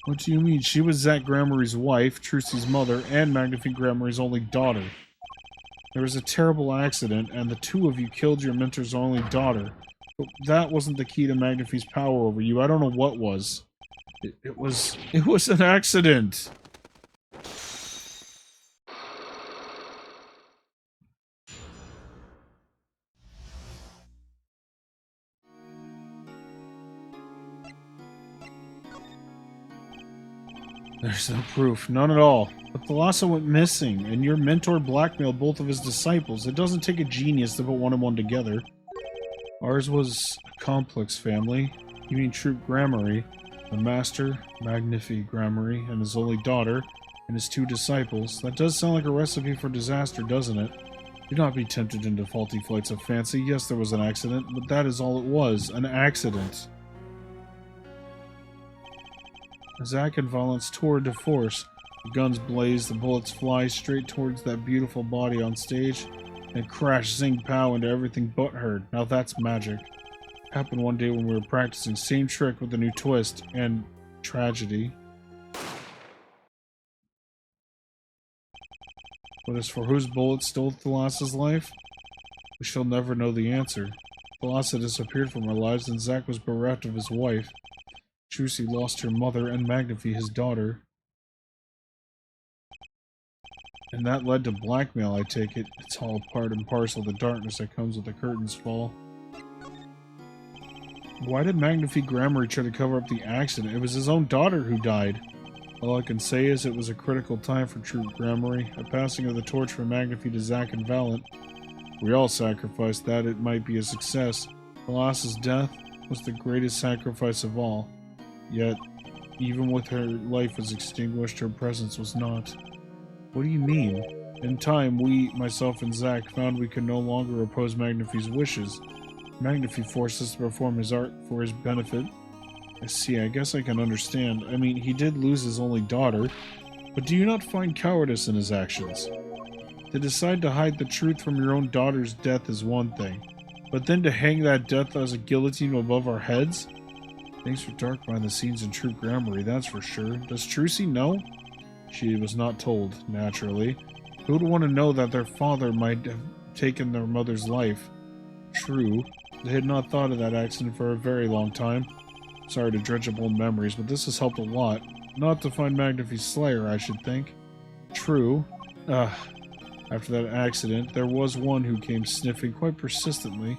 What do you mean? She was Zack Gramarye's wife, Trucy's mother, and Magnifee Gramarye's only daughter. There was a terrible accident, and the two of you killed your mentor's only daughter. But that wasn't the key to Magnifee's power over you. I don't know what was. It was an accident. There's no proof. None at all. But Thalassa went missing, and your mentor blackmailed both of his disciples. It doesn't take a genius to put one and one together. Ours was a complex family. You mean Troupe Gramarye. The master, Magnifee Gramarye, and his only daughter, and his two disciples. That does sound like a recipe for disaster, doesn't it? Do not be tempted into faulty flights of fancy. Yes, there was an accident, but that is all it was. An accident. Zack and Valence tour de force. The guns blaze, the bullets fly straight towards that beautiful body on stage, and crash, zing, pow into everything but her. Now that's magic. Happened one day when we were practicing. Same trick with a new twist, and tragedy. But as for whose bullet stole Thalassa's life, we shall never know the answer. Thalassa disappeared from our lives, and Zack was bereft of his wife. Trucy lost her mother, and Magnify his daughter. And that led to blackmail, I take it. It's all part and parcel of the darkness that comes with the curtain's fall. Why did Magnify Gramarye try to cover up the accident? It was his own daughter who died. All I can say is it was a critical time for True Gramarye, a passing of the torch from Magnify to Zack and Valent. We all sacrificed that it might be a success. Thalassa's death was the greatest sacrifice of all. Yet, even with her life was extinguished, her presence was not. What do you mean? In time, we, myself and Zack, found we could no longer oppose Magnify's wishes. Magnify forced us to perform his art for his benefit. I see, I guess I can understand. I mean, he did lose his only daughter, but do you not find cowardice in his actions? To decide to hide the truth from your own daughter's death is one thing, but then to hang that death as a guillotine above our heads? Things are dark behind the scenes in True Gramarye, that's for sure. Does Trucy know? She was not told, naturally. Who would want to know that their father might have taken their mother's life? True. They had not thought of that accident for a very long time. Sorry to dredge up old memories, but this has helped a lot. Not to find Magnify's slayer, I should think. True. After that accident, there was one who came sniffing quite persistently.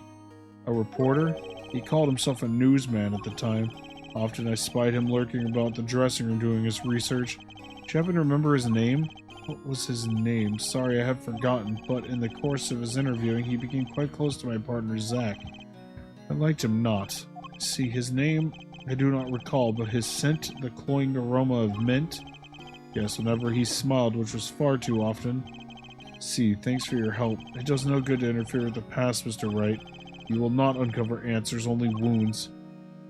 A reporter? He called himself a newsman at the time. Often I spied him lurking about the dressing room doing his research. Do you happen to remember his name? What was his name? Sorry, I have forgotten, but in the course of his interviewing, he became quite close to my partner, Zack. I liked him not. See, his name, I do not recall, but his scent, the cloying aroma of mint. Yes, whenever he smiled, which was far too often. See, thanks for your help. It does no good to interfere with the past, Mr. Wright. You will not uncover answers, only wounds.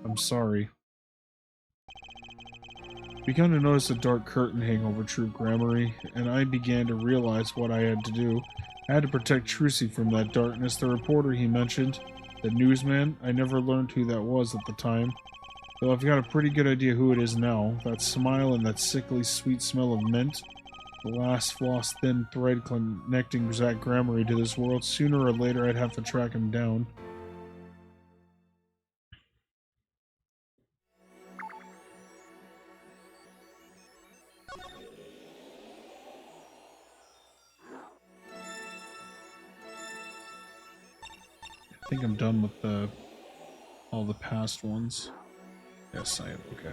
I'm sorry. Began to notice a dark curtain hang over True Gramarye, and I began to realize what I had to do. I had to protect Trucy from that darkness. The reporter he mentioned, the newsman, I never learned who that was at the time. Though I've got a pretty good idea who it is now. That smile and that sickly sweet smell of mint. The last floss thin thread connecting Zack Gramarye to this world. Sooner or later I'd have to track him down. I think I'm done with all the past ones. Yes, I am. Okay.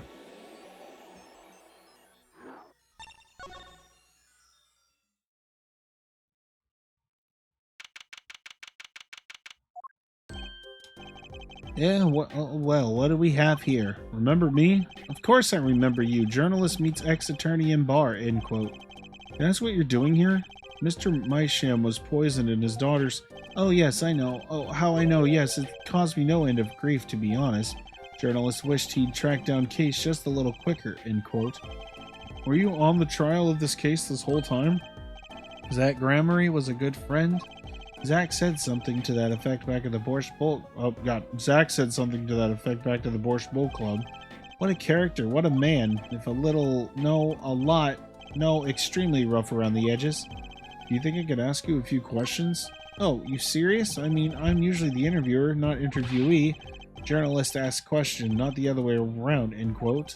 Yeah, well, what do we have here? Remember me? Of course I remember you. Journalist meets ex-attorney in bar, end quote. That's what you're doing here? Mr. Mysham was poisoned and his daughter's... Oh, yes, I know. Oh, how I know, yes, it caused me no end of grief, to be honest. Journalist wished he'd tracked down Case just a little quicker, end quote. Were you on the trial of this case this whole time? Zack Gramarye was a good friend? Zack said something to that effect back at the Borscht Bowl... Oh, God. Zack said something to that effect back to the Borscht Bowl Club. What a character. What a man. If a little... No, a lot... No, extremely rough around the edges. Do you think I could ask you a few questions? Oh, you serious? I mean, I'm usually the interviewer, not interviewee. Journalist asks question, not the other way around, end quote.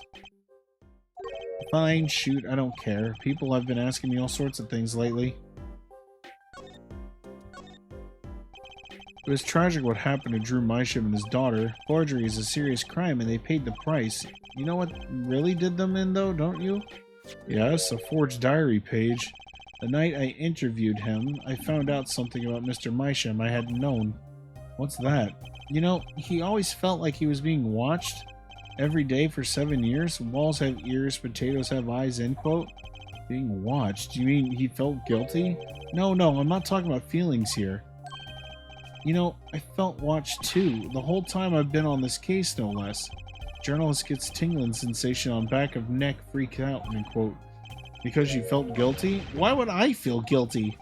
Fine, shoot, I don't care. People have been asking me all sorts of things lately. It was tragic what happened to Drew Mysham and his daughter. Forgery is a serious crime and they paid the price. You know what really did them in though, don't you? Yes, a forged diary page. The night I interviewed him, I found out something about Mr. Mysham I hadn't known. What's that? You know, he always felt like he was being watched every day for 7 years. Walls have ears, potatoes have eyes, end quote. Being watched? You mean he felt guilty? No, I'm not talking about feelings here. You know, I felt watched too, the whole time I've been on this case, no less. Journalist gets tingling sensation on back of neck, freak out, end quote. Because you felt guilty? Why would I feel guilty?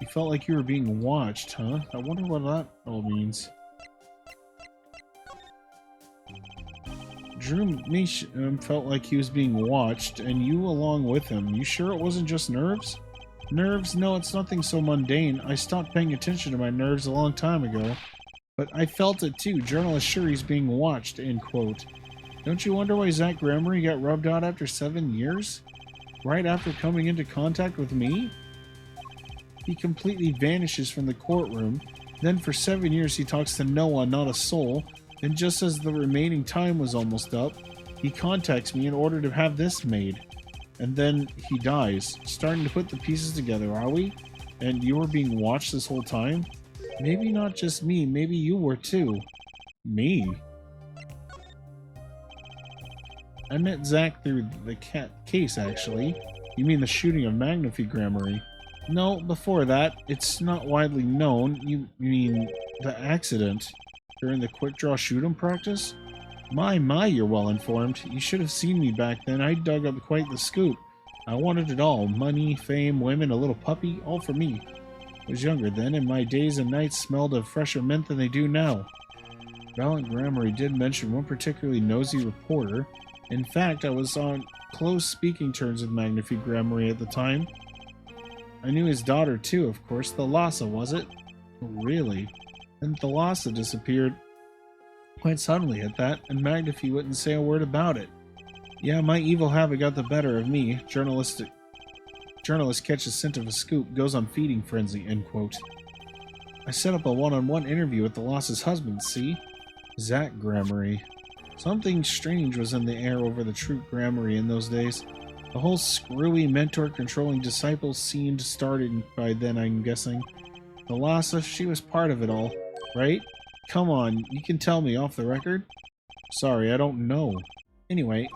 You felt like you were being watched, huh? I wonder what that all means. Drew Meesham felt like he was being watched, and you along with him. You sure it wasn't just nerves? Nerves? No, it's nothing so mundane. I stopped paying attention to my nerves a long time ago. But I felt it too. Journalist sure he's being watched, end quote. Don't you wonder why Zach Gramarye got rubbed out after 7 years? Right after coming into contact with me? He completely vanishes from the courtroom. Then for 7 years he talks to no one, not a soul. And just as the remaining time was almost up, he contacts me in order to have this made. And then he dies. Starting to put the pieces together, are we? And you were being watched this whole time? Maybe not just me, maybe you were too. Me? I met Zach through the case, actually. You mean the shooting of Magnify Gramarye? No, before that. It's not widely known. You mean the accident during the quick draw shoot 'em practice? My, you're well informed. You should have seen me back then. I dug up quite the scoop. I wanted it all. Money, fame, women, a little puppy, all for me. I was younger then, and my days and nights smelled of fresher mint than they do now. Valiant Gramarye did mention one particularly nosy reporter. In fact, I was on close speaking terms with Magnify Gramarye at the time. I knew his daughter too, of course. Thalassa, was it? Really? Then Thalassa disappeared quite suddenly at that, and Magnify wouldn't say a word about it. Yeah, my evil habit got the better of me. Journalist catches scent of a scoop, goes on feeding frenzy, end quote. I set up a one-on-one interview with Thalassa's husband, see? Zach Gramarye. Something strange was in the air over the troop Gramarye in those days. The whole screwy mentor-controlling disciple scene started by then, I'm guessing. Thalassa, she was part of it all, right? Come on, you can tell me off the record? Sorry, I don't know. Anyway,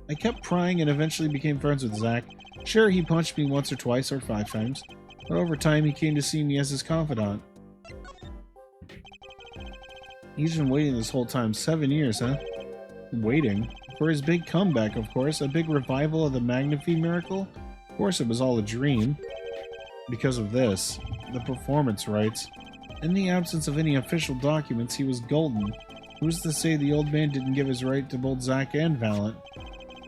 I kept prying and eventually became friends with Zach. Sure, he punched me once or twice or 5 times, but over time he came to see me as his confidant. He's been waiting this whole time, 7 years, huh? Waiting? For his big comeback, of course, a big revival of the Magnify miracle? Of course it was all a dream. Because of this, the performance rights. In the absence of any official documents, he was golden. Who's to say the old man didn't give his right to both Zach and Valiant?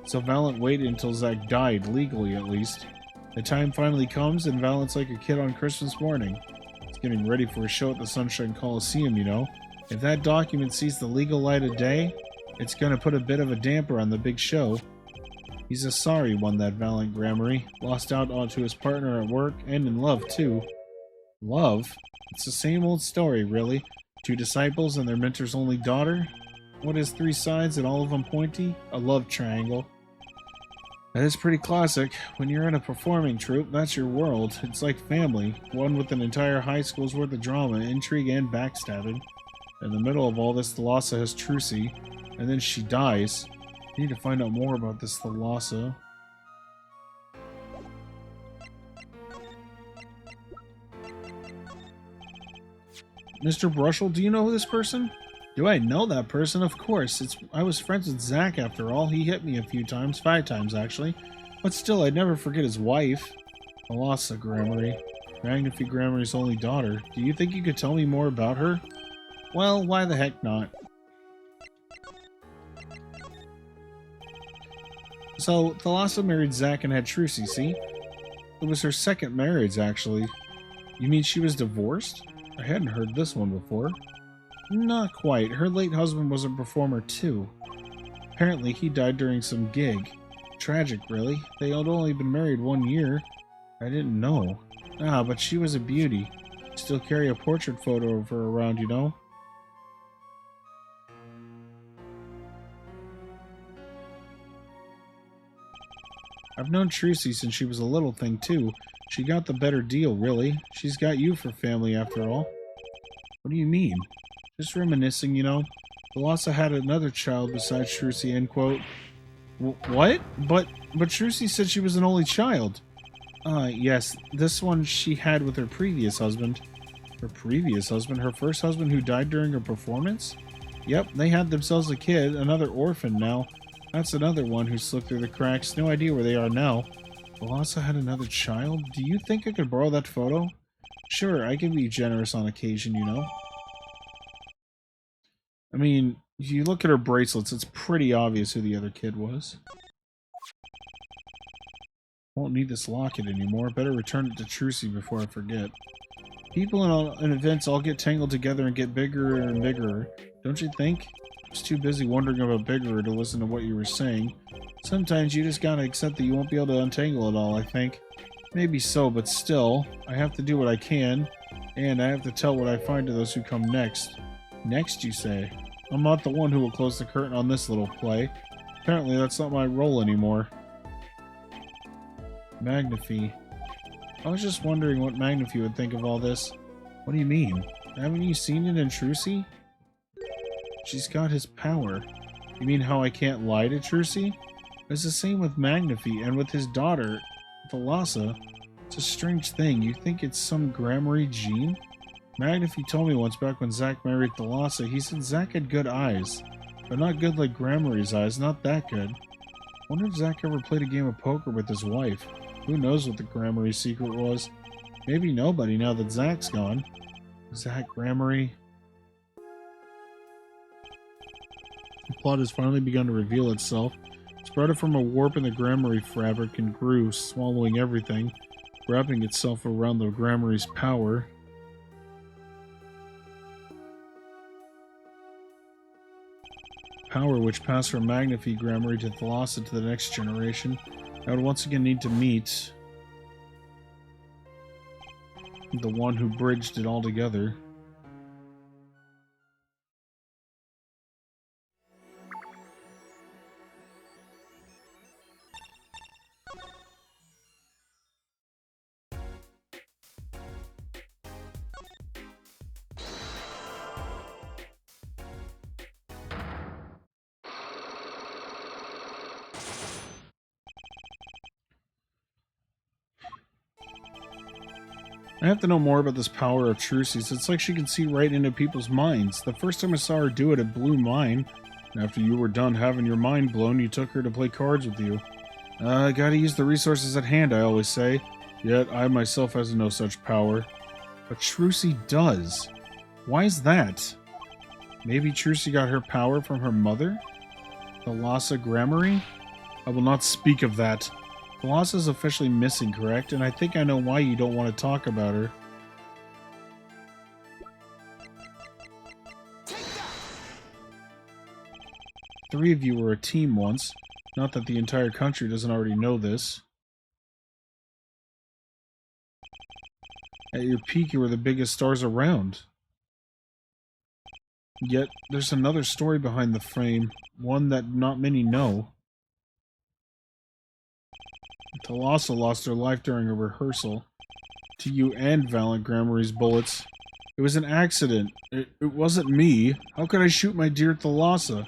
So Valiant waited until Zach died, legally at least. The time finally comes, and Valiant's like a kid on Christmas morning. He's getting ready for a show at the Sunshine Coliseum, you know. If that document sees the legal light of day, it's gonna put a bit of a damper on the big show. He's a sorry one, that Valiant Gramarye. Lost out onto his partner at work, and in love, too. Love? It's the same old story, really. 2 disciples and their mentor's only daughter? What is 3 sides and all of them pointy? A love triangle. That is pretty classic. When you're in a performing troupe, that's your world. It's like family, one with an entire high school's worth of drama, intrigue, and backstabbing. In the middle of all this, Thalassa has Trucy, and then she dies. I need to find out more about this Thalassa. Mr. Brushel, do you know this person? Do I know that person? Of course. I was friends with Zach after all. He hit me a few times, 5 times actually. But still, I'd never forget his wife. Thalassa Gramarye. Magnify Gramarye's only daughter. Do you think you could tell me more about her? Well, why the heck not? So, Thalassa married Zach and had Trucy, see? It was her second marriage, actually. You mean she was divorced? I hadn't heard this one before. Not quite. Her late husband was a performer, too. Apparently, he died during some gig. Tragic, really. They had only been married 1 year. I didn't know. Ah, but she was a beauty. Still carry a portrait photo of her around, you know? I've known Trucy since she was a little thing, too. She got the better deal, really. She's got you for family, after all. What do you mean? Just reminiscing, you know. Thalassa had another child besides Trucy, end quote. What? But Trucy said she was an only child. Yes. This one she had with her previous husband. Her previous husband? Her first husband who died during her performance? Yep, they had themselves a kid, another orphan now. That's another one who slipped through the cracks. No idea where they are now. Thalassa had another child? Do you think I could borrow that photo? Sure, I can be generous on occasion, you know. I mean, if you look at her bracelets, it's pretty obvious who the other kid was. Won't need this locket anymore. Better return it to Trucy before I forget. People in events all get tangled together and get bigger and bigger. Don't you think? I was too busy wondering about bigger to listen to what you were saying. Sometimes you just gotta accept that you won't be able to untangle it all, I think. Maybe so, but still, I have to do what I can, and I have to tell what I find to those who come next. Next, you say? I'm not the one who will close the curtain on this little play. Apparently that's not my role anymore. Magnify. I was just wondering what Magnify would think of all this. What do you mean? Haven't you seen it in Trucy? She's got his power. You mean how I can't lie to Trucy? It's the same with Magnify and with his daughter, Thalassa. It's a strange thing. You think it's some Gramarye gene? Magnify told me once back when Zack married Thalassa, he said Zack had good eyes. But not good like Gramarye's eyes, not that good. Wonder if Zack ever played a game of poker with his wife. Who knows what the Gramarye secret was? Maybe nobody now that Zack's gone. Zack Gramarye. The plot has finally begun to reveal itself. Sprouted from a warp in the Gramarye fabric and grew, swallowing everything, wrapping itself around the Gramarye's power. Power which passed from Magnify Gramarye to Thalassa to the next generation. I would once again need to meet the one who bridged it all together. I have to know more about this power of Trucy's. It's like she can see right into people's minds. The first time I saw her do it, it blew mine. After you were done having your mind blown, you took her to play cards with you. Gotta use the resources at hand, I always say. Yet, I myself has no such power. But Trucy does. Why is that? Maybe Trucy got her power from her mother? Thalassa Gramarye? I will not speak of that. Thalassa is officially missing, correct? And I think I know why you don't want to talk about her. Three of you were a team once. Not that the entire country doesn't already know this. At your peak, you were the biggest stars around. Yet, there's another story behind the frame, one that not many know. Thalassa lost her life during a rehearsal. To you and Valiant Gramarye's bullets. It was an accident. It wasn't me. How could I shoot my dear Thalassa?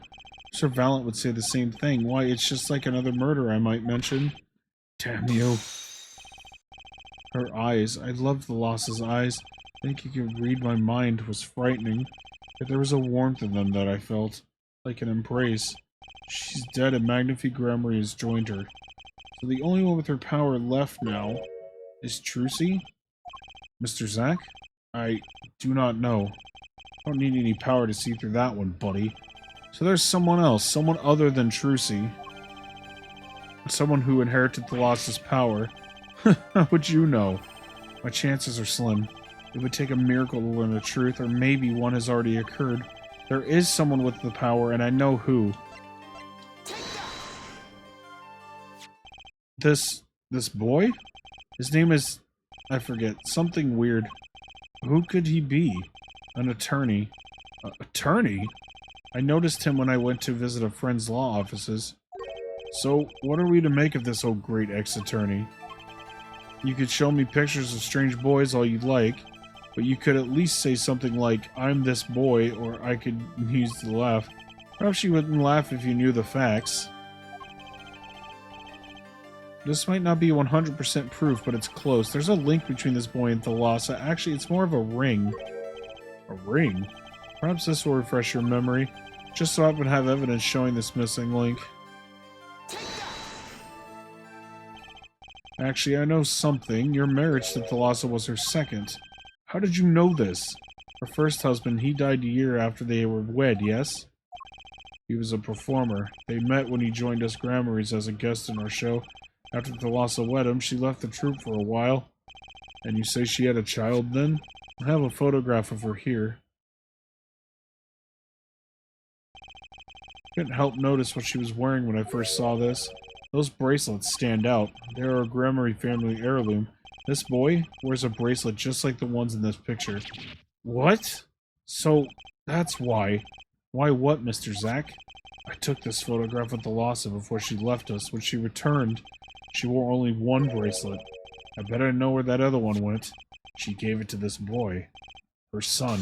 Sir Valiant would say the same thing. Why, it's just like another murder, I might mention. Damn you. Her eyes. I loved Thalassa's eyes. I think you could read my mind was frightening. But there was a warmth in them that I felt. Like an embrace. She's dead and Magnify Gramarye has joined her. So the only one with her power left now is Trucy? Mr. Zack? I do not know. I don't need any power to see through that one, buddy. So there's someone else, someone other than Trucy. Someone who inherited Thalassa's power. How would you know? My chances are slim. It would take a miracle to learn the truth, or maybe one has already occurred. There is someone with the power, and I know who. This boy? His name is... I forget. Something weird. Who could he be? An attorney. Attorney? I noticed him when I went to visit a friend's law offices. So, what are we to make of this, oh great ex-attorney? You could show me pictures of strange boys all you'd like, but you could at least say something like, I'm this boy, or I could use the laugh. Perhaps you wouldn't laugh if you knew the facts. This might not be 100% proof, but it's close. There's a link between this boy and Thalassa. Actually, it's more of a ring. A ring? Perhaps this will refresh your memory. Just so I happen to have evidence showing this missing link. Actually, I know something. Your marriage to Thalassa was her second. How did you know this? Her first husband, he died a year after they were wed, yes? He was a performer. They met when he joined us Gramarys as a guest in our show. After Thalassa wed him, she left the troupe for a while. And you say she had a child then? I have a photograph of her here. Couldn't help notice what she was wearing when I first saw this. Those bracelets stand out. They're a Gramary family heirloom. This boy wears a bracelet just like the ones in this picture. What? So, that's why. Why what, Mr. Zack? I took this photograph of Thalassa before she left us. When she returned, she wore only one bracelet. I bet I know where that other one went. She gave it to this boy. Her son.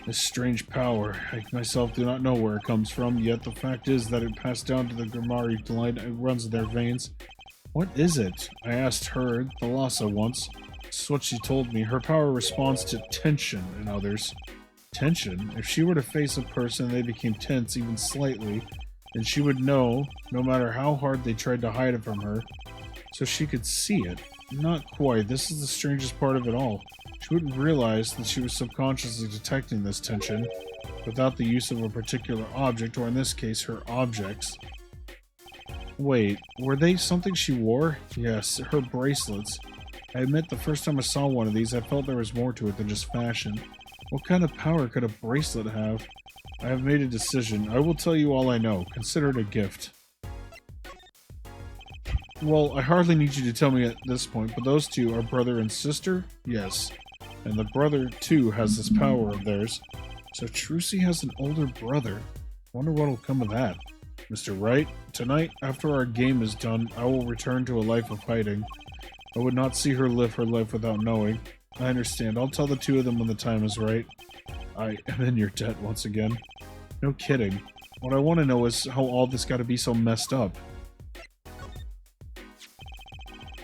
This strange power, I myself do not know where it comes from, yet the fact is that it passed down to the Gramary line. It runs in their veins. What is it? I asked her, Thalassa, once. This is what she told me. Her power responds to tension in others. Tension? If she were to face a person and they became tense even slightly, then she would know, no matter how hard they tried to hide it from her, so she could see it. Not quite. This is the strangest part of it all. She wouldn't realize that she was subconsciously detecting this tension without the use of a particular object, or in this case, her objects. Wait, were they something she wore? Yes, her bracelets. I admit the first time I saw one of these, I felt there was more to it than just fashion. What kind of power could a bracelet have? I have made a decision. I will tell you all I know. Consider it a gift. Well, I hardly need you to tell me at this point, but those two are brother and sister? Yes. And the brother, too, has this power of theirs. So Trucy has an older brother. Wonder what'll come of that. Mr. Wright, tonight, after our game is done, I will return to a life of hiding. I would not see her live her life without knowing. I understand. I'll tell the two of them when the time is right. I am in your debt once again. No kidding. What I want to know is how all this got to be so messed up.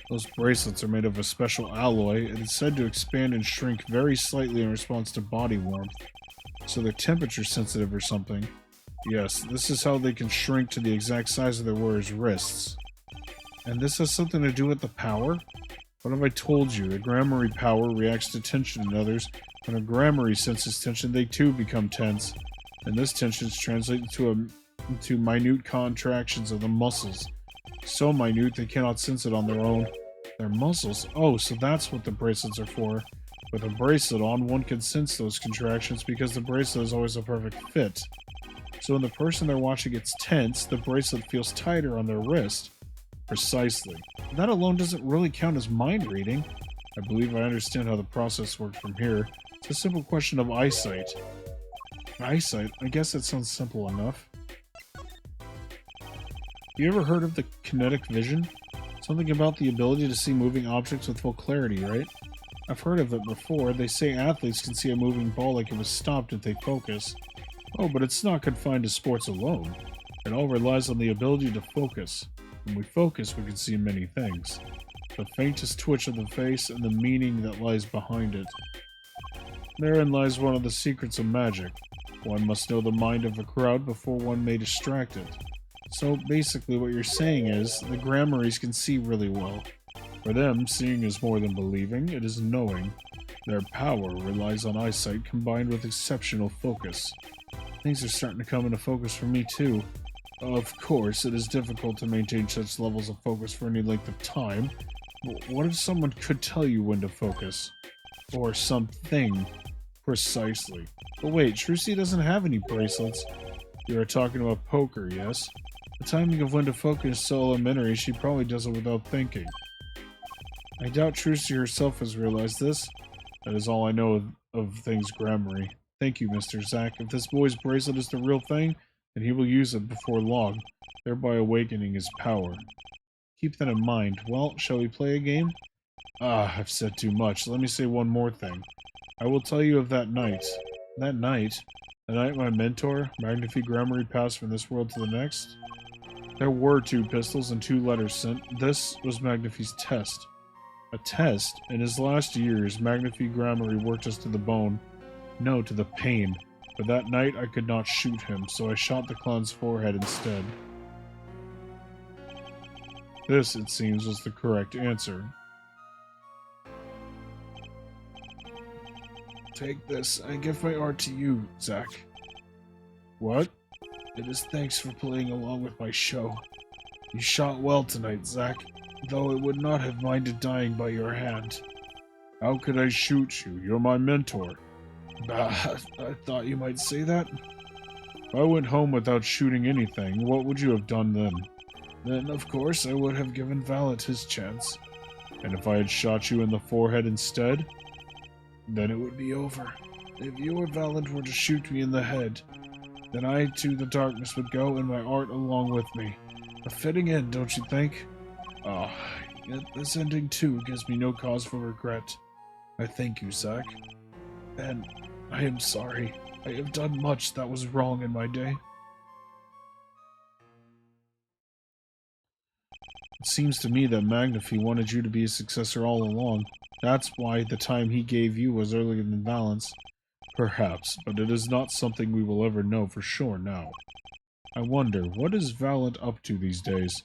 Those bracelets are made of a special alloy and it's said to expand and shrink very slightly in response to body warmth. So they're temperature sensitive or something. Yes, this is how they can shrink to the exact size of their wearer's wrists. And this has something to do with the power? What have I told you? The Gramary power reacts to tension in others. When a Gramary senses tension, they too become tense. And this tension is translated into minute contractions of the muscles. So minute they cannot sense it on their own. Their muscles? Oh, so that's what the bracelets are for. With a bracelet on, one can sense those contractions because the bracelet is always a perfect fit. So when the person they're watching gets tense, the bracelet feels tighter on their wrist. Precisely. That alone doesn't really count as mind reading. I believe I understand how the process works from here. It's a simple question of eyesight. Eyesight? I guess that sounds simple enough. You ever heard of the kinetic vision? Something about the ability to see moving objects with full clarity, right? I've heard of it before. They say athletes can see a moving ball like it was stopped if they focus. Oh, but it's not confined to sports alone. It all relies on the ability to focus. When we focus, we can see many things. The faintest twitch of the face and the meaning that lies behind it. Therein lies one of the secrets of magic. One must know the mind of a crowd before one may distract it. So basically what you're saying is, the Gramarys can see really well. For them, seeing is more than believing, it is knowing. Their power relies on eyesight combined with exceptional focus. Things are starting to come into focus for me too. Of course, it is difficult to maintain such levels of focus for any length of time, but what if someone could tell you when to focus? Or something. Precisely. But wait, Trucy doesn't have any bracelets. You are talking about poker, yes? The timing of when to focus is so elementary, she probably does it without thinking. I doubt Trucy herself has realized this. That is all I know of things Gramary. Thank you, Mr. Zack. If this boy's bracelet is the real thing, then he will use it before long, thereby awakening his power. Keep that in mind. Well, shall we play a game? Ah, I've said too much. Let me say one more thing. I will tell you of that night. That night? The night my mentor, Magnifi Gramary, passed from this world to the next? There were 2 pistols and 2 letters sent. This was Magnify's test. A test? In his last years, Magnify Gramarye worked us to the bone. No, to the pain. But that night I could not shoot him, so I shot the clown's forehead instead. This, it seems, was the correct answer. Take this. I give my art to you, Zack. What? It is thanks for playing along with my show. You shot well tonight, Zack, though I would not have minded dying by your hand. How could I shoot you? You're my mentor. Bah, I thought you might say that. If I went home without shooting anything, what would you have done then? Then, of course, I would have given Valet his chance. And if I had shot you in the forehead instead? Then it would be over. If you or Valet were to shoot me in the head, then I to the darkness would go and my art along with me. A fitting end, don't you think? Ah, yet this ending too gives me no cause for regret. I thank you, Zack. And I am sorry. I have done much that was wrong in my day. It seems to me that Magnify wanted you to be his successor all along. That's why the time he gave you was earlier than Valent's. Perhaps, but it is not something we will ever know for sure now. I wonder, what is Valent up to these days?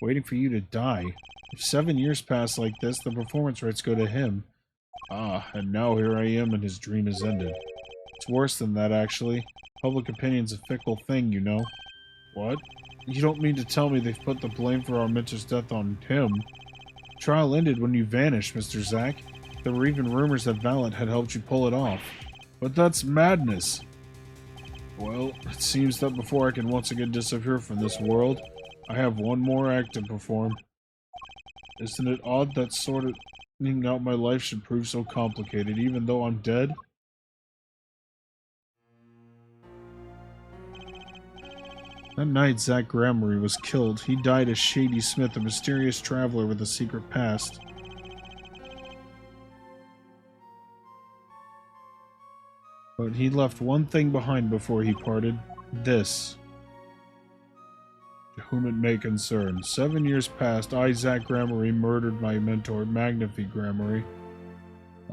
Waiting for you to die. If 7 years pass like this, the performance rights go to him. Ah, and now here I am and his dream is ended. It's worse than that, actually. Public opinion's a fickle thing, you know. What? You don't mean to tell me they've put the blame for our mentor's death on him? The trial ended when you vanished, Mr. Zack. There were even rumors that Valent had helped you pull it off. But that's madness! Well, it seems that before I can once again disappear from this world, I have one more act to perform. Isn't it odd that sorting out my life should prove so complicated, even though I'm dead? That night Zack Gramarye was killed. He died as Shady Smith, a mysterious traveler with a secret past. But he left one thing behind before he parted. This. To whom it may concern. 7 years passed, I, Zack Gramarye, murdered my mentor, Magnify Gramarye.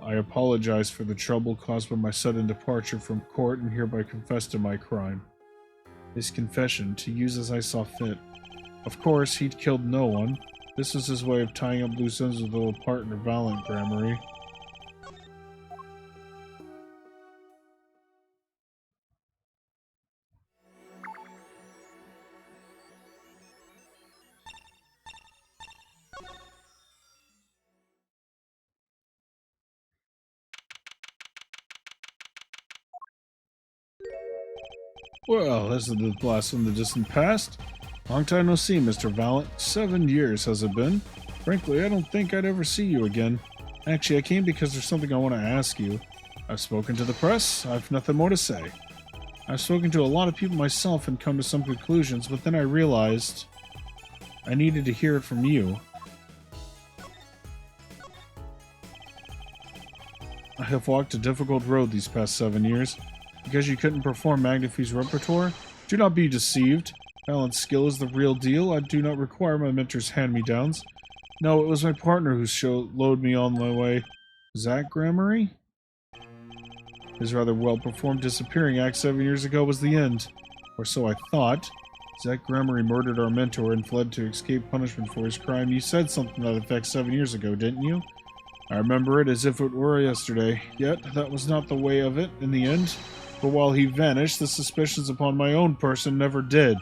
I apologize for the trouble caused by my sudden departure from court and hereby confess to my crime. His confession, to use as I saw fit. Of course, he'd killed no one. This was his way of tying up loose ends with little partner, Valent Gramarye. Well, this is the blast from the distant past. Long time no see, Mr. Valent. 7 years, has it been? Frankly, I don't think I'd ever see you again. Actually, I came because there's something I want to ask you. I've spoken to the press. I've nothing more to say. I've spoken to a lot of people myself and come to some conclusions, but then I realized I needed to hear it from you. I have walked a difficult road these past 7 years. Because you couldn't perform Magnify's repertoire? Do not be deceived. Valent's skill is the real deal. I do not require my mentor's hand-me-downs. No, it was my partner who showed me on my way. Zack Gramarye? His rather well-performed disappearing act 7 years ago was the end. Or so I thought. Zack Gramarye murdered our mentor and fled to escape punishment for his crime. You said something to that effect 7 years ago, didn't you? I remember it as if it were yesterday. Yet, that was not the way of it in the end. For while he vanished, the suspicions upon my own person never did.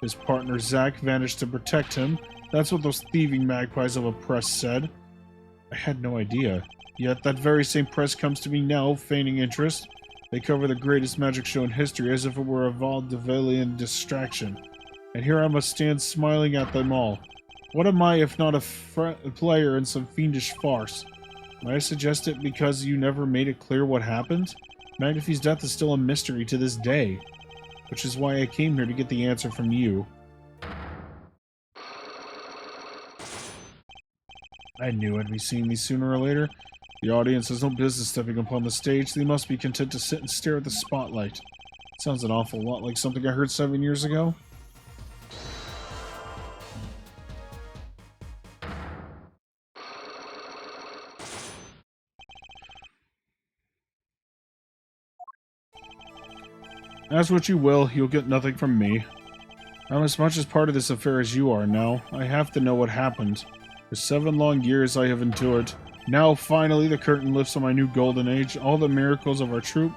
His partner Zack vanished to protect him. That's what those thieving magpies of a press said. I had no idea. Yet that very same press comes to me now, feigning interest. They cover the greatest magic show in history as if it were a vaudevillian distraction. And here I must stand smiling at them all. What am I if not a player in some fiendish farce? May I suggest it because you never made it clear what happened? Magnify's death is still a mystery to this day, which is why I came here to get the answer from you. I knew I'd be seeing these sooner or later. The audience has no business stepping upon the stage. They must be content to sit and stare at the spotlight. It sounds an awful lot like something I heard 7 years ago. Ask what you will, you'll get nothing from me. I'm as much as part of this affair as you are now. I have to know what happened. For 7 long years I have endured. Now, finally, the curtain lifts on my new golden age. All the miracles of our troop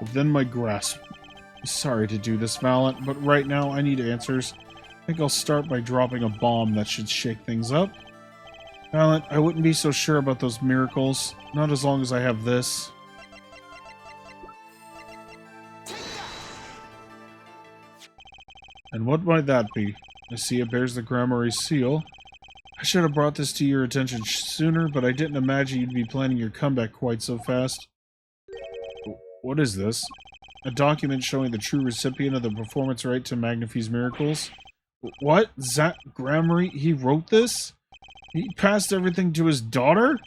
within my grasp. Sorry to do this, Valiant, but right now I need answers. I think I'll start by dropping a bomb that should shake things up. Valiant, I wouldn't be so sure about those miracles. Not as long as I have this. And what might that be? I see it bears the Gramarye seal. I should have brought this to your attention sooner, but I didn't imagine you'd be planning your comeback quite so fast. What is this? A document showing the true recipient of the performance right to Magnifie's miracles? What? Zack Gramarye? He wrote this? He passed everything to his daughter?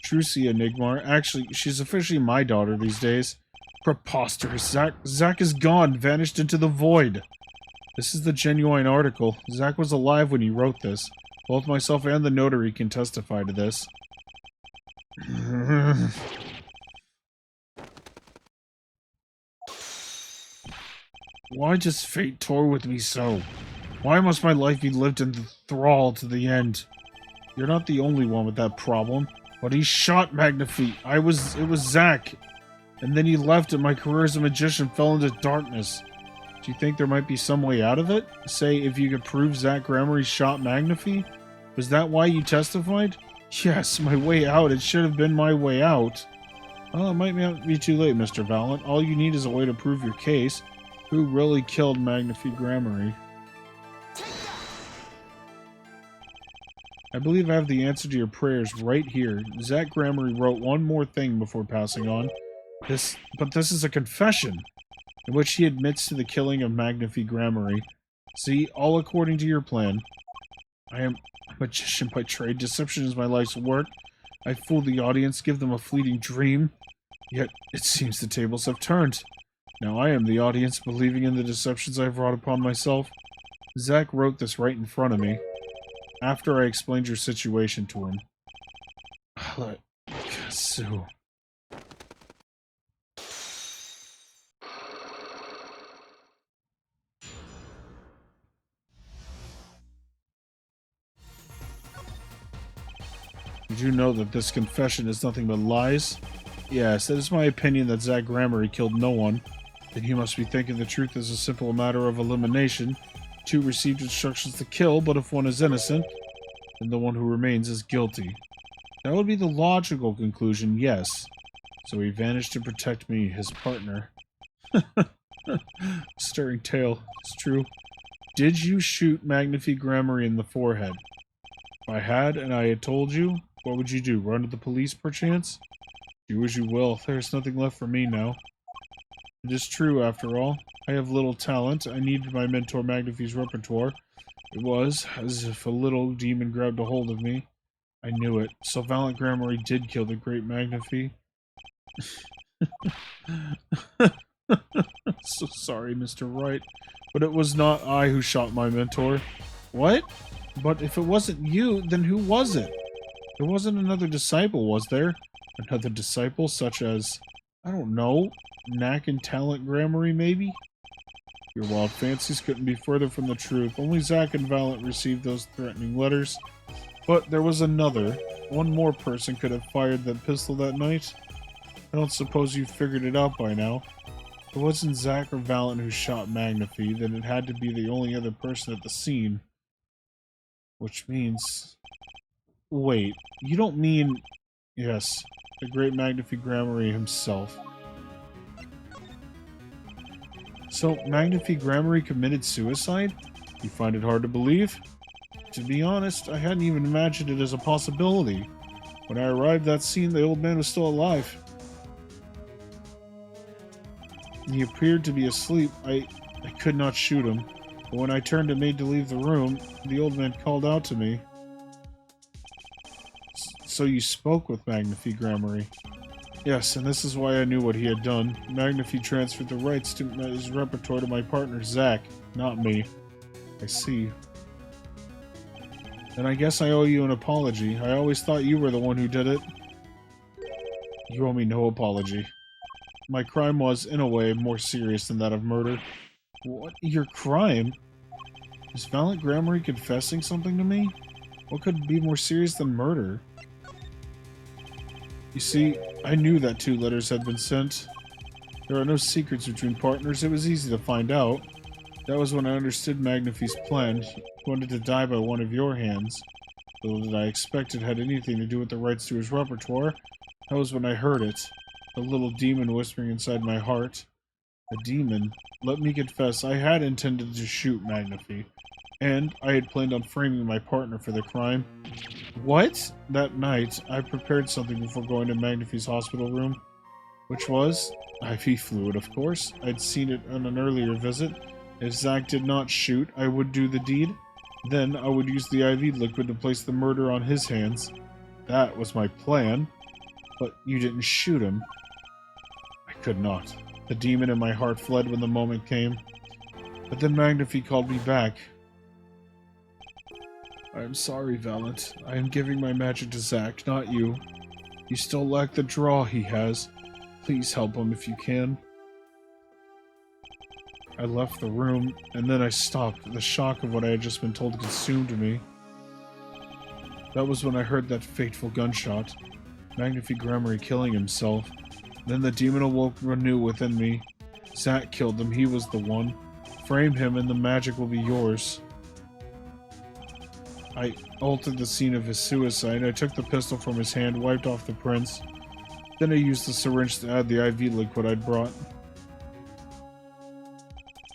Trucy Enigmar. Actually, she's officially my daughter these days. Preposterous. Zack is gone, vanished into the void. This is the genuine article. Zack was alive when he wrote this. Both myself and the notary can testify to this. Why does fate tour with me so? Why must my life be lived in thrall to the end? You're not the only one with that problem. But he shot Magnifie. It was Zack. And then he left and my career as a magician fell into darkness. Do you think there might be some way out of it? Say, if you could prove Zack Gramarye shot Magnifie? Was that why you testified? Yes, my way out. It should have been my way out. Well, it might not be too late, Mr. Valiant. All you need is a way to prove your case. Who really killed Magnifie Gramarye? I believe I have the answer to your prayers right here. Zack Gramarye wrote one more thing before passing on. But this is a confession, in which he admits to the killing of Magnifie Gramarye. See, all according to your plan. I am a magician by trade. Deception is my life's work. I fool the audience, give them a fleeting dream. Yet, it seems the tables have turned. Now I am the audience, believing in the deceptions I've wrought upon myself. Zack wrote this right in front of me, after I explained your situation to him. Kazu. Did you know that this confession is nothing but lies? Yes, it is my opinion that Zack Gramarye killed no one. Then you must be thinking the truth is a simple matter of elimination. 2 received instructions to kill, but if one is innocent, then the one who remains is guilty. That would be the logical conclusion, yes. So he vanished to protect me, his partner. Stirring tale, it's true. Did you shoot Magnifie Gramarye in the forehead? If I had, and I had told you, what would you do? Run to the police, perchance? Do as you will. There's nothing left for me now. It is true, after all. I have little talent. I needed my mentor Magnifie's repertoire. It was as if a little demon grabbed a hold of me. I knew it. So Valiant Gramarye did kill the great Magnifie. So sorry, Mr. Wright. But it was not I who shot my mentor. What? But if it wasn't you, then who was it? There wasn't another disciple, was there? Another disciple such as, I don't know, Knack and Talent Gramarye, maybe? Your wild fancies couldn't be further from the truth. Only Zack and Valiant received those threatening letters. But there was another. One more person could have fired that pistol that night. I don't suppose you figured it out by now. If it wasn't Zack or Valiant who shot Magnifie, then it had to be the only other person at the scene. Which means... Wait, you don't mean... Yes, the great Magnifie Gramarye himself. So, Magnifie Gramarye committed suicide? You find it hard to believe? To be honest, I hadn't even imagined it as a possibility. When I arrived at that scene, the old man was still alive. He appeared to be asleep. I could not shoot him. But when I turned and made to leave the room, the old man called out to me. So you spoke with Magnifie Gramarye? Yes, and this is why I knew what he had done. Magnifie transferred the rights to his repertoire to my partner, Zack, not me. I see. Then I guess I owe you an apology. I always thought you were the one who did it. You owe me no apology. My crime was, in a way, more serious than that of murder. What? Your crime? Is Valiant Gramarye confessing something to me? What could be more serious than murder? You see, I knew that 2 letters had been sent. There are no secrets between partners. It was easy to find out. That was when I understood Magnifie's plan. He wanted to die by one of your hands. Little did I expect it had anything to do with the rights to his repertoire. That was when I heard it. A little demon whispering inside my heart. A demon. Let me confess, I had intended to shoot Magnifie. And I had planned on framing my partner for the crime. What? That night, I prepared something before going to Magnifie's hospital room. Which was? IV fluid, of course. I'd seen it on an earlier visit. If Zack did not shoot, I would do the deed. Then I would use the IV liquid to place the murder on his hands. That was my plan. But you didn't shoot him. I could not. The demon in my heart fled when the moment came. But then Magnifie called me back. I am sorry, Valiant. I am giving my magic to Zack, not you. You still lack the draw he has. Please help him if you can. I left the room, and then I stopped. The shock of what I had just been told consumed me. That was when I heard that fateful gunshot. Magnifie Gramarye killing himself. Then the demon awoke anew within me. Zack killed him. He was the one. Frame him, and the magic will be yours. I altered the scene of his suicide. I took the pistol from his hand, wiped off the prints. Then I used the syringe to add the IV liquid I'd brought.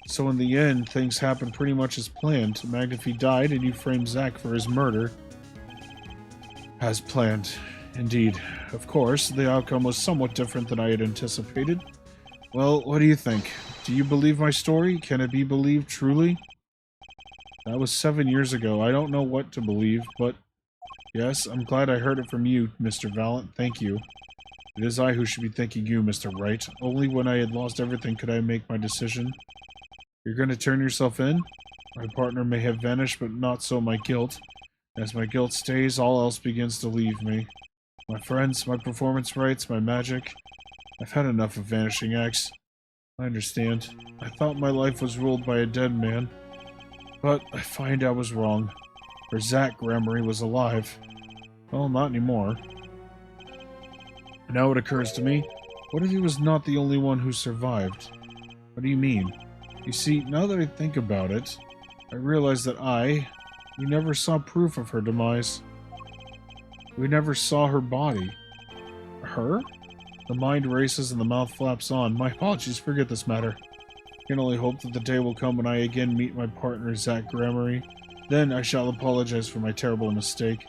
So in the end, things happened pretty much as planned. Magnifie died, and you framed Zack for his murder. As planned. Indeed. Of course, the outcome was somewhat different than I had anticipated. Well, what do you think? Do you believe my story? Can it be believed truly? That was 7 years ago. I don't know what to believe, but yes, I'm glad I heard it from you, Mr. Valiant. Thank you. It is I who should be thanking you, Mr. Wright. Only when I had lost everything could I make my decision. You're going to turn yourself in? My partner may have vanished, but not so my guilt. As my guilt stays, all else begins to leave me. My friends, my performance rights, my magic. I've had enough of vanishing acts. I understand. I thought my life was ruled by a dead man. But I find I was wrong. For Zack Gramarye was alive. Well, not anymore. Now it occurs to me, what if he was not the only one who survived? What do you mean? You see, now that I think about it, I realize that we never saw proof of her demise. We never saw her body. Her? The mind races and the mouth flaps on. My apologies, forget this matter. I can only hope that the day will come when I again meet my partner, Zack Gramarye. Then I shall apologize for my terrible mistake.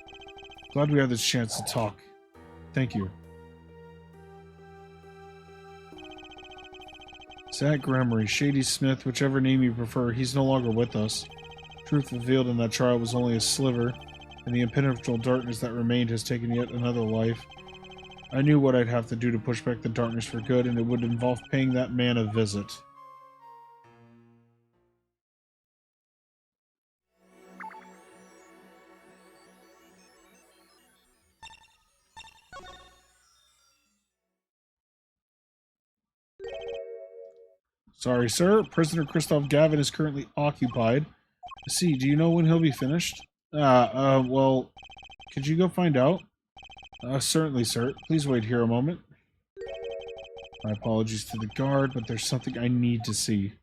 Glad we had this chance to talk. Thank you. Zack Gramarye, Shady Smith, whichever name you prefer, he's no longer with us. Truth revealed in that trial was only a sliver, and the impenetrable darkness that remained has taken yet another life. I knew what I'd have to do to push back the darkness for good, and it would involve paying that man a visit. Sorry, sir. Prisoner Christoph Gavin is currently occupied. See, do you know when he'll be finished? Well, could you go find out? Certainly, sir. Please wait here a moment. My apologies to the guard, but there's something I need to see.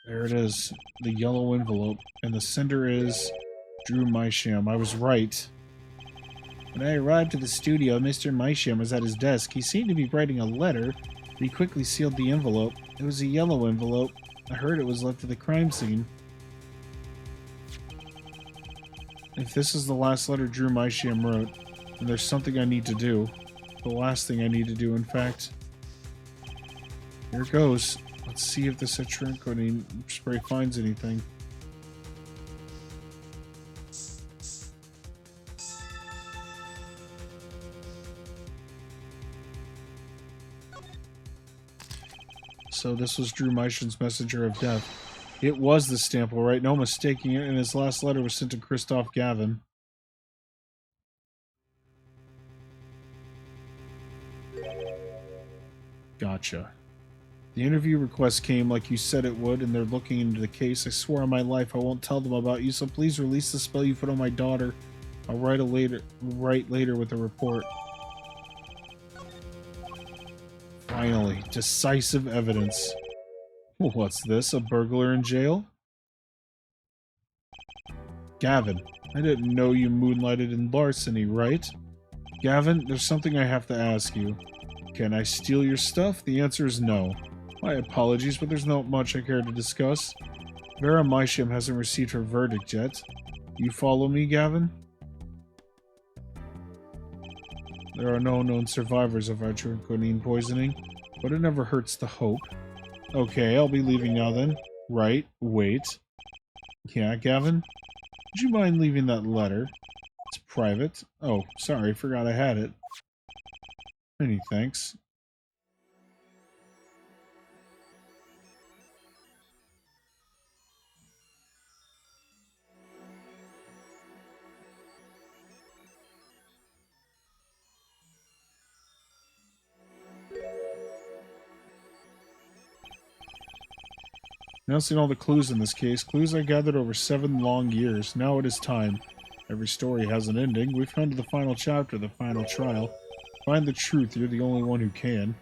There it is. The yellow envelope. And the sender is Drew Mysham. I was right. When I arrived at the studio, Mr. Mysham was at his desk. He seemed to be writing a letter, but he quickly sealed the envelope. It was a yellow envelope. I heard it was left at the crime scene. If this is the last letter Drew Mysham wrote, then there's something I need to do. The last thing I need to do, in fact. Here it goes. Let's see if the citroncoine spray finds anything. So this was Drew Mysham's messenger of death. It was the stamp, all right, no mistaking it, and his last letter was sent to Christoph Gavin. Gotcha. The interview request came like you said it would, and they're looking into the case. I swear on my life I won't tell them about you, so please release the spell you put on my daughter. I'll write later with a report. Finally, decisive evidence. What's this? A burglar in jail? Gavin, I didn't know you moonlighted in larceny, right? Gavin, there's something I have to ask you. Can I steal your stuff? The answer is no. My apologies, but there's not much I care to discuss. Vera Mysham hasn't received her verdict yet. You follow me, Gavin? There are no known survivors of atrocyanine poisoning, but it never hurts to hope. Okay, I'll be leaving now then. Right, wait. Yeah, Gavin? Would you mind leaving that letter? It's private. Oh, sorry, forgot I had it. Many thanks. Now seen all the clues in this case, clues I gathered over 7 long years. Now it is time. Every story has an ending. We've come to the final chapter, the final trial. Find the truth, you're the only one who can.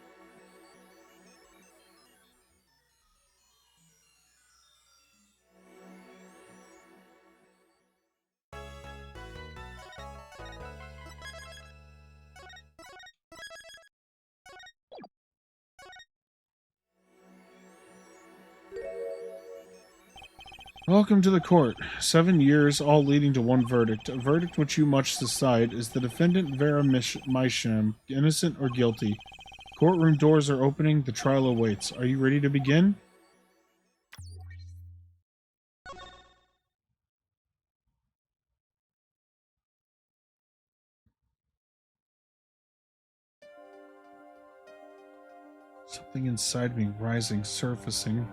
Welcome to the court. 7 years, all leading to one verdict. A verdict which you must decide. Is the defendant Vera Mysham innocent or guilty? Courtroom doors are opening. The trial awaits. Are you ready to begin? Something inside me rising, surfacing.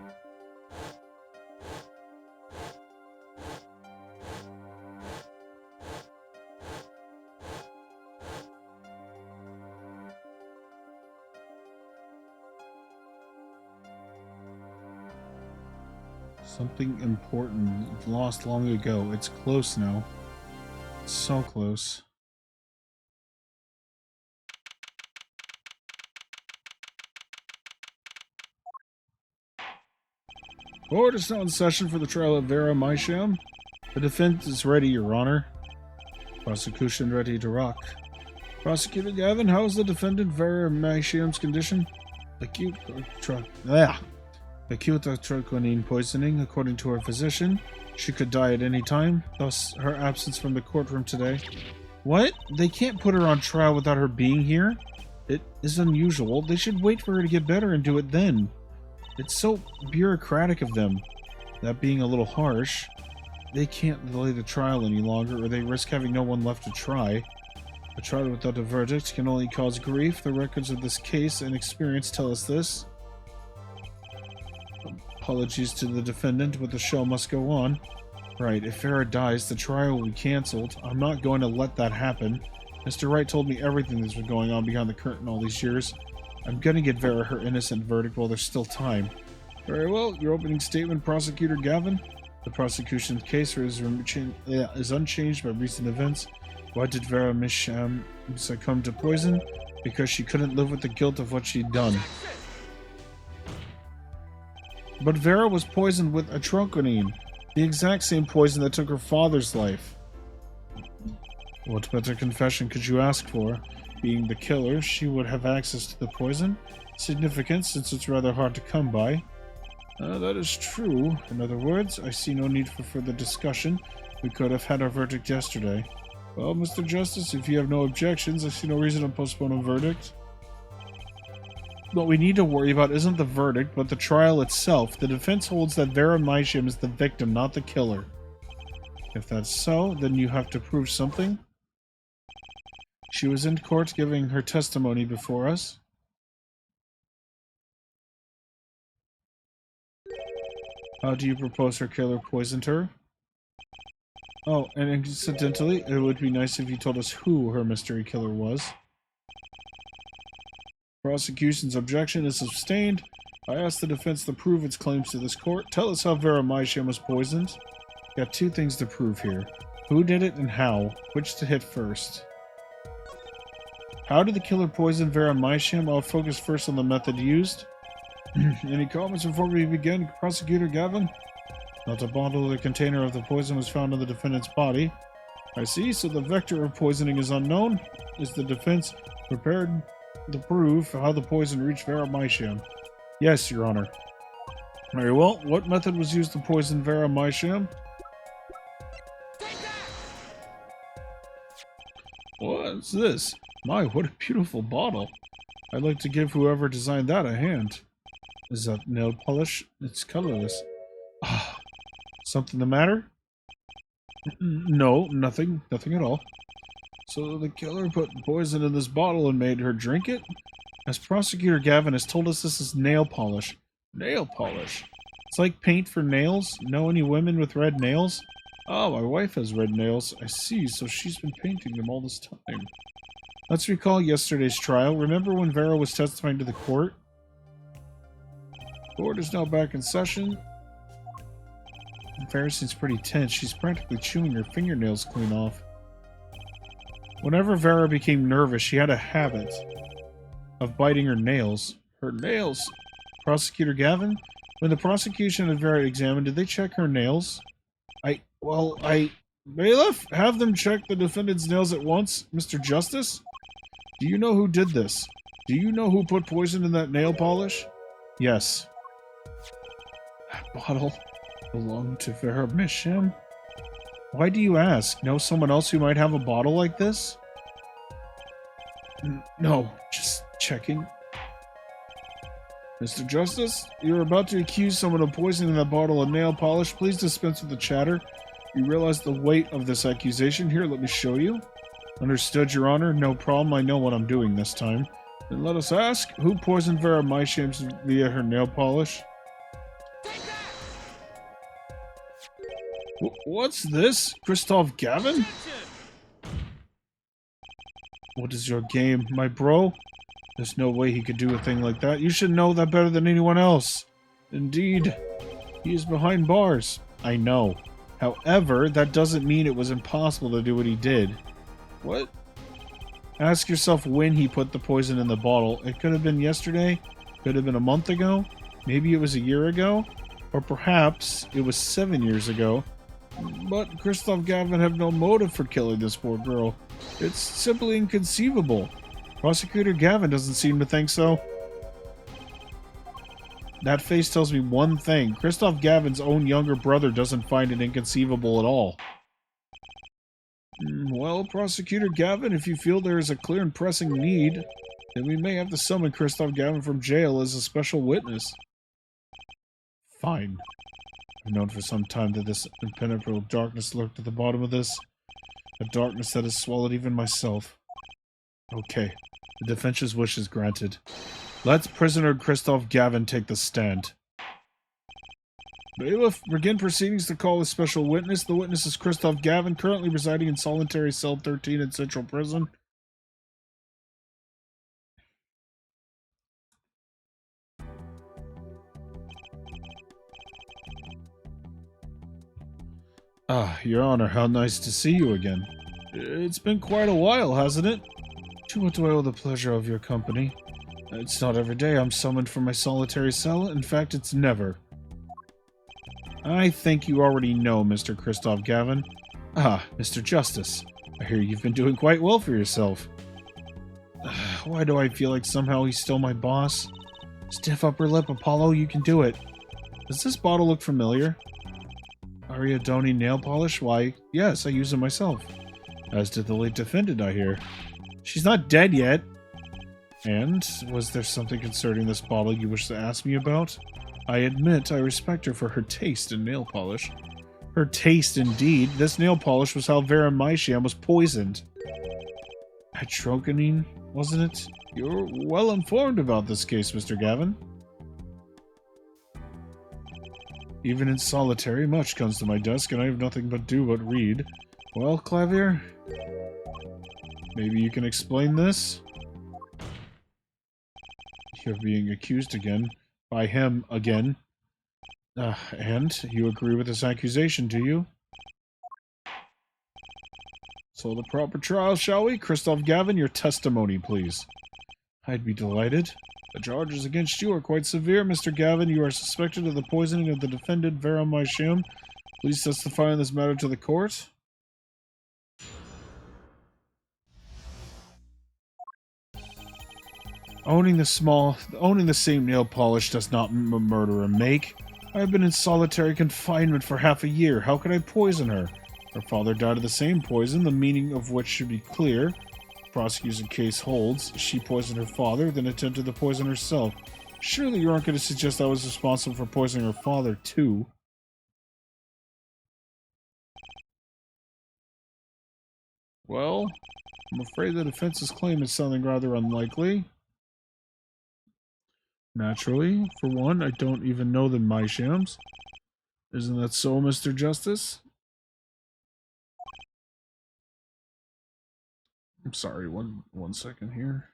Something important lost long ago. It's close now. It's so close. Court is now in session for the trial of Vera Mysham. The defense is ready, Your Honor. Prosecution ready to rock. Prosecutor Gavin, how is the defendant Vera Mysham's condition? Acute atrocyanine poisoning, according to her physician. She could die at any time, thus her absence from the courtroom today. What? They can't put her on trial without her being here? It is unusual. They should wait for her to get better and do it then. It's so bureaucratic of them. That being a little harsh. They can't delay the trial any longer, or they risk having no one left to try. A trial without a verdict can only cause grief. The records of this case and experience tell us this. Apologies to the defendant, but the show must go on. Right, if Vera dies, the trial will be cancelled. I'm not going to let that happen. Mr. Wright told me everything that's been going on behind the curtain all these years. I'm gonna get Vera her innocent verdict while there's still time. Very well, your opening statement, Prosecutor Gavin. The prosecution's case is unchanged by recent events. Why did Vera Mysham succumb to poison? Because she couldn't live with the guilt of what she'd done. But Vera was poisoned with atrocyanine, the exact same poison that took her father's life. What better confession could you ask for? Being the killer, she would have access to the poison. Significant, since it's rather hard to come by. That is true. In other words, I see no need for further discussion. We could have had our verdict yesterday. Well, Mr. Justice, if you have no objections, I see no reason to postpone a verdict. What we need to worry about isn't the verdict, but the trial itself. The defense holds that Vera Mysham is the victim, not the killer. If that's so, then you have to prove something. She was in court giving her testimony before us. How do you propose her killer poisoned her? Oh, and incidentally, it would be nice if you told us who her mystery killer was. Prosecution's objection is sustained. I ask the defense to prove its claims to this court. Tell us how Vera Mysham was poisoned. Got two things to prove here. Who did it and how? Which to hit first? How did the killer poison Vera Mysham? I'll focus first on the method used. Any comments before we begin, Prosecutor Gavin? Not a bottle or container of the poison was found in the defendant's body. I see, so the vector of poisoning is unknown. Is the defense prepared to prove how the poison reached Vera Mysham? Yes, Your Honor. Very well. What method was used to poison Vera Mysham? What's this? My, what a beautiful bottle. I'd like to give whoever designed that a hand. Is that nail polish? It's colorless. Ah, something the matter? No, nothing. Nothing at all. So the killer put poison in this bottle and made her drink it? As Prosecutor Gavin has told us, this is nail polish. Nail polish? It's like paint for nails? Know any women with red nails? Oh, my wife has red nails. I see, so she's been painting them all this time. Let's recall yesterday's trial. Remember when Vera was testifying to the court? Court is now back in session. Vera seems pretty tense. She's practically chewing her fingernails clean off. Whenever Vera became nervous, she had a habit of biting her nails. Her nails? Prosecutor Gavin? When the prosecution had Vera examined, did they check her nails? Bailiff, have them check the defendant's nails at once. Mr. Justice? Do you know who did this? Do you know who put poison in that nail polish? Yes. That bottle belonged to Vera Mysham? Why do you ask? Know someone else who might have a bottle like this? No, just checking. Mr. Justice, you're about to accuse someone of poisoning that bottle of nail polish. Please dispense with the chatter. You realize the weight of this accusation. Here, let me show you. Understood, Your Honor. No problem. I know what I'm doing this time. Then let us ask, who poisoned Vera Mysham via her nail polish? What's this? Christoph Gavin? What is your game, my bro? There's no way he could do a thing like that. You should know that better than anyone else. Indeed, he is behind bars. I know. However, that doesn't mean it was impossible to do what he did. What? Ask yourself when he put the poison in the bottle. It could have been yesterday, could have been a month ago, maybe it was a year ago, or perhaps it was 7 years ago. But Christoph Gavin had no motive for killing this poor girl. It's simply inconceivable. Prosecutor Gavin doesn't seem to think so. That face tells me one thing. Christoph Gavin's own younger brother doesn't find it inconceivable at all. Well, Prosecutor Gavin, if you feel there is a clear and pressing need, then we may have to summon Christoph Gavin from jail as a special witness. Fine. I've known for some time that this impenetrable darkness lurked at the bottom of this. A darkness that has swallowed even myself. Okay. The defense's wish is granted. Let prisoner Christoph Gavin take the stand. Bailiff, begin proceedings to call a special witness. The witness is Christoph Gavin, currently residing in solitary cell 13 in Central Prison. Ah, Your Honor, how nice to see you again. It's been quite a while, hasn't it? To what do I owe the pleasure of your company? It's not every day I'm summoned from my solitary cell. In fact, it's never. I think you already know, Mr. Christoph Gavin. Ah, Mr. Justice. I hear you've been doing quite well for yourself. Why do I feel like somehow he's still my boss? Stiff upper lip, Apollo, you can do it. Does this bottle look familiar? Ariadone nail polish? Why, yes, I use it myself. As did the late defendant, I hear. She's not dead yet. And, was there something concerning this bottle you wish to ask me about? I admit I respect her for her taste in nail polish. Her taste, indeed. This nail polish was how Vera Mysham was poisoned. Atrocanine, wasn't it? You're well informed about this case, Mr. Gavin. Even in solitary, much comes to my desk, and I have nothing but do but read. Well, Clavier? Maybe you can explain this? You're being accused again. By him again. And you agree with this accusation, do you? So the proper trial, shall we? Christoph Gavin, your testimony, please. I'd be delighted. The charges against you are quite severe, Mr. Gavin. You are suspected of the poisoning of the defendant, Vera Maishim. Please testify on this matter to the court. Owning the same nail polish does not murder a make. I have been in solitary confinement for half a year. How could I poison her? Her father died of the same poison, the meaning of which should be clear. The prosecution case holds. She poisoned her father, then attempted to poison herself. Surely you aren't going to suggest I was responsible for poisoning her father, too. Well, I'm afraid the defense's claim is something rather unlikely. Naturally, for one, I don't even know the Maishams. Isn't that so, Mr. Justice? I'm sorry, one second here.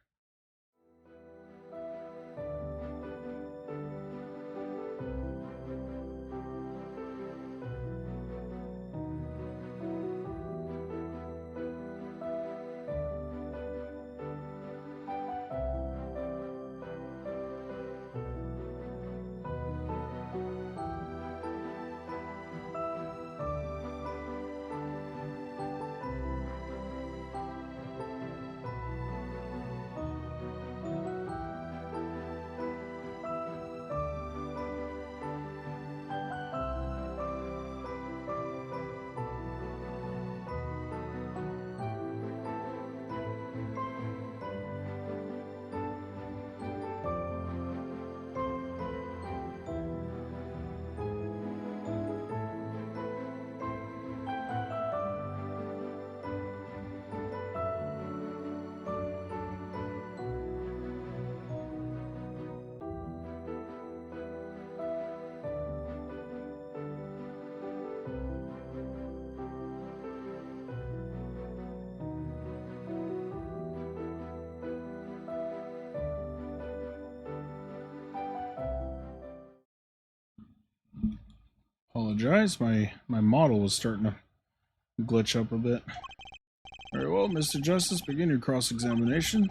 Apologize, my model was starting to glitch up a bit. Very well, Mr. Justice, begin your cross-examination.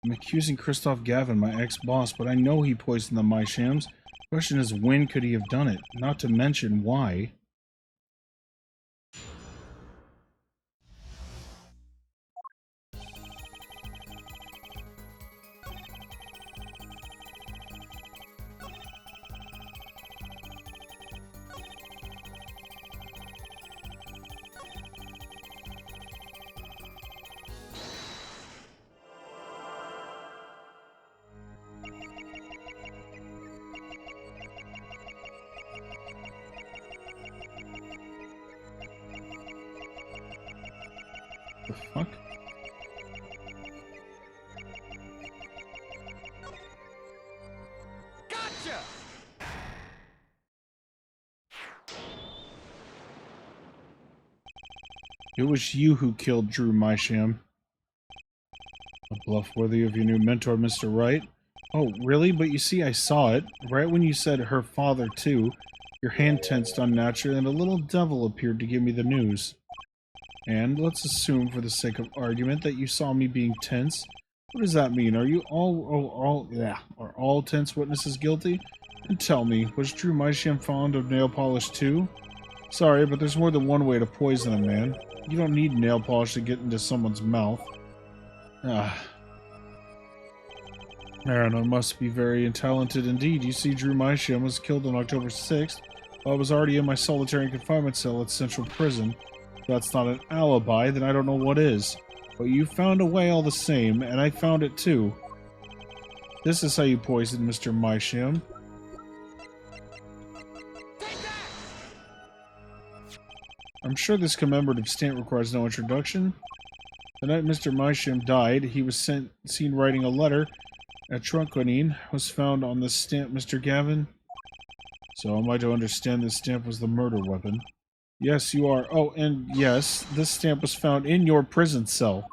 I'm accusing Christoph Gavin, my ex-boss, but I know he poisoned the Maishams. The question is, when could he have done it? Not to mention, why? The fuck? Gotcha! It was you who killed Drew Maisham. A bluff worthy of your new mentor, Mr. Wright. Oh, really? But you see, I saw it. Right when you said her father, too. Your hand tensed unnaturally, and a little devil appeared to give me the news. And let's assume, for the sake of argument, that you saw me being tense. What does that mean? Are you are all tense witnesses guilty? And tell me, was Drew Maisham fond of nail polish too? Sorry, but there's more than one way to poison a man. You don't need nail polish to get into someone's mouth. Marina must be very talented indeed. You see, Drew Maisham was killed on October 6th, while I was already in my solitary confinement cell at Central Prison. If that's not an alibi, then I don't know what is. But you found a way all the same, and I found it too. This is how you poisoned Mr. Maisham. I'm sure this commemorative stamp requires no introduction. The night Mr. Maisham died, he was seen writing a letter. A trunquinine was found on the stamp, Mr. Gavin. So am I to understand this stamp was the murder weapon? Yes, you are. Oh, and yes, this stamp was found in your prison cell.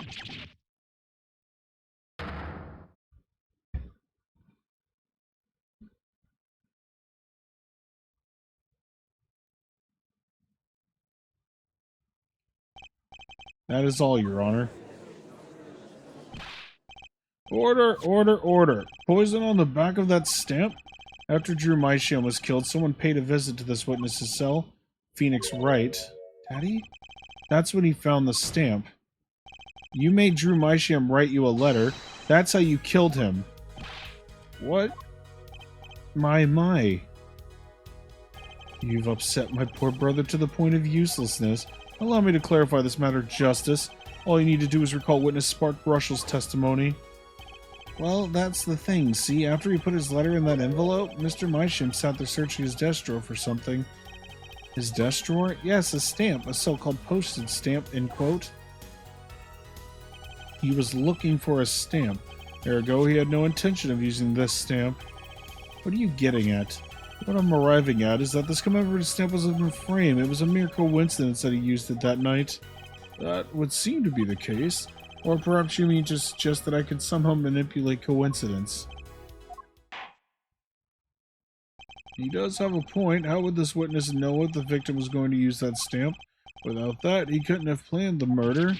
That is all, Your Honor. Order, order, order. Poison on the back of that stamp? After Drew Mysham was killed, someone paid a visit to this witness's cell. Phoenix Wright. Daddy? That's when he found the stamp. You made Drew Mysham write you a letter. That's how you killed him. What? My. You've upset my poor brother to the point of uselessness. Allow me to clarify this matter, Justice. All you need to do is recall witness Spark Russell's testimony. Well, that's the thing. See, after he put his letter in that envelope, Mr. Mysham sat there searching his desk drawer for something. His desk drawer? Yes, a stamp, a so-called postage stamp, end quote. He was looking for a stamp. Ergo, he had no intention of using this stamp. What are you getting at? What I'm arriving at is that this commemorative stamp was in a frame. It was a mere coincidence that he used it that night. That would seem to be the case. Or perhaps you mean to suggest that I could somehow manipulate coincidence. He does have a point. How would this witness know if the victim was going to use that stamp? Without that, he couldn't have planned the murder.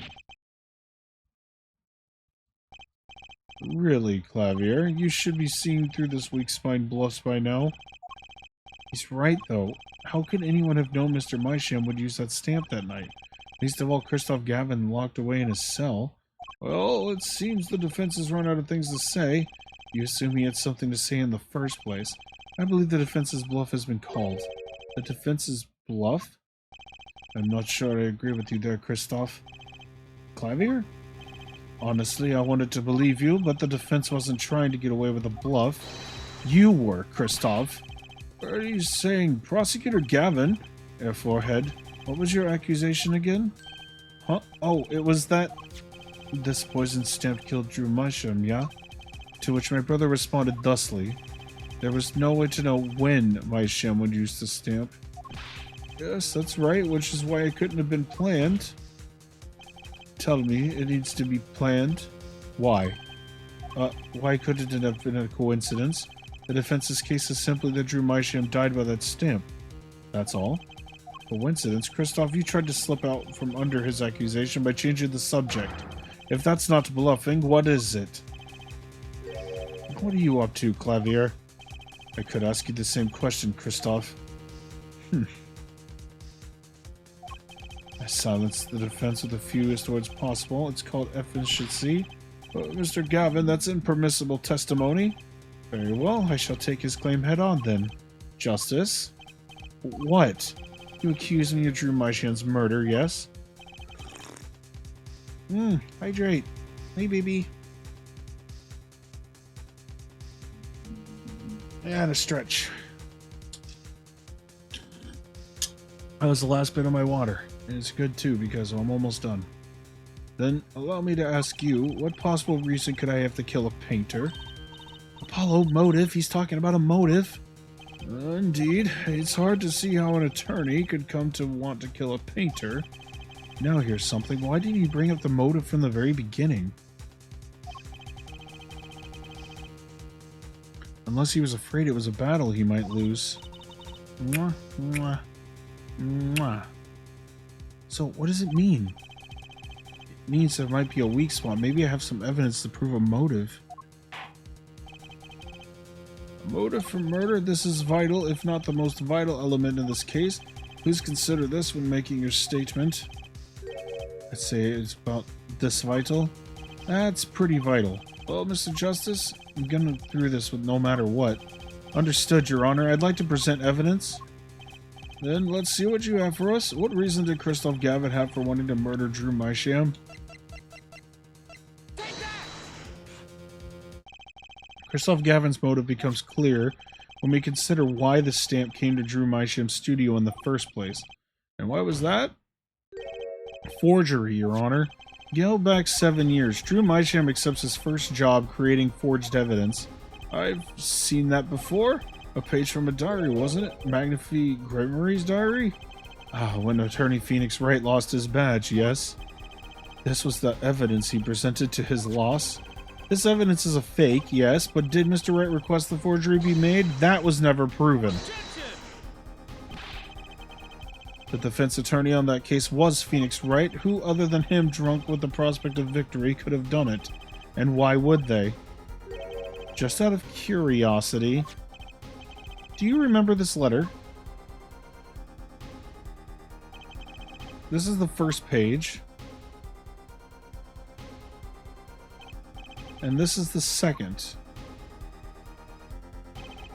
Really, Clavier, you should be seeing through this weak-spined bluffs by now. He's right, though. How could anyone have known Mr. Mysham would use that stamp that night? Least of all, Christoph Gavin locked away in his cell. Well, it seems the defense has run out of things to say. You assume he had something to say in the first place. I believe the defense's bluff has been called. The defense's bluff? I'm not sure I agree with you there, Christoph. Clavier? Honestly, I wanted to believe you, but the defense wasn't trying to get away with a bluff. You were, Christoph. What are you saying? Prosecutor Gavin? Air forehead. What was your accusation again? Huh? Oh, it was that this poison stamp killed Drew Mysham, yeah? To which my brother responded thusly. There was no way to know when Mysham would use the stamp. Yes, that's right, which is why it couldn't have been planned. Tell me, it needs to be planned. Why? Why couldn't it have been a coincidence? The defense's case is simply that Drew Mysham died by that stamp. That's all. Coincidence? Christoph, you tried to slip out from under his accusation by changing the subject. If that's not bluffing, what is it? What are you up to, Clavier? I could ask you the same question, Christoph. I silenced the defense with the fewest words possible. It's called efficiency. But Mr. Gavin, that's impermissible testimony. Very well, I shall take his claim head on then. Justice? What? You accuse me of Drew Mysham's murder, yes? Hydrate. Hey, baby. And a stretch. That was the last bit of my water. And it's good too, because I'm almost done. Then, allow me to ask you, what possible reason could I have to kill a painter? Apollo, motive? He's talking about a motive. Indeed. It's hard to see how an attorney could come to want to kill a painter. Now here's something. Why didn't you bring up the motive from the very beginning? Unless he was afraid it was a battle he might lose. Mwah, mwah, mwah. So, what does it mean? It means there might be a weak spot. Maybe I have some evidence to prove a motive. A motive for murder? This is vital, if not the most vital element in this case. Please consider this when making your statement. I'd say it's about this vital. That's pretty vital. Well, Mr. Justice, I'm gonna go through this with no matter what. Understood, Your Honor. I'd like to present evidence. Then let's see what you have for us. What reason did Christoph Gavin have for wanting to murder Drew Mysham? Christoph Gavin's motive becomes clear when we consider why the stamp came to Drew Mysham's studio in the first place. And why was that? Forgery, Your Honor. Go back 7 years. Drew Mysham accepts his first job creating forged evidence. I've seen that before. A page from a diary, wasn't it? Magnifique Gregory's diary? When attorney Phoenix Wright lost his badge, yes. This was the evidence he presented to his loss. This evidence is a fake, yes, but did Mr. Wright request the forgery be made? That was never proven. The defense attorney on that case was Phoenix Wright. Who other than him, drunk with the prospect of victory, could have done it? And why would they? Just out of curiosity, do you remember this letter? This is the first page. And this is the second.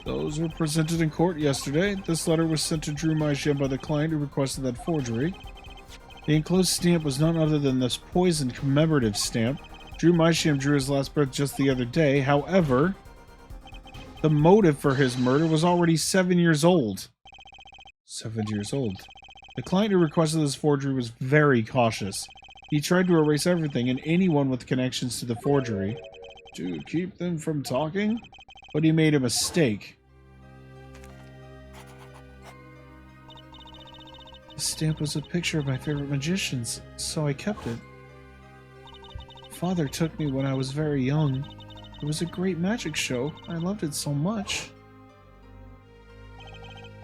Those were presented in court yesterday. This letter was sent to Drew Mysham by the client who requested that forgery. The enclosed stamp was none other than this poisoned commemorative stamp. Drew Mysham drew his last breath just the other day. However, the motive for his murder was already 7 years old. 7 years old. The client who requested this forgery was very cautious. He tried to erase everything and anyone with connections to the forgery to keep them from talking, but he made a mistake. The stamp was a picture of my favorite magicians, so I kept it. Father took me when I was very young. It was a great magic show. I loved it so much.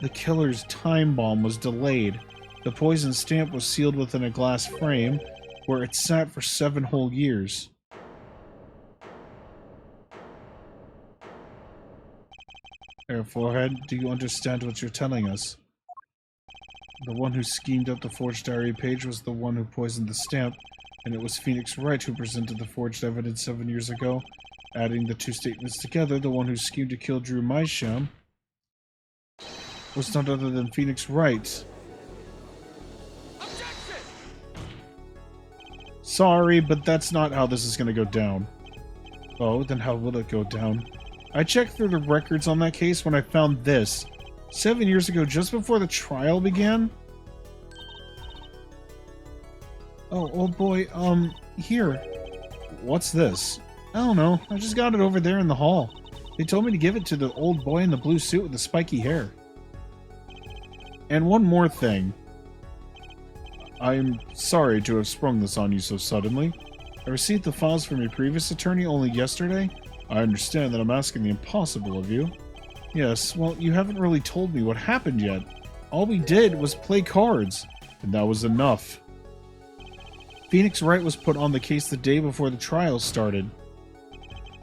The killer's time bomb was delayed. The poison stamp was sealed within a glass frame, where it sat for 7 whole years. Air Forehead, do you understand what you're telling us? The one who schemed up the forged diary page was the one who poisoned the stamp, and it was Phoenix Wright who presented the forged evidence 7 years ago. Adding the two statements together, the one who schemed to kill Drew Mysham was none other than Phoenix Wright. Objection! Sorry, but that's not how this is going to go down. Oh, then how will it go down? I checked through the records on that case when I found this. 7 years ago, just before the trial began? Oh boy, here. What's this? I don't know. I just got it over there in the hall. They told me to give it to the old boy in the blue suit with the spiky hair. And one more thing. I'm sorry to have sprung this on you so suddenly. I received the files from your previous attorney only yesterday. I understand that I'm asking the impossible of you. Yes, well, you haven't really told me what happened yet. All we did was play cards, and that was enough. Phoenix Wright was put on the case the day before the trial started.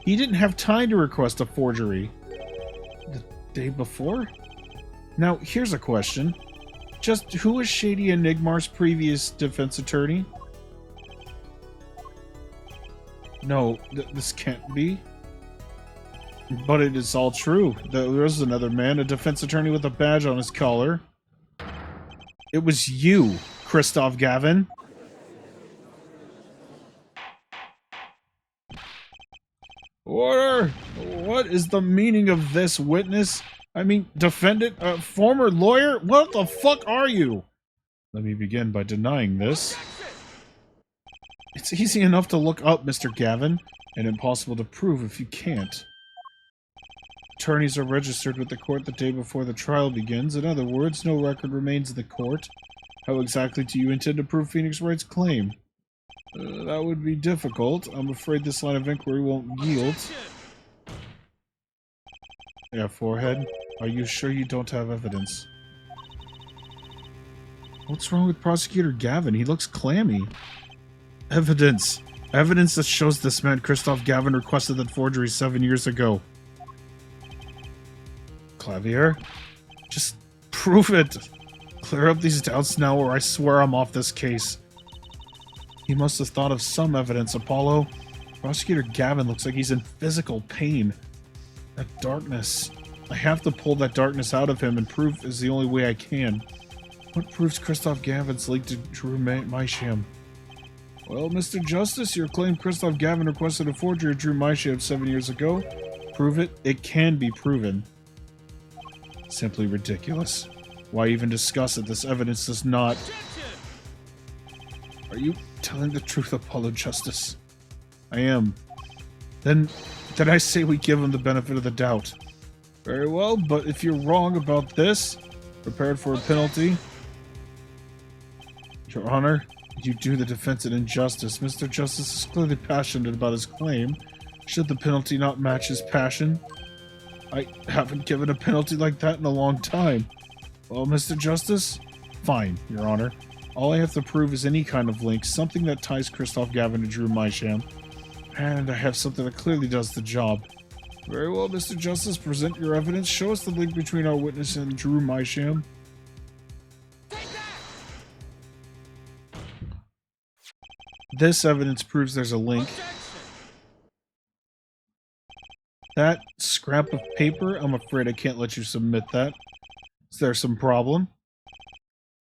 He didn't have time to request a forgery. The day before? Now, here's a question. Just who is Shady Enigmar's previous defense attorney? No, this can't be. But it is all true. There was another man, a defense attorney with a badge on his collar. It was you, Christoph Gavin. Order! What is the meaning of this, witness? I mean, defendant? Former lawyer? What the fuck are you? Let me begin by denying this. It's easy enough to look up, Mr. Gavin, and impossible to prove if you can't. Attorneys are registered with the court the day before the trial begins. In other words, no record remains in the court. How exactly do you intend to prove Phoenix Wright's claim? That would be difficult. I'm afraid this line of inquiry won't yield. Yeah, Forehead. Are you sure you don't have evidence? What's wrong with Prosecutor Gavin? He looks clammy. Evidence. Evidence that shows this man, Christoph Gavin, requested that forgery 7 years ago. Clavier? Just prove it. Clear up these doubts now or I swear I'm off this case. He must have thought of some evidence, Apollo. Prosecutor Gavin looks like he's in physical pain. That darkness. I have to pull that darkness out of him, and proof is the only way I can. What proves Christoph Gavin's link to Drew Mysham? Well, Mr. Justice, your claim Christoph Gavin requested a forgery of Drew Mysham 7 years ago. Prove it? It can be proven. Simply ridiculous. Why even discuss it? This evidence does not... Are you telling the truth, Apollo Justice? I am. Then I say we give him the benefit of the doubt. Very well, but if you're wrong about this, prepared for a penalty. Your Honor, you do the defense an injustice. Mr. Justice is clearly passionate about his claim. Should the penalty not match his passion? I haven't given a penalty like that in a long time. Well, Mr. Justice, Fine, Your Honor. All I have to prove is any kind of link, something that ties Christoph Gavin to Drew Mysham. And I have something that clearly does the job. Very well, Mr. Justice, present your evidence. Show us the link between our witness and Drew Mysham. This evidence proves there's a link. That scrap of paper, I'm afraid I can't let you submit that. Is there some problem?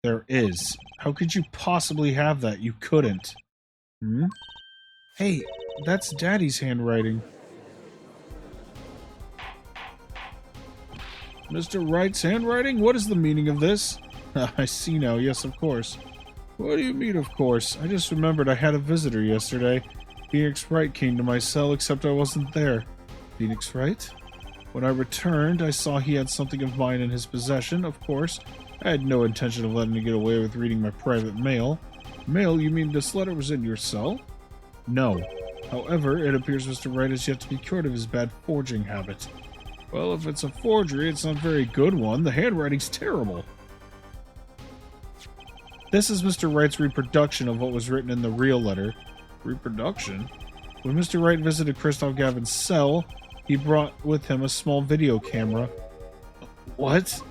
There is. How could you possibly have that? You couldn't. Hmm? Hey, that's Daddy's handwriting. Mr. Wright's handwriting? What is the meaning of this? I see now. Yes, of course. What do you mean, of course? I just remembered I had a visitor yesterday. Phoenix Wright came to my cell, except I wasn't there. Phoenix Wright? When I returned, I saw he had something of mine in his possession, of course. I had no intention of letting him get away with reading my private mail. Mail? You mean this letter was in your cell? No. However, it appears Mr. Wright has yet to be cured of his bad forging habit. Well, if it's a forgery, it's not a very good one. The handwriting's terrible. This is Mr. Wright's reproduction of what was written in the real letter. Reproduction? When Mr. Wright visited Christoph Gavin's cell, he brought with him a small video camera. What?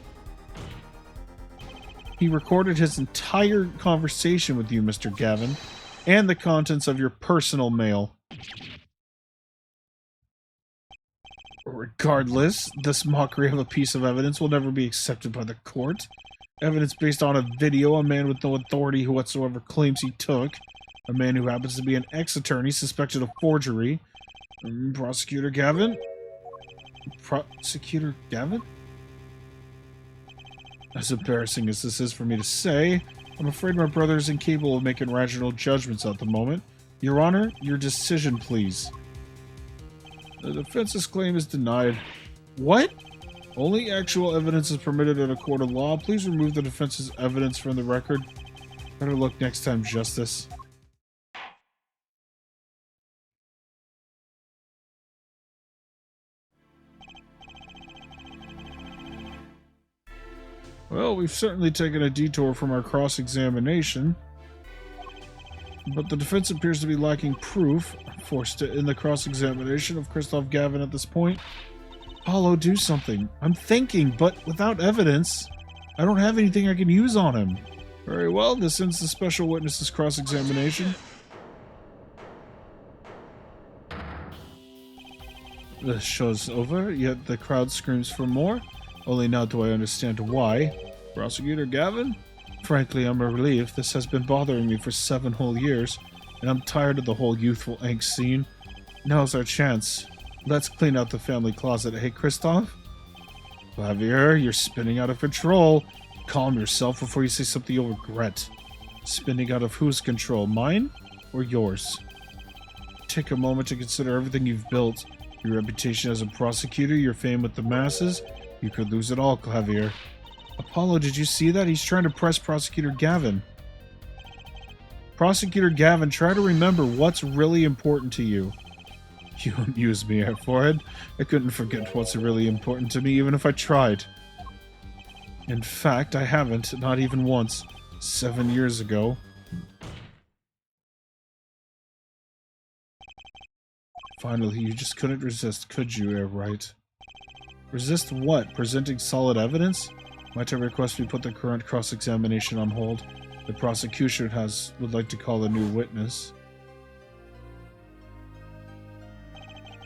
He recorded his entire conversation with you, Mr. Gavin, and the contents of your personal mail. Regardless, this mockery of a piece of evidence will never be accepted by the court. Evidence based on a video a man with no authority whatsoever claims he took. A man who happens to be an ex-attorney suspected of forgery. Prosecutor Gavin? Prosecutor Gavin? As embarrassing as this is for me to say, I'm afraid my brother is incapable of making rational judgments at the moment. Your Honor, your decision, please. The defense's claim is denied. What? Only actual evidence is permitted in a court of law. Please remove the defense's evidence from the record. Better luck next time, Justice. Well, we've certainly taken a detour from our cross-examination. But the defense appears to be lacking proof forced in the cross-examination of Christoph Gavin at this point. Apollo, do something. I'm thinking, but without evidence, I don't have anything I can use on him. Very well, this ends the special witness's cross-examination. The show's over, yet the crowd screams for more. Only now do I understand why. Prosecutor Gavin? Frankly, I'm relieved. This has been bothering me for 7 whole years, and I'm tired of the whole youthful angst scene. Now's our chance. Let's clean out the family closet, hey, Christoph? Javier, you're spinning out of control. Calm yourself before you say something you'll regret. Spinning out of whose control, mine or yours? Take a moment to consider everything you've built. Your reputation as a prosecutor, your fame with the masses. You could lose it all, Javier. Apollo, did you see that? He's trying to press Prosecutor Gavin. Prosecutor Gavin, try to remember what's really important to you. You amuse me, Forehead. I couldn't forget what's really important to me, even if I tried. In fact, I haven't, not even once. 7 years ago. Finally, you just couldn't resist, could you, Wright? Resist what? Presenting solid evidence? Might I request we put the current cross-examination on hold? The prosecution would like to call a new witness.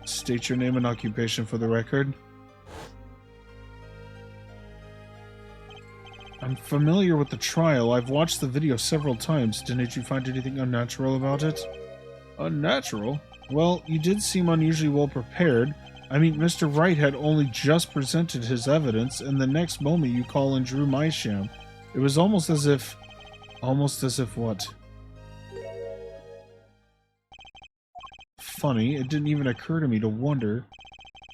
State your name and occupation for the record. I'm familiar with the trial. I've watched the video several times. Didn't you find anything unnatural about it? Unnatural? Well, you did seem unusually well prepared. I mean, Mr. Wright had only just presented his evidence, and the next moment you call in Drew Mysham. It was almost as if... Almost as if what? Funny, it didn't even occur to me to wonder.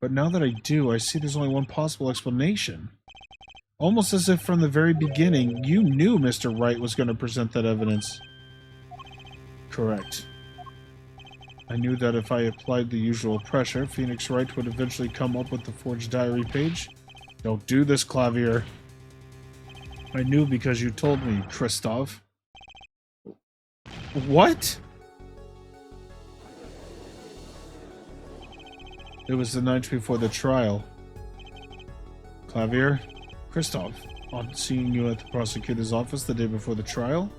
But now that I do, I see there's only one possible explanation. Almost as if from the very beginning, you knew Mr. Wright was going to present that evidence. Correct. I knew that if I applied the usual pressure, Phoenix Wright would eventually come up with the forged diary page. Don't do this, Clavier. I knew because you told me, Kristoff. What? It was the night before the trial. Clavier? Kristoff, on seeing you at the prosecutor's office the day before the trial?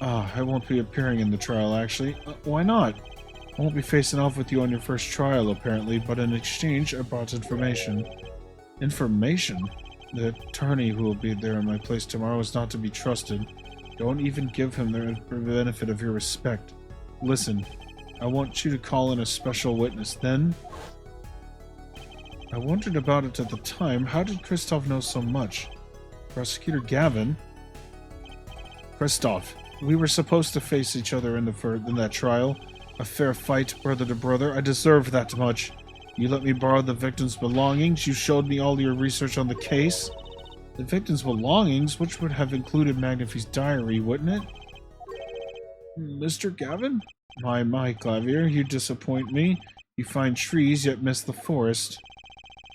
I won't be appearing in the trial, actually. Why not? I won't be facing off with you on your first trial, apparently, but in exchange, I brought information. Information? The attorney who will be there in my place tomorrow is not to be trusted. Don't even give him the benefit of your respect. Listen, I want you to call in a special witness, then... I wondered about it at the time. How did Kristoff know so much? Prosecutor Gavin? Kristoff, we were supposed to face each other in that trial. A fair fight, brother to brother. I deserved that much. You let me borrow the victim's belongings. You showed me all your research on the case. The victim's belongings, which would have included Magnifie's diary, wouldn't it? Mr. Gavin? My, Clavier, you disappoint me. You find trees, yet miss the forest.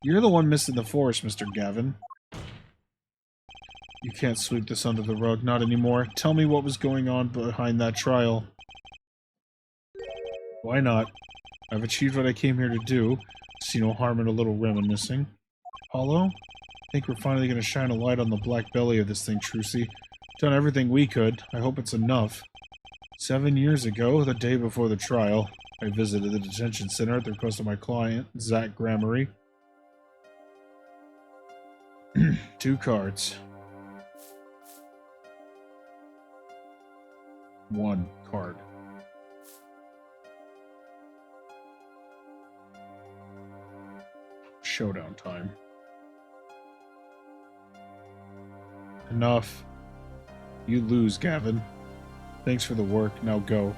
You're the one missing the forest, Mr. Gavin. You can't sweep this under the rug, not anymore. Tell me what was going on behind that trial. Why not? I've achieved what I came here to do. See no harm in a little reminiscing. Apollo? I think we're finally going to shine a light on the black belly of this thing, Trucy. Done everything we could. I hope it's enough. 7 years ago, the day before the trial, I visited the detention center at the request of my client, Zach Gramarye. 2 cards. 1 card. Showdown time. Enough. You lose, Gavin. Thanks for the work. Now go.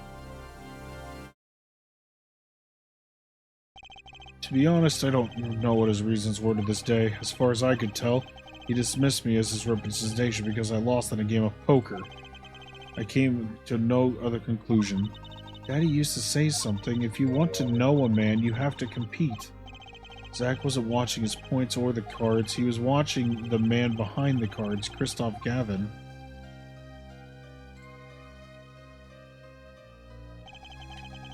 To be honest, I don't know what his reasons were to this day. As far as I could tell, he dismissed me as his representation because I lost in a game of poker. I came to no other conclusion. Daddy used to say something, if you want to know a man, you have to compete. Zach wasn't watching his points or the cards, he was watching the man behind the cards, Kristoff Gavin.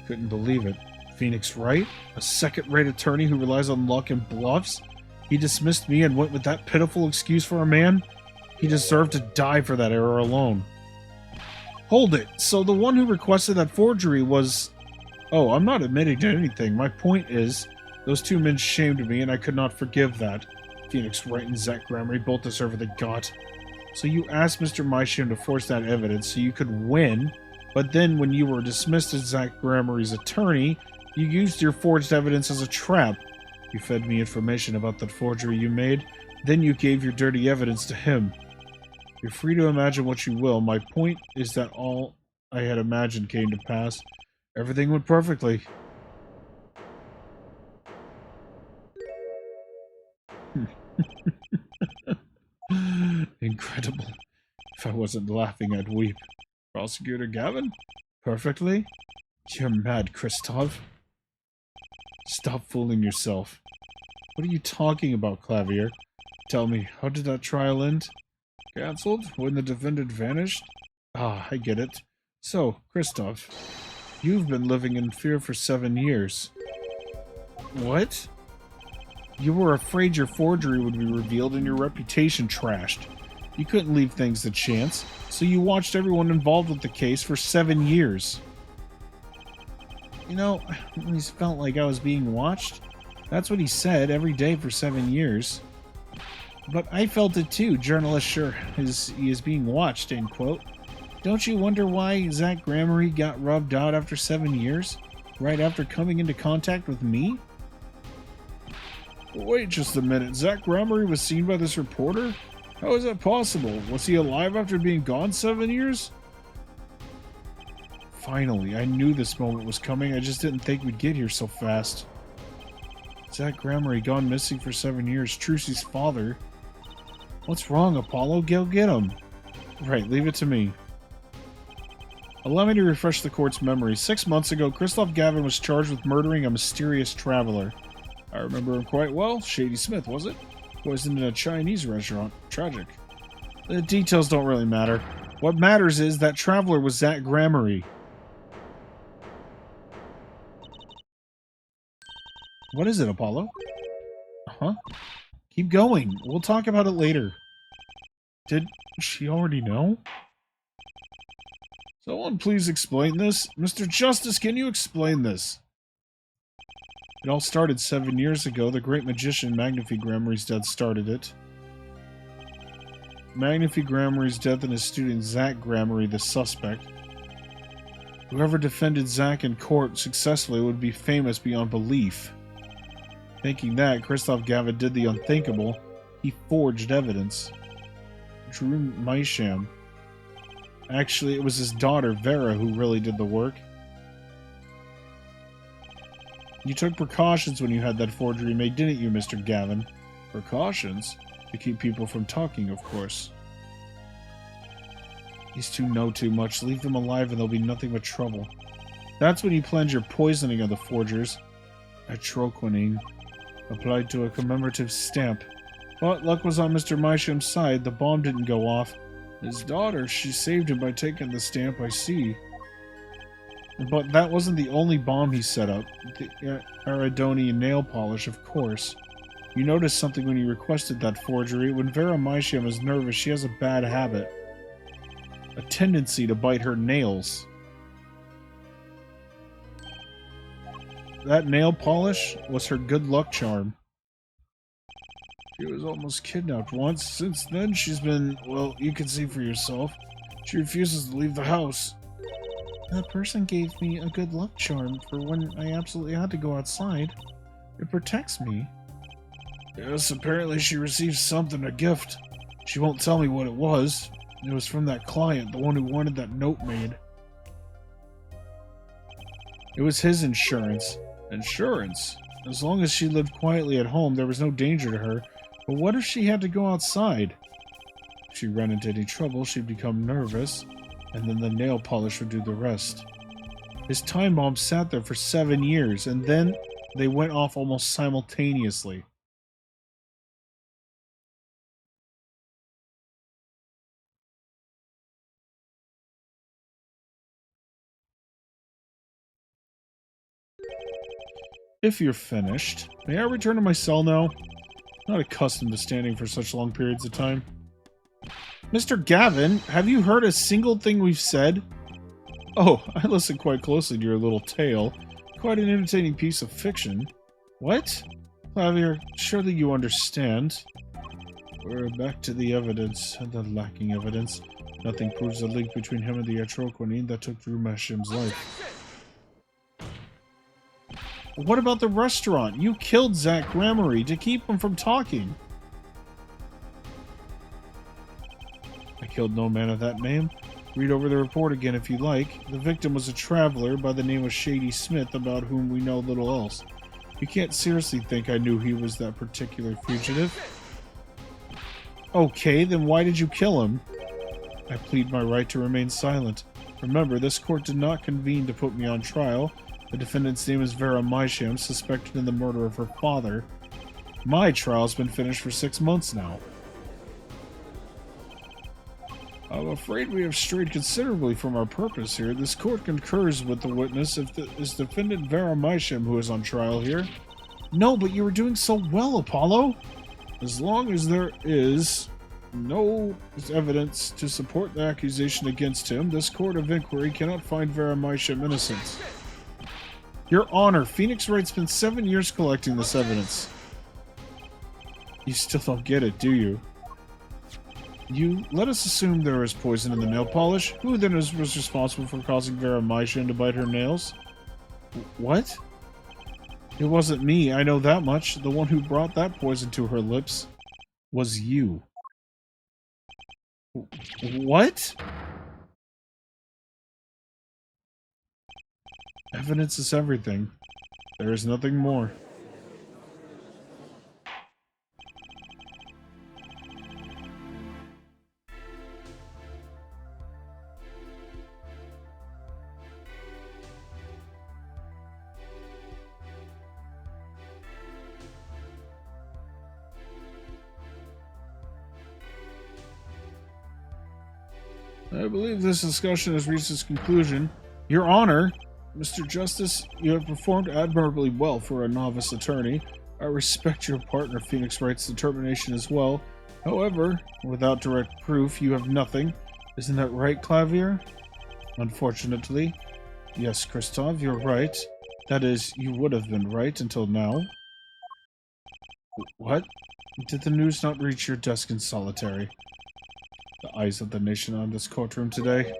Couldn't believe it. Phoenix Wright? A second-rate attorney who relies on luck and bluffs? He dismissed me and went with that pitiful excuse for a man? He deserved to die for that error alone. Hold it! So the one who requested that forgery was... Oh, I'm not admitting to anything. My point is, those 2 men shamed me and I could not forgive that. Phoenix Wright and Zach Gramarye both deserve what they got. So you asked Mr. Mysham to force that evidence so you could win, but then when you were dismissed as Zach Gramarye's attorney, you used your forged evidence as a trap. You fed me information about that forgery you made, then you gave your dirty evidence to him. You're free to imagine what you will. My point is that all I had imagined came to pass. Everything went perfectly. Incredible. If I wasn't laughing, I'd weep. Prosecutor Gavin? Perfectly? You're mad, Kristoff. Stop fooling yourself. What are you talking about, Clavier? Tell me, how did that trial end? Cancelled? When the defendant vanished? Ah, I get it. So, Kristoff, you've been living in fear for 7 years. What? You were afraid your forgery would be revealed and your reputation trashed. You couldn't leave things to chance, so you watched everyone involved with the case for 7 years. You know, I always felt like I was being watched. That's what he said every day for 7 years. But I felt it too. Journalist sure he is being watched, end quote. Don't you wonder why Zach Gramarye got rubbed out after 7 years? Right after coming into contact with me? Wait just a minute. Zach Gramarye was seen by this reporter? How is that possible? Was he alive after being gone 7 years? Finally, I knew this moment was coming. I just didn't think we'd get here so fast. Zach Gramarye gone missing for 7 years. Trucy's father. What's wrong, Apollo? Go get him. Right, leave it to me. Allow me to refresh the court's memory. 6 months ago, Kristoff Gavin was charged with murdering a mysterious traveler. I remember him quite well. Shady Smith, was it? Poisoned in a Chinese restaurant. Tragic. The details don't really matter. What matters is that traveler was Zach Gramarye. What is it, Apollo? Huh? Keep going. We'll talk about it later. Did she already know? Someone please explain this? Mr. Justice, can you explain this? It all started 7 years ago. The great magician Magnifi Gramarye's death started it. Magnifi Gramarye's death and his student Zach Gramarye, the suspect. Whoever defended Zach in court successfully would be famous beyond belief. Thinking that, Christoph Gavin did the unthinkable. He forged evidence. Drew Meisham. Actually, it was his daughter, Vera, who really did the work. You took precautions when you had that forgery made, didn't you, Mr. Gavin? Precautions? To keep people from talking, of course. These two know too much. Leave them alive and there'll be nothing but trouble. That's when you planned your poisoning of the forgers. Atroquinine. Applied to a commemorative stamp. But luck was on Mr. Meisham's side. The bomb didn't go off. His daughter, she saved him by taking the stamp, I see. But that wasn't the only bomb he set up. The Aridonian nail polish, of course. You noticed something when you requested that forgery. When Vera Meisham is nervous, she has a bad habit. A tendency to bite her nails. That nail polish was her good luck charm. She was almost kidnapped once. Since then, she's been, well, you can see for yourself. She refuses to leave the house. That person gave me a good luck charm for when I absolutely had to go outside. It protects me. Yes, apparently she received something, a gift. She won't tell me what it was. It was from that client, the one who wanted that note made. It was his insurance. Insurance? As long as she lived quietly at home, there was no danger to her. But what if she had to go outside? If she ran into any trouble, she'd become nervous, and then the nail polish would do the rest. His time bomb sat there for 7 years, and then they went off almost simultaneously. If you're finished, may I return to my cell now? Not accustomed to standing for such long periods of time. Mr. Gavin, have you heard a single thing we've said? Oh, I listened quite closely to your little tale. Quite an entertaining piece of fiction. What? Flavia, surely you understand. We're back to the evidence, the lacking evidence. Nothing proves the link between him and the Atroquinine that took Drew Meisham's life. What about the restaurant? You killed Zach Gramarye to keep him from talking. I killed no man of that name. Read over the report again if you like. The victim was a traveler by the name of Shady Smith, about whom we know little else. You can't seriously think I knew he was that particular fugitive. Okay, then why did you kill him? I plead my right to remain silent. Remember, this court did not convene to put me on trial. The defendant's name is Vera Meisham, suspected in the murder of her father. My trial's been finished for 6 months now. I'm afraid we have strayed considerably from our purpose here. This court concurs with the witness if it's defendant Vera Meisham who is on trial here. No, but you were doing so well, Apollo! As long as there is no evidence to support the accusation against him, this court of inquiry cannot find Vera Meisham innocent. Your Honor, Phoenix Wright spent 7 years collecting this evidence. You still don't get it, do you? Let us assume there is poison in the nail polish. Who then was responsible for causing Vera Meisham to bite her nails? What? It wasn't me, I know that much. The one who brought that poison to her lips was you. What? Evidence is everything. There is nothing more. I believe this discussion has reached its conclusion. Your Honor, Mr. Justice, you have performed admirably well for a novice attorney. I respect your partner Phoenix Wright's determination as well. However, without direct proof, you have nothing. Isn't that right, Clavier? Unfortunately. Yes, Kristoff, you're right. That is, you would have been right until now. What? Did the news not reach your desk in solitary? The eyes of the nation on this courtroom today.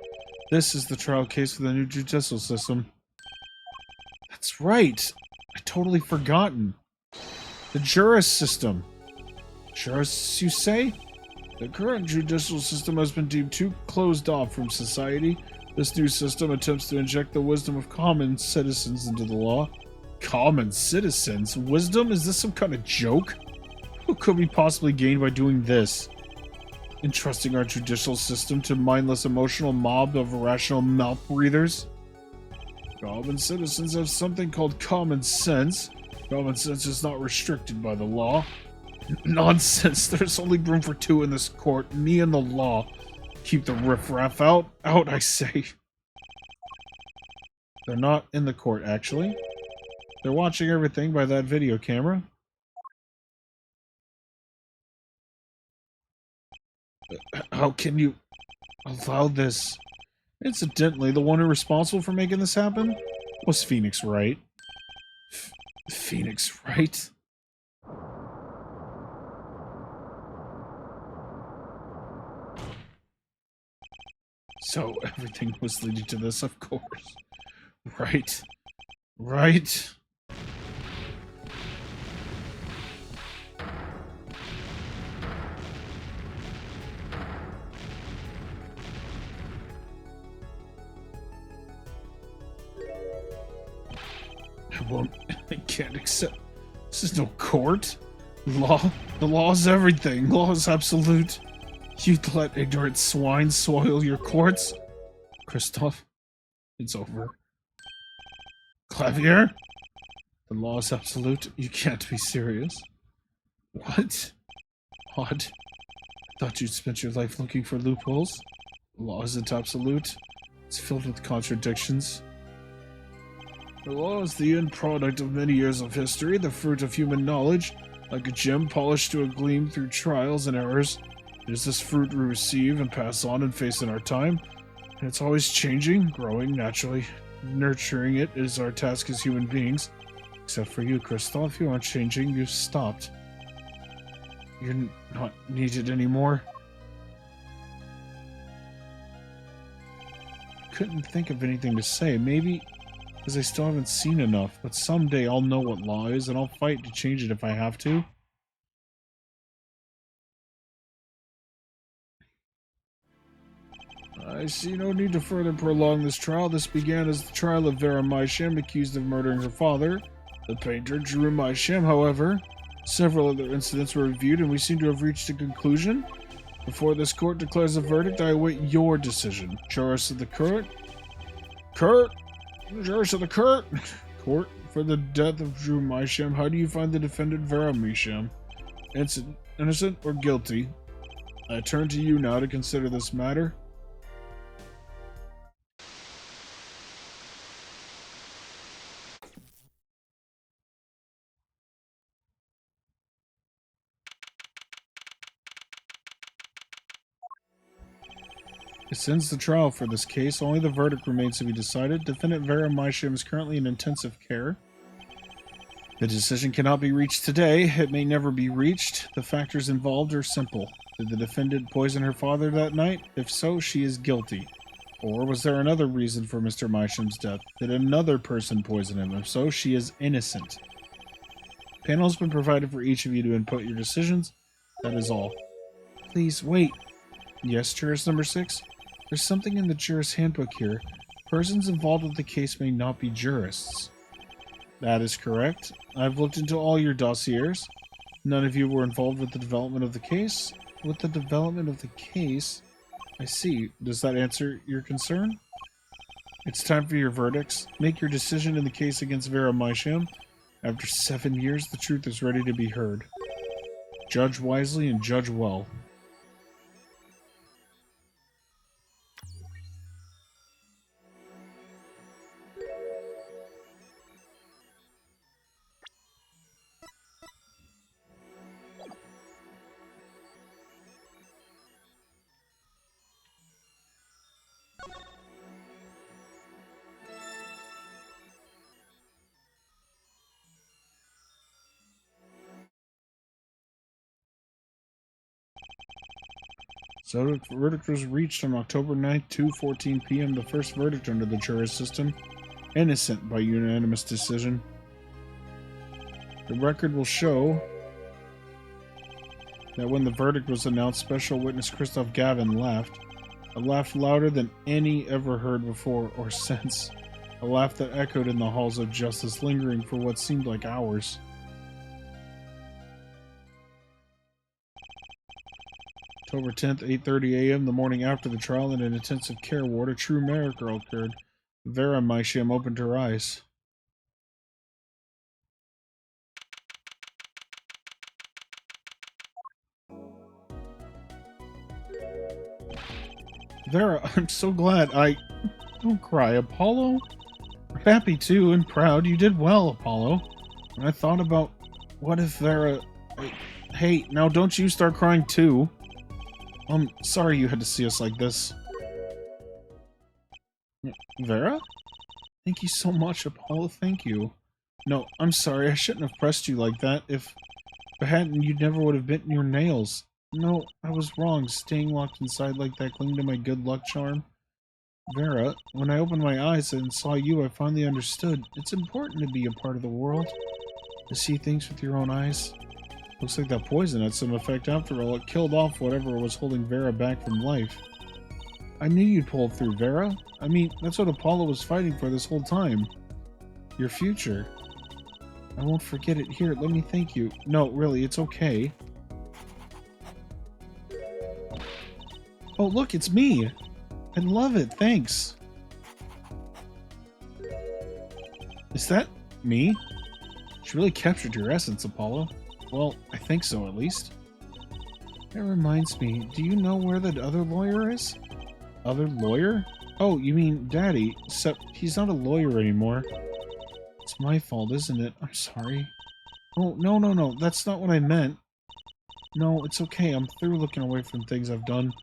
This is the trial case for the new judicial system. That's right! I totally forgotten. The juris system. Juris, you say? The current judicial system has been deemed too closed off from society. This new system attempts to inject the wisdom of common citizens into the law. Common citizens? Wisdom? Is this some kind of joke? What could we possibly gain by doing this? Entrusting our judicial system to mindless emotional mob of irrational mouth breathers? Common citizens have something called common sense. Common sense is not restricted by the law. Nonsense, there's only room for two in this court, me and the law. Keep the riffraff out. Out, I say. They're not in the court, actually. They're watching everything by that video camera. How can you allow this? Incidentally, the one who responsible for making this happen was Phoenix Wright. Phoenix Wright? So everything was leading to this, of course. Right. Right. I can't accept. This is no court. Law. The law is everything. Law is absolute. You'd let ignorant swine soil your courts? Kristoff, it's over. Clavier? The law is absolute. You can't be serious. What? Odd. I thought you'd spent your life looking for loopholes. The law isn't absolute. It's filled with contradictions. The law is the end product of many years of history, the fruit of human knowledge, like a gem polished to a gleam through trials and errors. It is this fruit we receive and pass on and face in our time, and it's always changing, growing naturally. Nurturing it is our task as human beings. Except for you, Kristoff, you aren't changing, you've stopped. You're not needed anymore. Couldn't think of anything to say, maybe because I still haven't seen enough, but someday I'll know what law is and I'll fight to change it if I have to. I see no need to further prolong this trial. This began as the trial of Vera Mysham, accused of murdering her father, the painter Drew Mysham. However, several other incidents were reviewed and we seem to have reached a conclusion. Before this court declares a verdict, I await your decision. Juris of the court? Juris of the court? Court, for the death of Drew Mysham, how do you find the defendant Vera Mysham? Innocent or guilty? I turn to you now to consider this matter. This ends the trial for this case. Only the verdict remains to be decided. Defendant Vera Mysham is currently in intensive care. The decision cannot be reached today. It may never be reached. The factors involved are simple. Did the defendant poison her father that night? If so, she is guilty. Or was there another reason for Mr. Mysham's death? Did another person poison him? If so, she is innocent. Panel has been provided for each of you to input your decisions. That is all. Please, wait. Yes, Jurist number 6? There's something in the Jurist Handbook here. Persons involved with the case may not be jurists. That is correct. I've looked into all your dossiers. None of you were involved with the development of the case. With the development of the case? I see. Does that answer your concern? It's time for your verdicts. Make your decision in the case against Vera Mysham. After 7 years, the truth is ready to be heard. Judge wisely and judge well. So the verdict was reached on October 9th, 2:14 p.m. The first verdict under the jury system. Innocent by unanimous decision. The record will show that when the verdict was announced, special witness Christoph Gavin laughed. A laugh louder than any ever heard before or since. A laugh that echoed in the halls of justice, lingering for what seemed like hours. October 10th, 8:30 a.m., the morning after the trial, in an intensive care ward, a true miracle occurred. Vera Meisham opened her eyes. Vera, I'm so glad. Don't cry, Apollo. I'm happy too and proud. You did well, Apollo. And I thought about what if Vera... Hey, now don't you start crying too. I'm sorry you had to see us like this. Vera? Thank you so much, Apollo. Thank you. No, I'm sorry. I shouldn't have pressed you like that. If I hadn't, you never would have bitten your nails. No, I was wrong. Staying locked inside like that, clinging to my good luck charm. Vera, when I opened my eyes and saw you, I finally understood. It's important to be a part of the world. To see things with your own eyes. Looks like that poison had some effect after all. It killed off whatever was holding Vera back from life. I knew you'd pull through, Vera. I mean, that's what Apollo was fighting for this whole time. Your future. I won't forget it. Here, let me thank you. No, really, it's okay. Oh, look, it's me! I love it, thanks. Is that me? She really captured your essence, Apollo. Well, I think so, at least. That reminds me, do you know where the other lawyer is? Other lawyer? Oh, you mean Daddy, except he's not a lawyer anymore. It's my fault, isn't it? I'm sorry. Oh, no, that's not what I meant. No, it's okay, I'm through looking away from things I've done.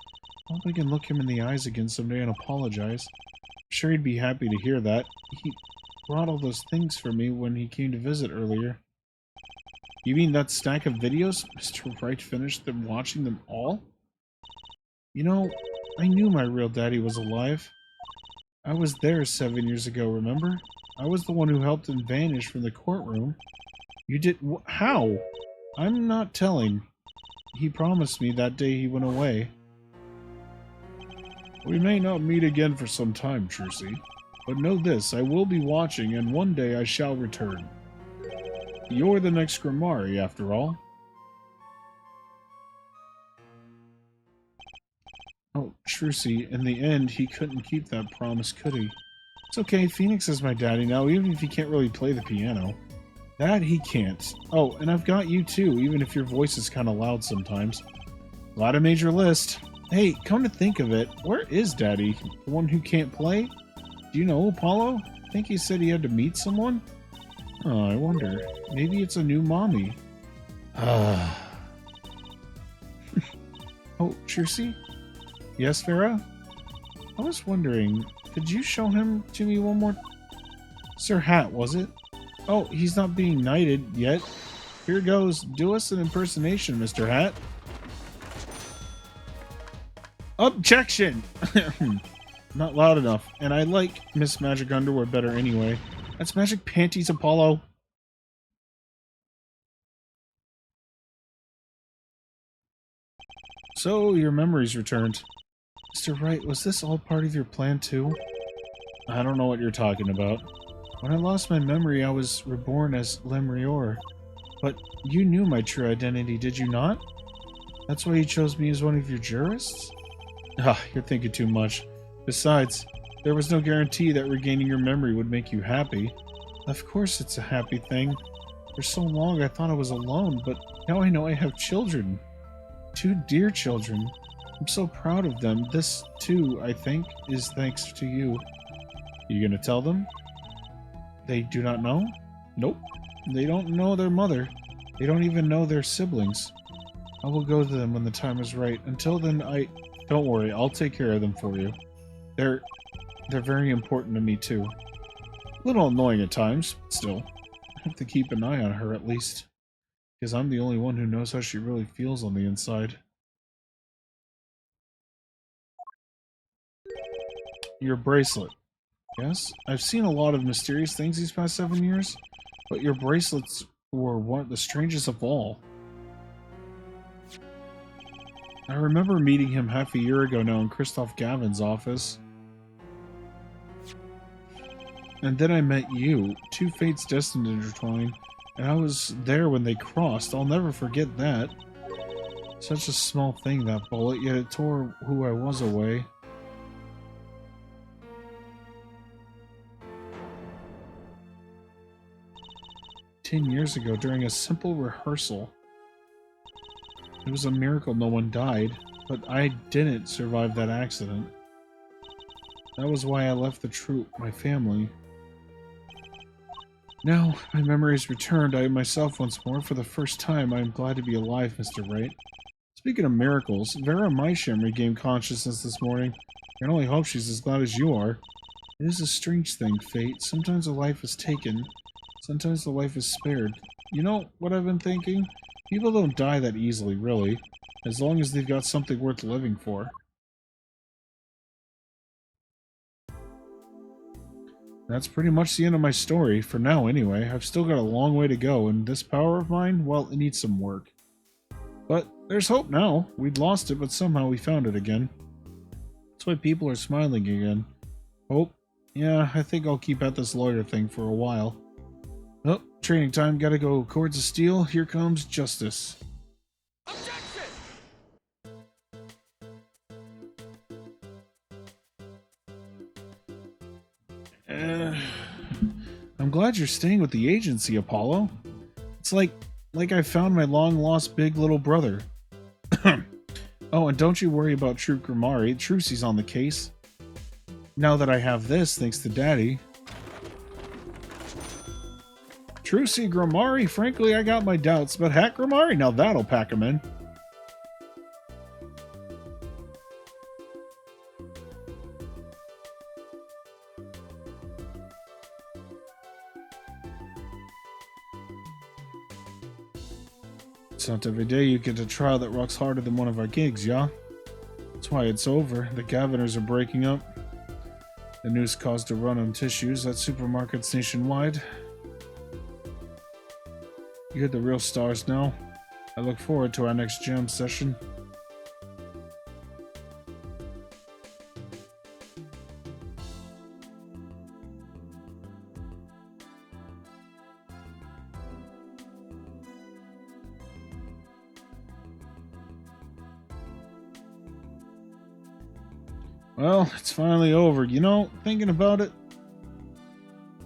I hope I can look him in the eyes again someday and apologize. I'm sure he'd be happy to hear that. He brought all those things for me when he came to visit earlier. You mean that stack of videos? Mr. Wright finished them watching them all? You know, I knew my real daddy was alive. I was there 7 years ago, remember? I was the one who helped him vanish from the courtroom. You did... How? I'm not telling. He promised me that day he went away. We may not meet again for some time, Trucy. But know this, I will be watching, and one day I shall return. You're the next Grimari, after all. Oh, Trucy, in the end, he couldn't keep that promise, could he? It's okay, Phoenix is my daddy now, even if he can't really play the piano. That he can't. Oh, and I've got you too, even if your voice is kind of loud sometimes. Glad I made your list. Hey, come to think of it, where is Daddy? The one who can't play? Do you know Apollo? I think he said he had to meet someone? Oh, I wonder. Maybe it's a new mommy. Oh, Trucy? Yes, Vera? I was wondering, could you show him to me one more... Sir Hat, was it? Oh, he's not being knighted yet. Here goes. Do us an impersonation, Mr. Hat. Objection! Not loud enough. And I like Miss Magic Underwear better anyway. That's Magic Panties, Apollo. So, your memories returned. Mr. Wright, was this all part of your plan too? I don't know what you're talking about. When I lost my memory, I was reborn as Lemrior. But you knew my true identity, did you not? That's why you chose me as one of your jurists? Ah, you're thinking too much. Besides, there was no guarantee that regaining your memory would make you happy. Of course it's a happy thing. For so long I thought I was alone, but now I know I have children. 2 dear children. I'm so proud of them. This, too, I think, is thanks to you. You gonna tell them? They do not know? Nope. They don't know their mother. They don't even know their siblings. I will go to them when the time is right. Until then, Don't worry, I'll take care of them for you. They're very important to me, too. A little annoying at times, but still. I have to keep an eye on her, at least. Because I'm the only one who knows how she really feels on the inside. Your bracelet. Yes? I've seen a lot of mysterious things these past 7 years, but your bracelets were one of the strangest of all. I remember meeting him half a year ago now in Christoph Gavin's office. And then I met you, two fates destined to intertwine, and I was there when they crossed. I'll never forget that. Such a small thing, that bullet, yet it tore who I was away. "10 years ago, during a simple rehearsal. It was a miracle no one died, but I didn't survive that accident. That was why I left the troupe, my family. Now, my memories returned. I am myself once more. For the first time, I am glad to be alive, Mr. Wright. Speaking of miracles, Vera Meisham regained consciousness this morning. I can only hope she's as glad as you are. It is a strange thing, fate. Sometimes a life is taken, sometimes the life is spared. You know what I've been thinking? People don't die that easily, really, as long as they've got something worth living for." That's pretty much the end of my story, for now anyway. I've still got a long way to go, and this power of mine, well, it needs some work. But there's hope now. We'd lost it, but somehow we found it again. That's why people are smiling again. Hope? Yeah, I think I'll keep at this lawyer thing for a while. Oh, training time. Gotta go. Cords of steel. Here comes justice. I'm glad you're staying with the agency, Apollo. It's like I found my long-lost big little brother. Oh, and don't you worry about Troop Grimari. Trucy's on the case. Now that I have this, thanks to Daddy. Trucy Grimari? Frankly, I got my doubts, but heck, Grimari, now that'll pack him in. It's not every day you get a trial that rocks harder than one of our gigs, yeah? That's why it's over. The Gaviners are breaking up. The news caused a run on tissues at supermarkets nationwide. You're the real stars now. I look forward to our next jam session. Well, it's finally over. You know, thinking about it,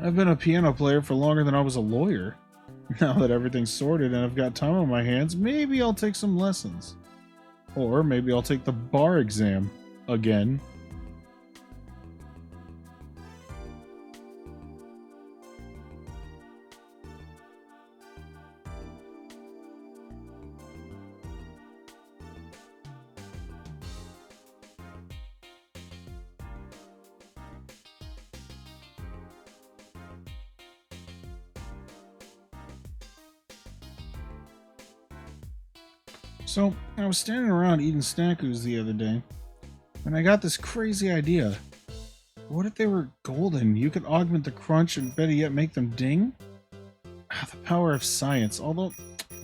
I've been a piano player for longer than I was a lawyer. Now that everything's sorted and I've got time on my hands, maybe I'll take some lessons. Or maybe I'll take the bar exam. Again. So, I was standing around eating snackoos the other day, and I got this crazy idea. What if they were golden? You could augment the crunch and better yet make them ding? Ah, the power of science, although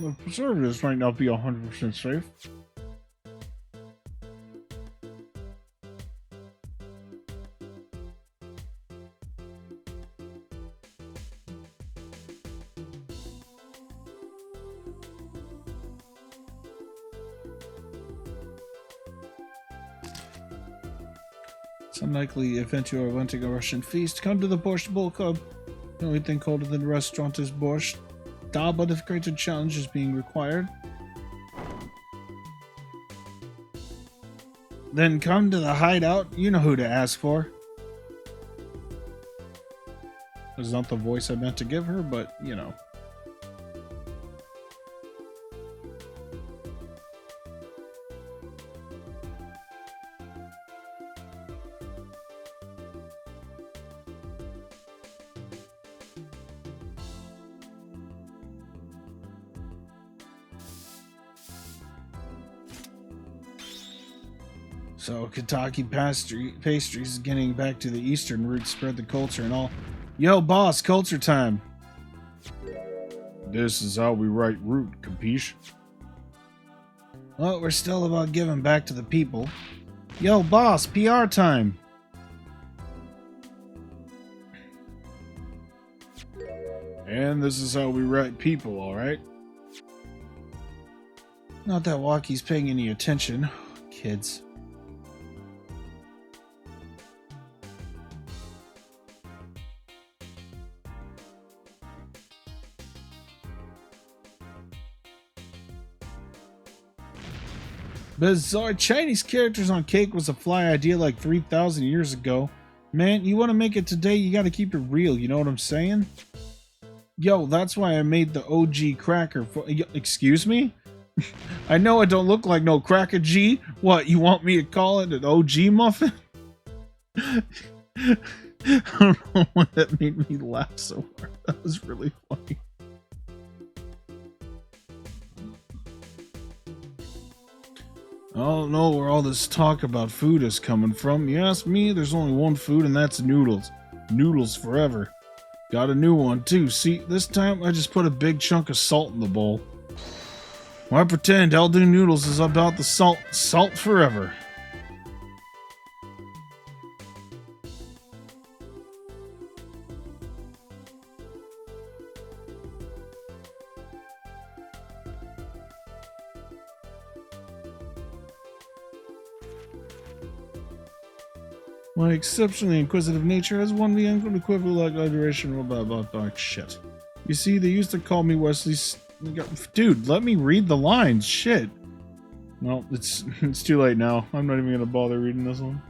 the preservatives might not be 100% safe. It's unlikely event you are wanting a Russian feast. Come to the Borscht Bowl Club. The only thing colder than the restaurant is borscht. Da, but if greater challenge is being required, then come to the hideout. You know who to ask for. That's not the voice I meant to give her, but you know. So Kentucky pastries is getting back to the eastern roots, spread the culture and all. Yo, boss, culture time. This is how we write root, capiche? Well, we're still about giving back to the people. Yo, boss, PR time. And this is how we write people, alright? Not that Walkie's paying any attention. Kids. Bizarre Chinese characters on cake was a fly idea like 3,000 years ago. Man, you want to make it today, you got to keep it real, you know what I'm saying? Yo, that's why I made the OG cracker for... Excuse me? I know I don't look like no cracker G. What, you want me to call it an OG muffin? I don't know why that made me laugh so hard. That was really funny. I don't know where all this talk about food is coming from. You ask me, there's only one food, and that's noodles. Noodles forever. Got a new one, too. See, this time I just put a big chunk of salt in the bowl. Why pretend I'll do noodles is about the salt. Salt forever. My exceptionally inquisitive nature has won the equivalent adoration about shit. You see, they used to call me Wesley's... Dude, let me read the lines. Shit. Well, it's too late now. I'm not even gonna bother reading this one.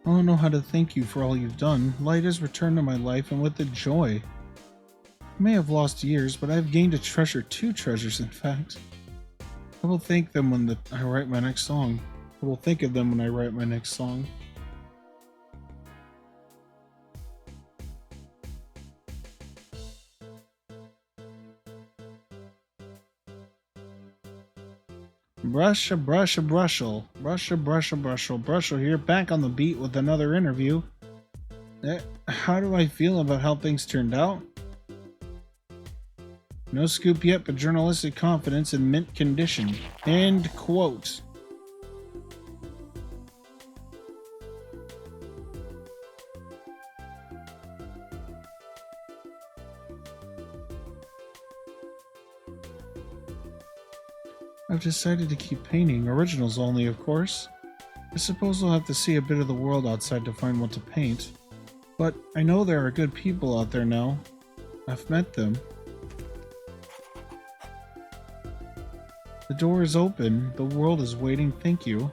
I don't know how to thank you for all you've done. Light has returned to my life, and with it, joy. I may have lost years, but I have gained a treasure, 2 treasures, in fact. I will thank them when I write my next song. I will think of them when I write my next song. Brush a brush a brushel. Brush a brush a brushel. Brushel here, back on the beat with another interview. How do I feel about how things turned out? No scoop yet, but journalistic confidence in mint condition. End quote. I've decided to keep painting, originals only, of course. I suppose I'll have to see a bit of the world outside to find what to paint. But I know there are good people out there now. I've met them. The door is open. The world is waiting. Thank you.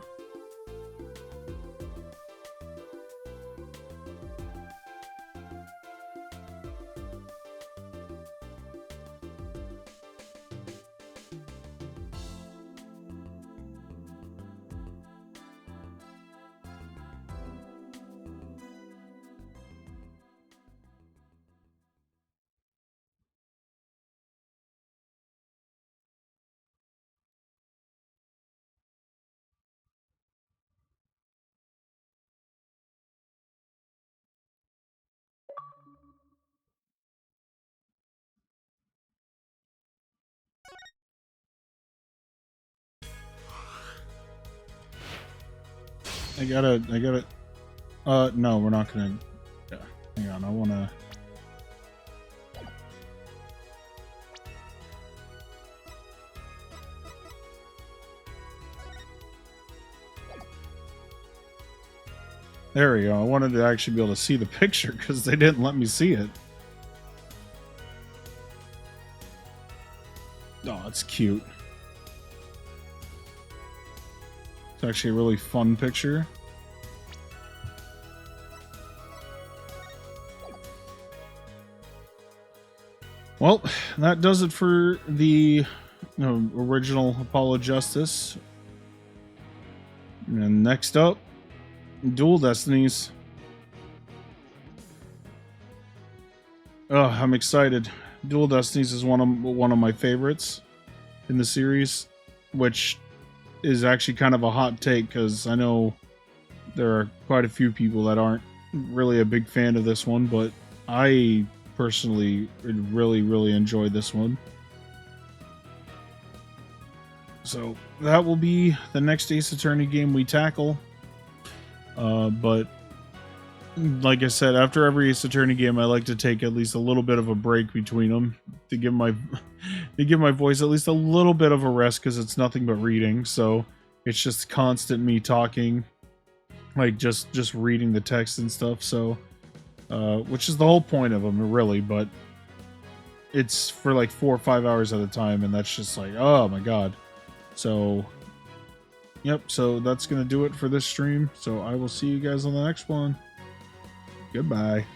I gotta, no, we're not gonna, yeah, hang on, I wanna, there we go, I wanted to actually be able to see the picture, because they didn't let me see it. Oh, it's cute. It's actually a really fun picture. Well, that does it for the original Apollo Justice. And next up, Dual Destinies. Oh, I'm excited. Dual Destinies is one of my favorites in the series, which is actually kind of a hot take because I know there are quite a few people that aren't really a big fan of this one, but I personally really enjoyed this one. So that will be the next Ace Attorney game we tackle. But like I said, after every Ace Attorney game, I like to take at least a little bit of a break between them to give my voice at least a little bit of a rest because it's nothing but reading. So it's just constant me talking, like just reading the text and stuff. So, which is the whole point of them, really. But it's for like 4 or 5 hours at a time, and that's just like, oh my god. So, yep. So that's gonna do it for this stream. So I will see you guys on the next one. Goodbye.